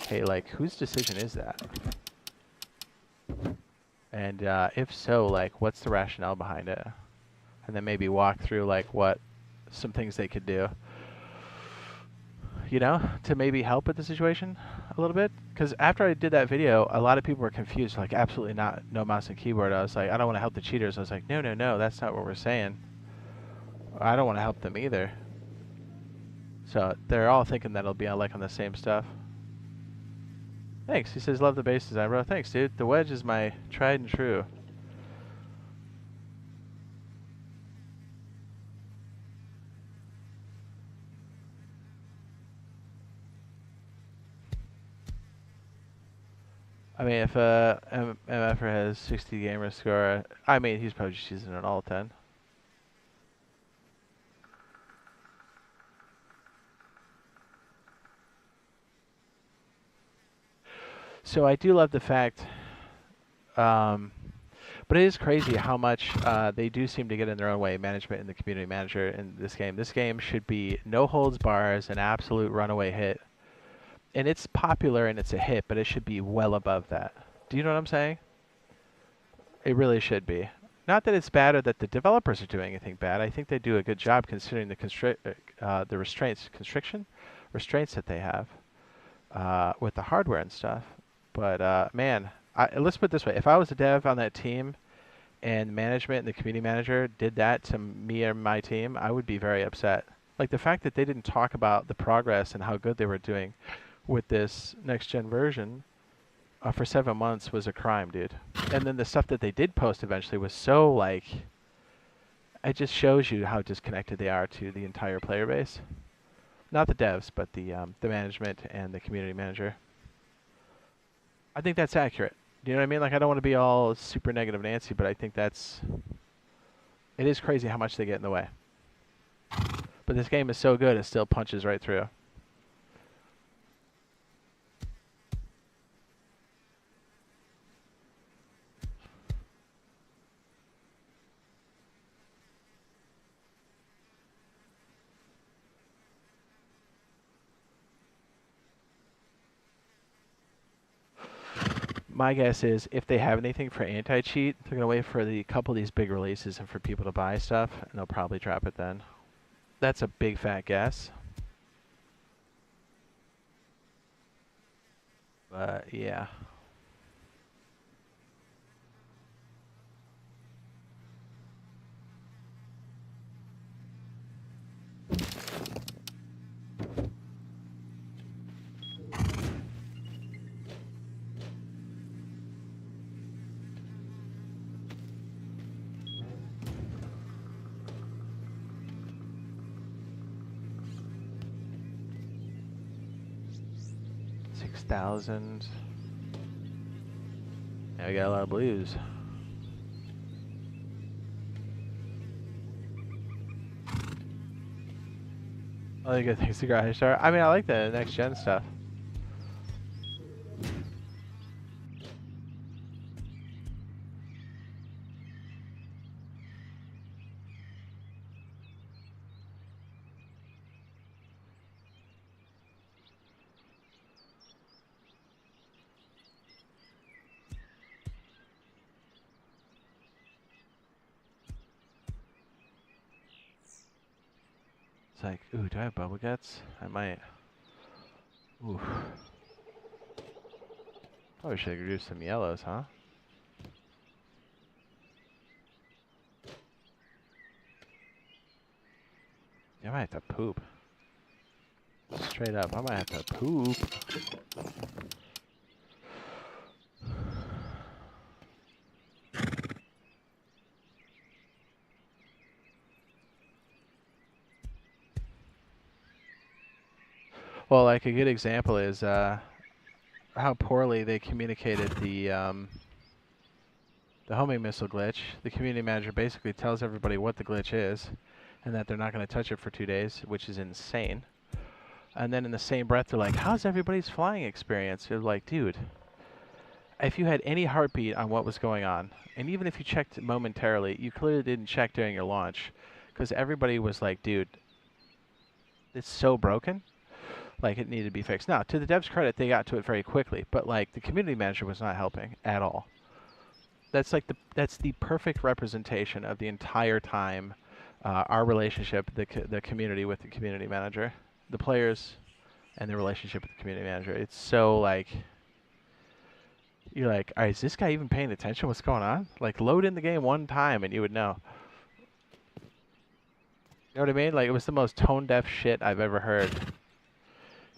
hey, like, whose decision is that? And if so, like, what's the rationale behind it? And then maybe walk through like what some things they could do, to maybe help with the situation a little bit. Because after I did that video, a lot of people were confused, like, absolutely not, no mouse and keyboard. I was like, I don't want to help the cheaters. I was like, no, that's not what we're saying. I don't want to help them either. So they're all thinking that it'll be on the same stuff. Thanks. He says, love the base design, bro. Thanks, dude. The wedge is my tried and true. I mean, if MFer has 60 gamer score, I mean, he's probably just using an all 10. So I do love the fact, but it is crazy how much they do seem to get in their own way, management and the community manager in this game. This game should be no holds bars, an absolute runaway hit. And it's popular and it's a hit, but it should be well above that. Do you know what I'm saying? It really should be. Not that it's bad or that the developers are doing anything bad. I think they do a good job considering the restraints that they have with the hardware and stuff. But man, let's put it this way: if I was a dev on that team, and management and the community manager did that to me or my team, I would be very upset. Like the fact that they didn't talk about the progress and how good they were doing with this next-gen version for 7 months was a crime, dude. And then the stuff that they did post eventually was so, like, it just shows you how disconnected they are to the entire player base. Not the devs, but the management and the community manager. I think that's accurate. You know what I mean? Like, I don't want to be all super negative Nancy, but I think it is crazy how much they get in the way. But this game is so good, it still punches right through. My guess is if they have anything for anti-cheat, they're going to wait for a couple of these big releases and for people to buy stuff, and they'll probably drop it then. That's a big fat guess. But yeah. $6,000. Yeah, we got a lot of blues. Other good things to garage start. I mean, I like the next gen stuff. It's like, ooh, do I have bubble guts? I might. Ooh. Probably should have used some yellows, huh? Yeah, I might have to poop. Straight up, I might have to poop. Well, like a good example is how poorly they communicated the homing missile glitch. The community manager basically tells everybody what the glitch is and that they're not going to touch it for 2 days, which is insane. And then in the same breath, they're like, how's everybody's flying experience? You're like, dude, if you had any heartbeat on what was going on, and even if you checked momentarily, you clearly didn't check during your launch, because everybody was like, dude, it's so broken. Like, it needed to be fixed. Now, to the devs' credit, they got to it very quickly, but like the community manager was not helping at all. That's like that's the perfect representation of the entire time our relationship, the community with the community manager, the players, and the relationship with the community manager. It's so like you're like, all right, is this guy even paying attention? What's going on? Like, load in the game one time and you would know. You know what I mean? Like, it was the most tone deaf shit I've ever heard.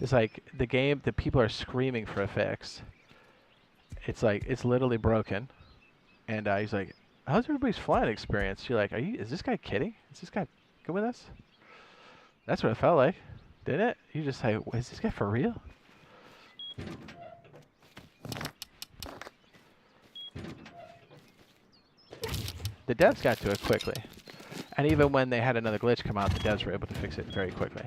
It's like the game, the people are screaming for a fix. It's like, it's literally broken. And he's like, how's everybody's flying experience? You're like, is this guy kidding? Is this guy good with us? That's what it felt like, didn't it? You just like, is this guy for real? The devs got to it quickly. And even when they had another glitch come out, the devs were able to fix it very quickly.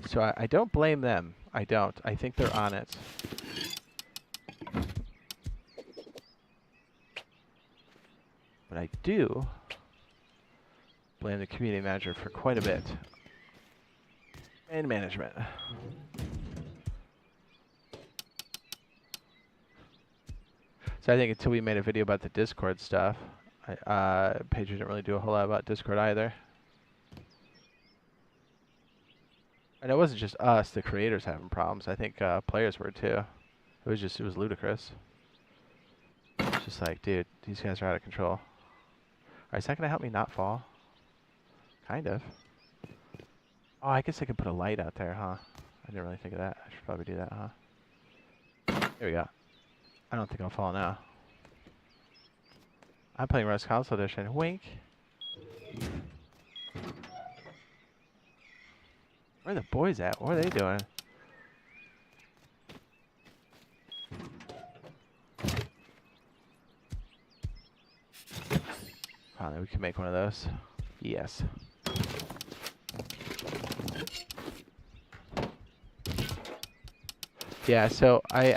So I don't blame them. I don't. I think they're on it. But I do blame the community manager for quite a bit. And management. So I think until we made a video about the Discord stuff, Paige didn't really do a whole lot about Discord either. And it wasn't just us, the creators having problems. I think players were too. It was ludicrous. It's just like, dude, these guys are out of control. Alright, is that going to help me not fall? Kind of. Oh, I guess I could put a light out there, huh? I didn't really think of that. I should probably do that, huh? There we go. I don't think I'll fall now. I'm playing Rust Console Edition. Wink. Where are the boys at? What are they doing? Finally, we can make one of those. Yes. Yeah, so I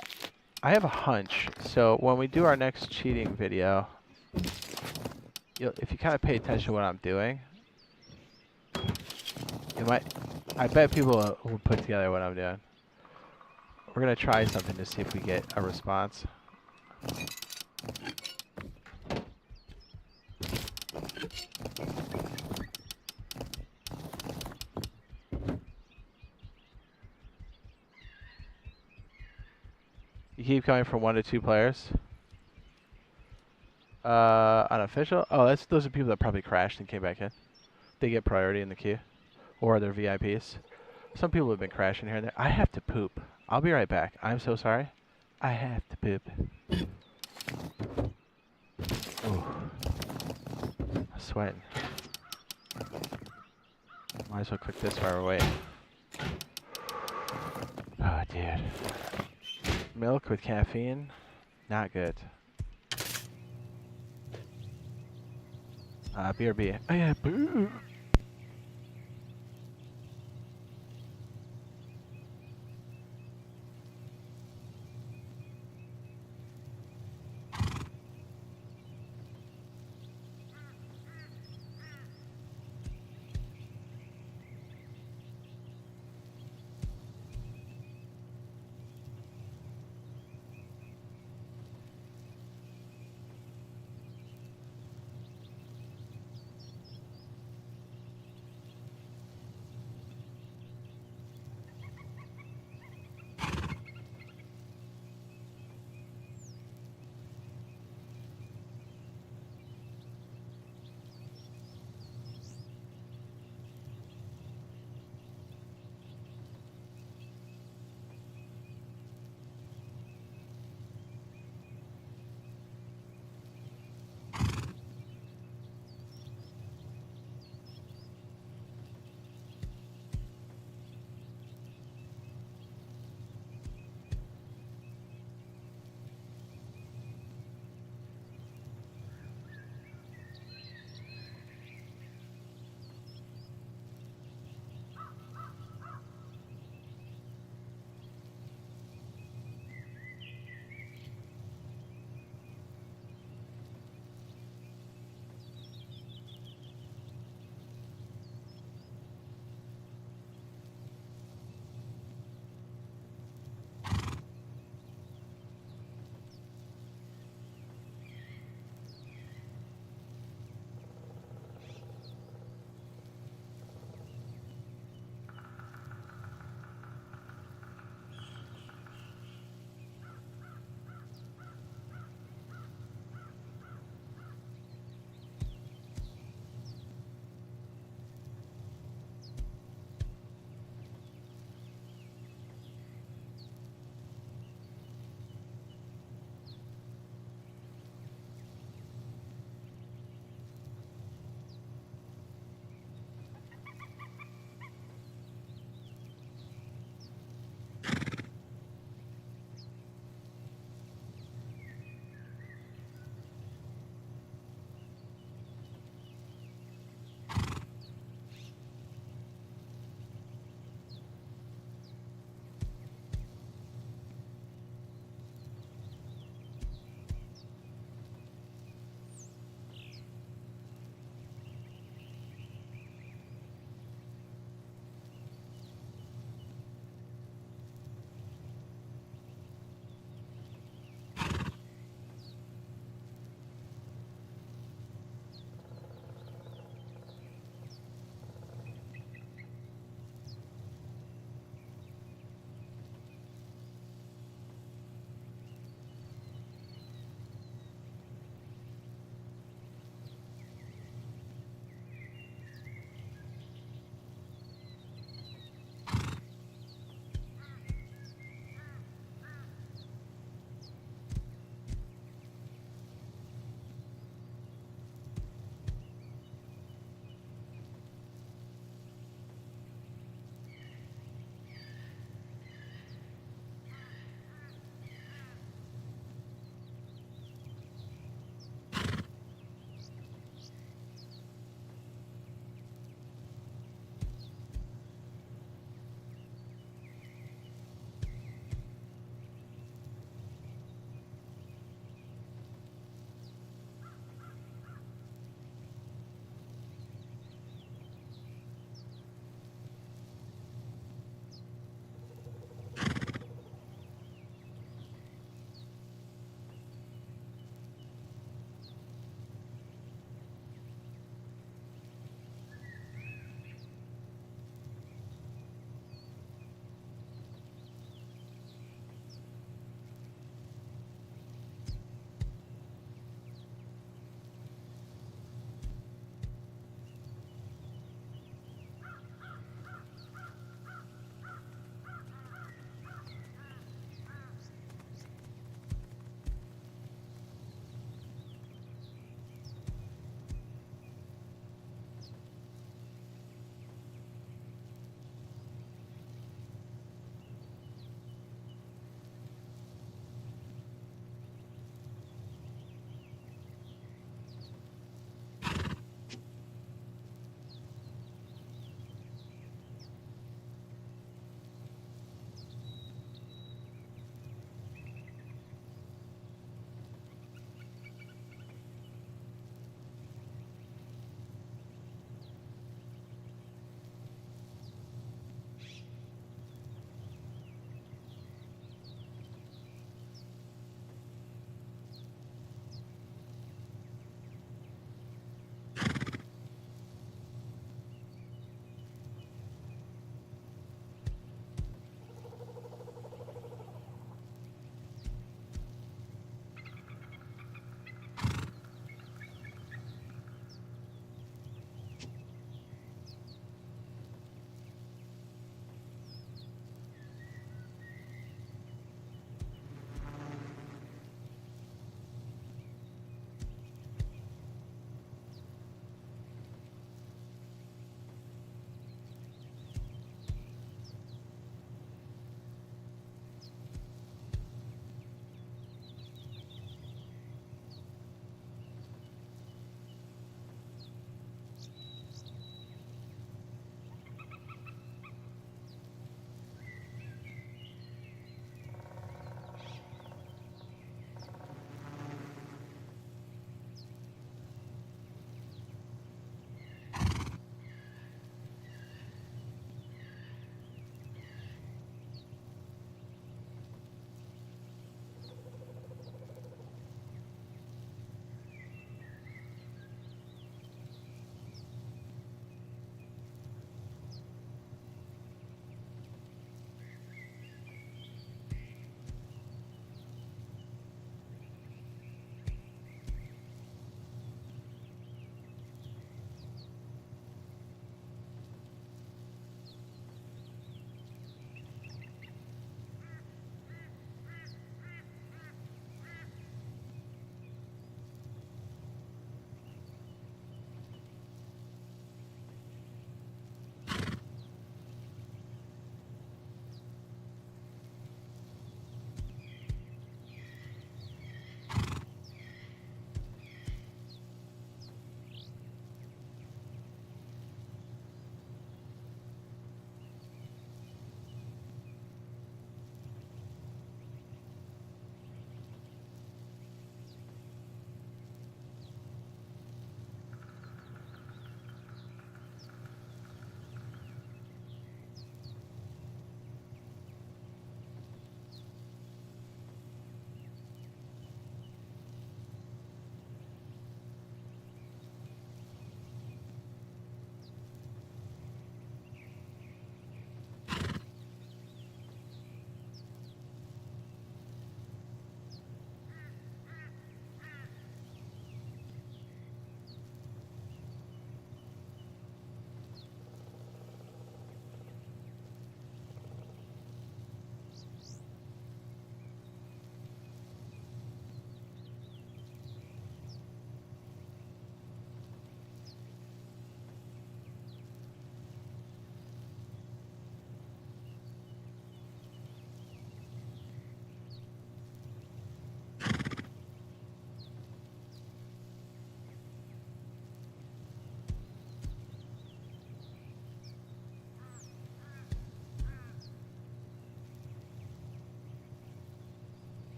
have a hunch. So when we do our next cheating video, if you kind of pay attention to what I'm doing, I bet people will put together what I'm doing. We're gonna try something to see if we get a response. You keep coming from 1 to 2 players. Unofficial? Oh, those are people that probably crashed and came back in. They get priority in the queue. Or they're VIPs. Some people have been crashing here and there. I have to poop. I'll be right back. I'm so sorry. I have to poop. Ooh. I'm sweating. Might as well click this while we're waiting. Oh, dude. Milk with caffeine? Not good. BRB. Oh, yeah, boo!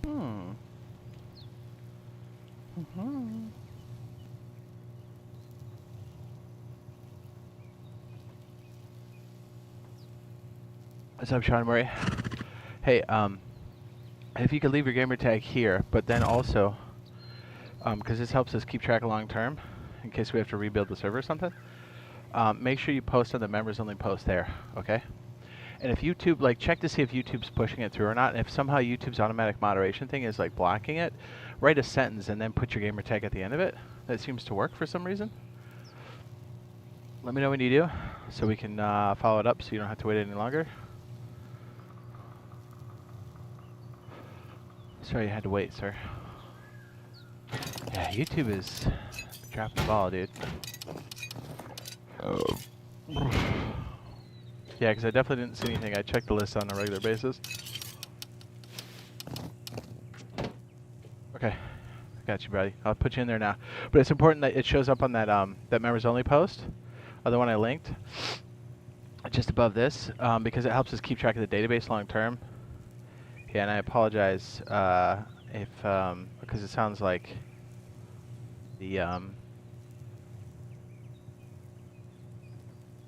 What's up, Sean Murray? Hey, if you could leave your gamer tag here, but then also, because this helps us keep track of long term, in case we have to rebuild the server or something, make sure you post on the members only post there, okay? And if YouTube, like, check to see if YouTube's pushing it through or not. And if somehow YouTube's automatic moderation thing is, like, blocking it, write a sentence and then put your gamer tag at the end of it. That seems to work for some reason. Let me know when you do, so we can follow it up so you don't have to wait any longer. Sorry you had to wait, sir. Yeah, YouTube is dropping the ball, dude. Yeah, because I definitely didn't see anything. I check the list on a regular basis. Okay, I got you, buddy. I'll put you in there now. But it's important that it shows up on that that members only post, the one I linked, just above this, because it helps us keep track of the database long term. Yeah, and I apologize if because it sounds like the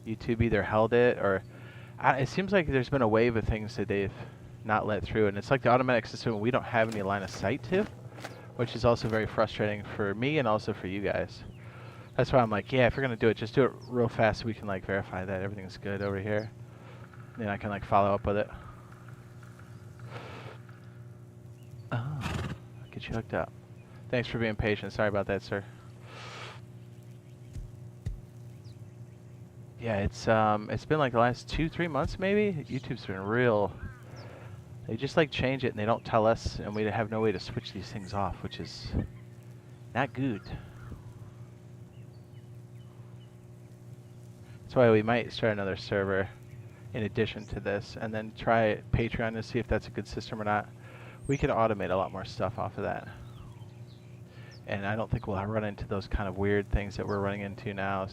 YouTube either held it or it seems like there's been a wave of things that they've not let through, and it's like the automatic system we don't have any line of sight to, which is also very frustrating for me and also for you guys. That's why I'm like, yeah, if you're gonna do it, just do it real fast so we can like verify that everything's good over here. Then I can like follow up with it. Oh, I'll get you hooked up. Thanks for being patient. Sorry about that, sir. Yeah, it's been like the last 2-3 months maybe. YouTube's been real. They just like change it and they don't tell us, and we have no way to switch these things off, which is not good. That's why we might start another server in addition to this, and then try Patreon to see if that's a good system or not. We could automate a lot more stuff off of that. And I don't think we'll run into those kind of weird things that we're running into now.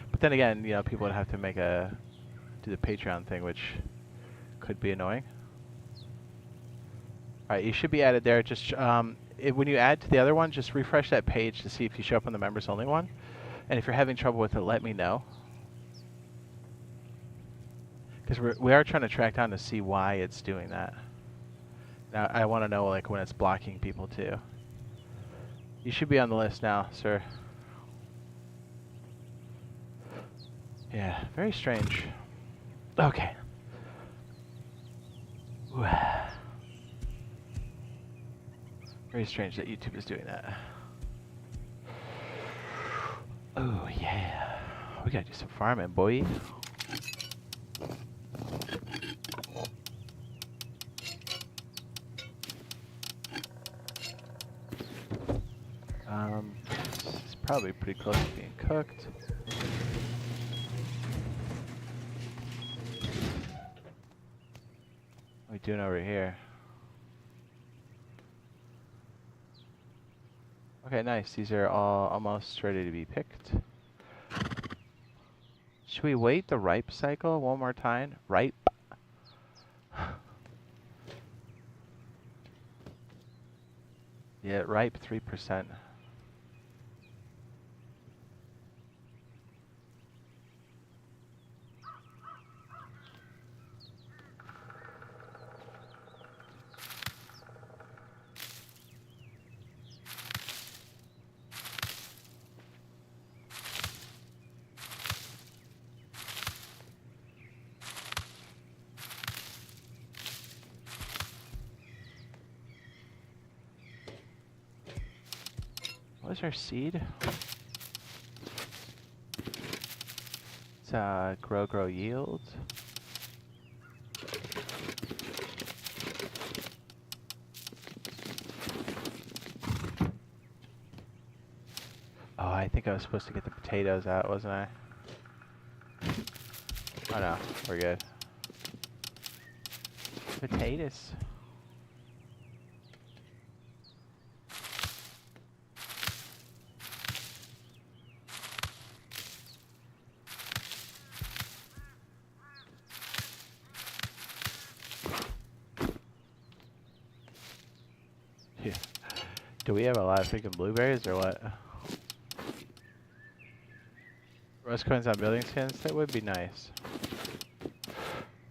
But then again, you know, people would have to do the Patreon thing, which could be annoying. Alright, you should be added there. Just when you add to the other one, just refresh that page to see if you show up on the members only one. And if you're having trouble with it, let me know. Because we are trying to track down to see why it's doing that. Now, I want to know like when it's blocking people too. You should be on the list now, sir. Yeah, very strange. Okay. Very strange that YouTube is doing that. Oh yeah. We gotta do some farming, boy. It's probably pretty close to being cooked. What are we doing over here? Okay, nice. These are all almost ready to be picked. Should we wait the ripe cycle one more time? Ripe? Yeah, ripe 3%. What is our seed? It's grow yield. Oh, I think I was supposed to get the potatoes out, wasn't I? Oh no, we're good. Potatoes. Do we have a lot of freaking blueberries or what? Rust coins on building skins? That would be nice.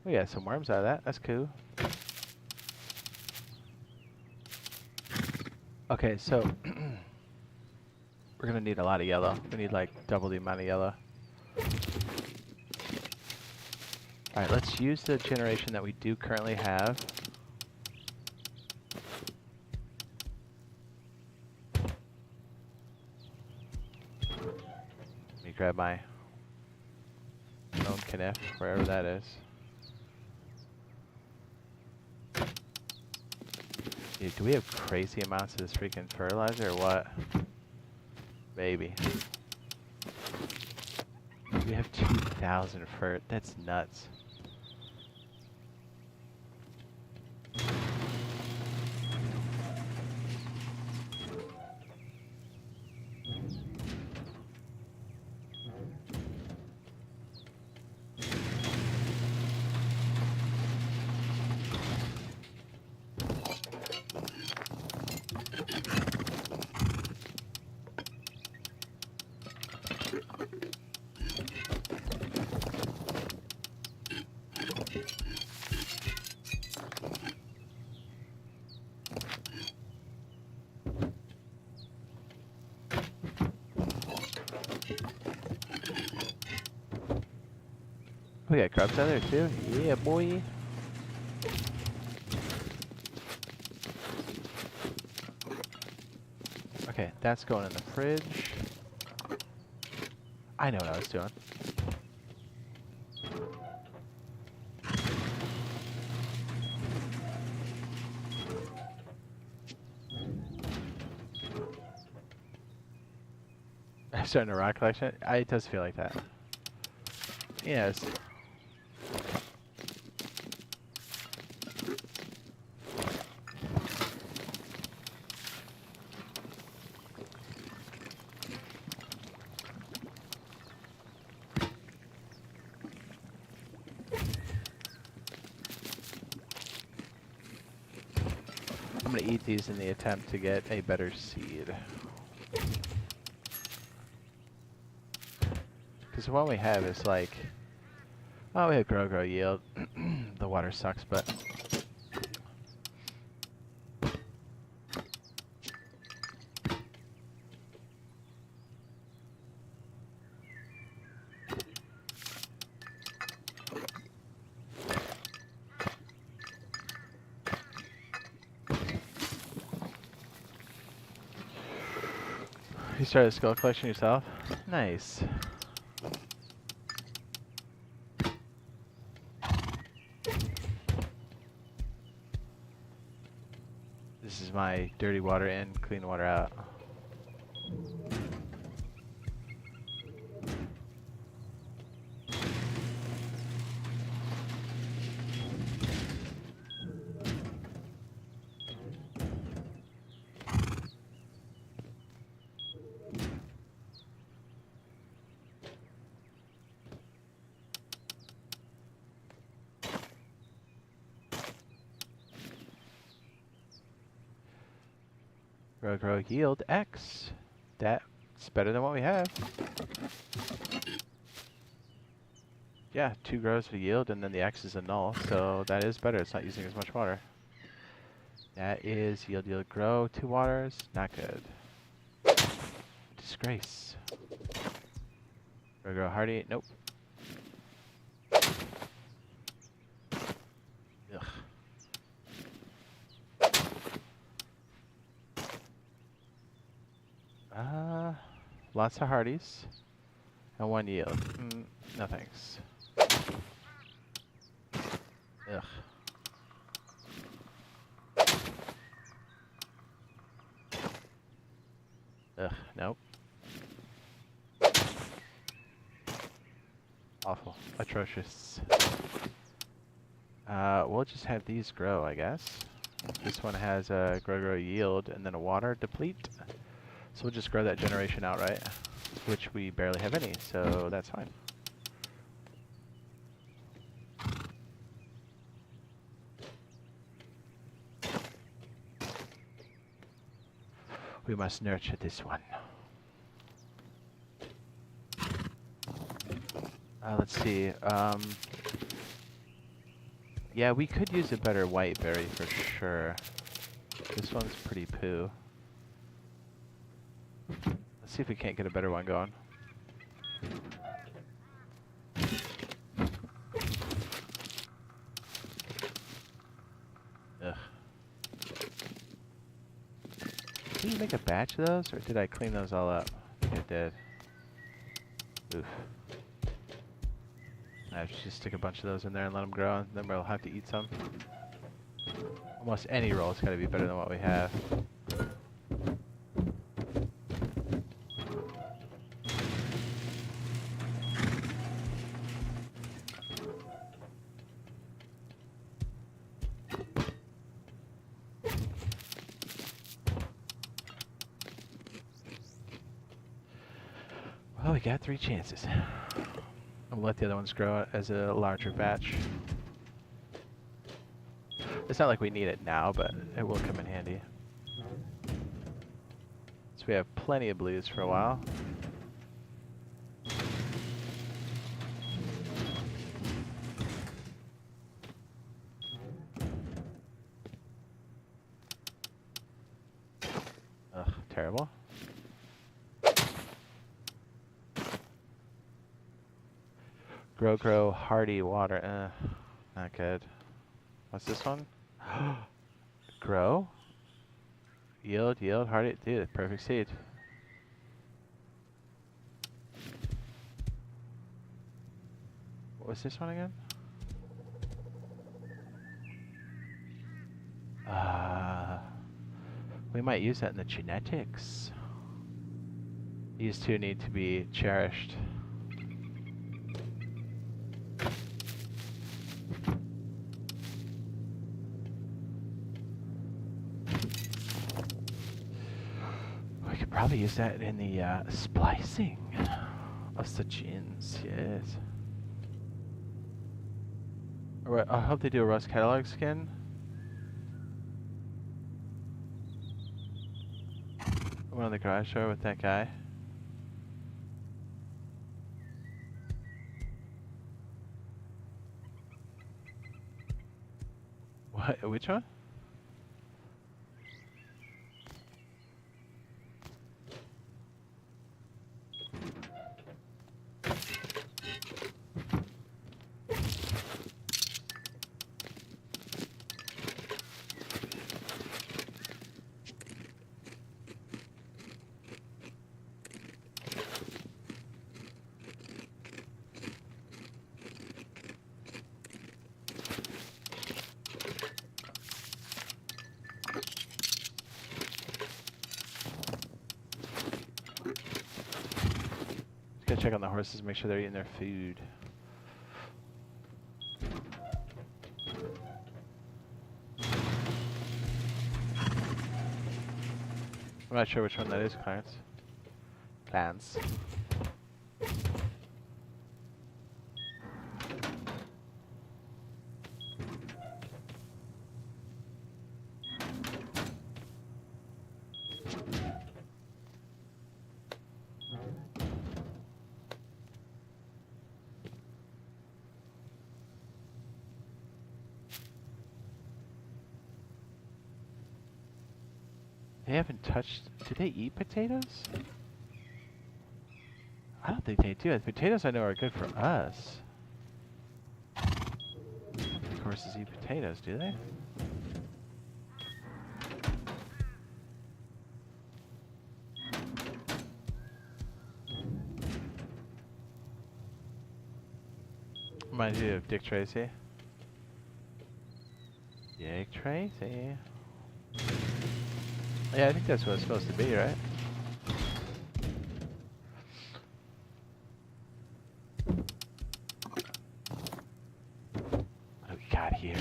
We got some worms out of that. That's cool. Okay, so we're gonna need a lot of yellow. We need like double the amount of yellow. Alright, let's use the generation that we do currently have. Let me grab my own kniff, wherever that is. Dude, do we have crazy amounts of this freaking fertilizer or what? Maybe. We have 2,000 fert. That's nuts. We got grubs out there too? Yeah, boy. Okay, that's going in the fridge. I know what I was doing. I'm starting a rock collection? It does feel like that. Yes. I'm gonna eat these in the attempt to get a better seed. Because the one we have is like, oh, we have grow yield. The water sucks, but you started a skull collection yourself? Nice. This is my dirty water in, clean water out. Grow yield X. That's better than what we have. Yeah, 2 grows for yield and then the X is a null, so that is better. It's not using as much water. That is yield, grow, 2 waters. Not good. Disgrace. Grow hardy. Nope. Ugh. Lots of hardies. And 1 yield. No thanks. Ugh. Ugh, nope. Awful. Atrocious. We'll just have these grow, I guess. This one has a grow yield and then a water deplete. So we'll just grow that generation outright, which we barely have any, so that's fine. We must nurture this one. Let's see. Yeah, we could use a better white berry for sure. This one's pretty poo. Let's see if we can't get a better one going. Ugh. Did you make a batch of those, or did I clean those all up? I think I did. Oof. I should just stick a bunch of those in there and let them grow, and then we'll have to eat some. Almost any roll's got to be better than what we have. Well, we got 3 chances. I'll let the other ones grow as a larger batch. It's not like we need it now, but it will come in handy. So we have plenty of blues for a while. Ugh, terrible. Grow, hardy, water. Not good. What's this one? Grow? Yield, hardy. Dude, perfect seed. What was this one again? We might use that in the genetics. These two need to be cherished. We could probably use that in the splicing of the genes, yes. Alright, I hope they do a Rust Catalog skin. One on the garage door with that guy. What? Which one? Gotta check on the horses, make sure they're eating their food. I'm not sure which one that is, Clarence. Clarence. They haven't touched... Do they eat potatoes? I don't think they do. The potatoes I know are good for us. I don't think horses eat potatoes, do they? Reminds you of Dick Tracy. Dick Tracy. Yeah, I think that's what it's supposed to be, right? What do we got here?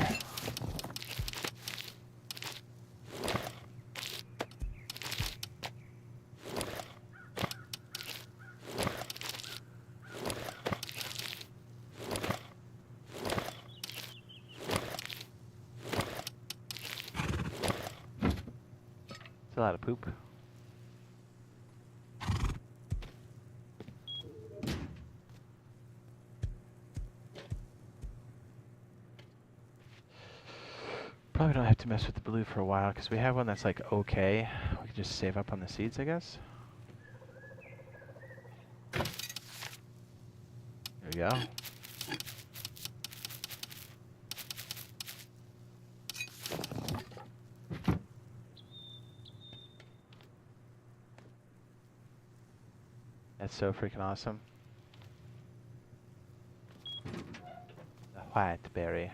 It's a lot of poop. we don't have to mess with the blue for a while because we have one that's like okay. We can just save up on the seeds, I guess. There we go. That's so freaking awesome. The white berry.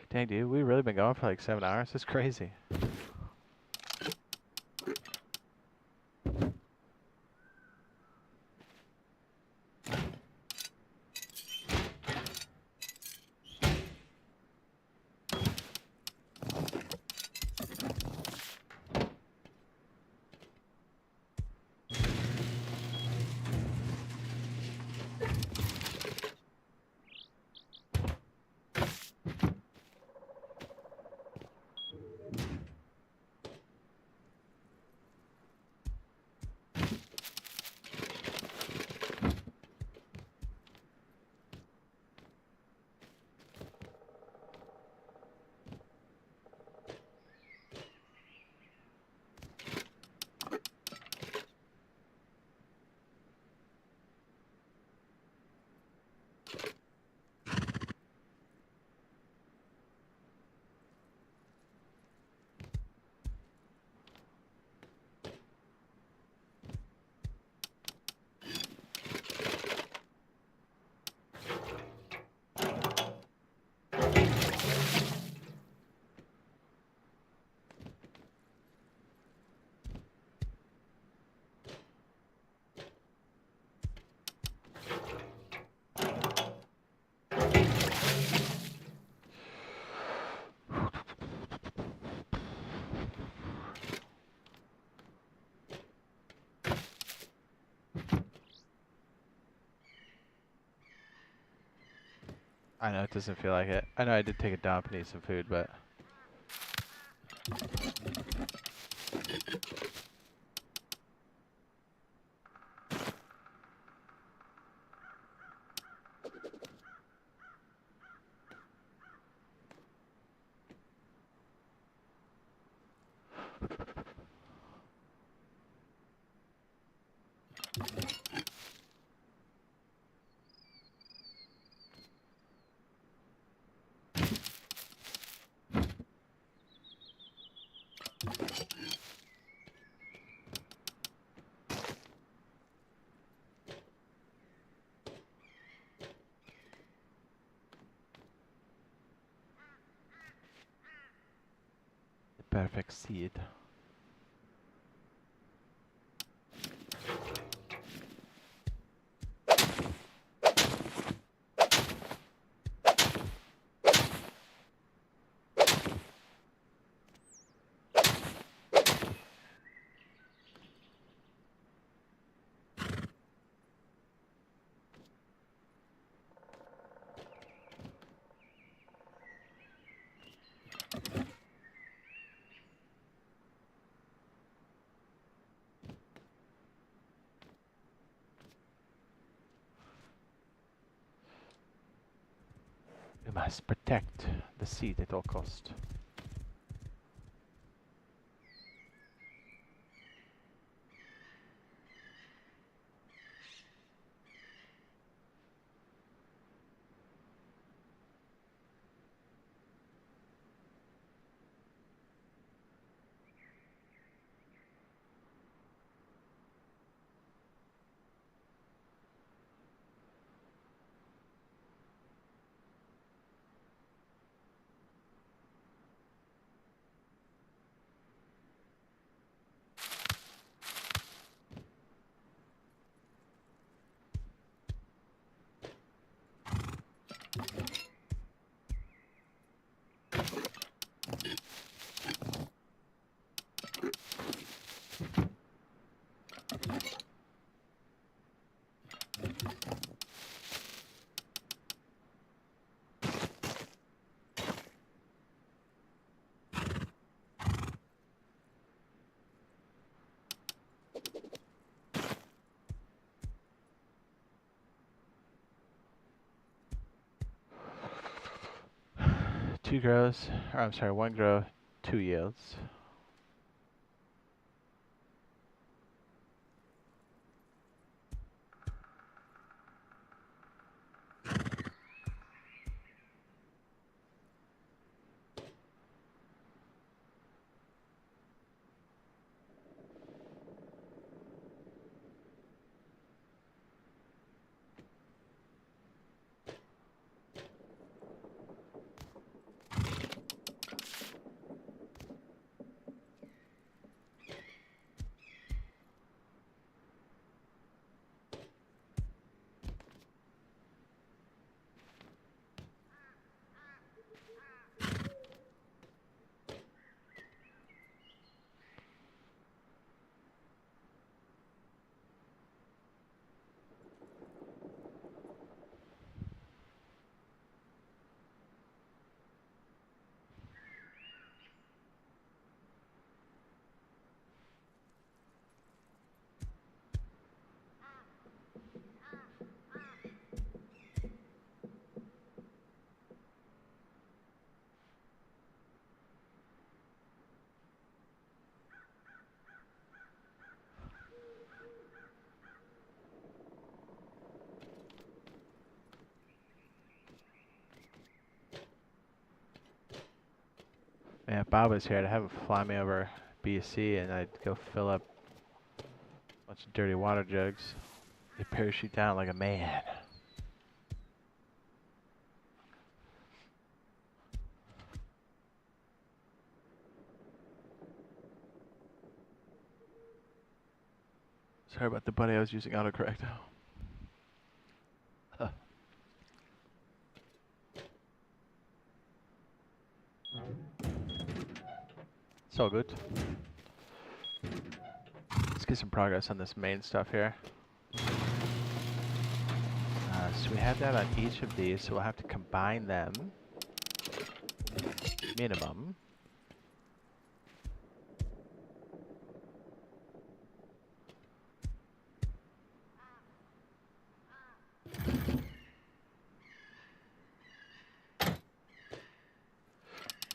Dang, dude, we've really been going for like 7 hours. That's crazy. I know it doesn't feel like it. I know I did take a dump and eat some food, but... The perfect seed. We must protect the seed at all cost. Two grows, or I'm sorry, one grow, two yields. Man, if Bob was here, I'd have him fly me over BC and I'd go fill up a bunch of dirty water jugs. They parachute down like a man. Sorry about the buddy, I was using autocorrect. Huh. It's all good. Let's get some progress on this main stuff here. So we have that on each of these, so we'll have to combine them. Minimum.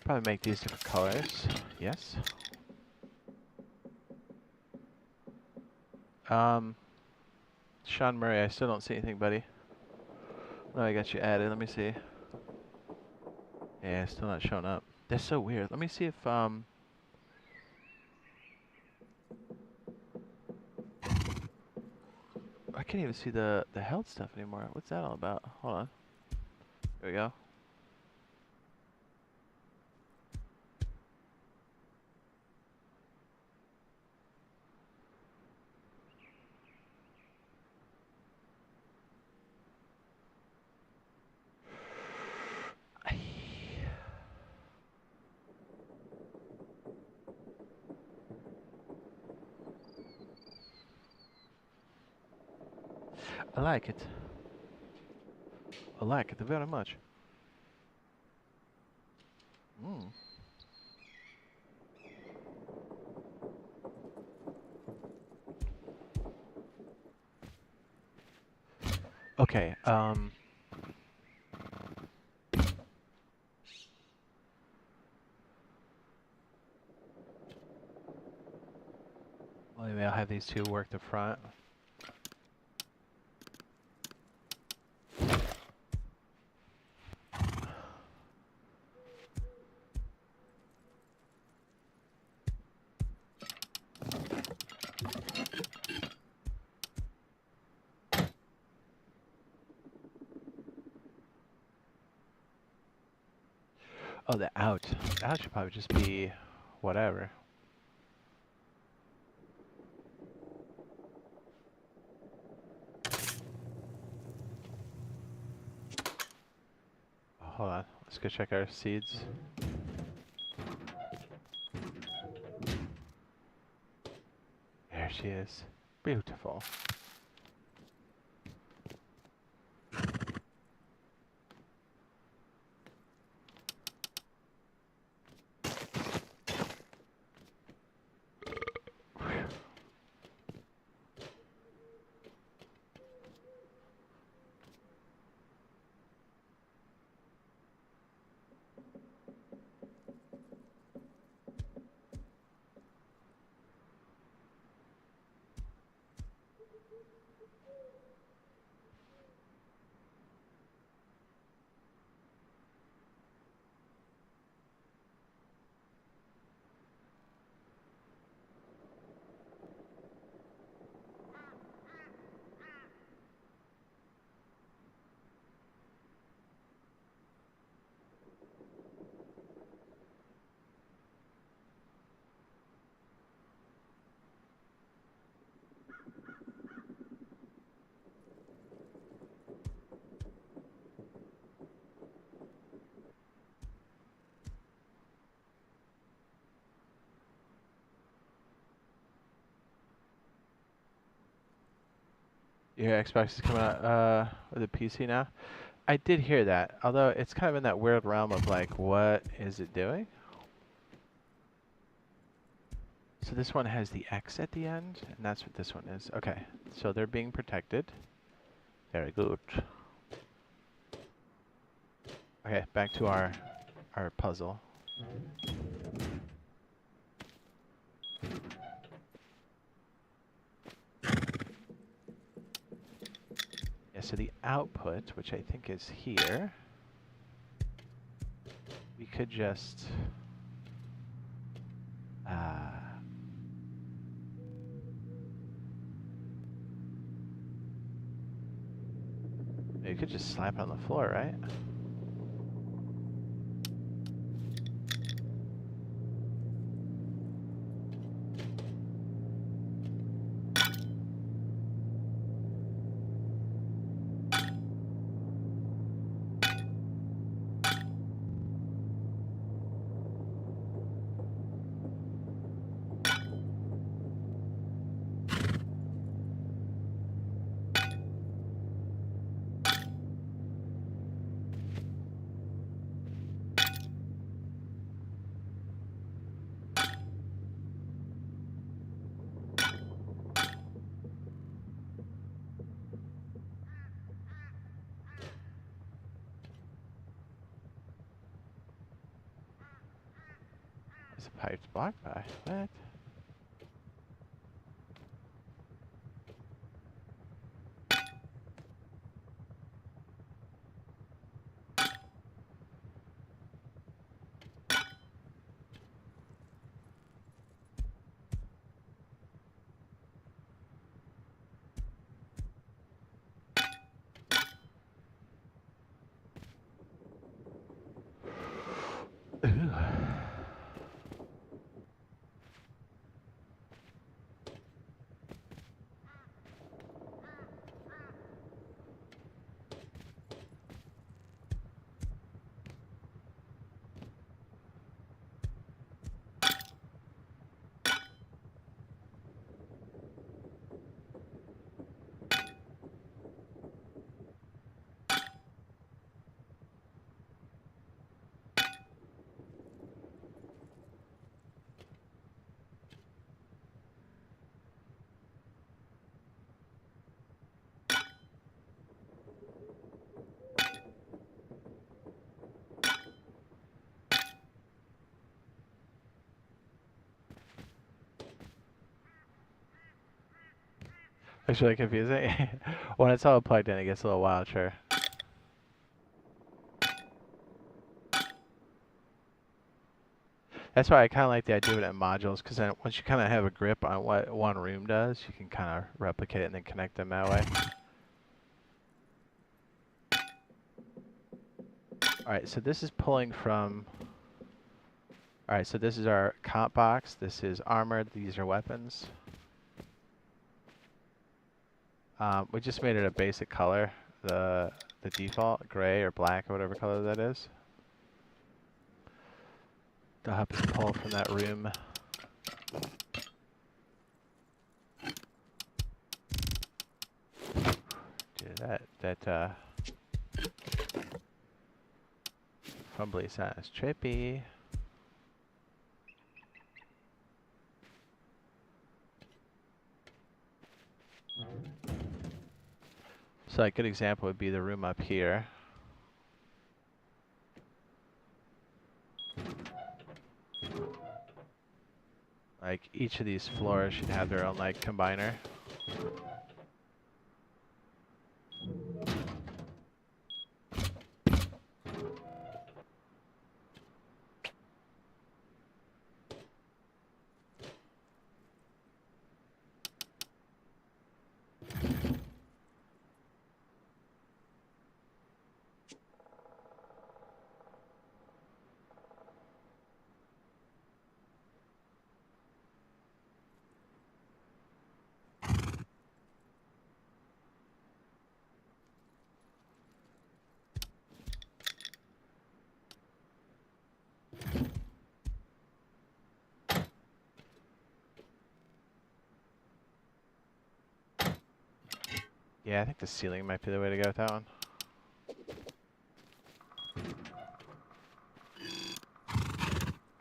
Probably make these different colors. Yes. Sean Murray, I still don't see anything, buddy. Oh, I got you added. Let me see. Yeah, still not showing up. That's so weird. Let me see if I can't even see the health stuff anymore. What's that all about? Hold on. There we go. I like it. I like it very much. Mm. Okay, well, anyway, I'll have these two work the front. Oh, the out. The out should probably just be whatever. Hold on. Let's go check our seeds. she is. Beautiful. Your Xbox is coming out with a PC now. I did hear that, although it's kind of in that weird realm of like, what is it doing? So this one has the X at the end, and that's what this one is. Okay, so they're being protected. Very good. Okay, back to our puzzle. Yeah, so the output, which I think is here, we could just you could just slap it on the floor, right? This pipe's blocked by what? It's really confusing. When it's all plugged in, it gets a little wild, sure. That's why I kind of like the idea of it in modules, because then once you kind of have a grip on what one room does, you can kind of replicate it and then connect them that way. Alright, so this is pulling from... Alright, so this is our comp box. This is armor. These are weapons. We just made it a basic color, the default, gray or black or whatever color that is. They'll have to pull from that room. that fumbly size trippy. So a good example would be the room up here. Like each of these floors should have their own like combiner. Yeah, I think the ceiling might be the way to go with that one.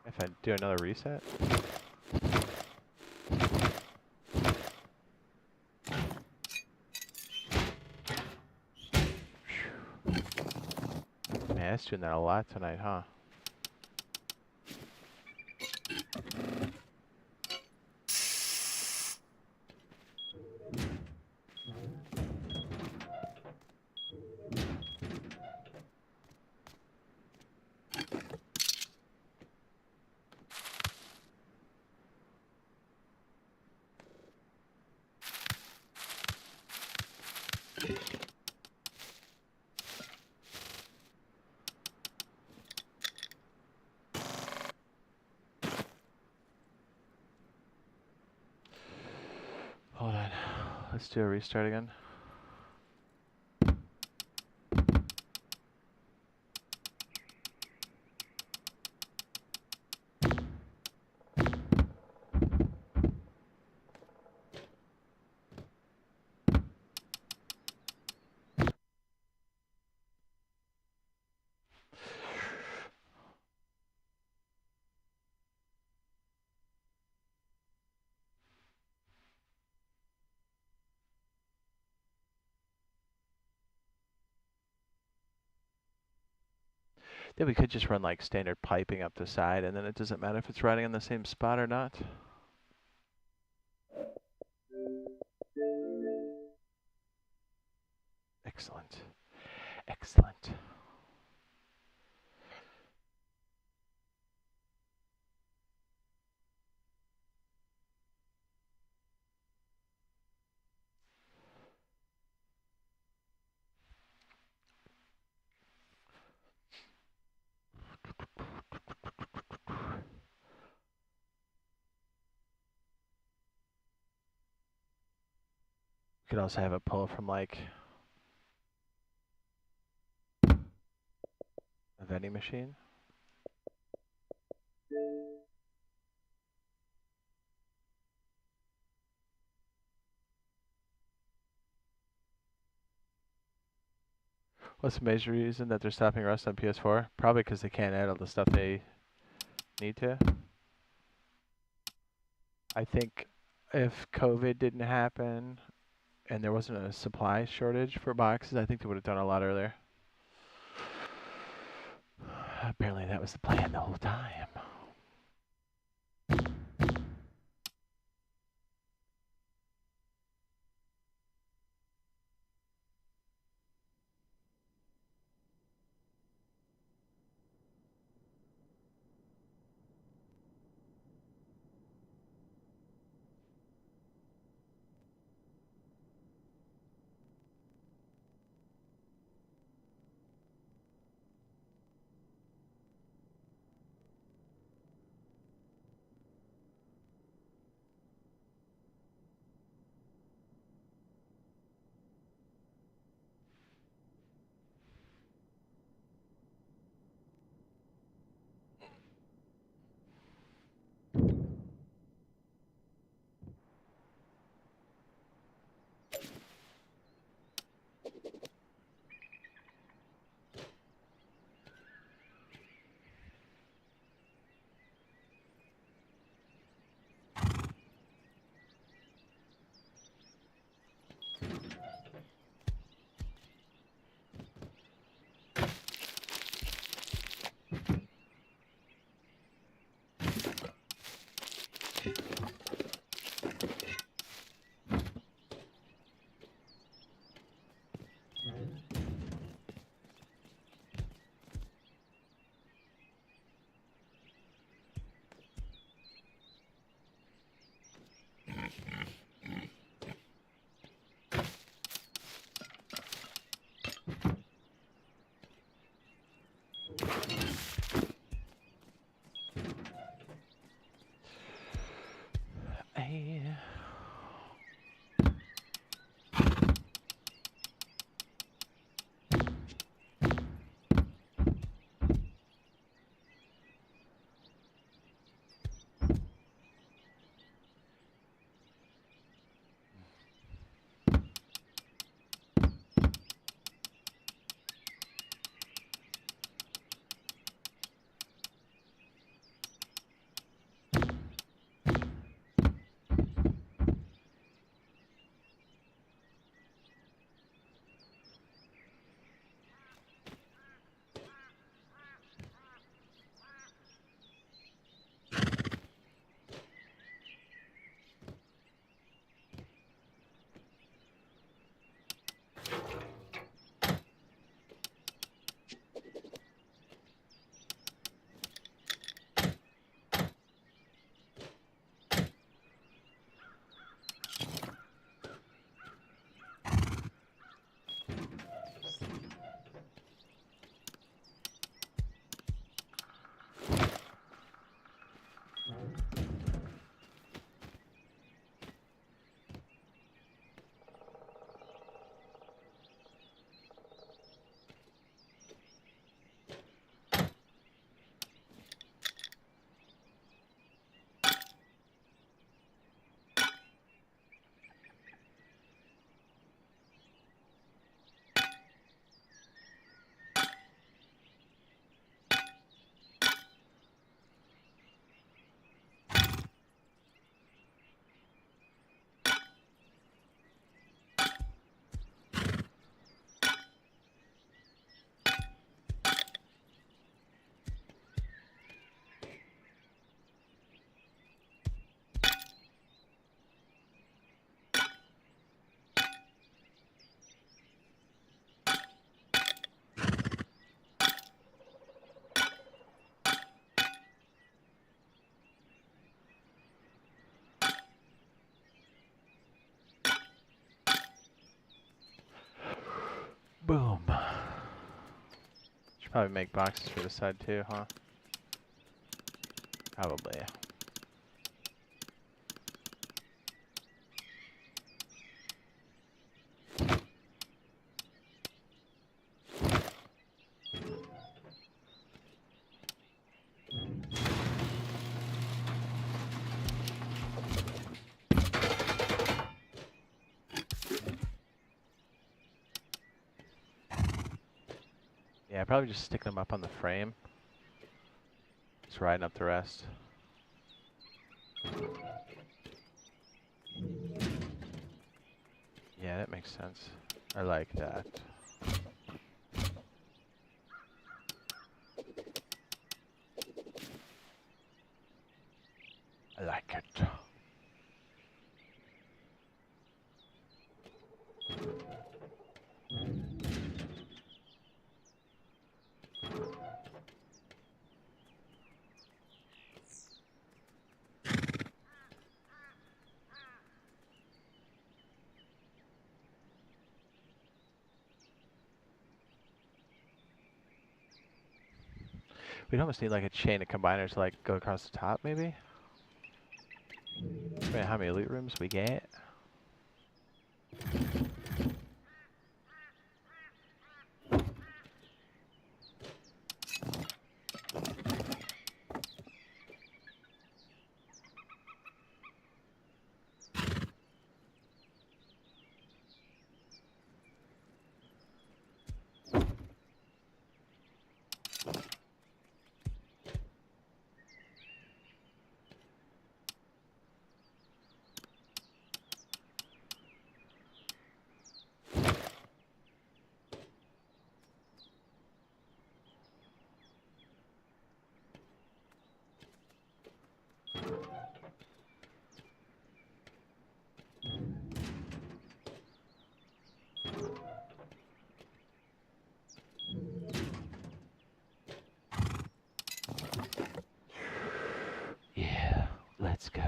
If I do another reset. Man, it's doing that a lot tonight, huh? Hold on. Let's do a restart again. Then we could just run like standard piping up the side, and then it doesn't matter if it's riding on the same spot or not. Excellent. Excellent. You could also have it pull from like a vending machine. What's the major reason that they're stopping Rust on PS4? Probably because they can't add all the stuff they need to. I think if COVID didn't happen and there wasn't a supply shortage for boxes, I think they would have done a lot earlier. Apparently that was the plan the whole time. Probably make boxes for the side too, huh? Probably. Yeah, probably just stick them up on the frame. Just riding up the rest. Yeah, that makes sense. I like that. I like it. We'd almost need like a chain of combiners to like go across the top, maybe? Wait, how many loot rooms we get? Yeah, let's go.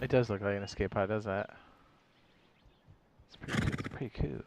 It does look like an escape pod, doesn't it? It's pretty cool.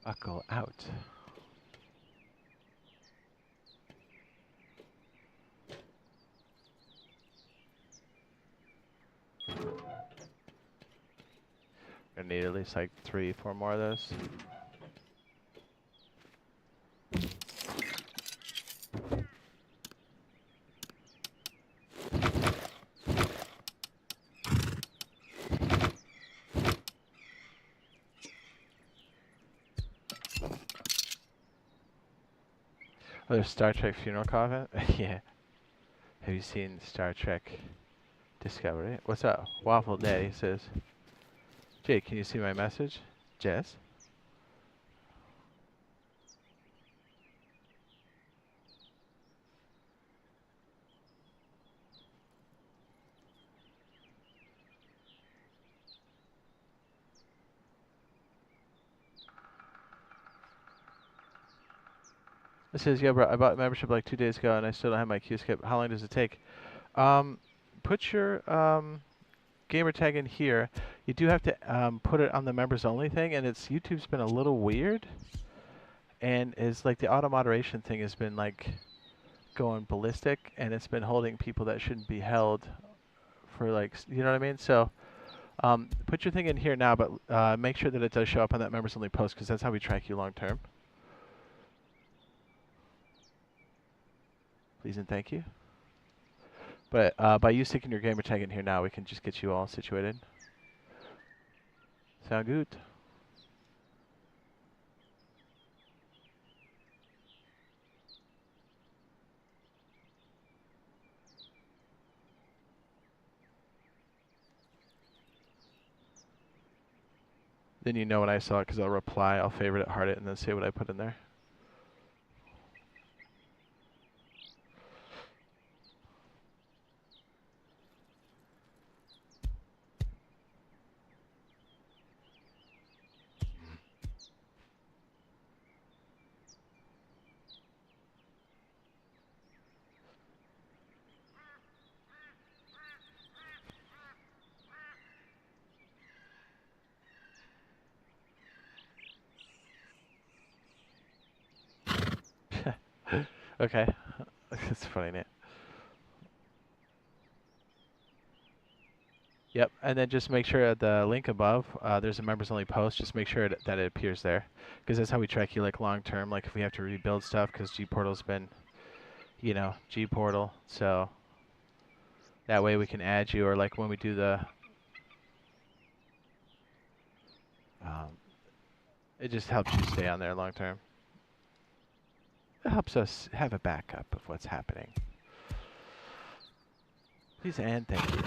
Buckle out. Gonna need at least like 3, 4 more of those. Oh, there's Star Trek Funeral Coffin? Yeah. Have you seen Star Trek Discovery? What's up? Waffle Daddy says, Jade, can you see my message? Jess? It says, yeah, bro, I bought membership like 2 days ago and I still don't have my Q skip. How long does it take? Put your gamer tag in here. You do have to put it on the members only thing, and YouTube's been a little weird, and it's like the auto moderation thing has been like going ballistic, and it's been holding people that shouldn't be held for like, you know what I mean? So put your thing in here now, but make sure that it does show up on that members only post, because that's how we track you long term. Please and thank you. But by you sticking your gamer tag in here now, we can just get you all situated. Sound good? Then you know when I saw it because I'll reply, I'll favorite it, heart it, and then say what I put in there. Okay. That's a funny name. Yep, and then just make sure at the link above, there's a members only post. Just make sure that it appears there, because that's how we track you like long term. Like if we have to rebuild stuff, because G Portal's been, you know, G Portal. So that way we can add you, or like when we do the, it just helps you stay on there long term. It helps us have a backup of what's happening. Please and thank you.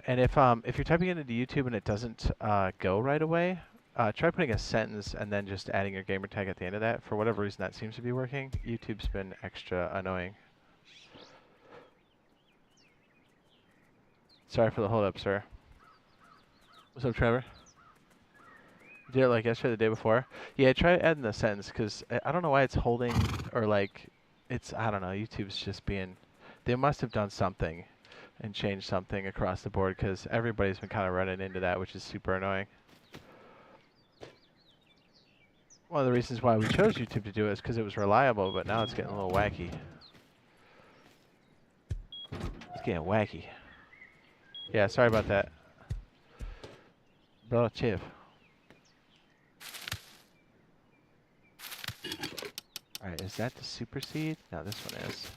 And if you're typing it into YouTube and it doesn't go right away, try putting a sentence and then just adding your gamer tag at the end of that. For whatever reason, that seems to be working. YouTube's been extra annoying. Sorry for the hold up, sir. What's up, Trevor? You did it like yesterday, the day before? Yeah, try adding the sentence, because I don't know why it's holding, or like, it's, I don't know, YouTube's just being, they must have done something and changed something across the board, because everybody's been kind of running into that, which is super annoying. One of the reasons why we chose YouTube to do it is because it was reliable, but now it's getting a little wacky. It's getting wacky. Yeah, sorry about that. Bro, chill. Alright, is that the super seed? No, this one is.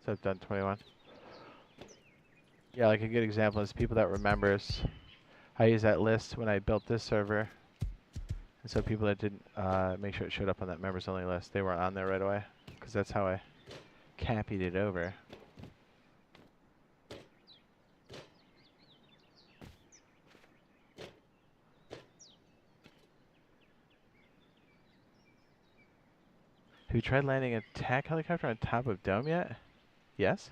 So I've done 21. Yeah, like a good example is people that remembers. I used that list when I built this server. And so people that didn't make sure it showed up on that members only list, they weren't on there right away. Because that's how I copied it over. Have you tried landing an attack helicopter on top of dome yet? Yes?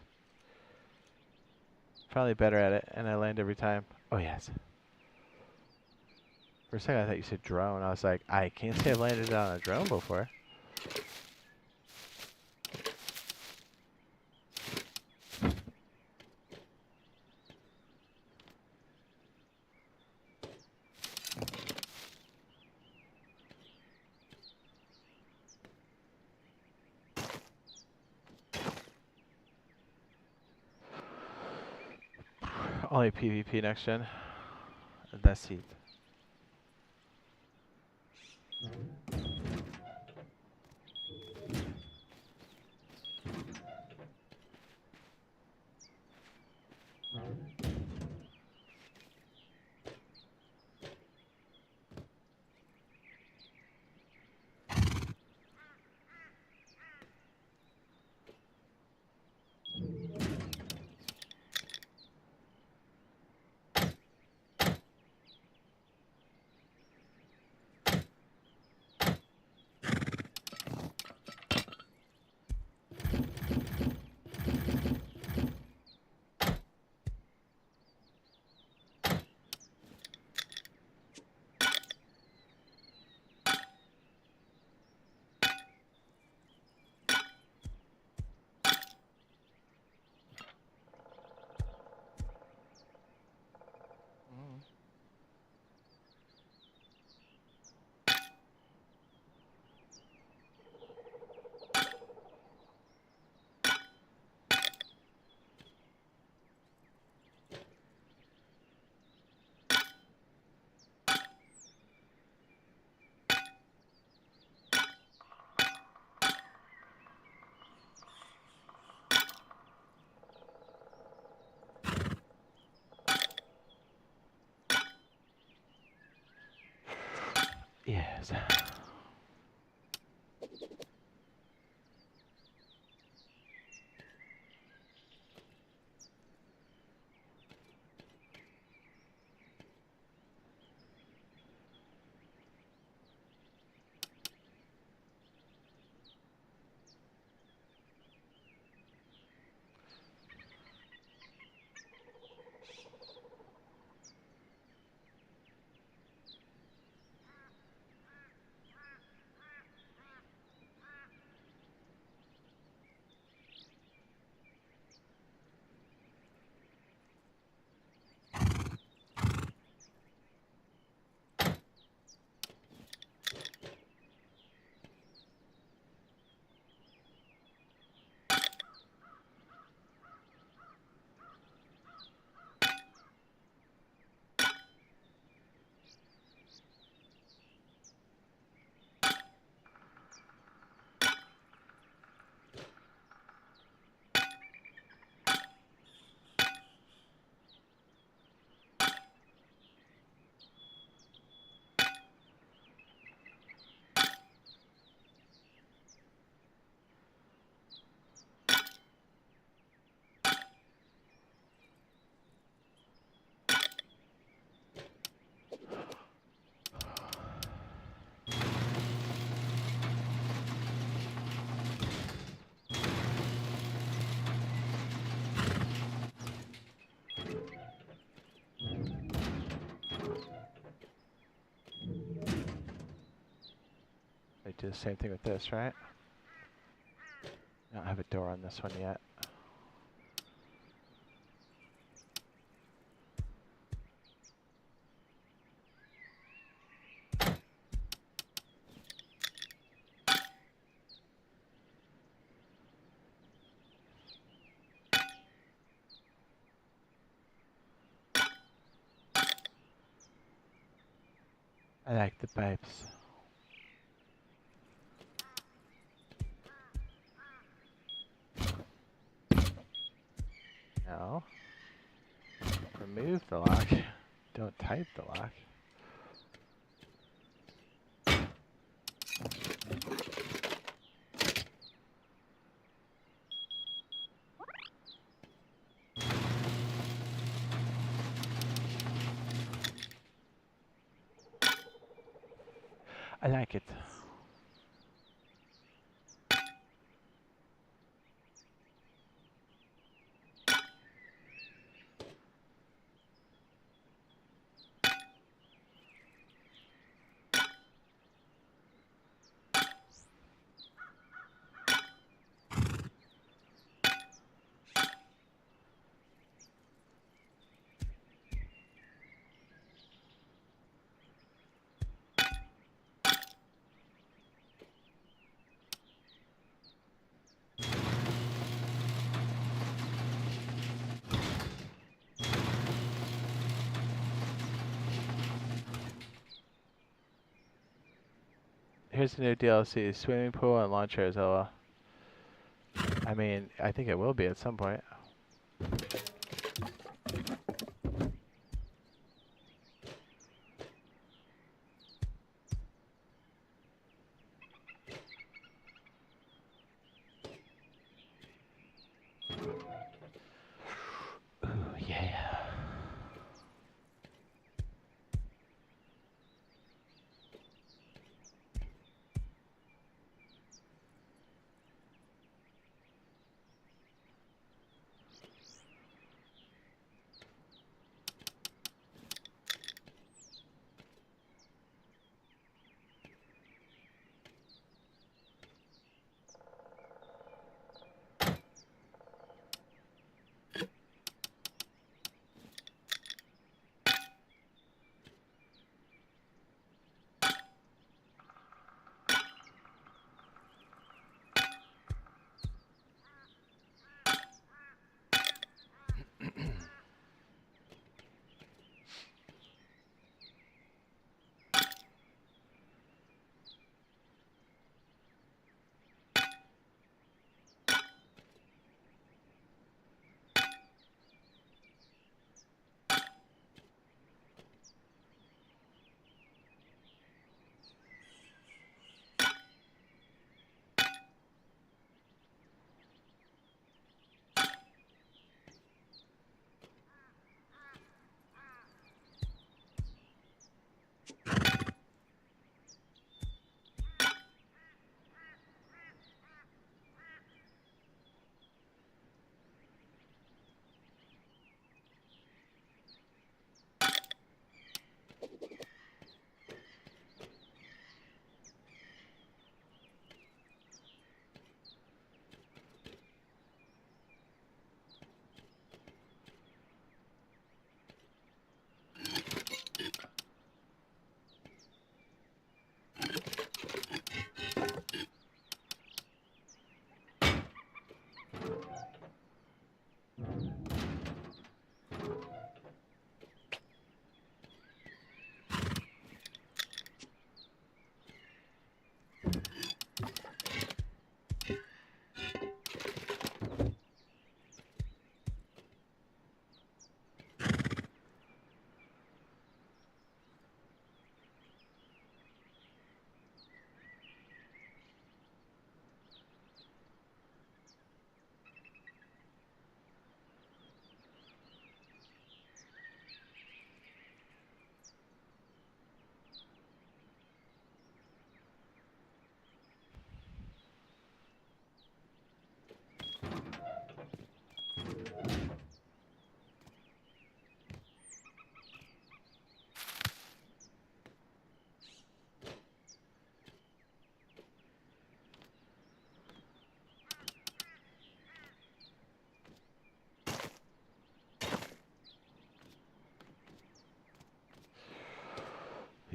Finally better at it, and I land every time. Oh, yes. For a second, I thought you said drone. I was like, I can't say I've landed on a drone before. Only PvP next gen. That's it. Yes. They do the same thing with this, right? I don't have a door on this one yet. I like the pipes. No. Remove the lock. Don't type the lock. I like it. Here's the new DLC, swimming pool and lawn chairs, LOL. I mean, I think it will be at some point. Ooh, yeah.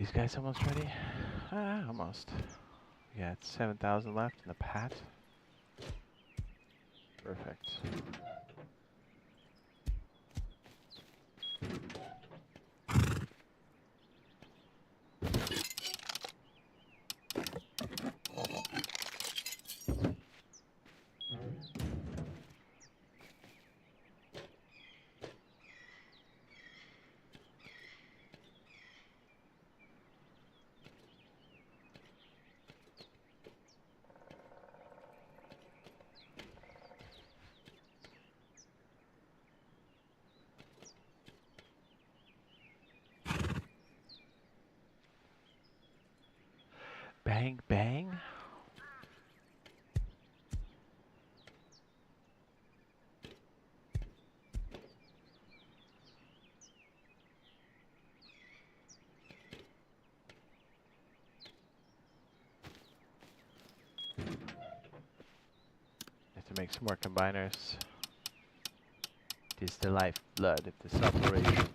these guys almost ready? Almost. Yeah, it's 7,000 left in the pat. Perfect. Bang, bang. Have to make some more combiners. It is the lifeblood of this operation.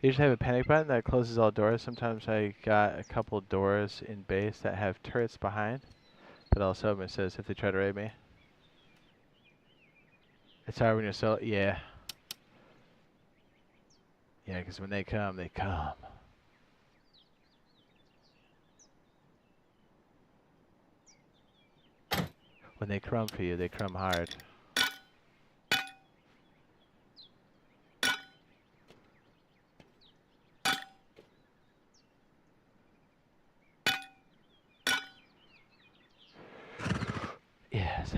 I usually have a panic button that closes all doors. Sometimes I got a couple doors in base that have turrets behind. But also it says if they try to raid me. It's hard when you're so... Yeah. Yeah, because when they come, they come. When they crumb for you, they crumb hard. Yes.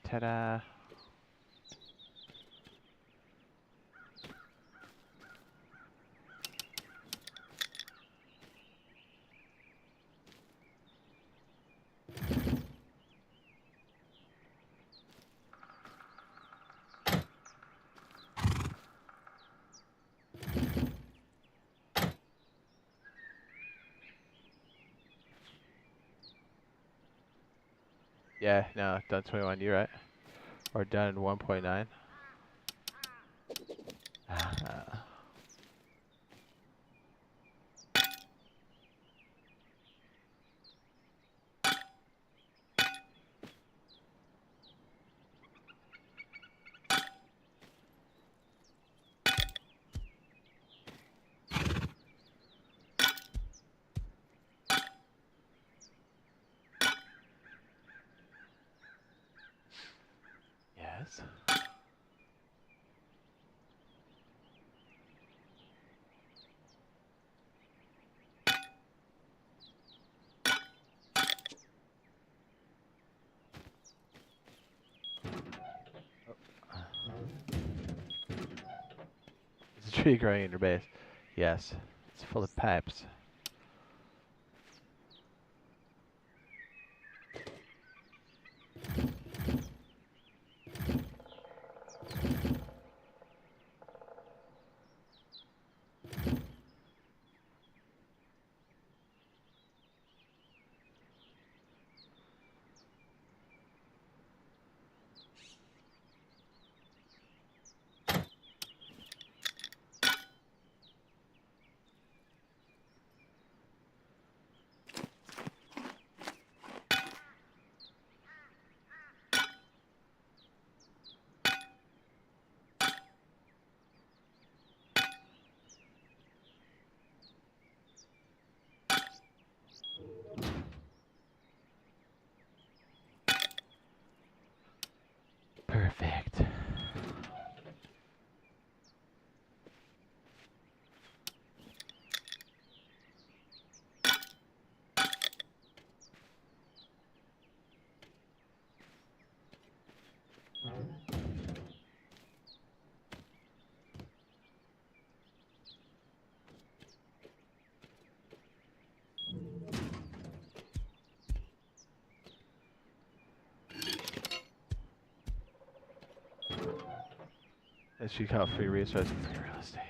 Ta-da. Yeah, no, done 21, you're right. Or done 1.9. Yes. Is a tree growing in your base? Yes. It's full of pipes. Perfect. As she call free resource, free real estate.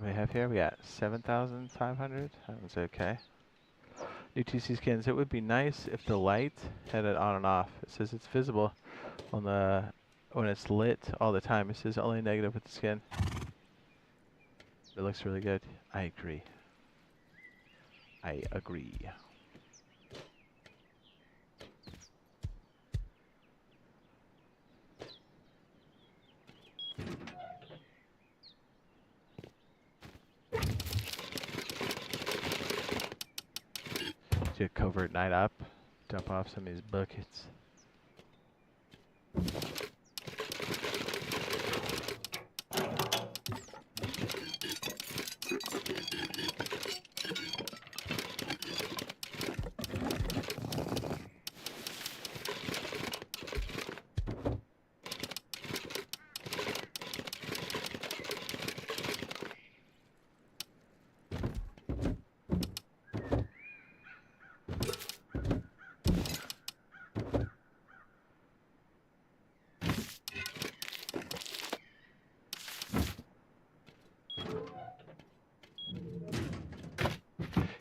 We have here, we got 7,500. That was okay. New TC skins. It would be nice if the light had it on and off. It says it's visible on the when it's lit all the time. It says only negative with the skin. It looks really good. I agree. I agree. Do a covert night up. Dump off some of these buckets.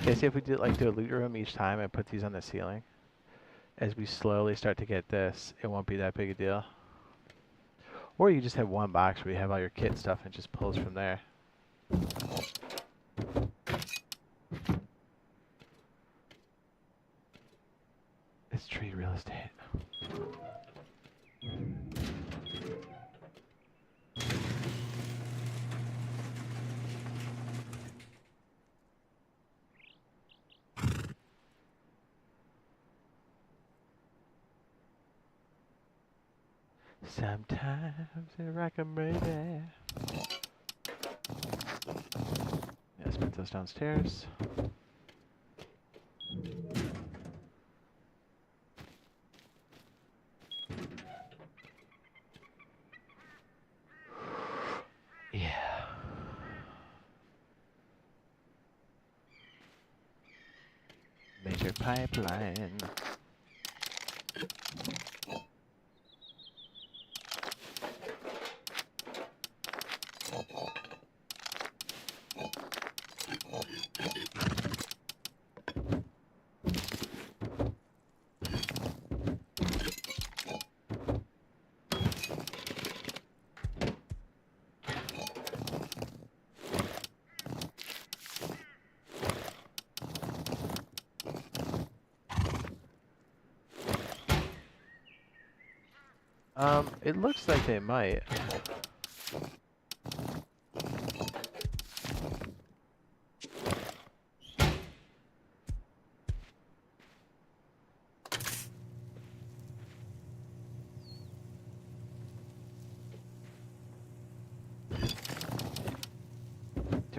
Okay, see if we did like do a loot room each time and put these on the ceiling. As we slowly start to get this, it won't be that big a deal. Or you just have one box where you have all your kit stuff and just pulls from there. It's tree real estate. Sometimes I rock 'em right there. Let's put those downstairs. Yeah. Major pipeline. It looks like they might.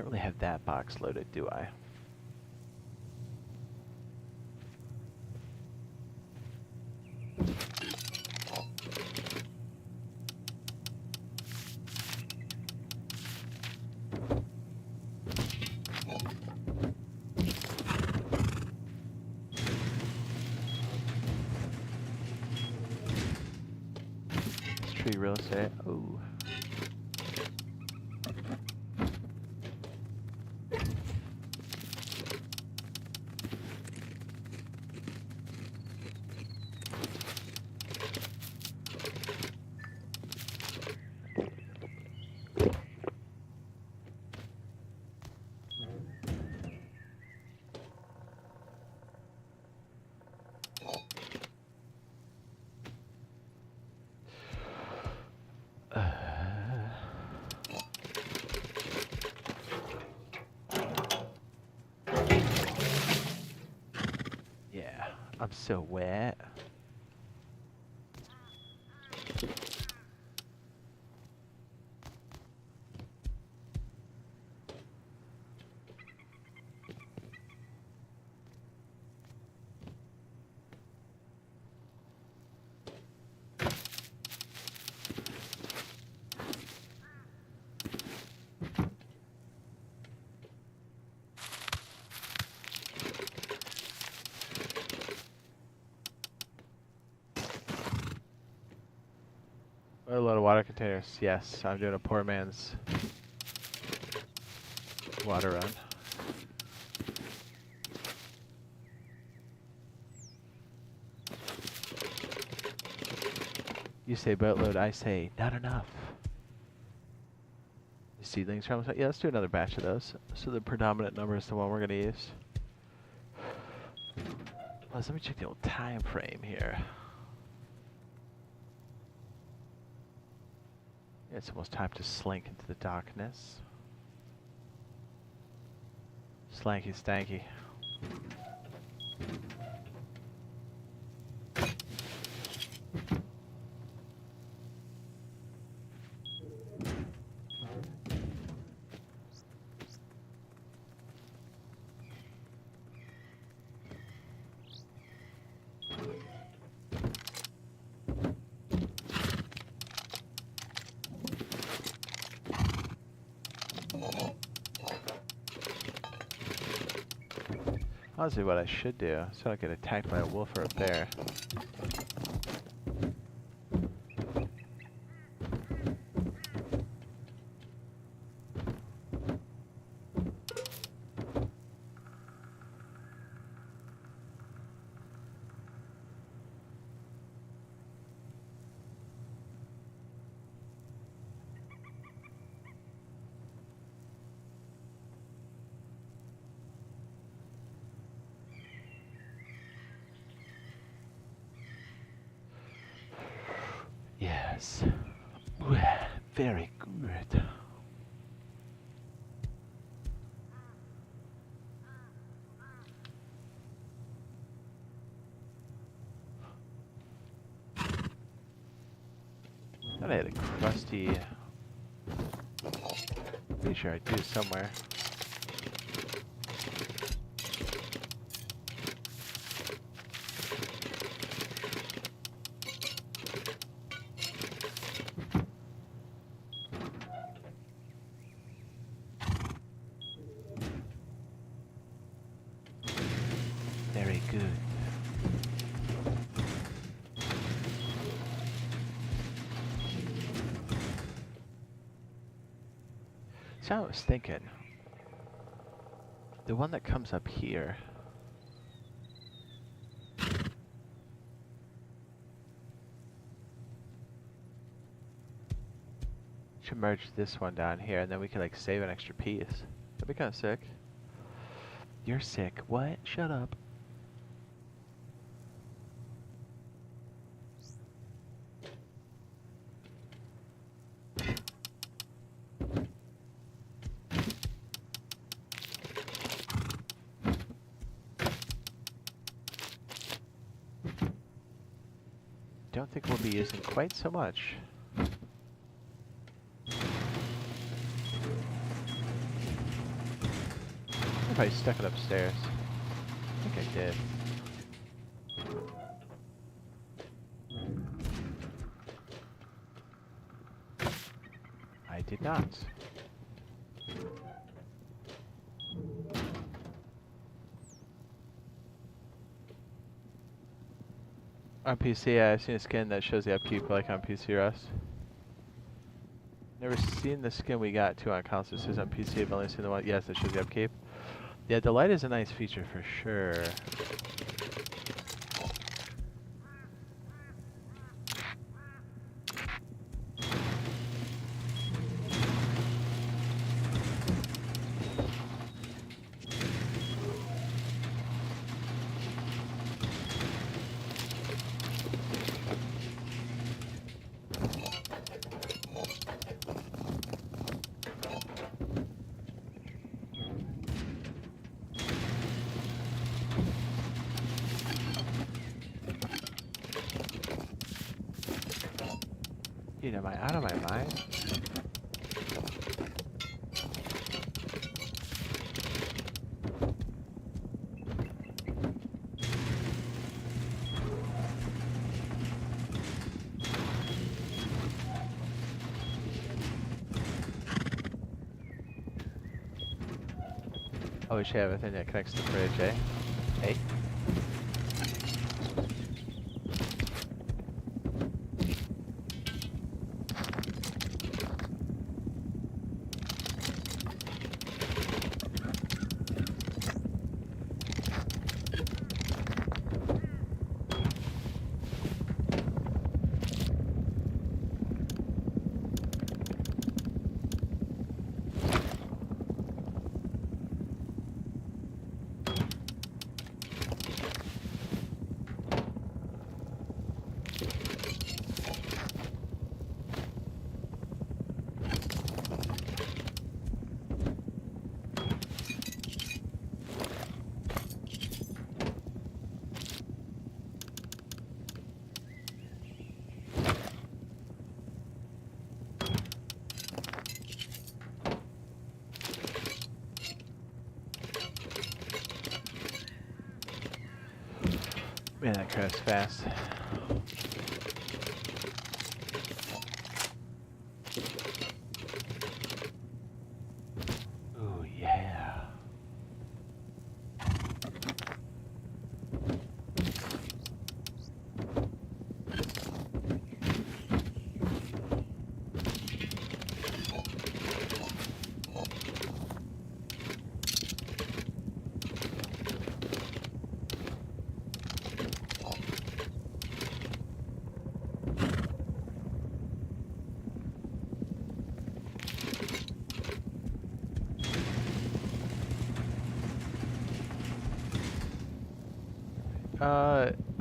really have that box loaded, do I? It's tree real estate. Oh. Yeah, I'm so wet. A lot of water containers. Yes, I'm doing a poor man's water run. You say boatload, I say not enough. The seedlings from, yeah, let's do another batch of those. So the predominant number is the one we're going to use. Let me check the old time frame here. It's almost time to slink into the darkness. Slanky stanky. Honestly, what I should do, so I don't get attacked by a wolf or a bear. Yes. Very good. Thought I had a crusty. Pretty sure I do somewhere. Very good. So I was thinking, the one that comes up here, should merge this one down here, and then we could like save an extra piece. That'd be kind of sick. You're sick. What? Shut up. Don't think we'll be using quite so much. if I stuck it upstairs. I think I did. I did not. On PC, yeah, I've seen a skin that shows the upkeep like on PC Rust. Never seen the skin we got too on console. It says on PC, I've only seen the one. Yes, that shows the upkeep. Yeah, the light is a nice feature for sure. Dude, am I out of my mind? Oh, we should have a thing that connects to the fridge, eh? Hey. Man, that crafts fast. Oh yeah.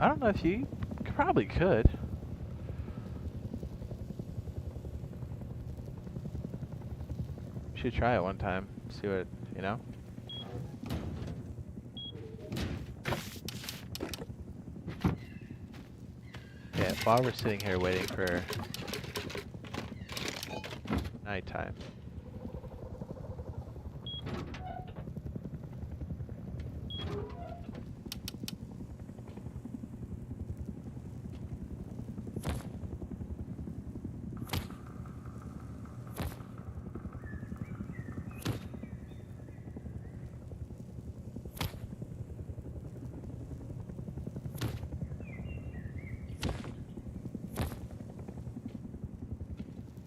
I don't know if you probably could. Should try it one time. See what, you know? Yeah, while we're sitting here waiting for nighttime.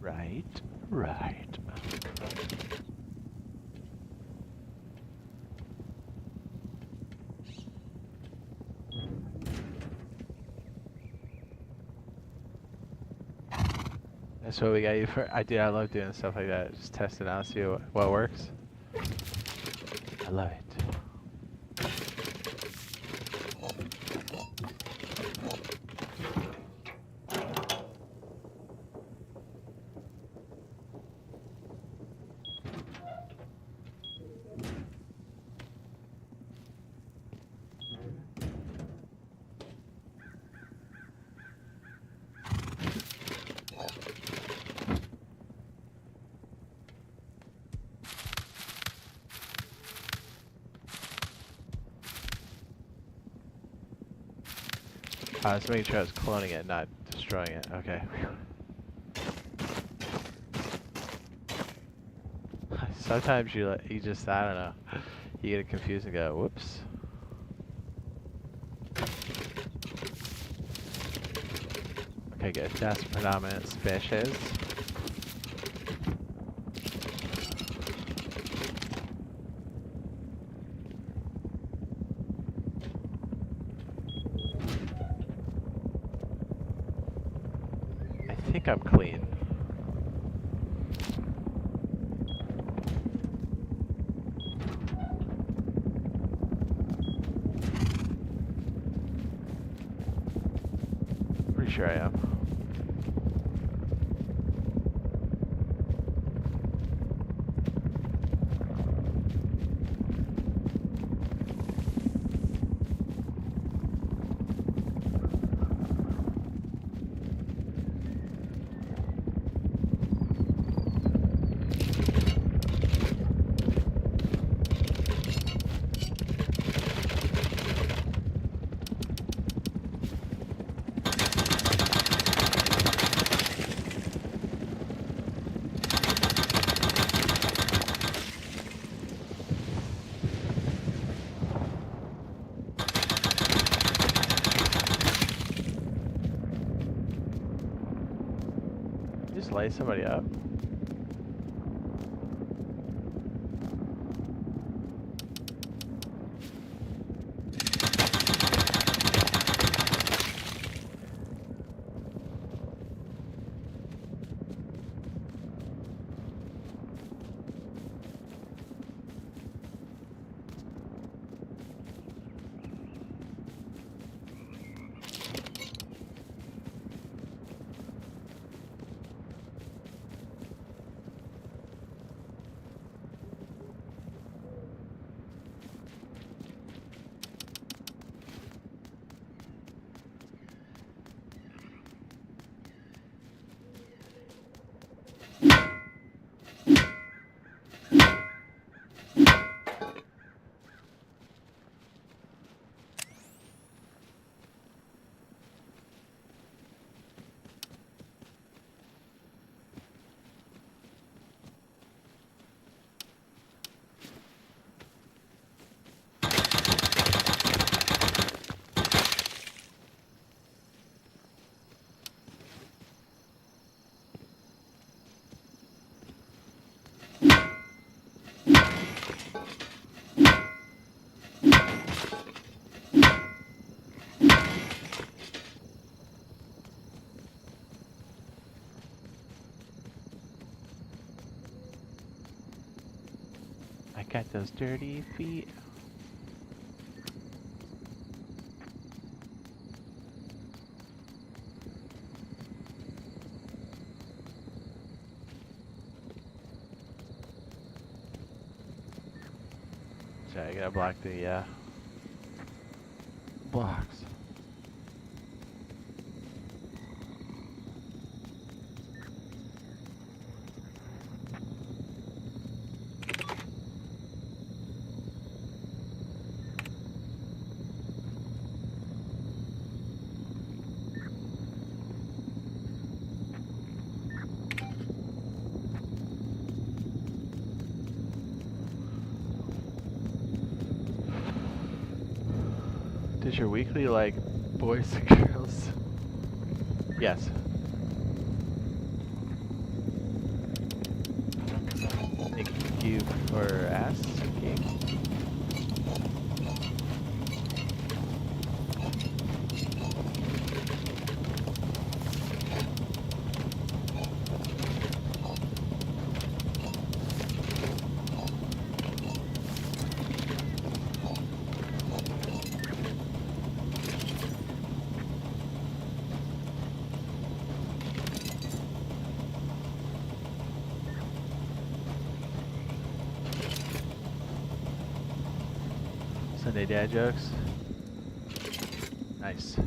Right, right. That's what we got you for. I love doing stuff like that. Just test it out, see what works. I love it. I was making sure I was cloning it, not destroying it. Okay. Sometimes you just, I don't know, you get confused and go, whoops. Okay, good. That's predominant species. I think I'm clean. Pretty sure I am. Just light somebody up. I got those dirty feet. Sorry, I gotta block the blocks. Does your weekly like boys and girls? Yes. Thank you for asking. Sunday dad jokes. Nice.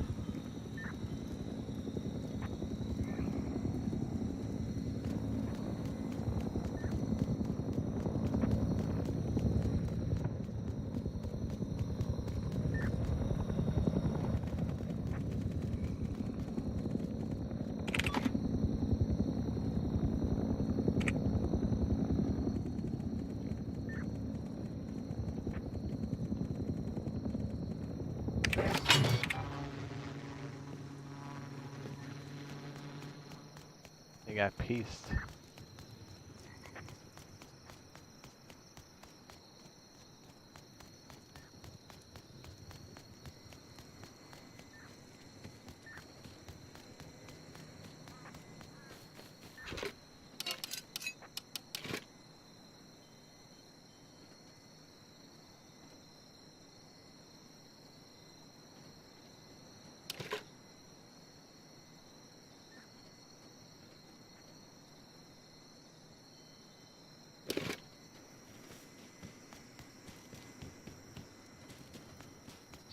They got pieced.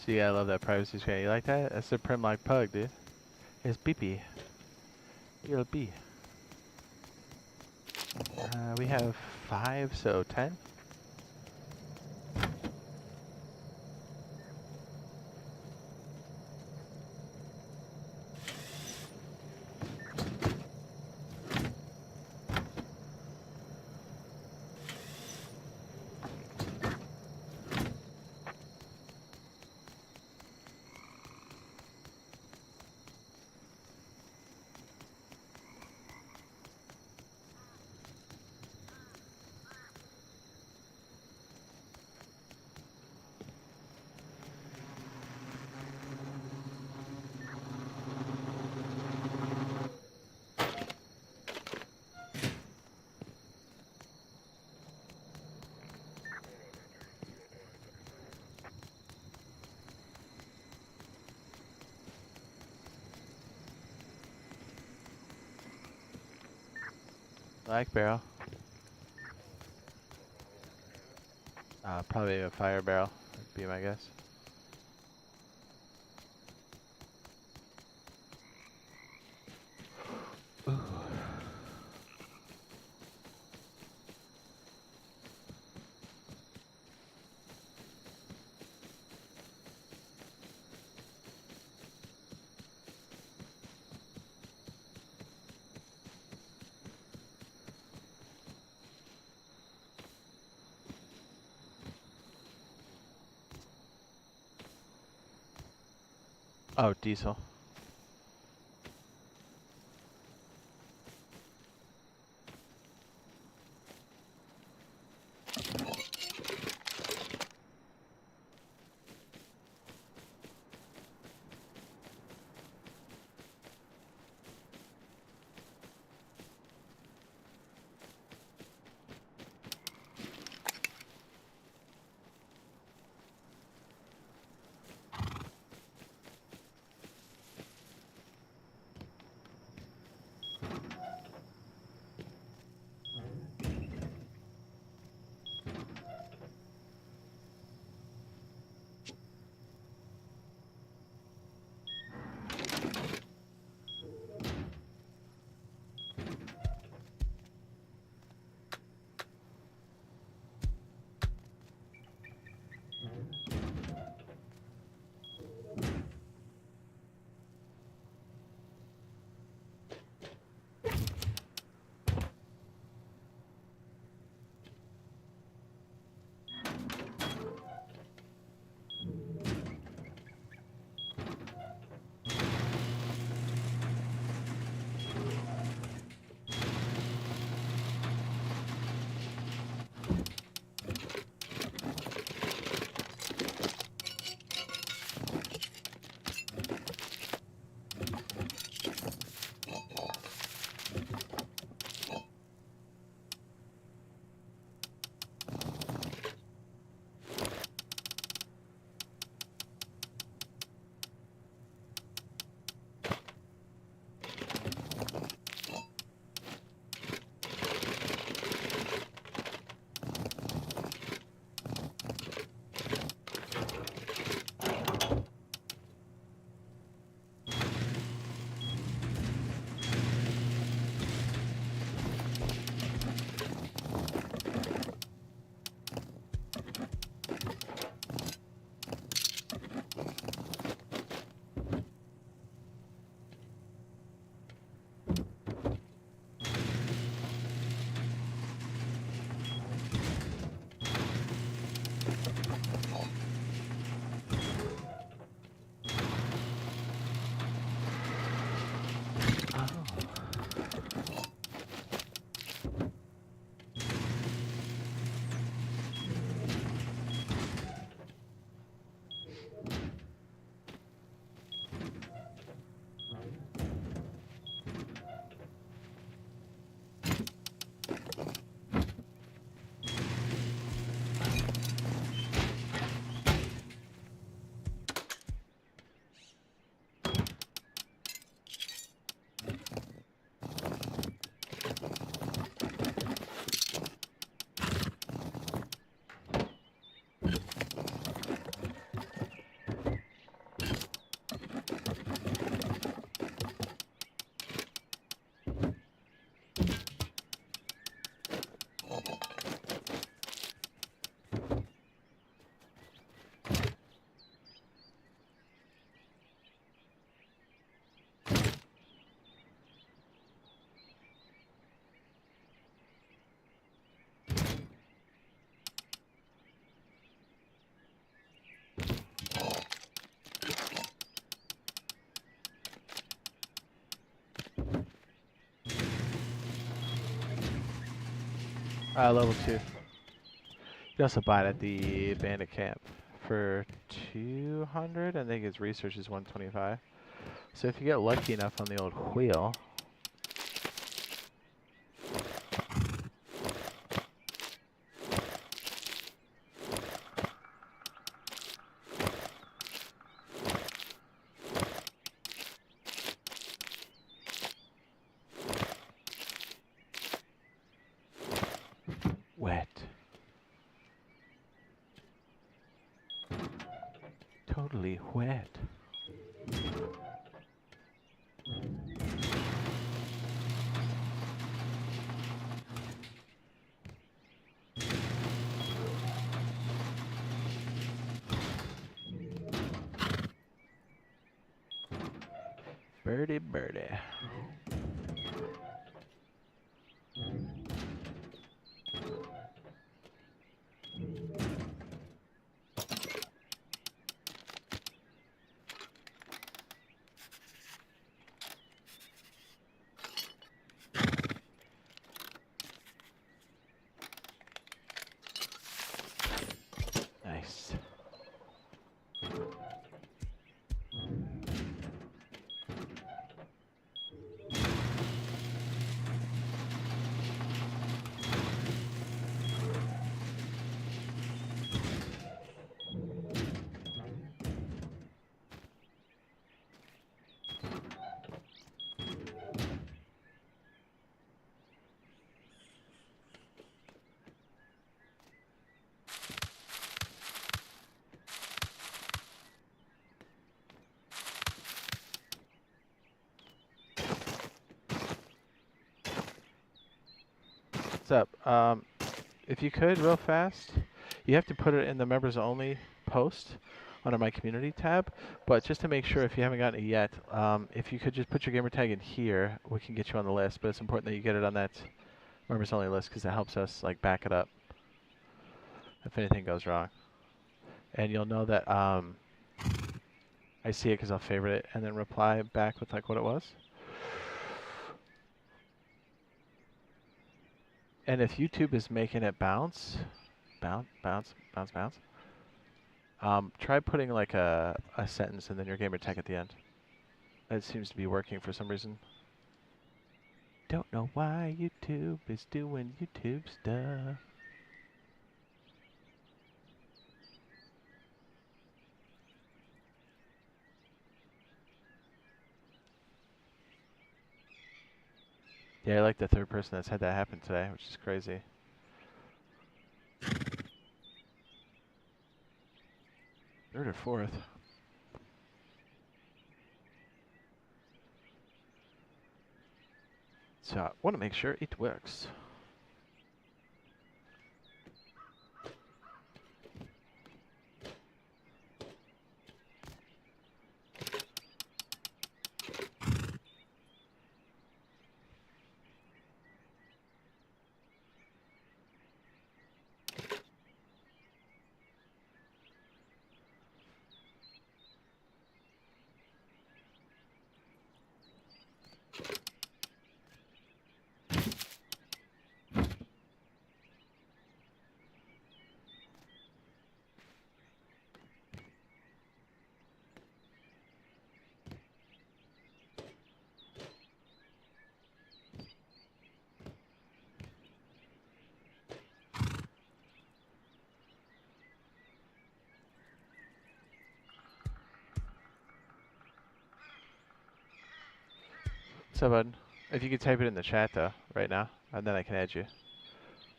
See, I love that privacy screen. You like that? That's the Primlock pug, dude. It's beepy. You're a bee. We have 5, so 10. Black barrel. Probably a fire barrel, would be my guess. Ooh. Oh, diesel. Level 2. You can also buy it at the bandit camp for 200. I think his research is 125. So if you get lucky enough on the old wheel. Wet. Totally wet. Birdie, birdie. Nice. What's up? If you could, real fast, you have to put it in the members only post under my community tab. But just to make sure, if you haven't gotten it yet, if you could just put your gamer tag in here, we can get you on the list. But it's important that you get it on that members only list because it helps us like back it up if anything goes wrong. And you'll know that I see it because I'll favorite it and then reply back with like what it was. And if YouTube is making it bounce, try putting like a sentence and then your gamer tag at the end. That seems to be working for some reason. Don't know why YouTube is doing YouTube stuff. Yeah, I like the third person that's had that happen today, which is crazy. Third or fourth. So I want to make sure it works. So, bud, if you could type it in the chat though, right now, and then I can add you.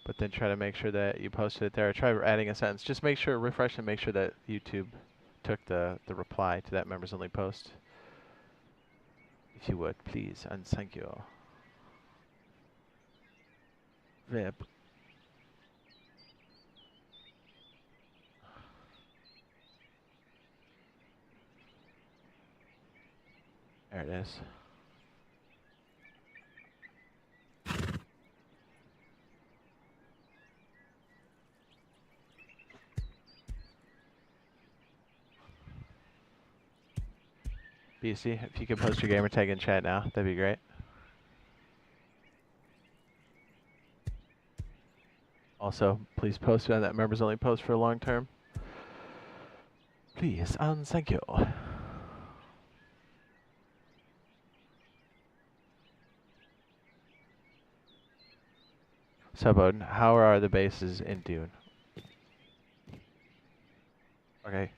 But then try to make sure that you posted it there. Try adding a sentence. Just make sure, refresh and make sure that YouTube took the reply to that members only post. If you would, please, and thank you. Vib. There it is. BC, if you could post your gamer tag in chat now, that'd be great. Also, please post it on that members only post for a long term. Please and thank you. So, Bowden, how are the bases in Dune? Okay.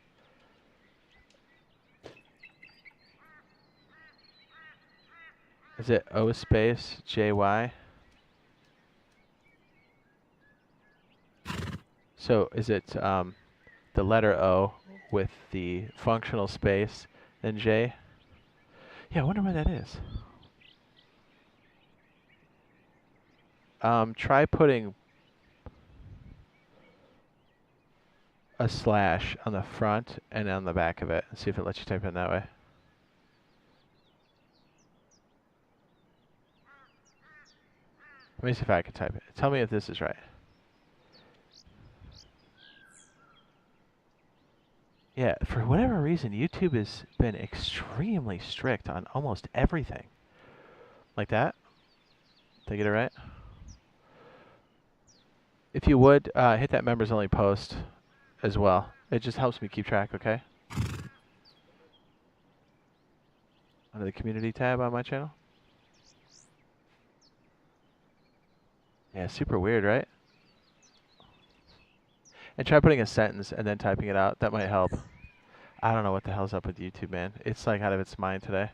Is it O space JY? So is it the letter O with the functional space then J? Yeah, I wonder why that is. Try putting a slash on the front and on the back of it and see if it lets you type in that way. Let me see if I can type it. Tell me if this is right. Yeah, for whatever reason, YouTube has been extremely strict on almost everything. Like that? Did I get it right? If you would, hit that members only post as well. It just helps me keep track, okay? Under the community tab on my channel. Yeah, super weird, right? And try putting a sentence and then typing it out. That might help. I don't know what the hell's up with YouTube, man. It's like out of its mind today.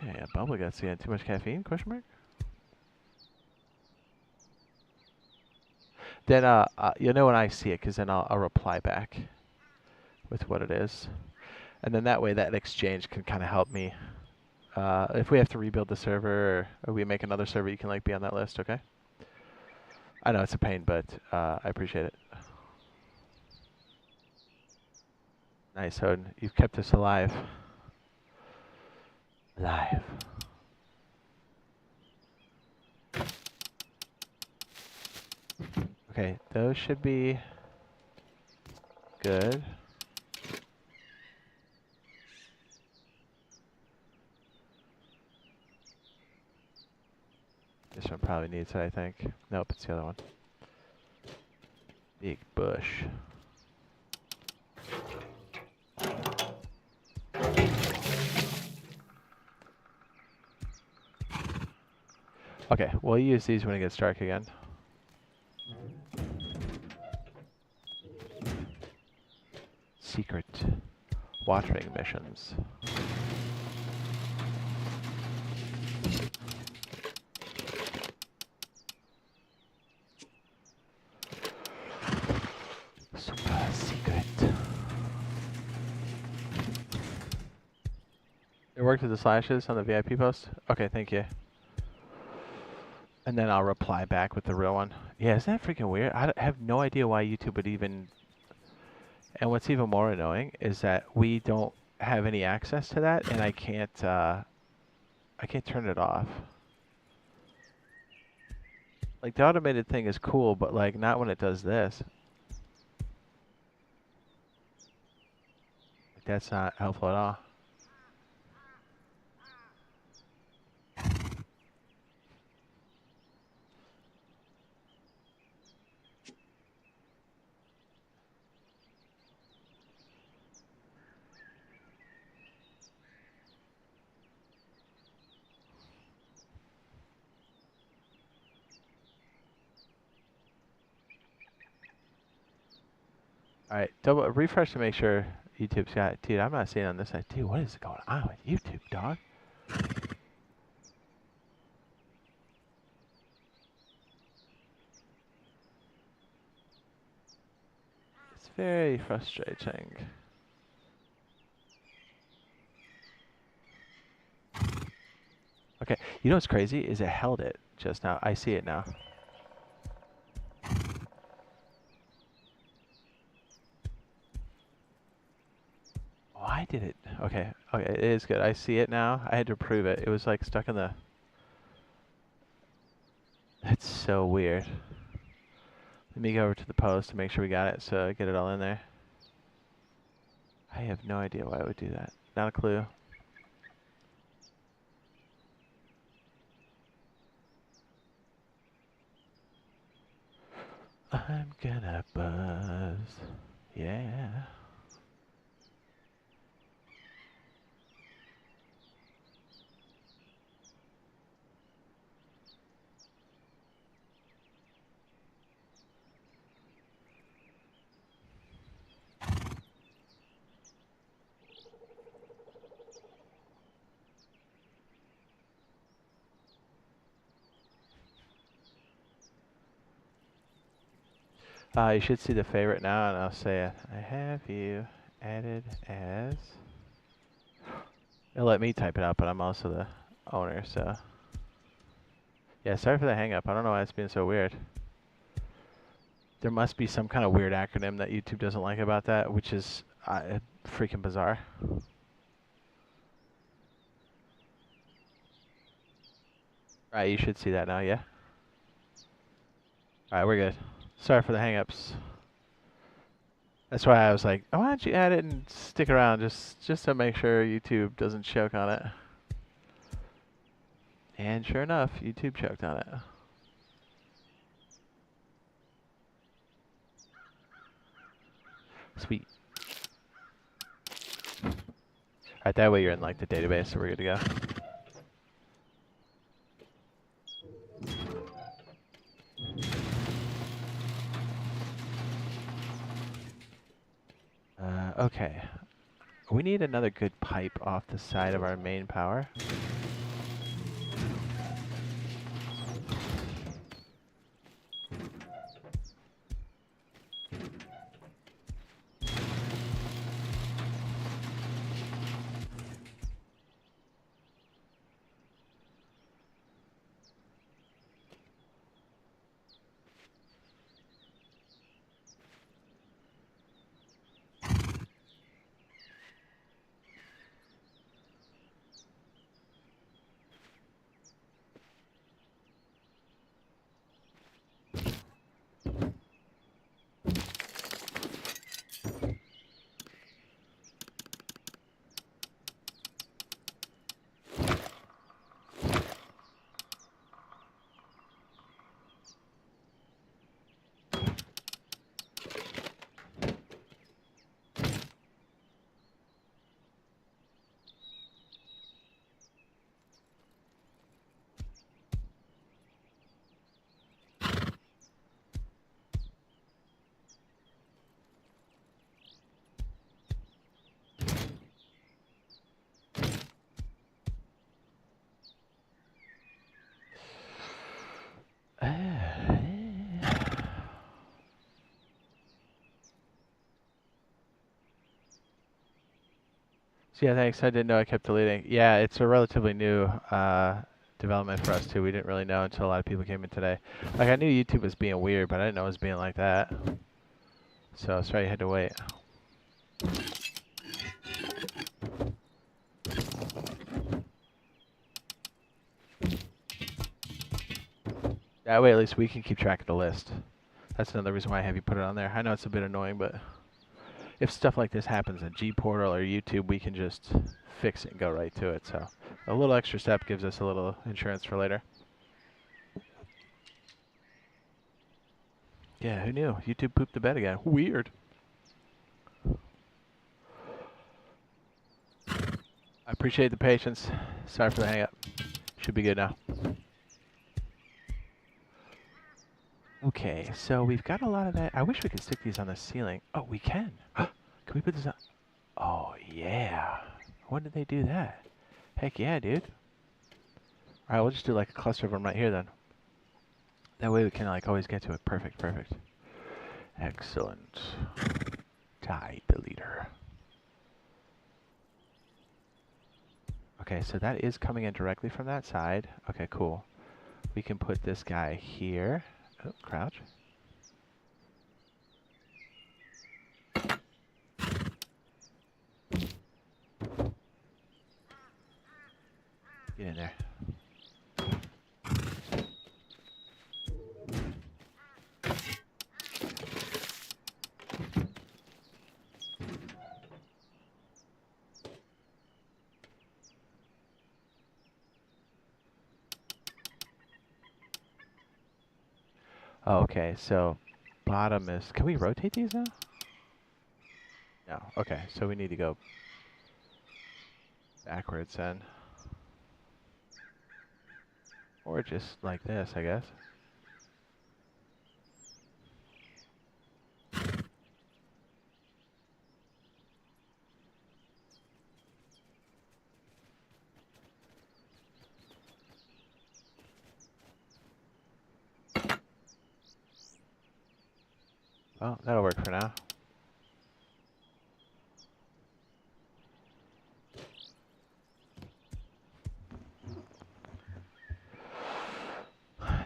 Yeah, bubble guts again. Too much caffeine? Question mark? Then you'll know when I see it, because then I'll reply back with what it is. And then that way that exchange can kind of help me. If we have to rebuild the server or we make another server, you can like be on that list, okay? I know it's a pain, but I appreciate it. Nice, Odin. You've kept us alive. Alive. Okay, those should be good. This one probably needs it, I think. Nope, it's the other one. Big bush. Okay, we'll use these when it gets dark again. Secret watering missions. Super secret. It worked with the slashes on the VIP post? Okay, thank you. And then I'll reply back with the real one. Yeah, isn't that freaking weird? I have no idea why YouTube would even... And what's even more annoying is that we don't have any access to that, and I can't turn it off. Like, the automated thing is cool, but, like, not when it does this. Like, that's not helpful at all. Alright, refresh to make sure YouTube's got it. Dude, I'm not seeing on this side. Dude, what is going on with YouTube, dog? It's very frustrating. Okay, you know what's crazy is it held it just now. I see it now. Why did it? Okay, okay, it is good. I see it now. I had to prove it. It was like stuck in the... That's so weird. Let me go over to the post to make sure we got it, so I get it all in there. I have no idea why it would do that. Not a clue. I'm gonna buzz. Yeah. You should see the favorite now, and I'll say it. I have you added as. It'll let me type it out, but I'm also the owner, so. Yeah, sorry for the hang up. I don't know why it's being so weird. There must be some kind of weird acronym that YouTube doesn't like about that, which is freaking bizarre. Alright, you should see that now, yeah? Alright, we're good. Sorry for the hang-ups. That's why I was like, oh, why don't you add it and stick around just to make sure YouTube doesn't choke on it. And sure enough, YouTube choked on it. Sweet. Alright, that way you're in like the database, so we're good to go. Okay. We need another good pipe off the side of our main power. So yeah, thanks. I didn't know I kept deleting. Yeah, it's a relatively new development for us too. We didn't really know until a lot of people came in today. Like I knew YouTube was being weird, but I didn't know it was being like that. So sorry you had to wait. That way at least we can keep track of the list. That's another reason why I have you put it on there. I know it's a bit annoying, but if stuff like this happens in G-Portal or YouTube, we can just fix it and go right to it. So a little extra step gives us a little insurance for later. Yeah, who knew? YouTube pooped the bed again. Weird. I appreciate the patience. Sorry for the hang up. Should be good now. Okay, so we've got a lot of that. I wish we could stick these on the ceiling. Oh, we can. Can we put this on? Oh, yeah. When did they do that? Heck yeah, dude. Alright, we'll just do like a cluster of them right here then. That way we can like always get to it. Perfect, perfect. Excellent. Type leader. Okay, so that is coming in directly from that side. Okay, cool. We can put this guy here. Oh, crouch. Get in there. Okay, so bottom is... Can we rotate these now? No. Okay, so we need to go backwards then. Or just like this, I guess. Well, that'll work for now.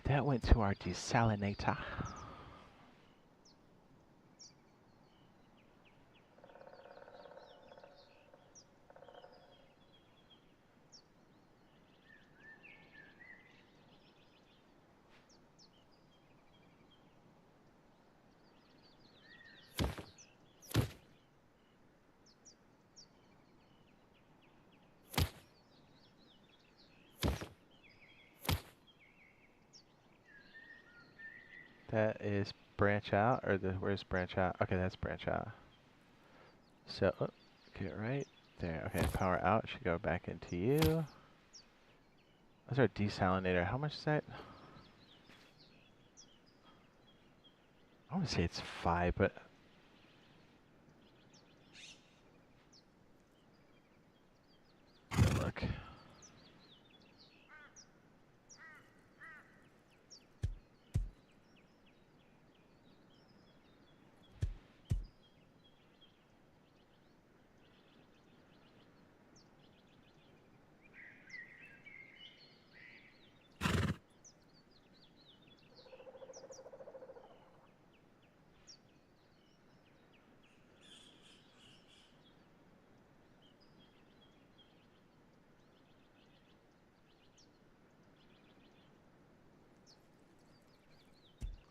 That went to our desalinator. That is branch out, or where's branch out? Okay, that's branch out. So, get right there. Okay, power out should go back into you. That's our desalinator. How much is that? I want to say it's 5, but... Look.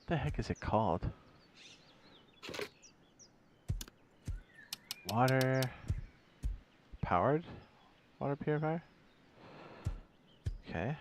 What the heck is it called? Water... Powered? Water purifier? Okay.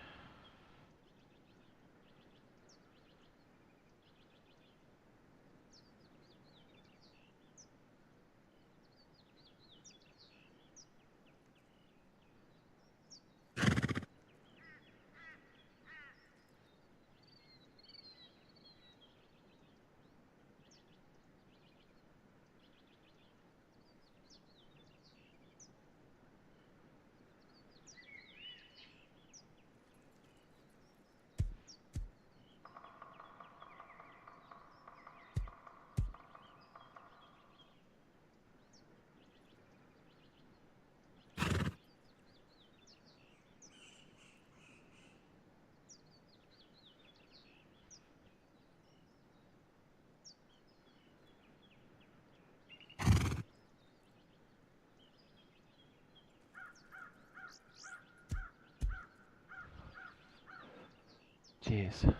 Jeez.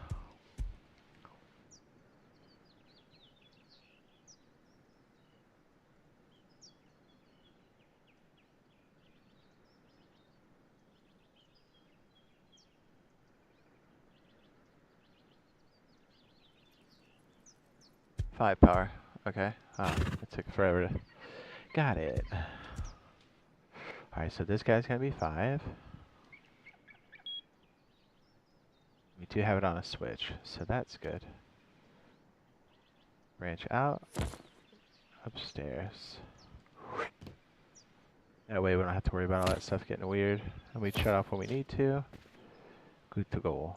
Five power. Okay. It took forever to... Got it. Alright, so this guy's gonna be 5. We do have it on a switch, so that's good. Branch out. Upstairs. That way we don't have to worry about all that stuff getting weird. And we shut off when we need to. Good to go.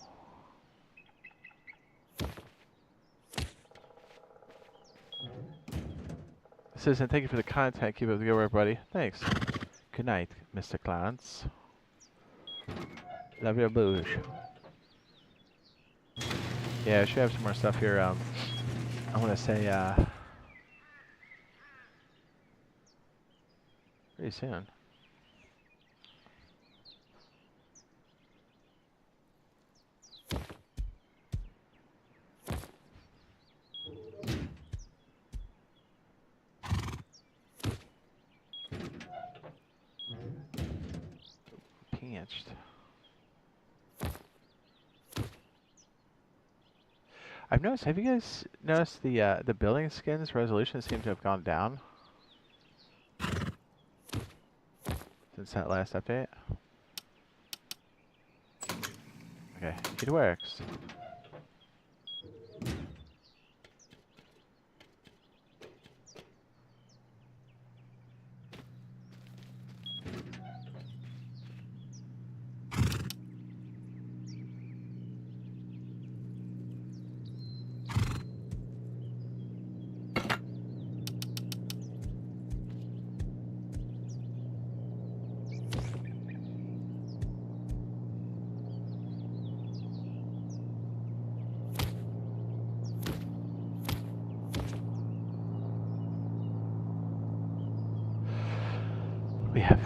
Assistant, thank you for the content. Keep up the good work, buddy. Thanks. Good night, Mr. Clowns. Love your booze. Yeah, I should have some more stuff here. I want to say, pretty soon. Pinched. I've noticed. Have you guys noticed the building skins resolution seem to have gone down since that last update? Okay, it works. We have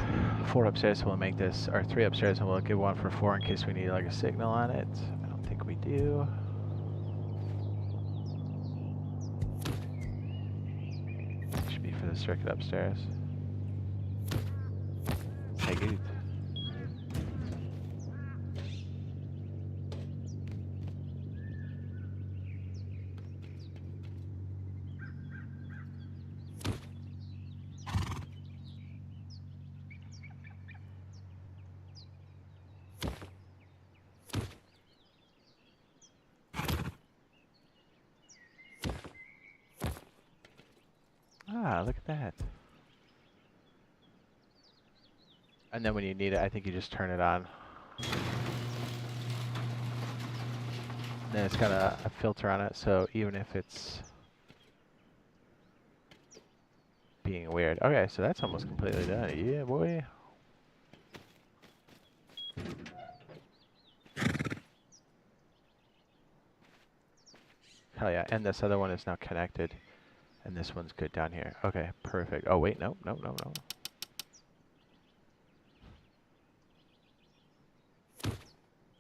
4 upstairs, so we'll make this, or 3 upstairs, and we'll give 1 for 4 in case we need like a signal on it. I don't think we do. Should be for the circuit upstairs. Hey, good. Ah, look at that. And then when you need it, I think you just turn it on. Then it's got a filter on it, so even if it's being weird. Okay, so that's almost completely done. Yeah, boy. Hell yeah, and this other one is now connected. And this one's good down here. Okay, perfect. Oh, wait, no.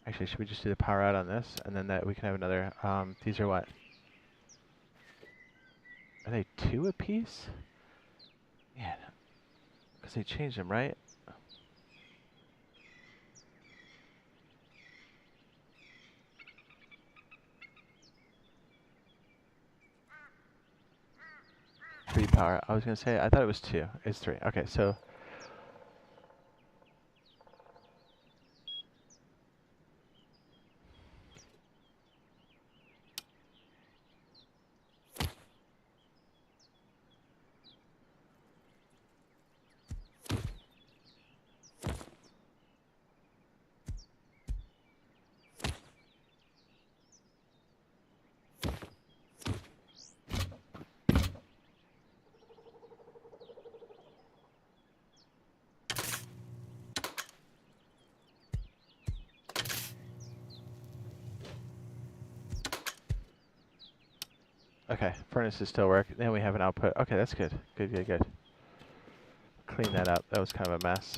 Actually, should we just do the power out on this? And then that we can have another, these are what? Are they 2 apiece? Man, because they changed them, right? Three power. I was gonna say, I thought it was 2. It's 3. Okay, so okay, furnaces still work. Then we have an output. Okay, that's good. Good. Clean that up. That was kind of a mess.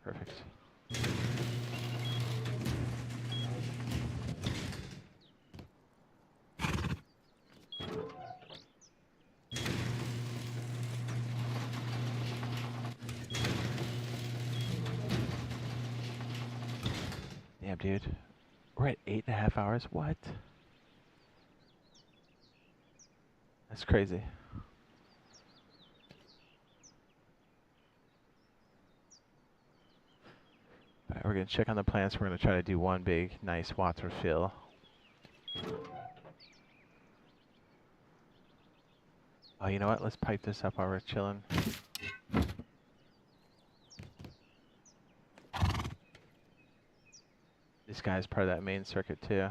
Perfect. Damn, dude. We're at 8.5 hours? What? That's crazy. Alright, we're gonna check on the plants. We're gonna try to do one big, nice water fill. Oh, you know what? Let's pipe this up while we're chilling. This guy's part of that main circuit too.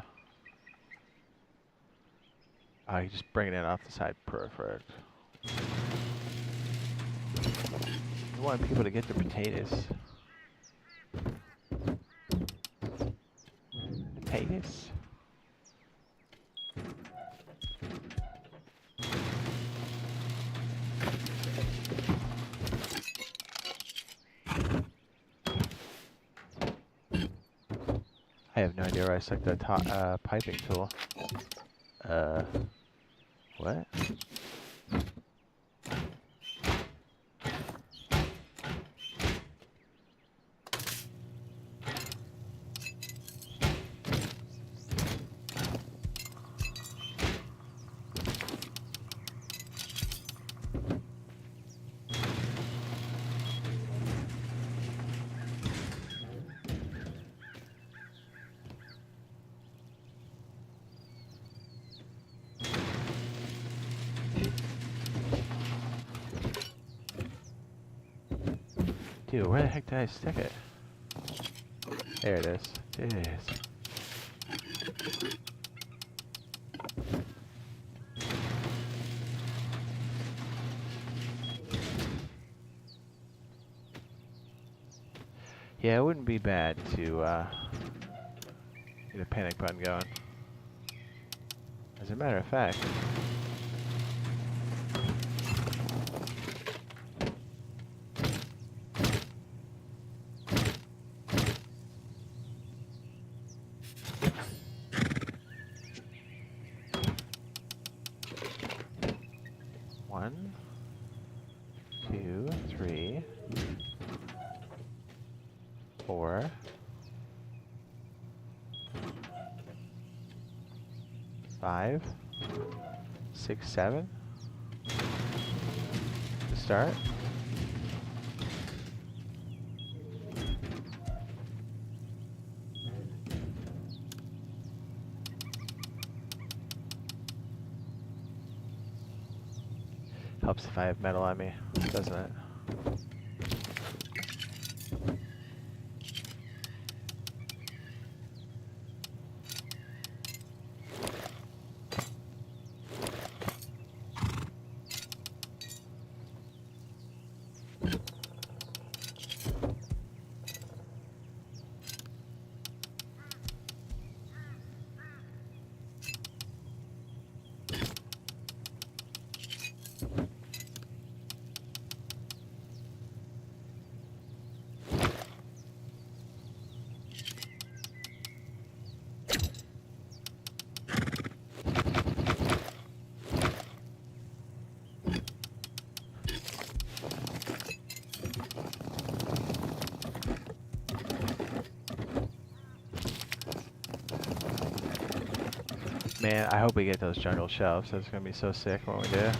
Oh, you just bring it in off the side. Perfect. We want people to get the potatoes. Potatoes? I have no idea where I stuck the piping tool. What? Dude, where the heck did I stick it? There it is. Jeez. Yeah, it wouldn't be bad to get a panic button going. As a matter of fact, one, two, three, four, five, six, seven. To start. Helps if I have metal on me, doesn't it? Man, I hope we get those jungle shelves. That's gonna be so sick when we do.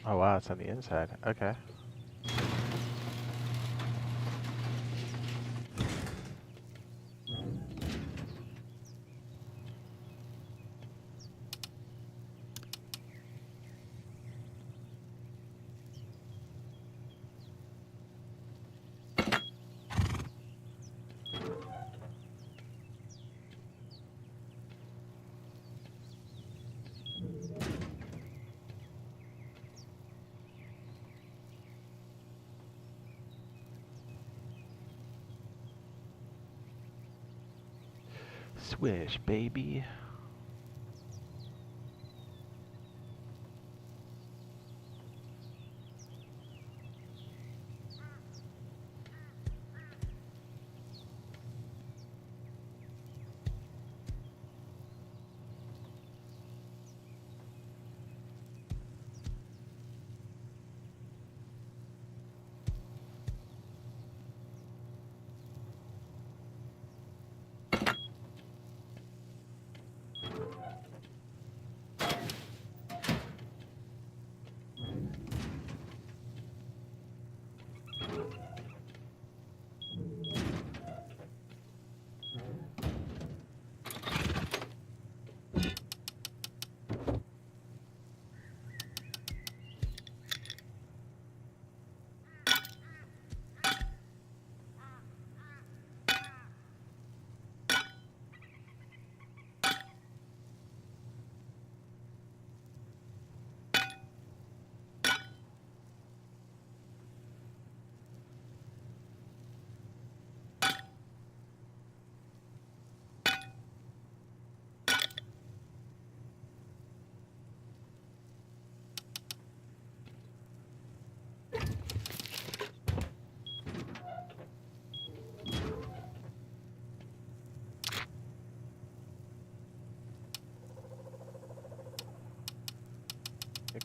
Oh wow, it's on the inside. Okay. Swish, baby.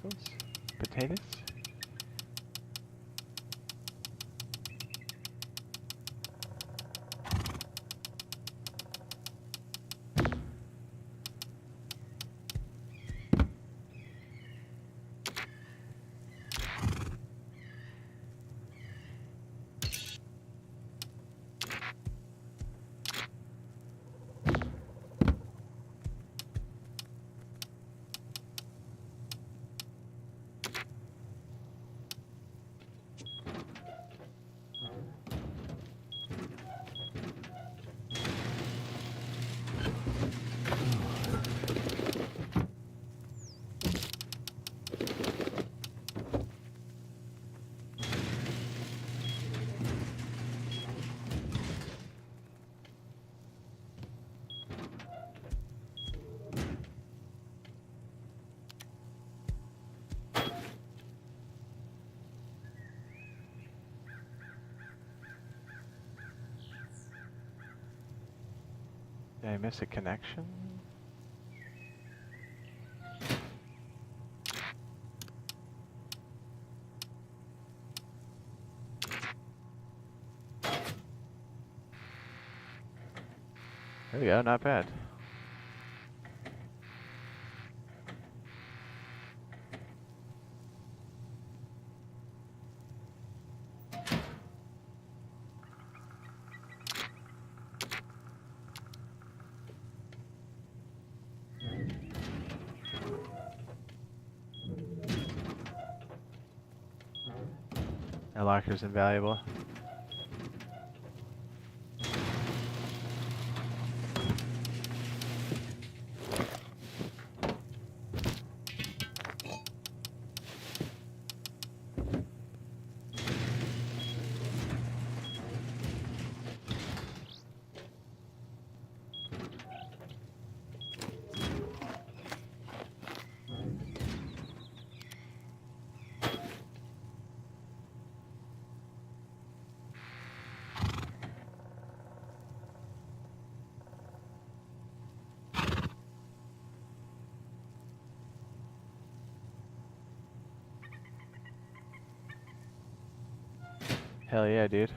vegetables? Potatoes? Did I miss a connection? There we go, not bad. That locker's invaluable. Hell yeah, dude.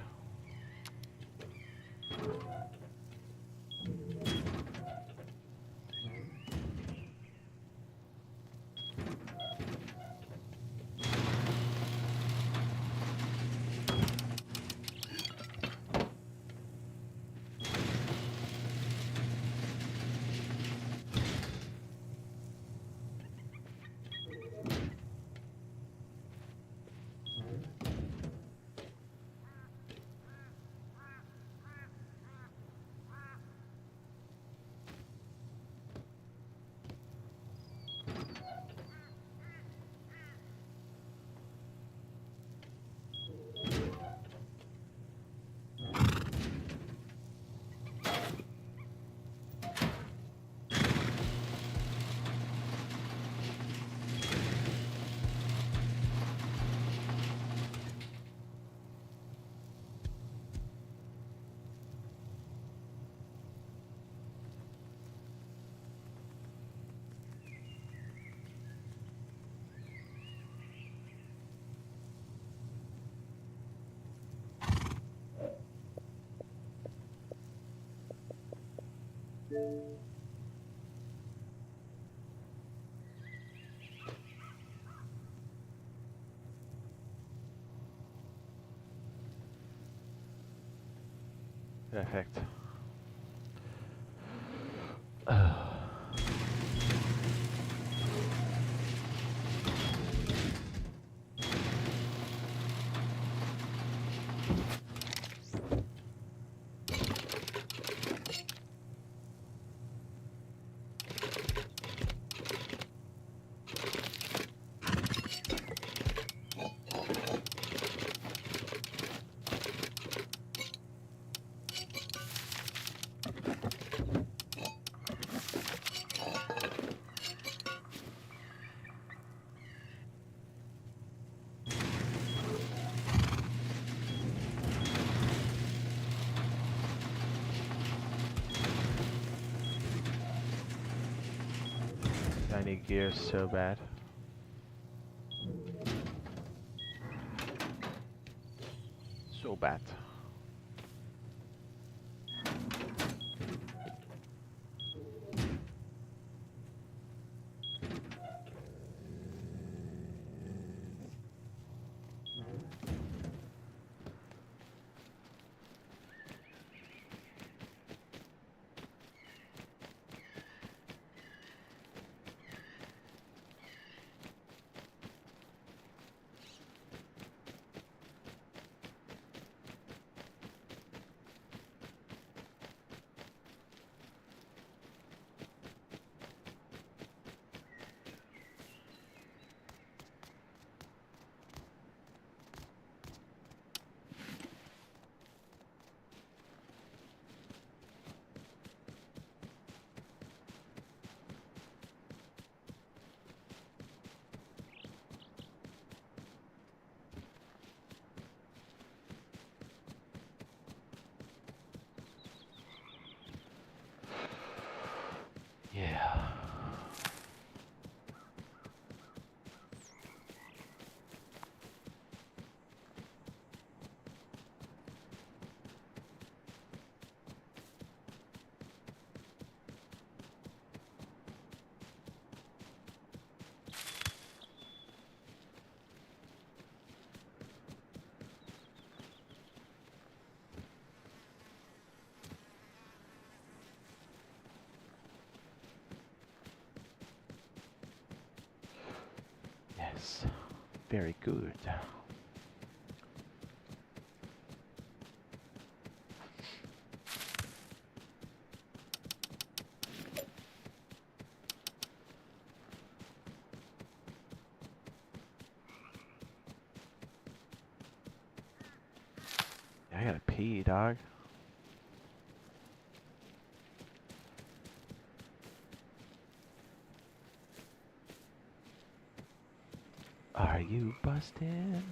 Perfect. I need gears so bad. Very good. I gotta pee, dog. Are you busting?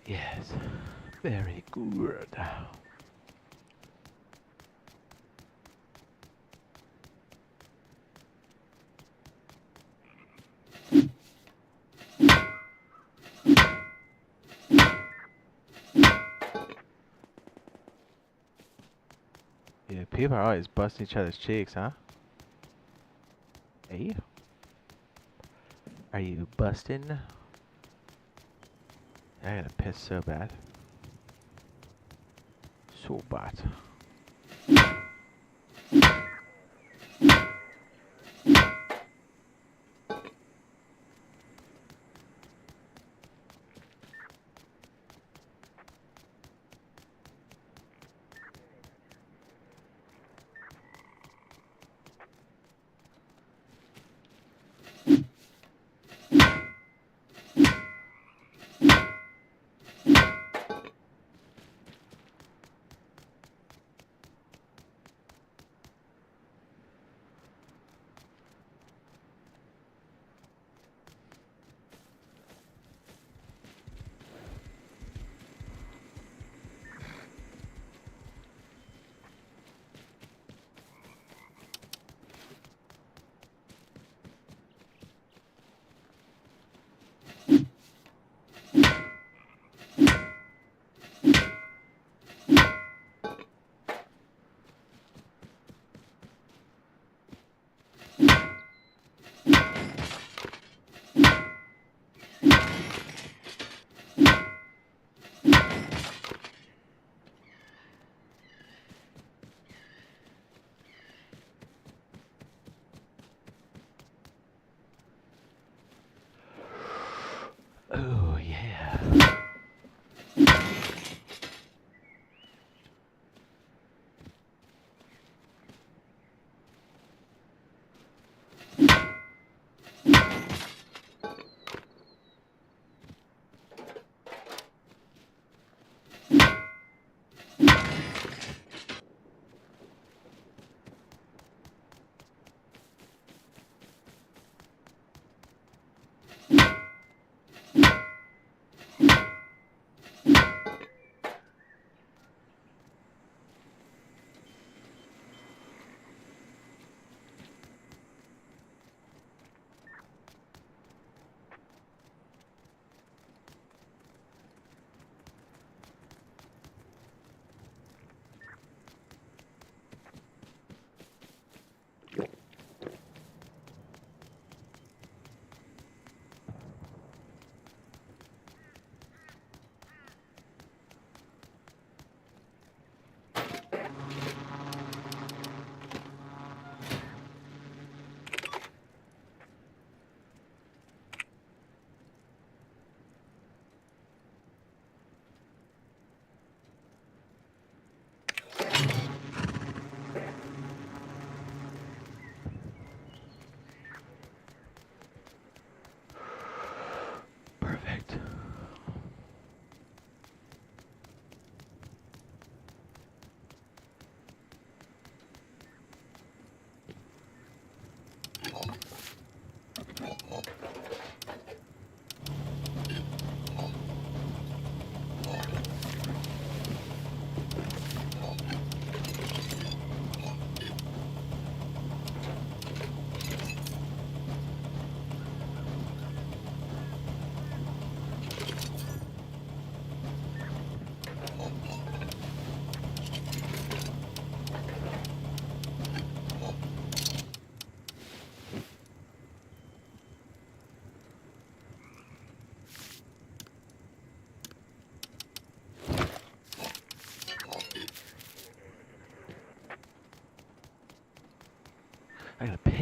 Yes, very good. Yeah, people are always busting each other's cheeks, huh? Hey? Are you busting? I gotta piss so bad. So bad.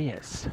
Cheers.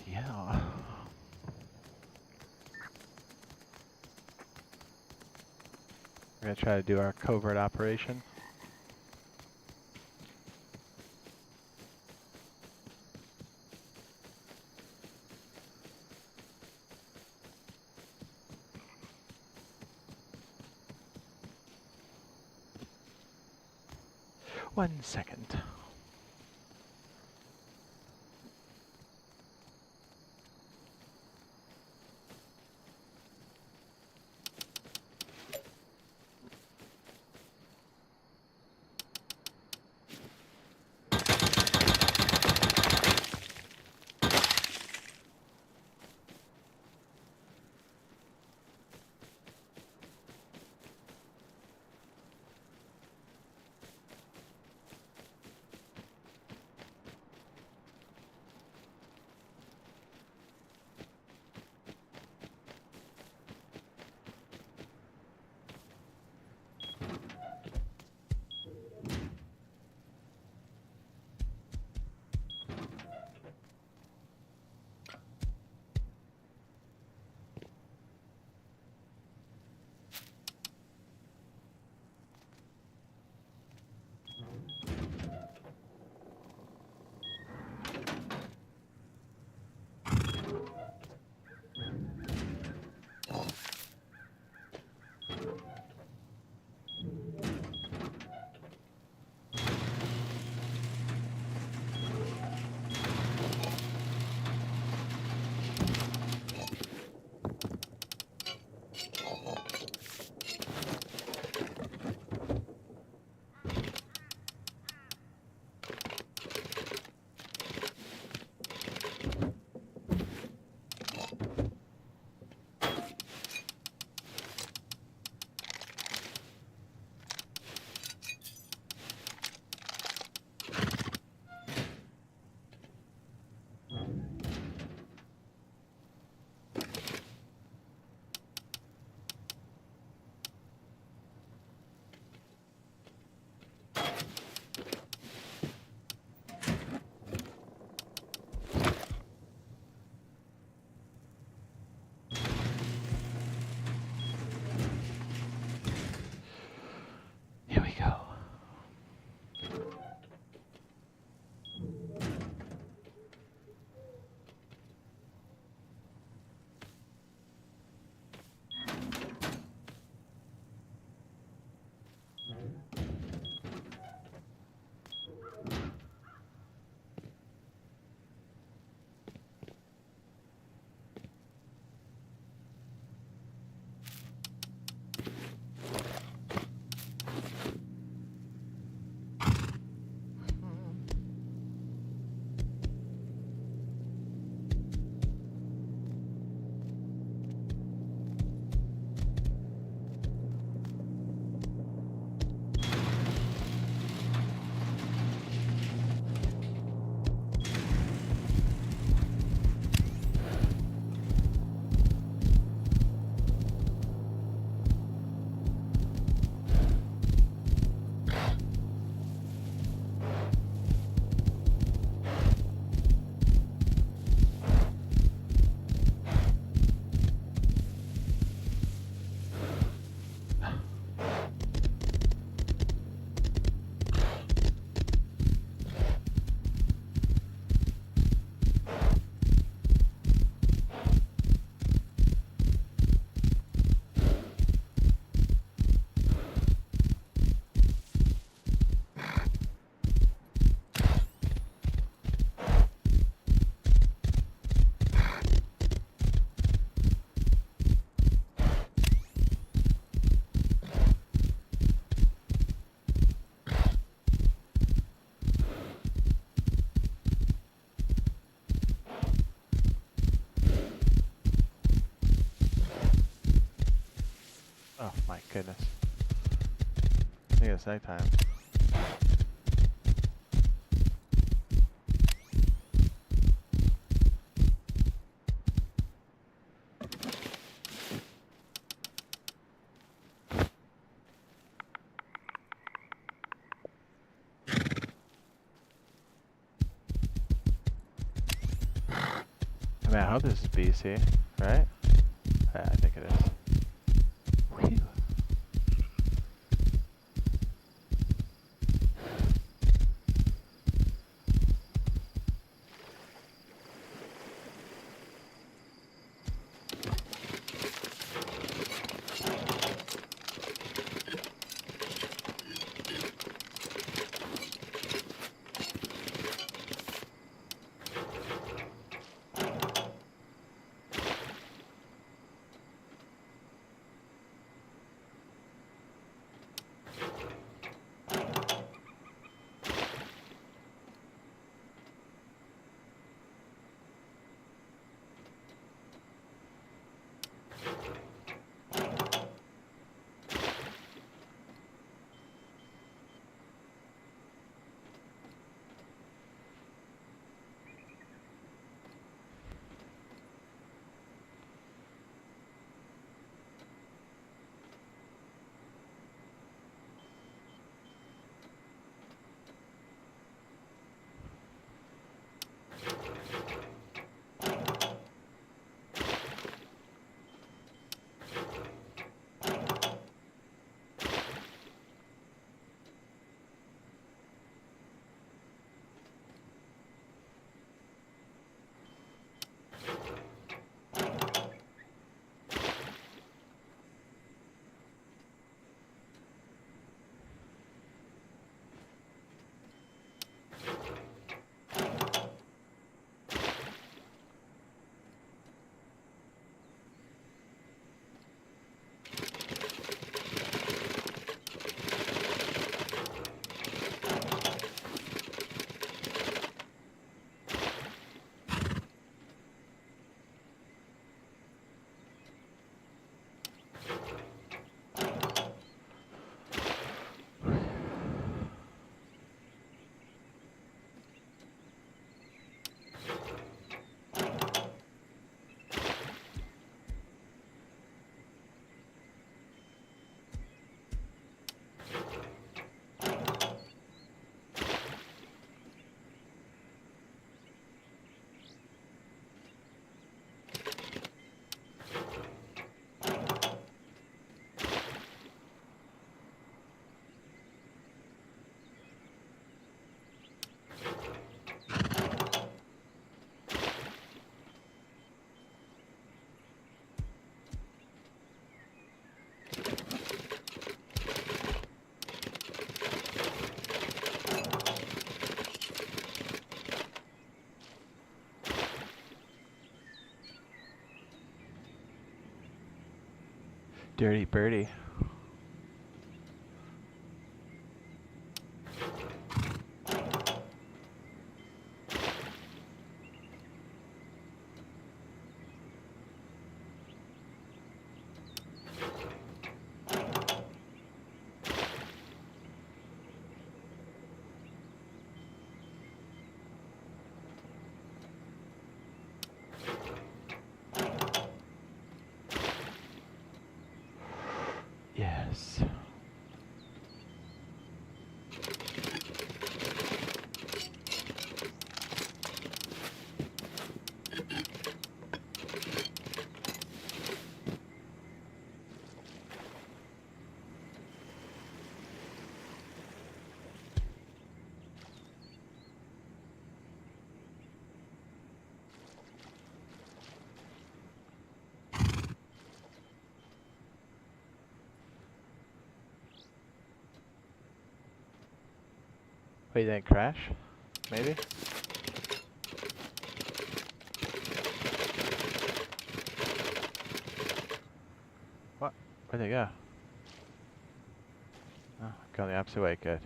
Yeah. We're gonna try to do our covert operation. One second. Oh my goodness. I think it's nighttime. I mean, I hope this is BC, right? Yeah, I think it is. Whew. Dirty birdie. Yes. Wait, didn't crash? Maybe? What? Where'd they go? Oh, going the opposite way, good.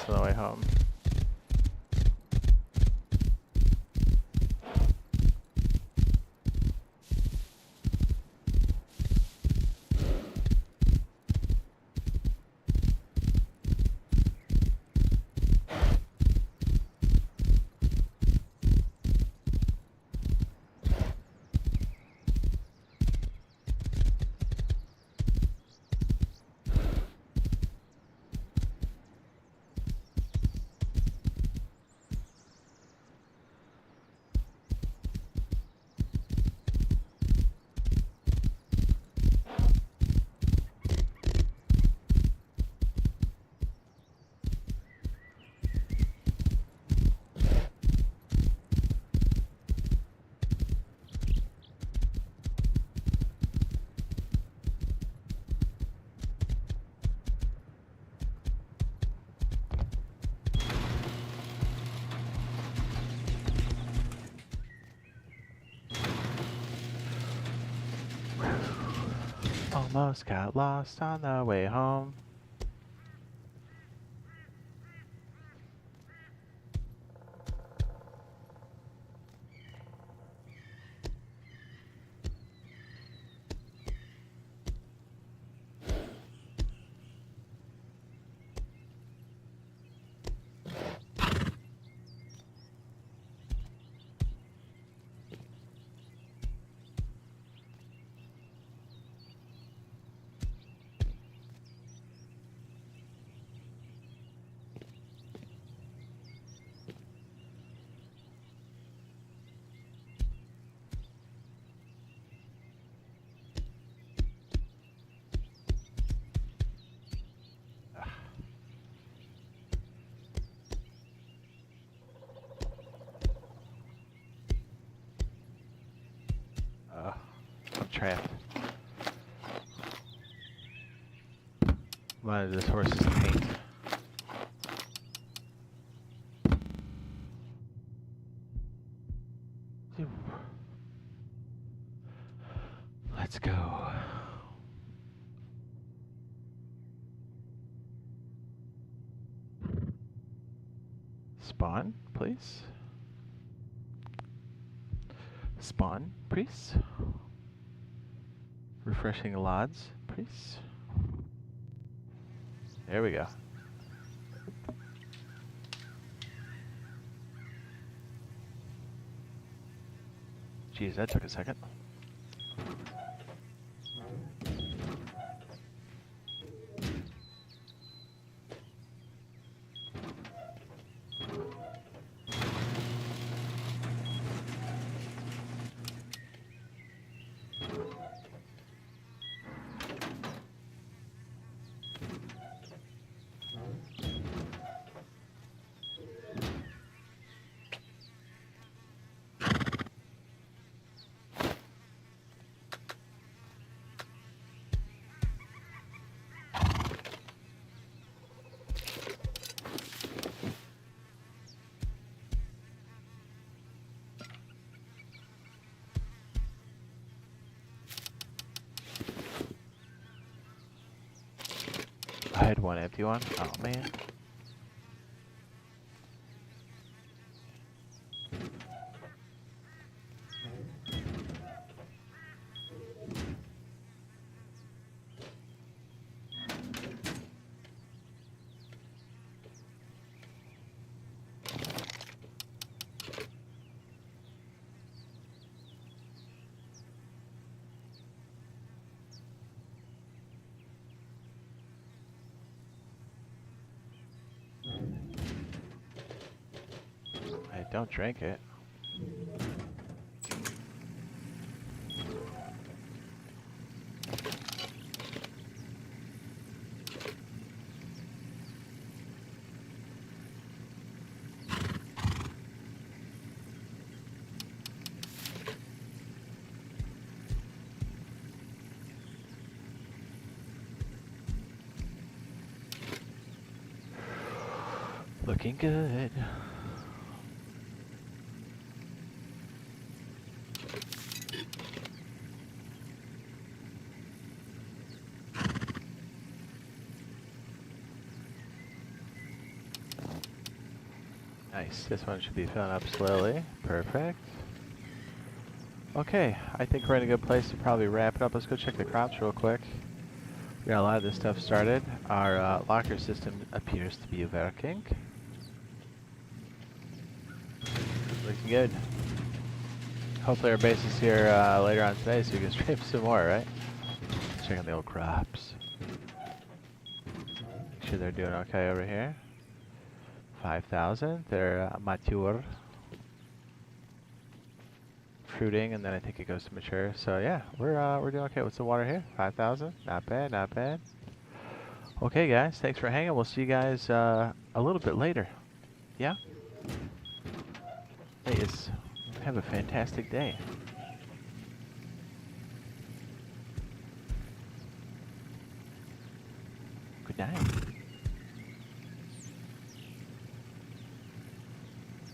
on the way home. Almost got lost on the way home. I'm trapped. Why is this horse's paint? Let's go. Spawn, please. Spawn, please. Refreshing LODs, please. There we go. Jeez, that took a second. I had one empty one. Oh man. Hey, don't drink it. Looking good. Nice. This one should be filling up slowly. Perfect. Okay, I think we're in a good place to probably wrap it up. Let's go check the crops real quick. We got a lot of this stuff started. Our locker system appears to be working. Looking good. Hopefully our base is here later on today so we can stream some more, right? Check on the old crops. Make sure they're doing okay over here. 5,000. They're mature. Fruiting, and then I think it goes to mature. So yeah, we're doing okay. What's the water here? 5,000. Not bad, not bad. Okay, guys, thanks for hanging. We'll see you guys a little bit later. Yeah. Hey, have a fantastic day. Good night.